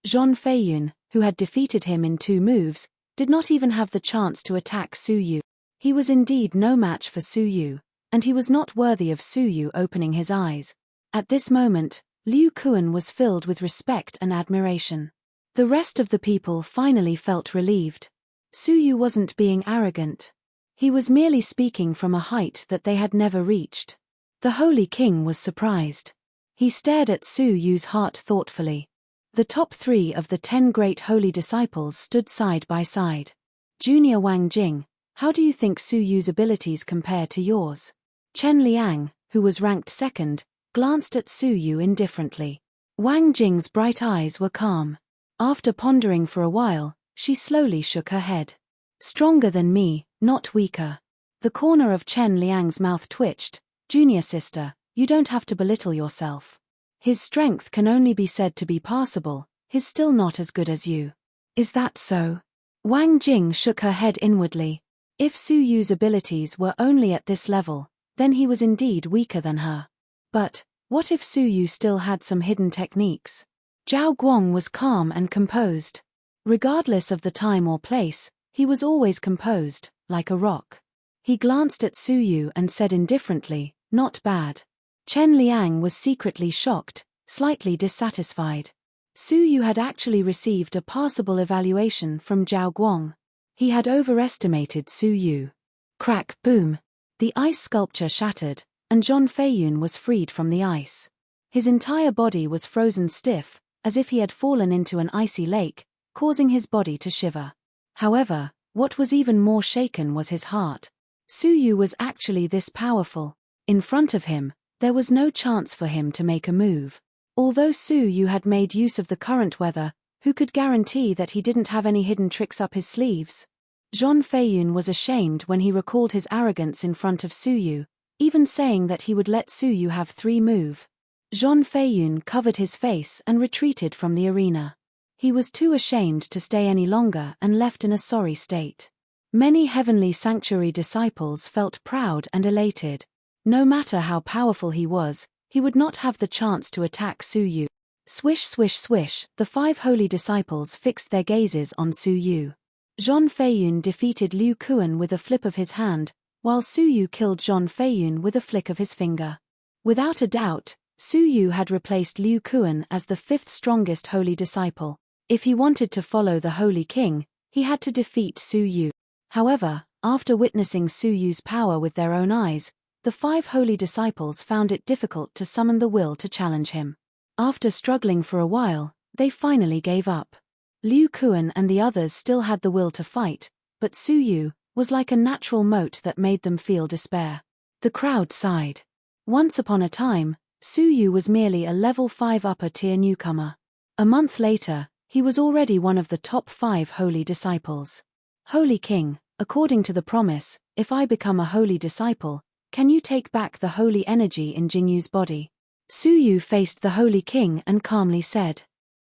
Speaker 1: Zhang Feiyun, who had defeated him in 2 moves, did not even have the chance to attack Su Yu. He was indeed no match for Su Yu, and he was not worthy of Su Yu opening his eyes. At this moment, Liu Kuan was filled with respect and admiration. The rest of the people finally felt relieved. Su Yu wasn't being arrogant. He was merely speaking from a height that they had never reached. The Holy King was surprised. He stared at Su Yu's heart thoughtfully. The top 3 of the 10 great holy disciples stood side by side. Junior Wang Jing, how do you think Su Yu's abilities compare to yours? Chen Liang, who was ranked second, glanced at Su Yu indifferently. Wang Jing's bright eyes were calm. After pondering for a while, she slowly shook her head. Stronger than me, not weaker. The corner of Chen Liang's mouth twitched. Junior sister, you don't have to belittle yourself. His strength can only be said to be passable, he's still not as good as you. Is that so? Wang Jing shook her head inwardly. If Su Yu's abilities were only at this level, then he was indeed weaker than her. But what if Su Yu still had some hidden techniques? Zhao Guang was calm and composed. Regardless of the time or place, he was always composed, like a rock. He glanced at Su Yu and said indifferently, not bad. Chen Liang was secretly shocked, slightly dissatisfied. Su Yu had actually received a passable evaluation from Zhao Guang. He had overestimated Su Yu. Crack, boom. The ice sculpture shattered, and Zhang Feiyun was freed from the ice. His entire body was frozen stiff, as if he had fallen into an icy lake, causing his body to shiver. However, what was even more shaken was his heart. Su Yu was actually this powerful. In front of him, there was no chance for him to make a move. Although Su Yu had made use of the current weather, Who could guarantee that he didn't have any hidden tricks up his sleeves? Zhang Feiyun was ashamed when he recalled his arrogance in front of Su Yu, even saying that he would let Su Yu have 3 moves. Zhang Feiyun covered his face and retreated from the arena. He was too ashamed to stay any longer and left in a sorry state. Many heavenly sanctuary disciples felt proud and elated. No matter how powerful he was, he would not have the chance to attack Su Yu. Swish swish swish, the 5 holy disciples fixed their gazes on Su Yu. Zhang Feiyun defeated Liu Kuan with a flip of his hand, while Su Yu killed Zhang Feiyun with a flick of his finger. Without a doubt, Su Yu had replaced Liu Kuan as the 5th strongest holy disciple. If he wanted to follow the Holy King, he had to defeat Su Yu. However, after witnessing Su Yu's power with their own eyes, the 5 holy disciples found it difficult to summon the will to challenge him. After struggling for a while, they finally gave up. Liu Kuan and the others still had the will to fight, but Su Yu was like a natural moat that made them feel despair. The crowd sighed. Once upon a time, Su Yu was merely a level 5 upper-tier newcomer. A month later, he was already one of the top 5 holy disciples. Holy King, according to the promise, if I become a holy disciple, can you take back the holy energy in Jingyu's body? Su Yu faced the Holy King and calmly said.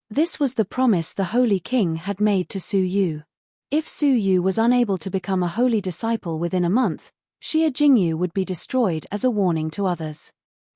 Speaker 1: This was the promise the Holy King had made to Su Yu. If Su Yu was unable to become a holy disciple within a month, Xie Jingyu would be destroyed as a warning to others.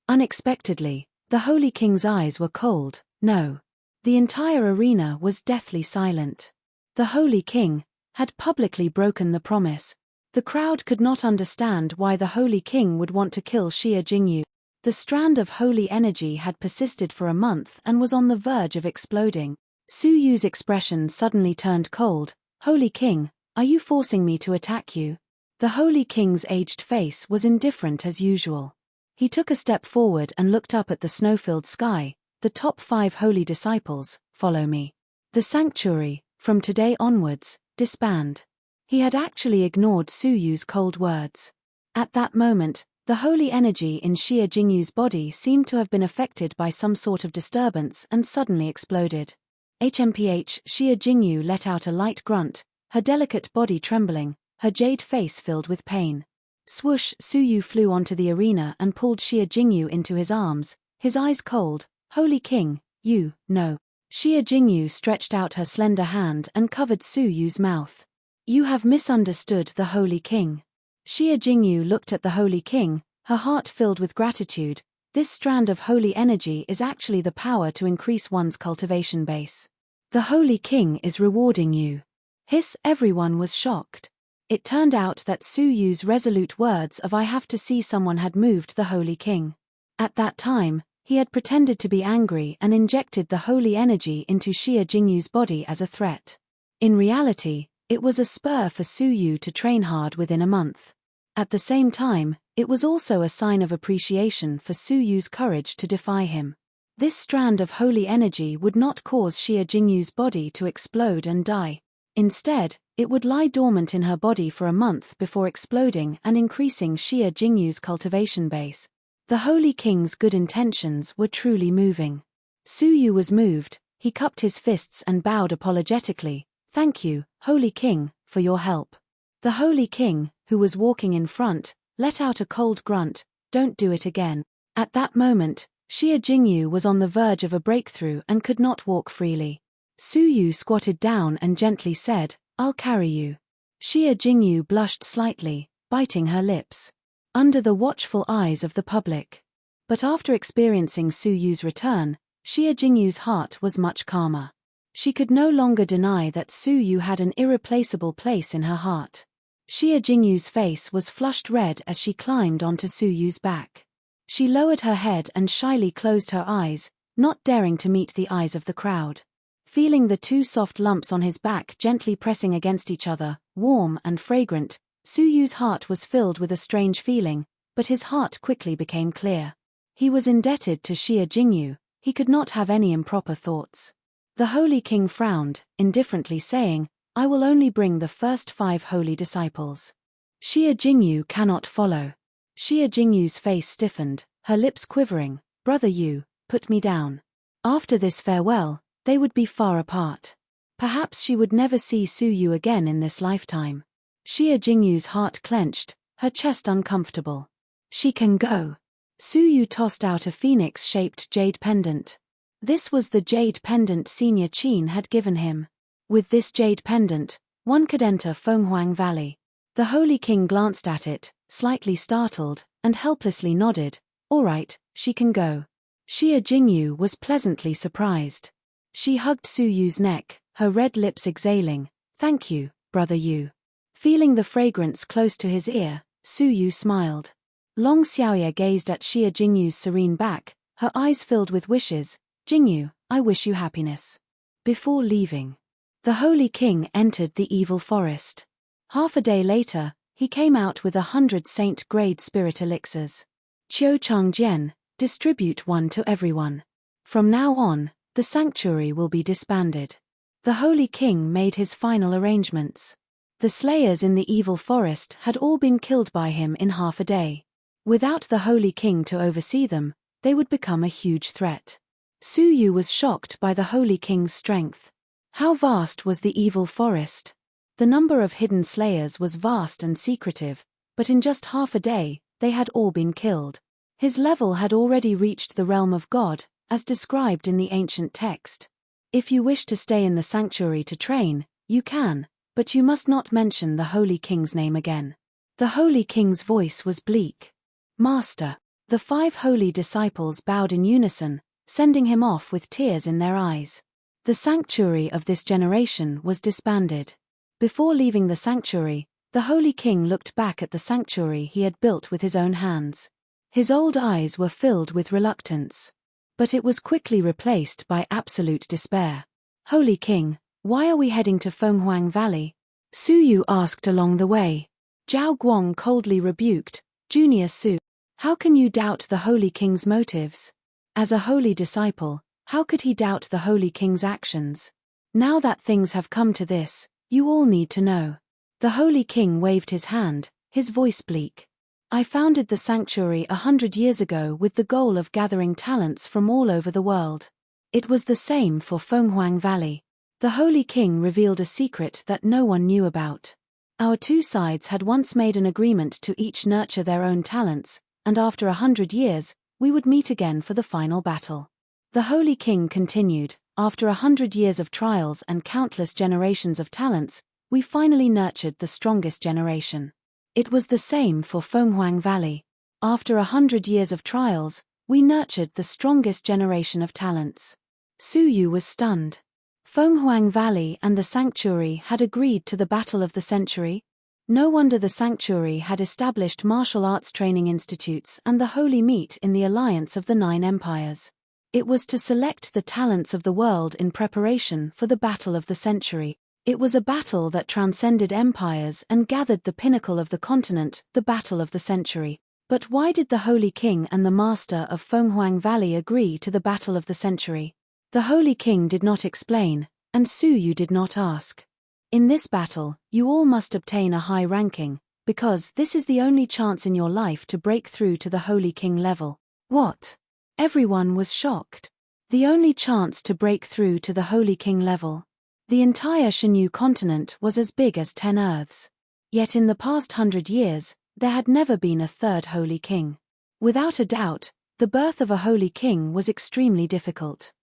Speaker 1: Unexpectedly, the Holy King's eyes were cold. No. The entire arena was deathly silent. The Holy King had publicly broken the promise. The crowd could not understand why the Holy King would want to kill Xie Jingyu. The strand of holy energy had persisted for a month and was on the verge of exploding. Su Yu's expression suddenly turned cold. Holy King, are you forcing me to attack you? The Holy King's aged face was indifferent as usual. He took a step forward and looked up at the snow-filled sky. The top 5 holy disciples, follow me. The sanctuary, from today onwards, disband. He had actually ignored Su Yu's cold words. At that moment, the holy energy in Xie Jingyu's body seemed to have been affected by some sort of disturbance and suddenly exploded. HMPH, Xie Jingyu let out a light grunt, her delicate body trembling, her jade face filled with pain. Swoosh, Su Yu flew onto the arena and pulled Xie Jingyu into his arms, his eyes cold. Holy King, you, no. Xie Jingyu stretched out her slender hand and covered Su Yu's mouth. You have misunderstood the Holy King. Xie Jingyu looked at the Holy King, her heart filled with gratitude. This strand of holy energy is actually the power to increase one's cultivation base. The Holy King is rewarding you. Hiss, everyone was shocked. It turned out that Su Yu's resolute words of I have to see someone had moved the Holy King. At that time, he had pretended to be angry and injected the holy energy into Xie Jingyu's body as a threat. In reality, it was a spur for Su Yu to train hard within a month. At the same time, it was also a sign of appreciation for Su Yu's courage to defy him. This strand of holy energy would not cause Xie Jingyu's body to explode and die. Instead, it would lie dormant in her body for a month before exploding and increasing Xie Jingyu's cultivation base. The Holy King's good intentions were truly moving. Su Yu was moved, he cupped his fists and bowed apologetically. Thank you, Holy King, for your help. The Holy King, who was walking in front, let out a cold grunt. Don't do it again. At that moment, Xie Jingyu was on the verge of a breakthrough and could not walk freely. Su Yu squatted down and gently said, I'll carry you. Xie Jingyu blushed slightly, biting her lips. Under the watchful eyes of the public. But after experiencing Su Yu's return, Xie Jingyu's heart was much calmer. She could no longer deny that Su Yu had an irreplaceable place in her heart. Xie Jingyu's face was flushed red as she climbed onto Su Yu's back. She lowered her head and shyly closed her eyes, not daring to meet the eyes of the crowd. Feeling the 2 soft lumps on his back gently pressing against each other, warm and fragrant, Su Yu's heart was filled with a strange feeling, but his heart quickly became clear. He was indebted to Xie Jingyu, he could not have any improper thoughts. The Holy King frowned, indifferently saying, I will only bring the first 5 holy disciples. Xie Jingyu cannot follow. Xie Jingyu's face stiffened, her lips quivering. Brother Yu, put me down. After this farewell, They would be far apart. Perhaps she would never see Su Yu again in this lifetime. Xia Jingyu's heart clenched, her chest uncomfortable. She can go. Su Yu tossed out a phoenix-shaped jade pendant. This was the jade pendant Senior Qin had given him. With this jade pendant, one could enter Fenghuang Valley. The Holy King glanced at it, slightly startled, and helplessly nodded. All right, she can go. Xia Jingyu was pleasantly surprised. She hugged Su Yu's neck, her red lips exhaling. Thank you, Brother Yu. Feeling the fragrance close to his ear, Su Yu smiled. Long Xiaoye gazed at Xia Jingyu's serene back, her eyes filled with wishes. Jingyu, I wish you happiness. Before leaving, the Holy King entered the evil forest. Half a day later, he came out with 100 saint-grade spirit elixirs. Qiu Changjian, distribute one to everyone. From now on, the sanctuary will be disbanded. The Holy King made his final arrangements. The slayers in the evil forest had all been killed by him in half a day. Without the Holy King to oversee them, they would become a huge threat. Su Yu was shocked by the Holy King's strength. How vast was the evil forest? The number of hidden slayers was vast and secretive, but in just half a day, they had all been killed. His level had already reached the realm of God, as described in the ancient text. If you wish to stay in the sanctuary to train, you can, but you must not mention the Holy King's name again. The Holy King's voice was bleak. Master. The 5 holy disciples bowed in unison, sending him off with tears in their eyes. The sanctuary of this generation was disbanded. Before leaving the sanctuary, the Holy King looked back at the sanctuary he had built with his own hands. His old eyes were filled with reluctance. But it was quickly replaced by absolute despair. Holy King, why are we heading to Fenghuang Valley? Su Yu asked along the way. Zhao Guang coldly rebuked, Junior Su, how can you doubt the Holy King's motives? As a holy disciple, how could he doubt the Holy King's actions? Now that things have come to this, you all need to know. The Holy King waved his hand, his voice bleak. I founded the sanctuary 100 years ago with the goal of gathering talents from all over the world. It was the same for Fenghuang Valley. The Holy King revealed a secret that no one knew about. Our two sides had once made an agreement to each nurture their own talents, and after 100 years, we would meet again for the final battle. The Holy King continued, after 100 years of trials and countless generations of talents, we finally nurtured the strongest generation. It was the same for Fenghuang Valley. After 100 years of trials, we nurtured the strongest generation of talents. Su Yu was stunned. Fenghuang Valley and the sanctuary had agreed to the battle of the century. No wonder the sanctuary had established martial arts training institutes and the holy meet in the alliance of the 9 empires. It was to select the talents of the world in preparation for the battle of the century. It was a battle that transcended empires and gathered the pinnacle of the continent, the battle of the century. But why did the Holy King and the Master of Fenghuang Valley agree to the battle of the century? The Holy King did not explain, and Su Yu did not ask. In this battle, you all must obtain a high ranking, because this is the only chance in your life to break through to the Holy King level. What? Everyone was shocked. The only chance to break through to the Holy King level. The entire Shenyu continent was as big as 10 Earths. Yet in the past 100 years, there had never been a third Holy King. Without a doubt, the birth of a Holy King was extremely difficult.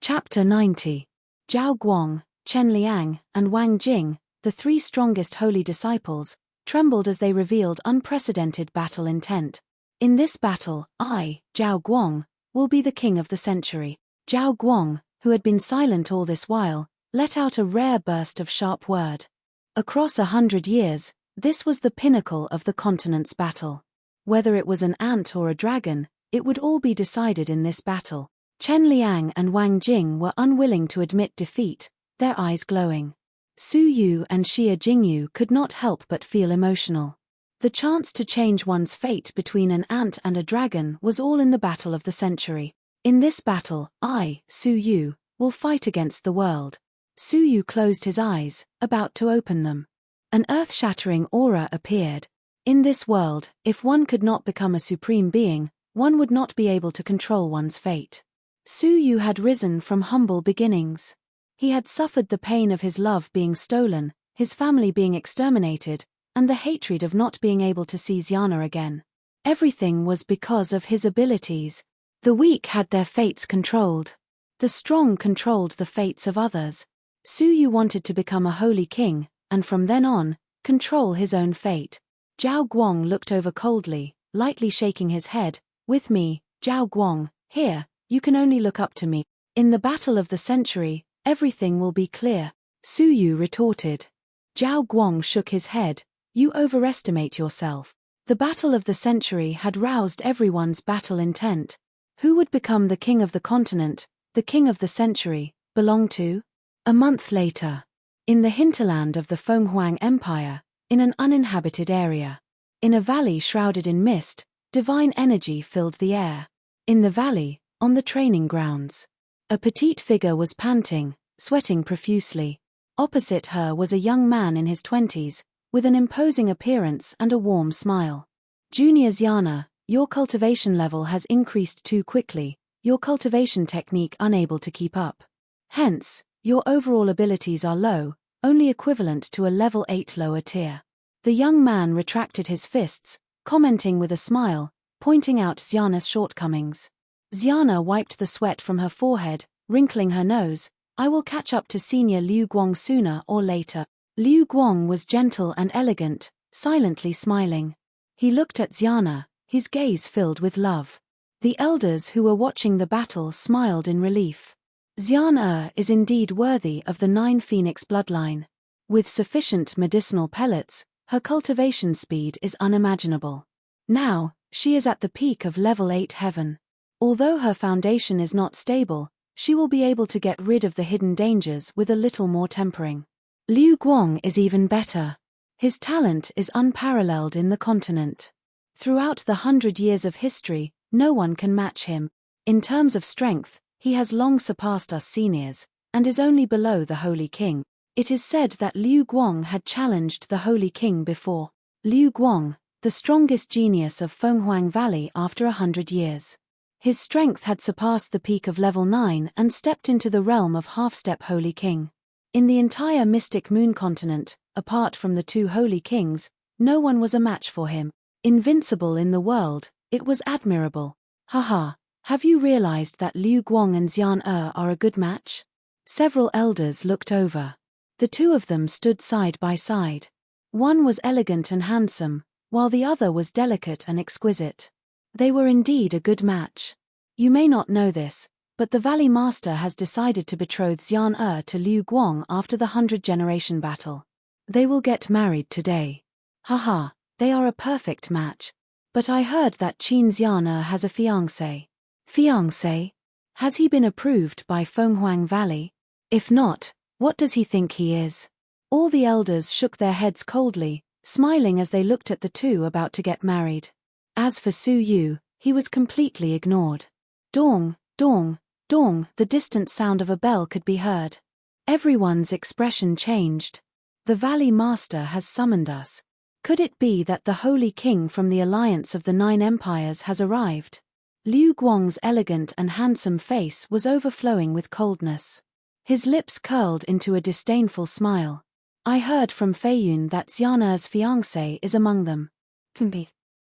Speaker 1: Chapter 90. Zhao Guang, Chen Liang, and Wang Jing, the 3 strongest holy disciples, trembled as they revealed unprecedented battle intent. In this battle, I, Zhao Guang, will be the king of the century. Zhao Guang, who had been silent all this while, let out a rare burst of sharp word. Across 100 years, this was the pinnacle of the continent's battle. Whether it was an ant or a dragon, it would all be decided in this battle. Chen Liang and Wang Jing were unwilling to admit defeat, their eyes glowing. Su Yu and Xia Jingyu could not help but feel emotional. The chance to change one's fate between an ant and a dragon was all in the battle of the century. In this battle, I, Su Yu, will fight against the world. Su Yu closed his eyes, about to open them. An earth-shattering aura appeared. In this world, if one could not become a supreme being, one would not be able to control one's fate. Su Yu had risen from humble beginnings. He had suffered the pain of his love being stolen, his family being exterminated, and the hatred of not being able to see Xiana again. Everything was because of his abilities. The weak had their fates controlled. The strong controlled the fates of others. Su Yu wanted to become a holy king, and from then on, control his own fate. Zhao Guang looked over coldly, lightly shaking his head. With me, Zhao Guang, here, you can only look up to me. In the battle of the century, everything will be clear, Su Yu retorted. Zhao Guang shook his head. You overestimate yourself. The battle of the century had roused everyone's battle intent. Who would become the king of the continent, the king of the century, belong to? A month later. In the hinterland of the Fenghuang Empire, in an uninhabited area. In a valley shrouded in mist, divine energy filled the air. In the valley, on the training grounds. A petite figure was panting, sweating profusely. Opposite her was a young man in his 20s, with an imposing appearance and a warm smile. Junior Xiana, your cultivation level has increased too quickly, your cultivation technique unable to keep up. Hence, your overall abilities are low, only equivalent to a level 8 lower tier. The young man retracted his fists, commenting with a smile, pointing out Xiana's shortcomings. Xiana wiped the sweat from her forehead, wrinkling her nose. I will catch up to Senior Liu Guang sooner or later. Liu Guang was gentle and elegant, silently smiling. He looked at Xiana, his gaze filled with love. The elders who were watching the battle smiled in relief. Xiana is indeed worthy of the 9 Phoenix bloodline. With sufficient medicinal pellets, her cultivation speed is unimaginable. Now, she is at the peak of level 8 heaven. Although her foundation is not stable, she will be able to get rid of the hidden dangers with a little more tempering. Liu Guang is even better. His talent is unparalleled in the continent. Throughout the 100 years of history, no one can match him. In terms of strength, he has long surpassed us seniors, and is only below the Holy King. It is said that Liu Guang had challenged the Holy King before. Liu Guang, the strongest genius of Fenghuang Valley after 100 years. His strength had surpassed the peak of level 9 and stepped into the realm of half-step Holy King. In the entire Mystic Moon continent, apart from the 2 Holy Kings, no one was a match for him. Invincible in the world, it was admirable. Haha, have you realized that Liu Guang and Xian are a good match? Several elders looked over. The 2 of them stood side by side. One was elegant and handsome, while the other was delicate and exquisite. They were indeed a good match. You may not know this, but the Valley Master has decided to betroth Xian to Liu Guang after the 100-generation battle. They will get married today. Haha, they are a perfect match. But I heard that Qin Xian has a fiancé. Fiancé? Has he been approved by Fenghuang Valley? If not, what does he think he is? All the elders shook their heads coldly, smiling as they looked at the 2 about to get married. As for Su Yu, he was completely ignored. Dong, dong, dong, the distant sound of a bell could be heard. Everyone's expression changed. The Valley Master has summoned us. Could it be that the Holy King from the Alliance of the 9 Empires has arrived? Liu Guang's elegant and handsome face was overflowing with coldness. His lips curled into a disdainful smile. I heard from Feiyun that Xiana's fiancé is among them.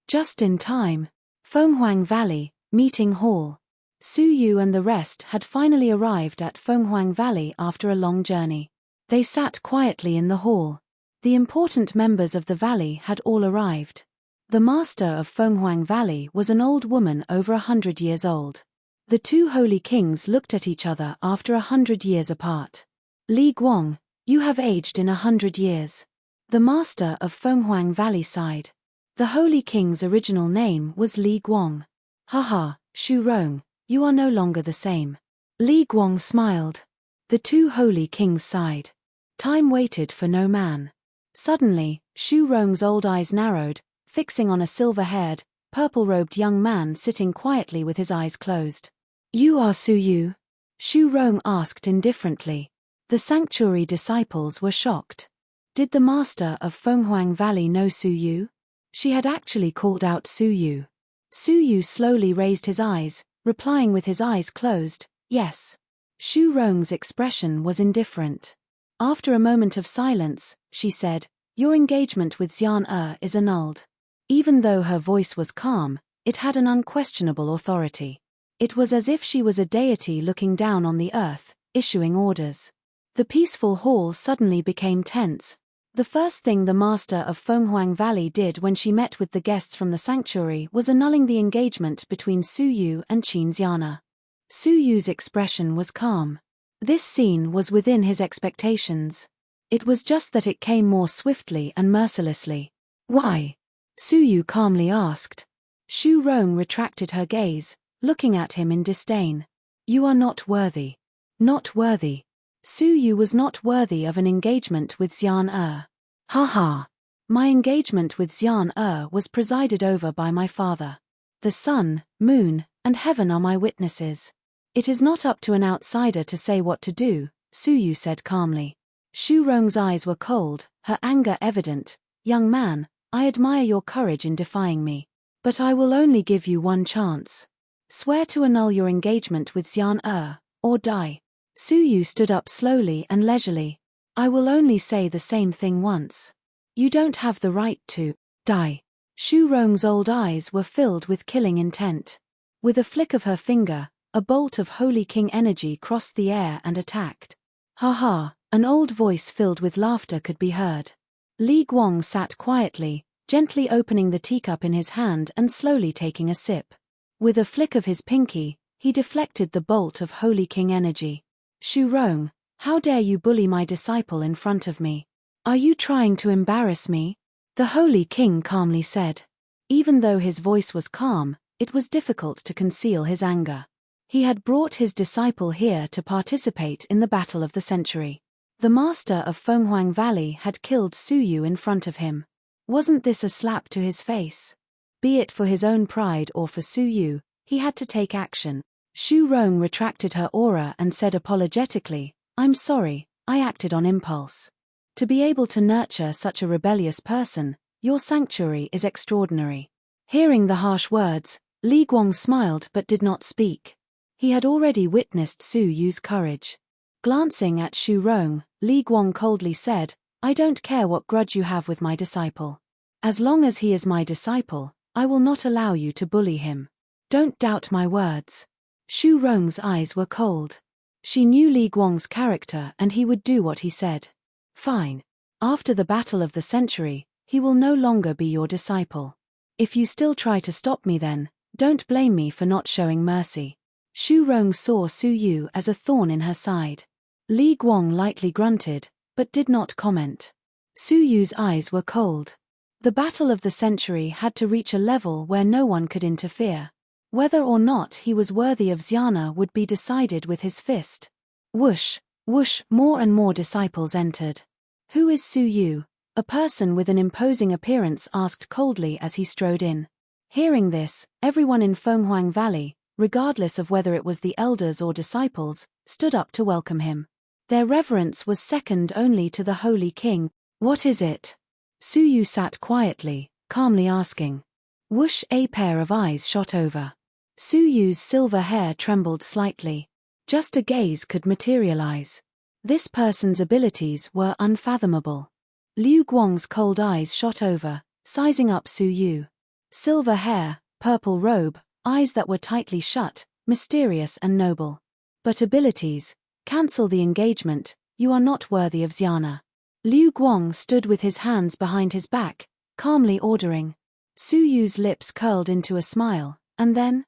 Speaker 1: Just in time. Fenghuang Valley, Meeting Hall. Su Yu and the rest had finally arrived at Fenghuang Valley after a long journey. They sat quietly in the hall. The important members of the valley had all arrived. The master of Fenghuang Valley was an old woman over 100 years old. The 2 holy kings looked at each other after 100 years apart. Li Guang, you have aged in 100 years. The master of Fenghuang Valley sighed. The holy king's original name was Li Guang. Haha, Shu Rong, you are no longer the same. Li Guang smiled. The 2 holy kings sighed. Time waited for no man. Suddenly, Shu Rong's old eyes narrowed, fixing on a silver-haired, purple-robed young man sitting quietly with his eyes closed. You are Su Yu? Shu Rong asked indifferently. The sanctuary disciples were shocked. Did the master of Fenghuang Valley know Su Yu? She had actually called out Su Yu. Su Yu slowly raised his eyes, replying with his eyes closed, Yes. Xu Rong's expression was indifferent. After a moment of silence, she said, "Your engagement with Xian is annulled." Even though her voice was calm, it had an unquestionable authority. It was as if she was a deity looking down on the earth, issuing orders. The peaceful hall suddenly became tense. The first thing the master of Fenghuang Valley did when she met with the guests from the sanctuary was annulling the engagement between Su Yu and Qin Xiana. Su Yu's expression was calm. This scene was within his expectations. It was just that it came more swiftly and mercilessly. "Why?" Su Yu calmly asked. Xu Rong retracted her gaze, looking at him in disdain. "You are not worthy." Not worthy. Su Yu was not worthy of an engagement with Xian Er. "Ha ha. My engagement with Xian Er was presided over by my father. The sun, moon, and heaven are my witnesses. It is not up to an outsider to say what to do," Su Yu said calmly. Xu Rong's eyes were cold, her anger evident. "Young man, I admire your courage in defying me. But I will only give you one chance. Swear to annul your engagement with Xian Er, or die." Su Yu stood up slowly and leisurely. "I will only say the same thing once. You don't have the right to die." Xu Rong's old eyes were filled with killing intent. With a flick of her finger, a bolt of Holy King energy crossed the air and attacked. "Ha ha," an old voice filled with laughter could be heard. Li Guang sat quietly, gently opening the teacup in his hand and slowly taking a sip. With a flick of his pinky, he deflected the bolt of Holy King energy. "Xu Rong, how dare you bully my disciple in front of me? Are you trying to embarrass me?" The Holy King calmly said. Even though his voice was calm, it was difficult to conceal his anger. He had brought his disciple here to participate in the battle of the century. The master of Fenghuang Valley had killed Su Yu in front of him. Wasn't this a slap to his face? Be it for his own pride or for Su Yu, he had to take action. Xu Rong retracted her aura and said apologetically, "I'm sorry, I acted on impulse. To be able to nurture such a rebellious person, your sanctuary is extraordinary." Hearing the harsh words, Li Guang smiled but did not speak. He had already witnessed Su Yu's courage. Glancing at Xu Rong, Li Guang coldly said, "I don't care what grudge you have with my disciple. As long as he is my disciple, I will not allow you to bully him. Don't doubt my words." Xu Rong's eyes were cold. She knew Li Guang's character and he would do what he said. "Fine. After the battle of the century, he will no longer be your disciple. If you still try to stop me then, don't blame me for not showing mercy." Xu Rong saw Su Yu as a thorn in her side. Li Guang lightly grunted, but did not comment. Su Yu's eyes were cold. The battle of the century had to reach a level where no one could interfere. Whether or not he was worthy of Xiana would be decided with his fist. Whoosh, whoosh, more and more disciples entered. "Who is Su Yu?" a person with an imposing appearance asked coldly as he strode in. Hearing this, everyone in Fenghuang Valley, regardless of whether it was the elders or disciples, stood up to welcome him. Their reverence was second only to the Holy King. "What is it?" Su Yu sat quietly, calmly asking. Whoosh, a pair of eyes shot over. Su Yu's silver hair trembled slightly. Just a gaze could materialize. This person's abilities were unfathomable. Liu Guang's cold eyes shot over, sizing up Su Yu. Silver hair, purple robe, eyes that were tightly shut, mysterious and noble. But abilities, cancel the engagement, you are not worthy of Xiana. Liu Guang stood with his hands behind his back, calmly ordering. Su Yu's lips curled into a smile, and then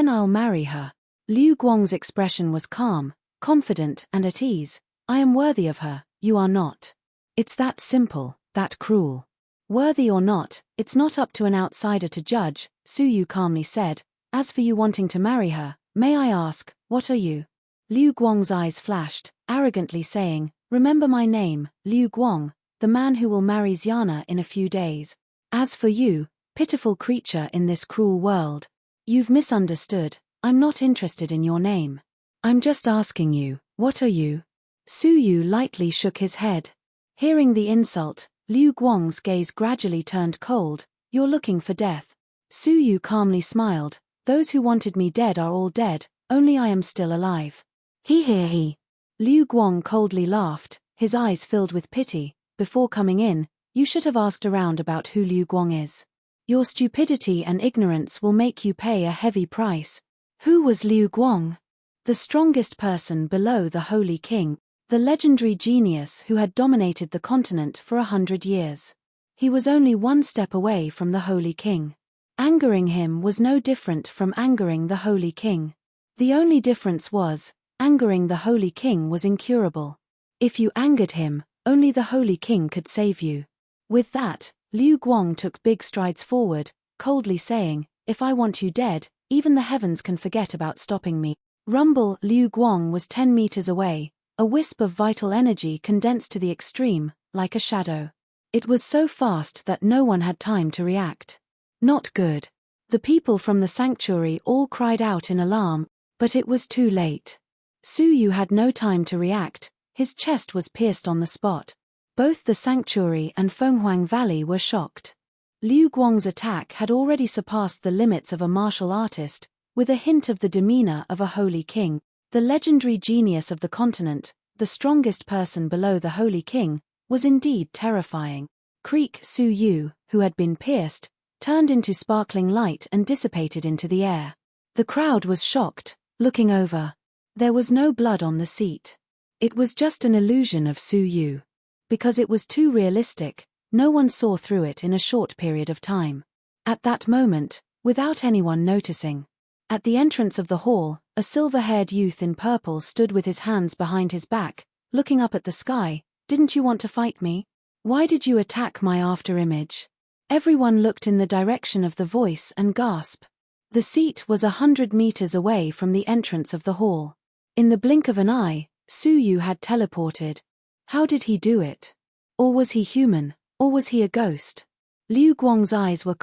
Speaker 1: I'll marry her. Liu Guang's expression was calm, confident and at ease. "I am worthy of her, you are not. It's that simple, that cruel. Worthy or not, it's not up to an outsider to judge," Su Yu calmly said. "As for you wanting to marry her, may I ask, what are you?" Liu Guang's eyes flashed, arrogantly saying, "Remember my name, Liu Guang, the man who will marry Xiana in a few days. As for you, pitiful creature in this cruel world, you've misunderstood, I'm not interested in your name. I'm just asking you, what are you?" Su Yu lightly shook his head. Hearing the insult, Liu Guang's gaze gradually turned cold. "You're looking for death." Su Yu calmly smiled. "Those who wanted me dead are all dead, only I am still alive. He. Liu Guang coldly laughed, his eyes filled with pity. Before coming in, you should have asked around about who Liu Guang is. Your stupidity and ignorance will make you pay a heavy price. Who was Liu Guang? The strongest person below the Holy King, the legendary genius who had dominated the continent for 100 years. He was only one step away from the Holy King. Angering him was no different from angering the Holy King. The only difference was, angering the Holy King was incurable. If you angered him, only the Holy King could save you. With that, Liu Guang took big strides forward, coldly saying, "If I want you dead, even the heavens can forget about stopping me." Rumble. Liu Guang was 10 meters away, a wisp of vital energy condensed to the extreme, like a shadow. It was so fast that no one had time to react. Not good. The people from the sanctuary all cried out in alarm, but it was too late. Su Yu had no time to react, his chest was pierced on the spot. Both the sanctuary and Fenghuang Valley were shocked. Liu Guang's attack had already surpassed the limits of a martial artist, with a hint of the demeanor of a holy king. The legendary genius of the continent, the strongest person below the Holy King, was indeed terrifying. Creak. Su Yu, who had been pierced, turned into sparkling light and dissipated into the air. The crowd was shocked, looking over. There was no blood on the seat. It was just an illusion of Su Yu. Because it was too realistic, no one saw through it in a short period of time. At that moment, without anyone noticing, at the entrance of the hall, a silver-haired youth in purple stood with his hands behind his back, looking up at the sky. "Didn't you want to fight me? Why did you attack my after-image?" Everyone looked in the direction of the voice and gasped. The seat was 100 meters away from the entrance of the hall. In the blink of an eye, Su Yu had teleported. How did he do it? Or was he human, or was he a ghost? Liu Guang's eyes were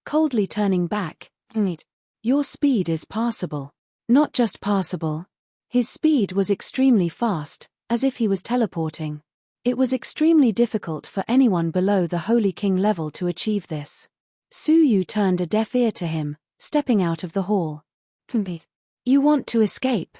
Speaker 1: coldly turning back. Your speed is passable. Not just passable. His speed was extremely fast, as if he was teleporting. It was extremely difficult for anyone below the Holy King level to achieve this. Su Yu turned a deaf ear to him, stepping out of the hall. You want to escape?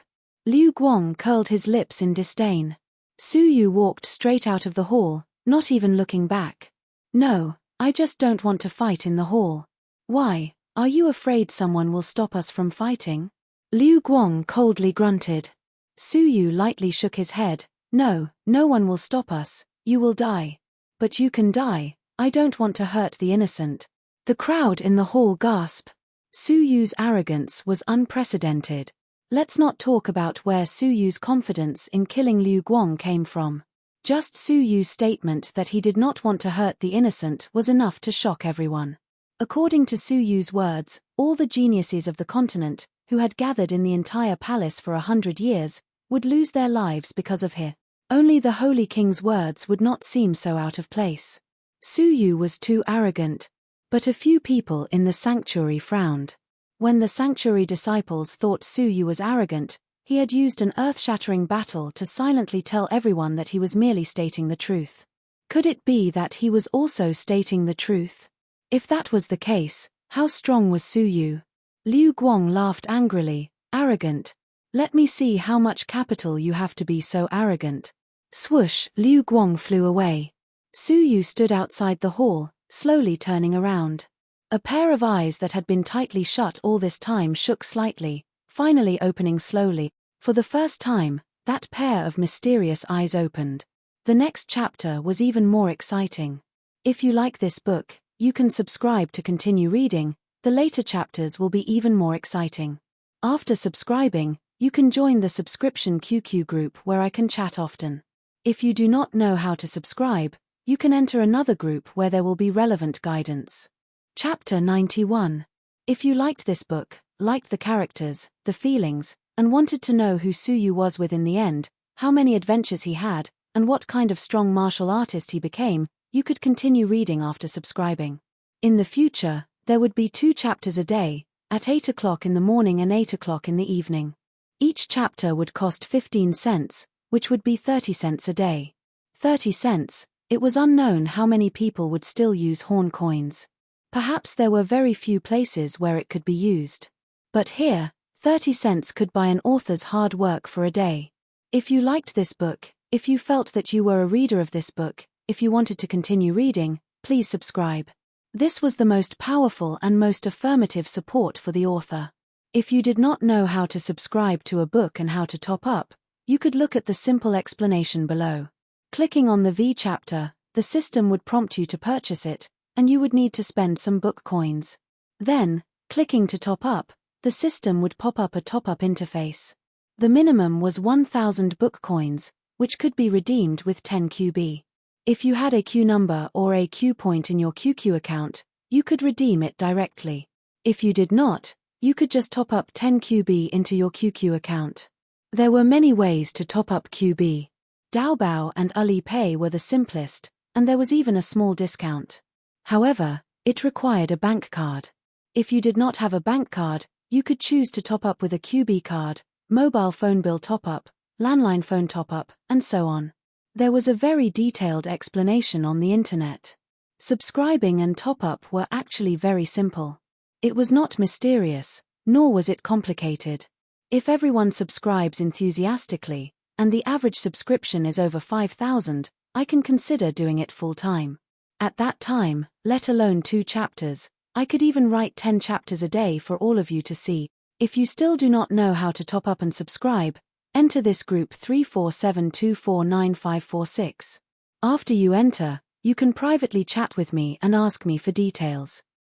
Speaker 1: Liu Guang curled his lips in disdain. Su Yu walked straight out of the hall, not even looking back. No, I just don't want to fight in the hall. Why, are you afraid someone will stop us from fighting? Liu Guang coldly grunted. Su Yu lightly shook his head. No, no one will stop us, you will die. But you can die, I don't want to hurt the innocent. The crowd in the hall gasped. Su Yu's arrogance was unprecedented. Let's not talk about where Su Yu's confidence in killing Liu Guang came from. Just Su Yu's statement that he did not want to hurt the innocent was enough to shock everyone. According to Su Yu's words, all the geniuses of the continent, who had gathered in the entire palace for 100 years, would lose their lives because of him. Only the Holy King's words would not seem so out of place. Su Yu was too arrogant. But a few people in the sanctuary frowned. When the sanctuary disciples thought Su Yu was arrogant, he had used an earth-shattering battle to silently tell everyone that he was merely stating the truth. Could it be that he was also stating the truth? If that was the case, how strong was Su Yu? Liu Guang laughed angrily. Arrogant? Let me see how much capital you have to be so arrogant. Swoosh, Liu Guang flew away. Su Yu stood outside the hall, slowly turning around. A pair of eyes that had been tightly shut all this time shook slightly, finally opening slowly. For the first time, that pair of mysterious eyes opened. The next chapter was even more exciting. If you like this book, you can subscribe to continue reading. The later chapters will be even more exciting. After subscribing, you can join the subscription QQ group where I can chat often. If you do not know how to subscribe, you can enter another group where there will be relevant guidance. Chapter 91. If you liked this book, liked the characters, the feelings, and wanted to know who Su Yu was in the end, how many adventures he had, and what kind of strong martial artist he became, you could continue reading after subscribing. In the future, there would be 2 chapters a day, at 8 o'clock in the morning and 8 o'clock in the evening. Each chapter would cost 15 cents, which would be 30 cents a day. 30 cents, it was unknown how many people would still use horn coins. Perhaps there were very few places where it could be used. But here, 30 cents could buy an author's hard work for a day. If you liked this book, if you felt that you were a reader of this book, if you wanted to continue reading, please subscribe. This was the most powerful and most affirmative support for the author. If you did not know how to subscribe to a book and how to top up, you could look at the simple explanation below. Clicking on the V chapter, the system would prompt you to purchase it, and you would need to spend some book coins. Then, clicking to top up, the system would pop up a top-up interface. The minimum was 1,000 book coins, which could be redeemed with 10 QB. If you had a Q number or a Q point in your QQ account, you could redeem it directly. If you did not, you could just top up 10 QB into your QQ account. There were many ways to top up QB. Taobao and Alipay were the simplest, and there was even a small discount. However, it required a bank card. If you did not have a bank card, you could choose to top up with a QB card, mobile phone bill top-up, landline phone top-up, and so on. There was a very detailed explanation on the internet. Subscribing and top-up were actually very simple. It was not mysterious, nor was it complicated. If everyone subscribes enthusiastically, and the average subscription is over 5,000, I can consider doing it full-time. At that time, let alone 2 chapters, I could even write 10 chapters a day for all of you to see. If you still do not know how to top up and subscribe, enter this group 347249546. After you enter, you can privately chat with me and ask me for details.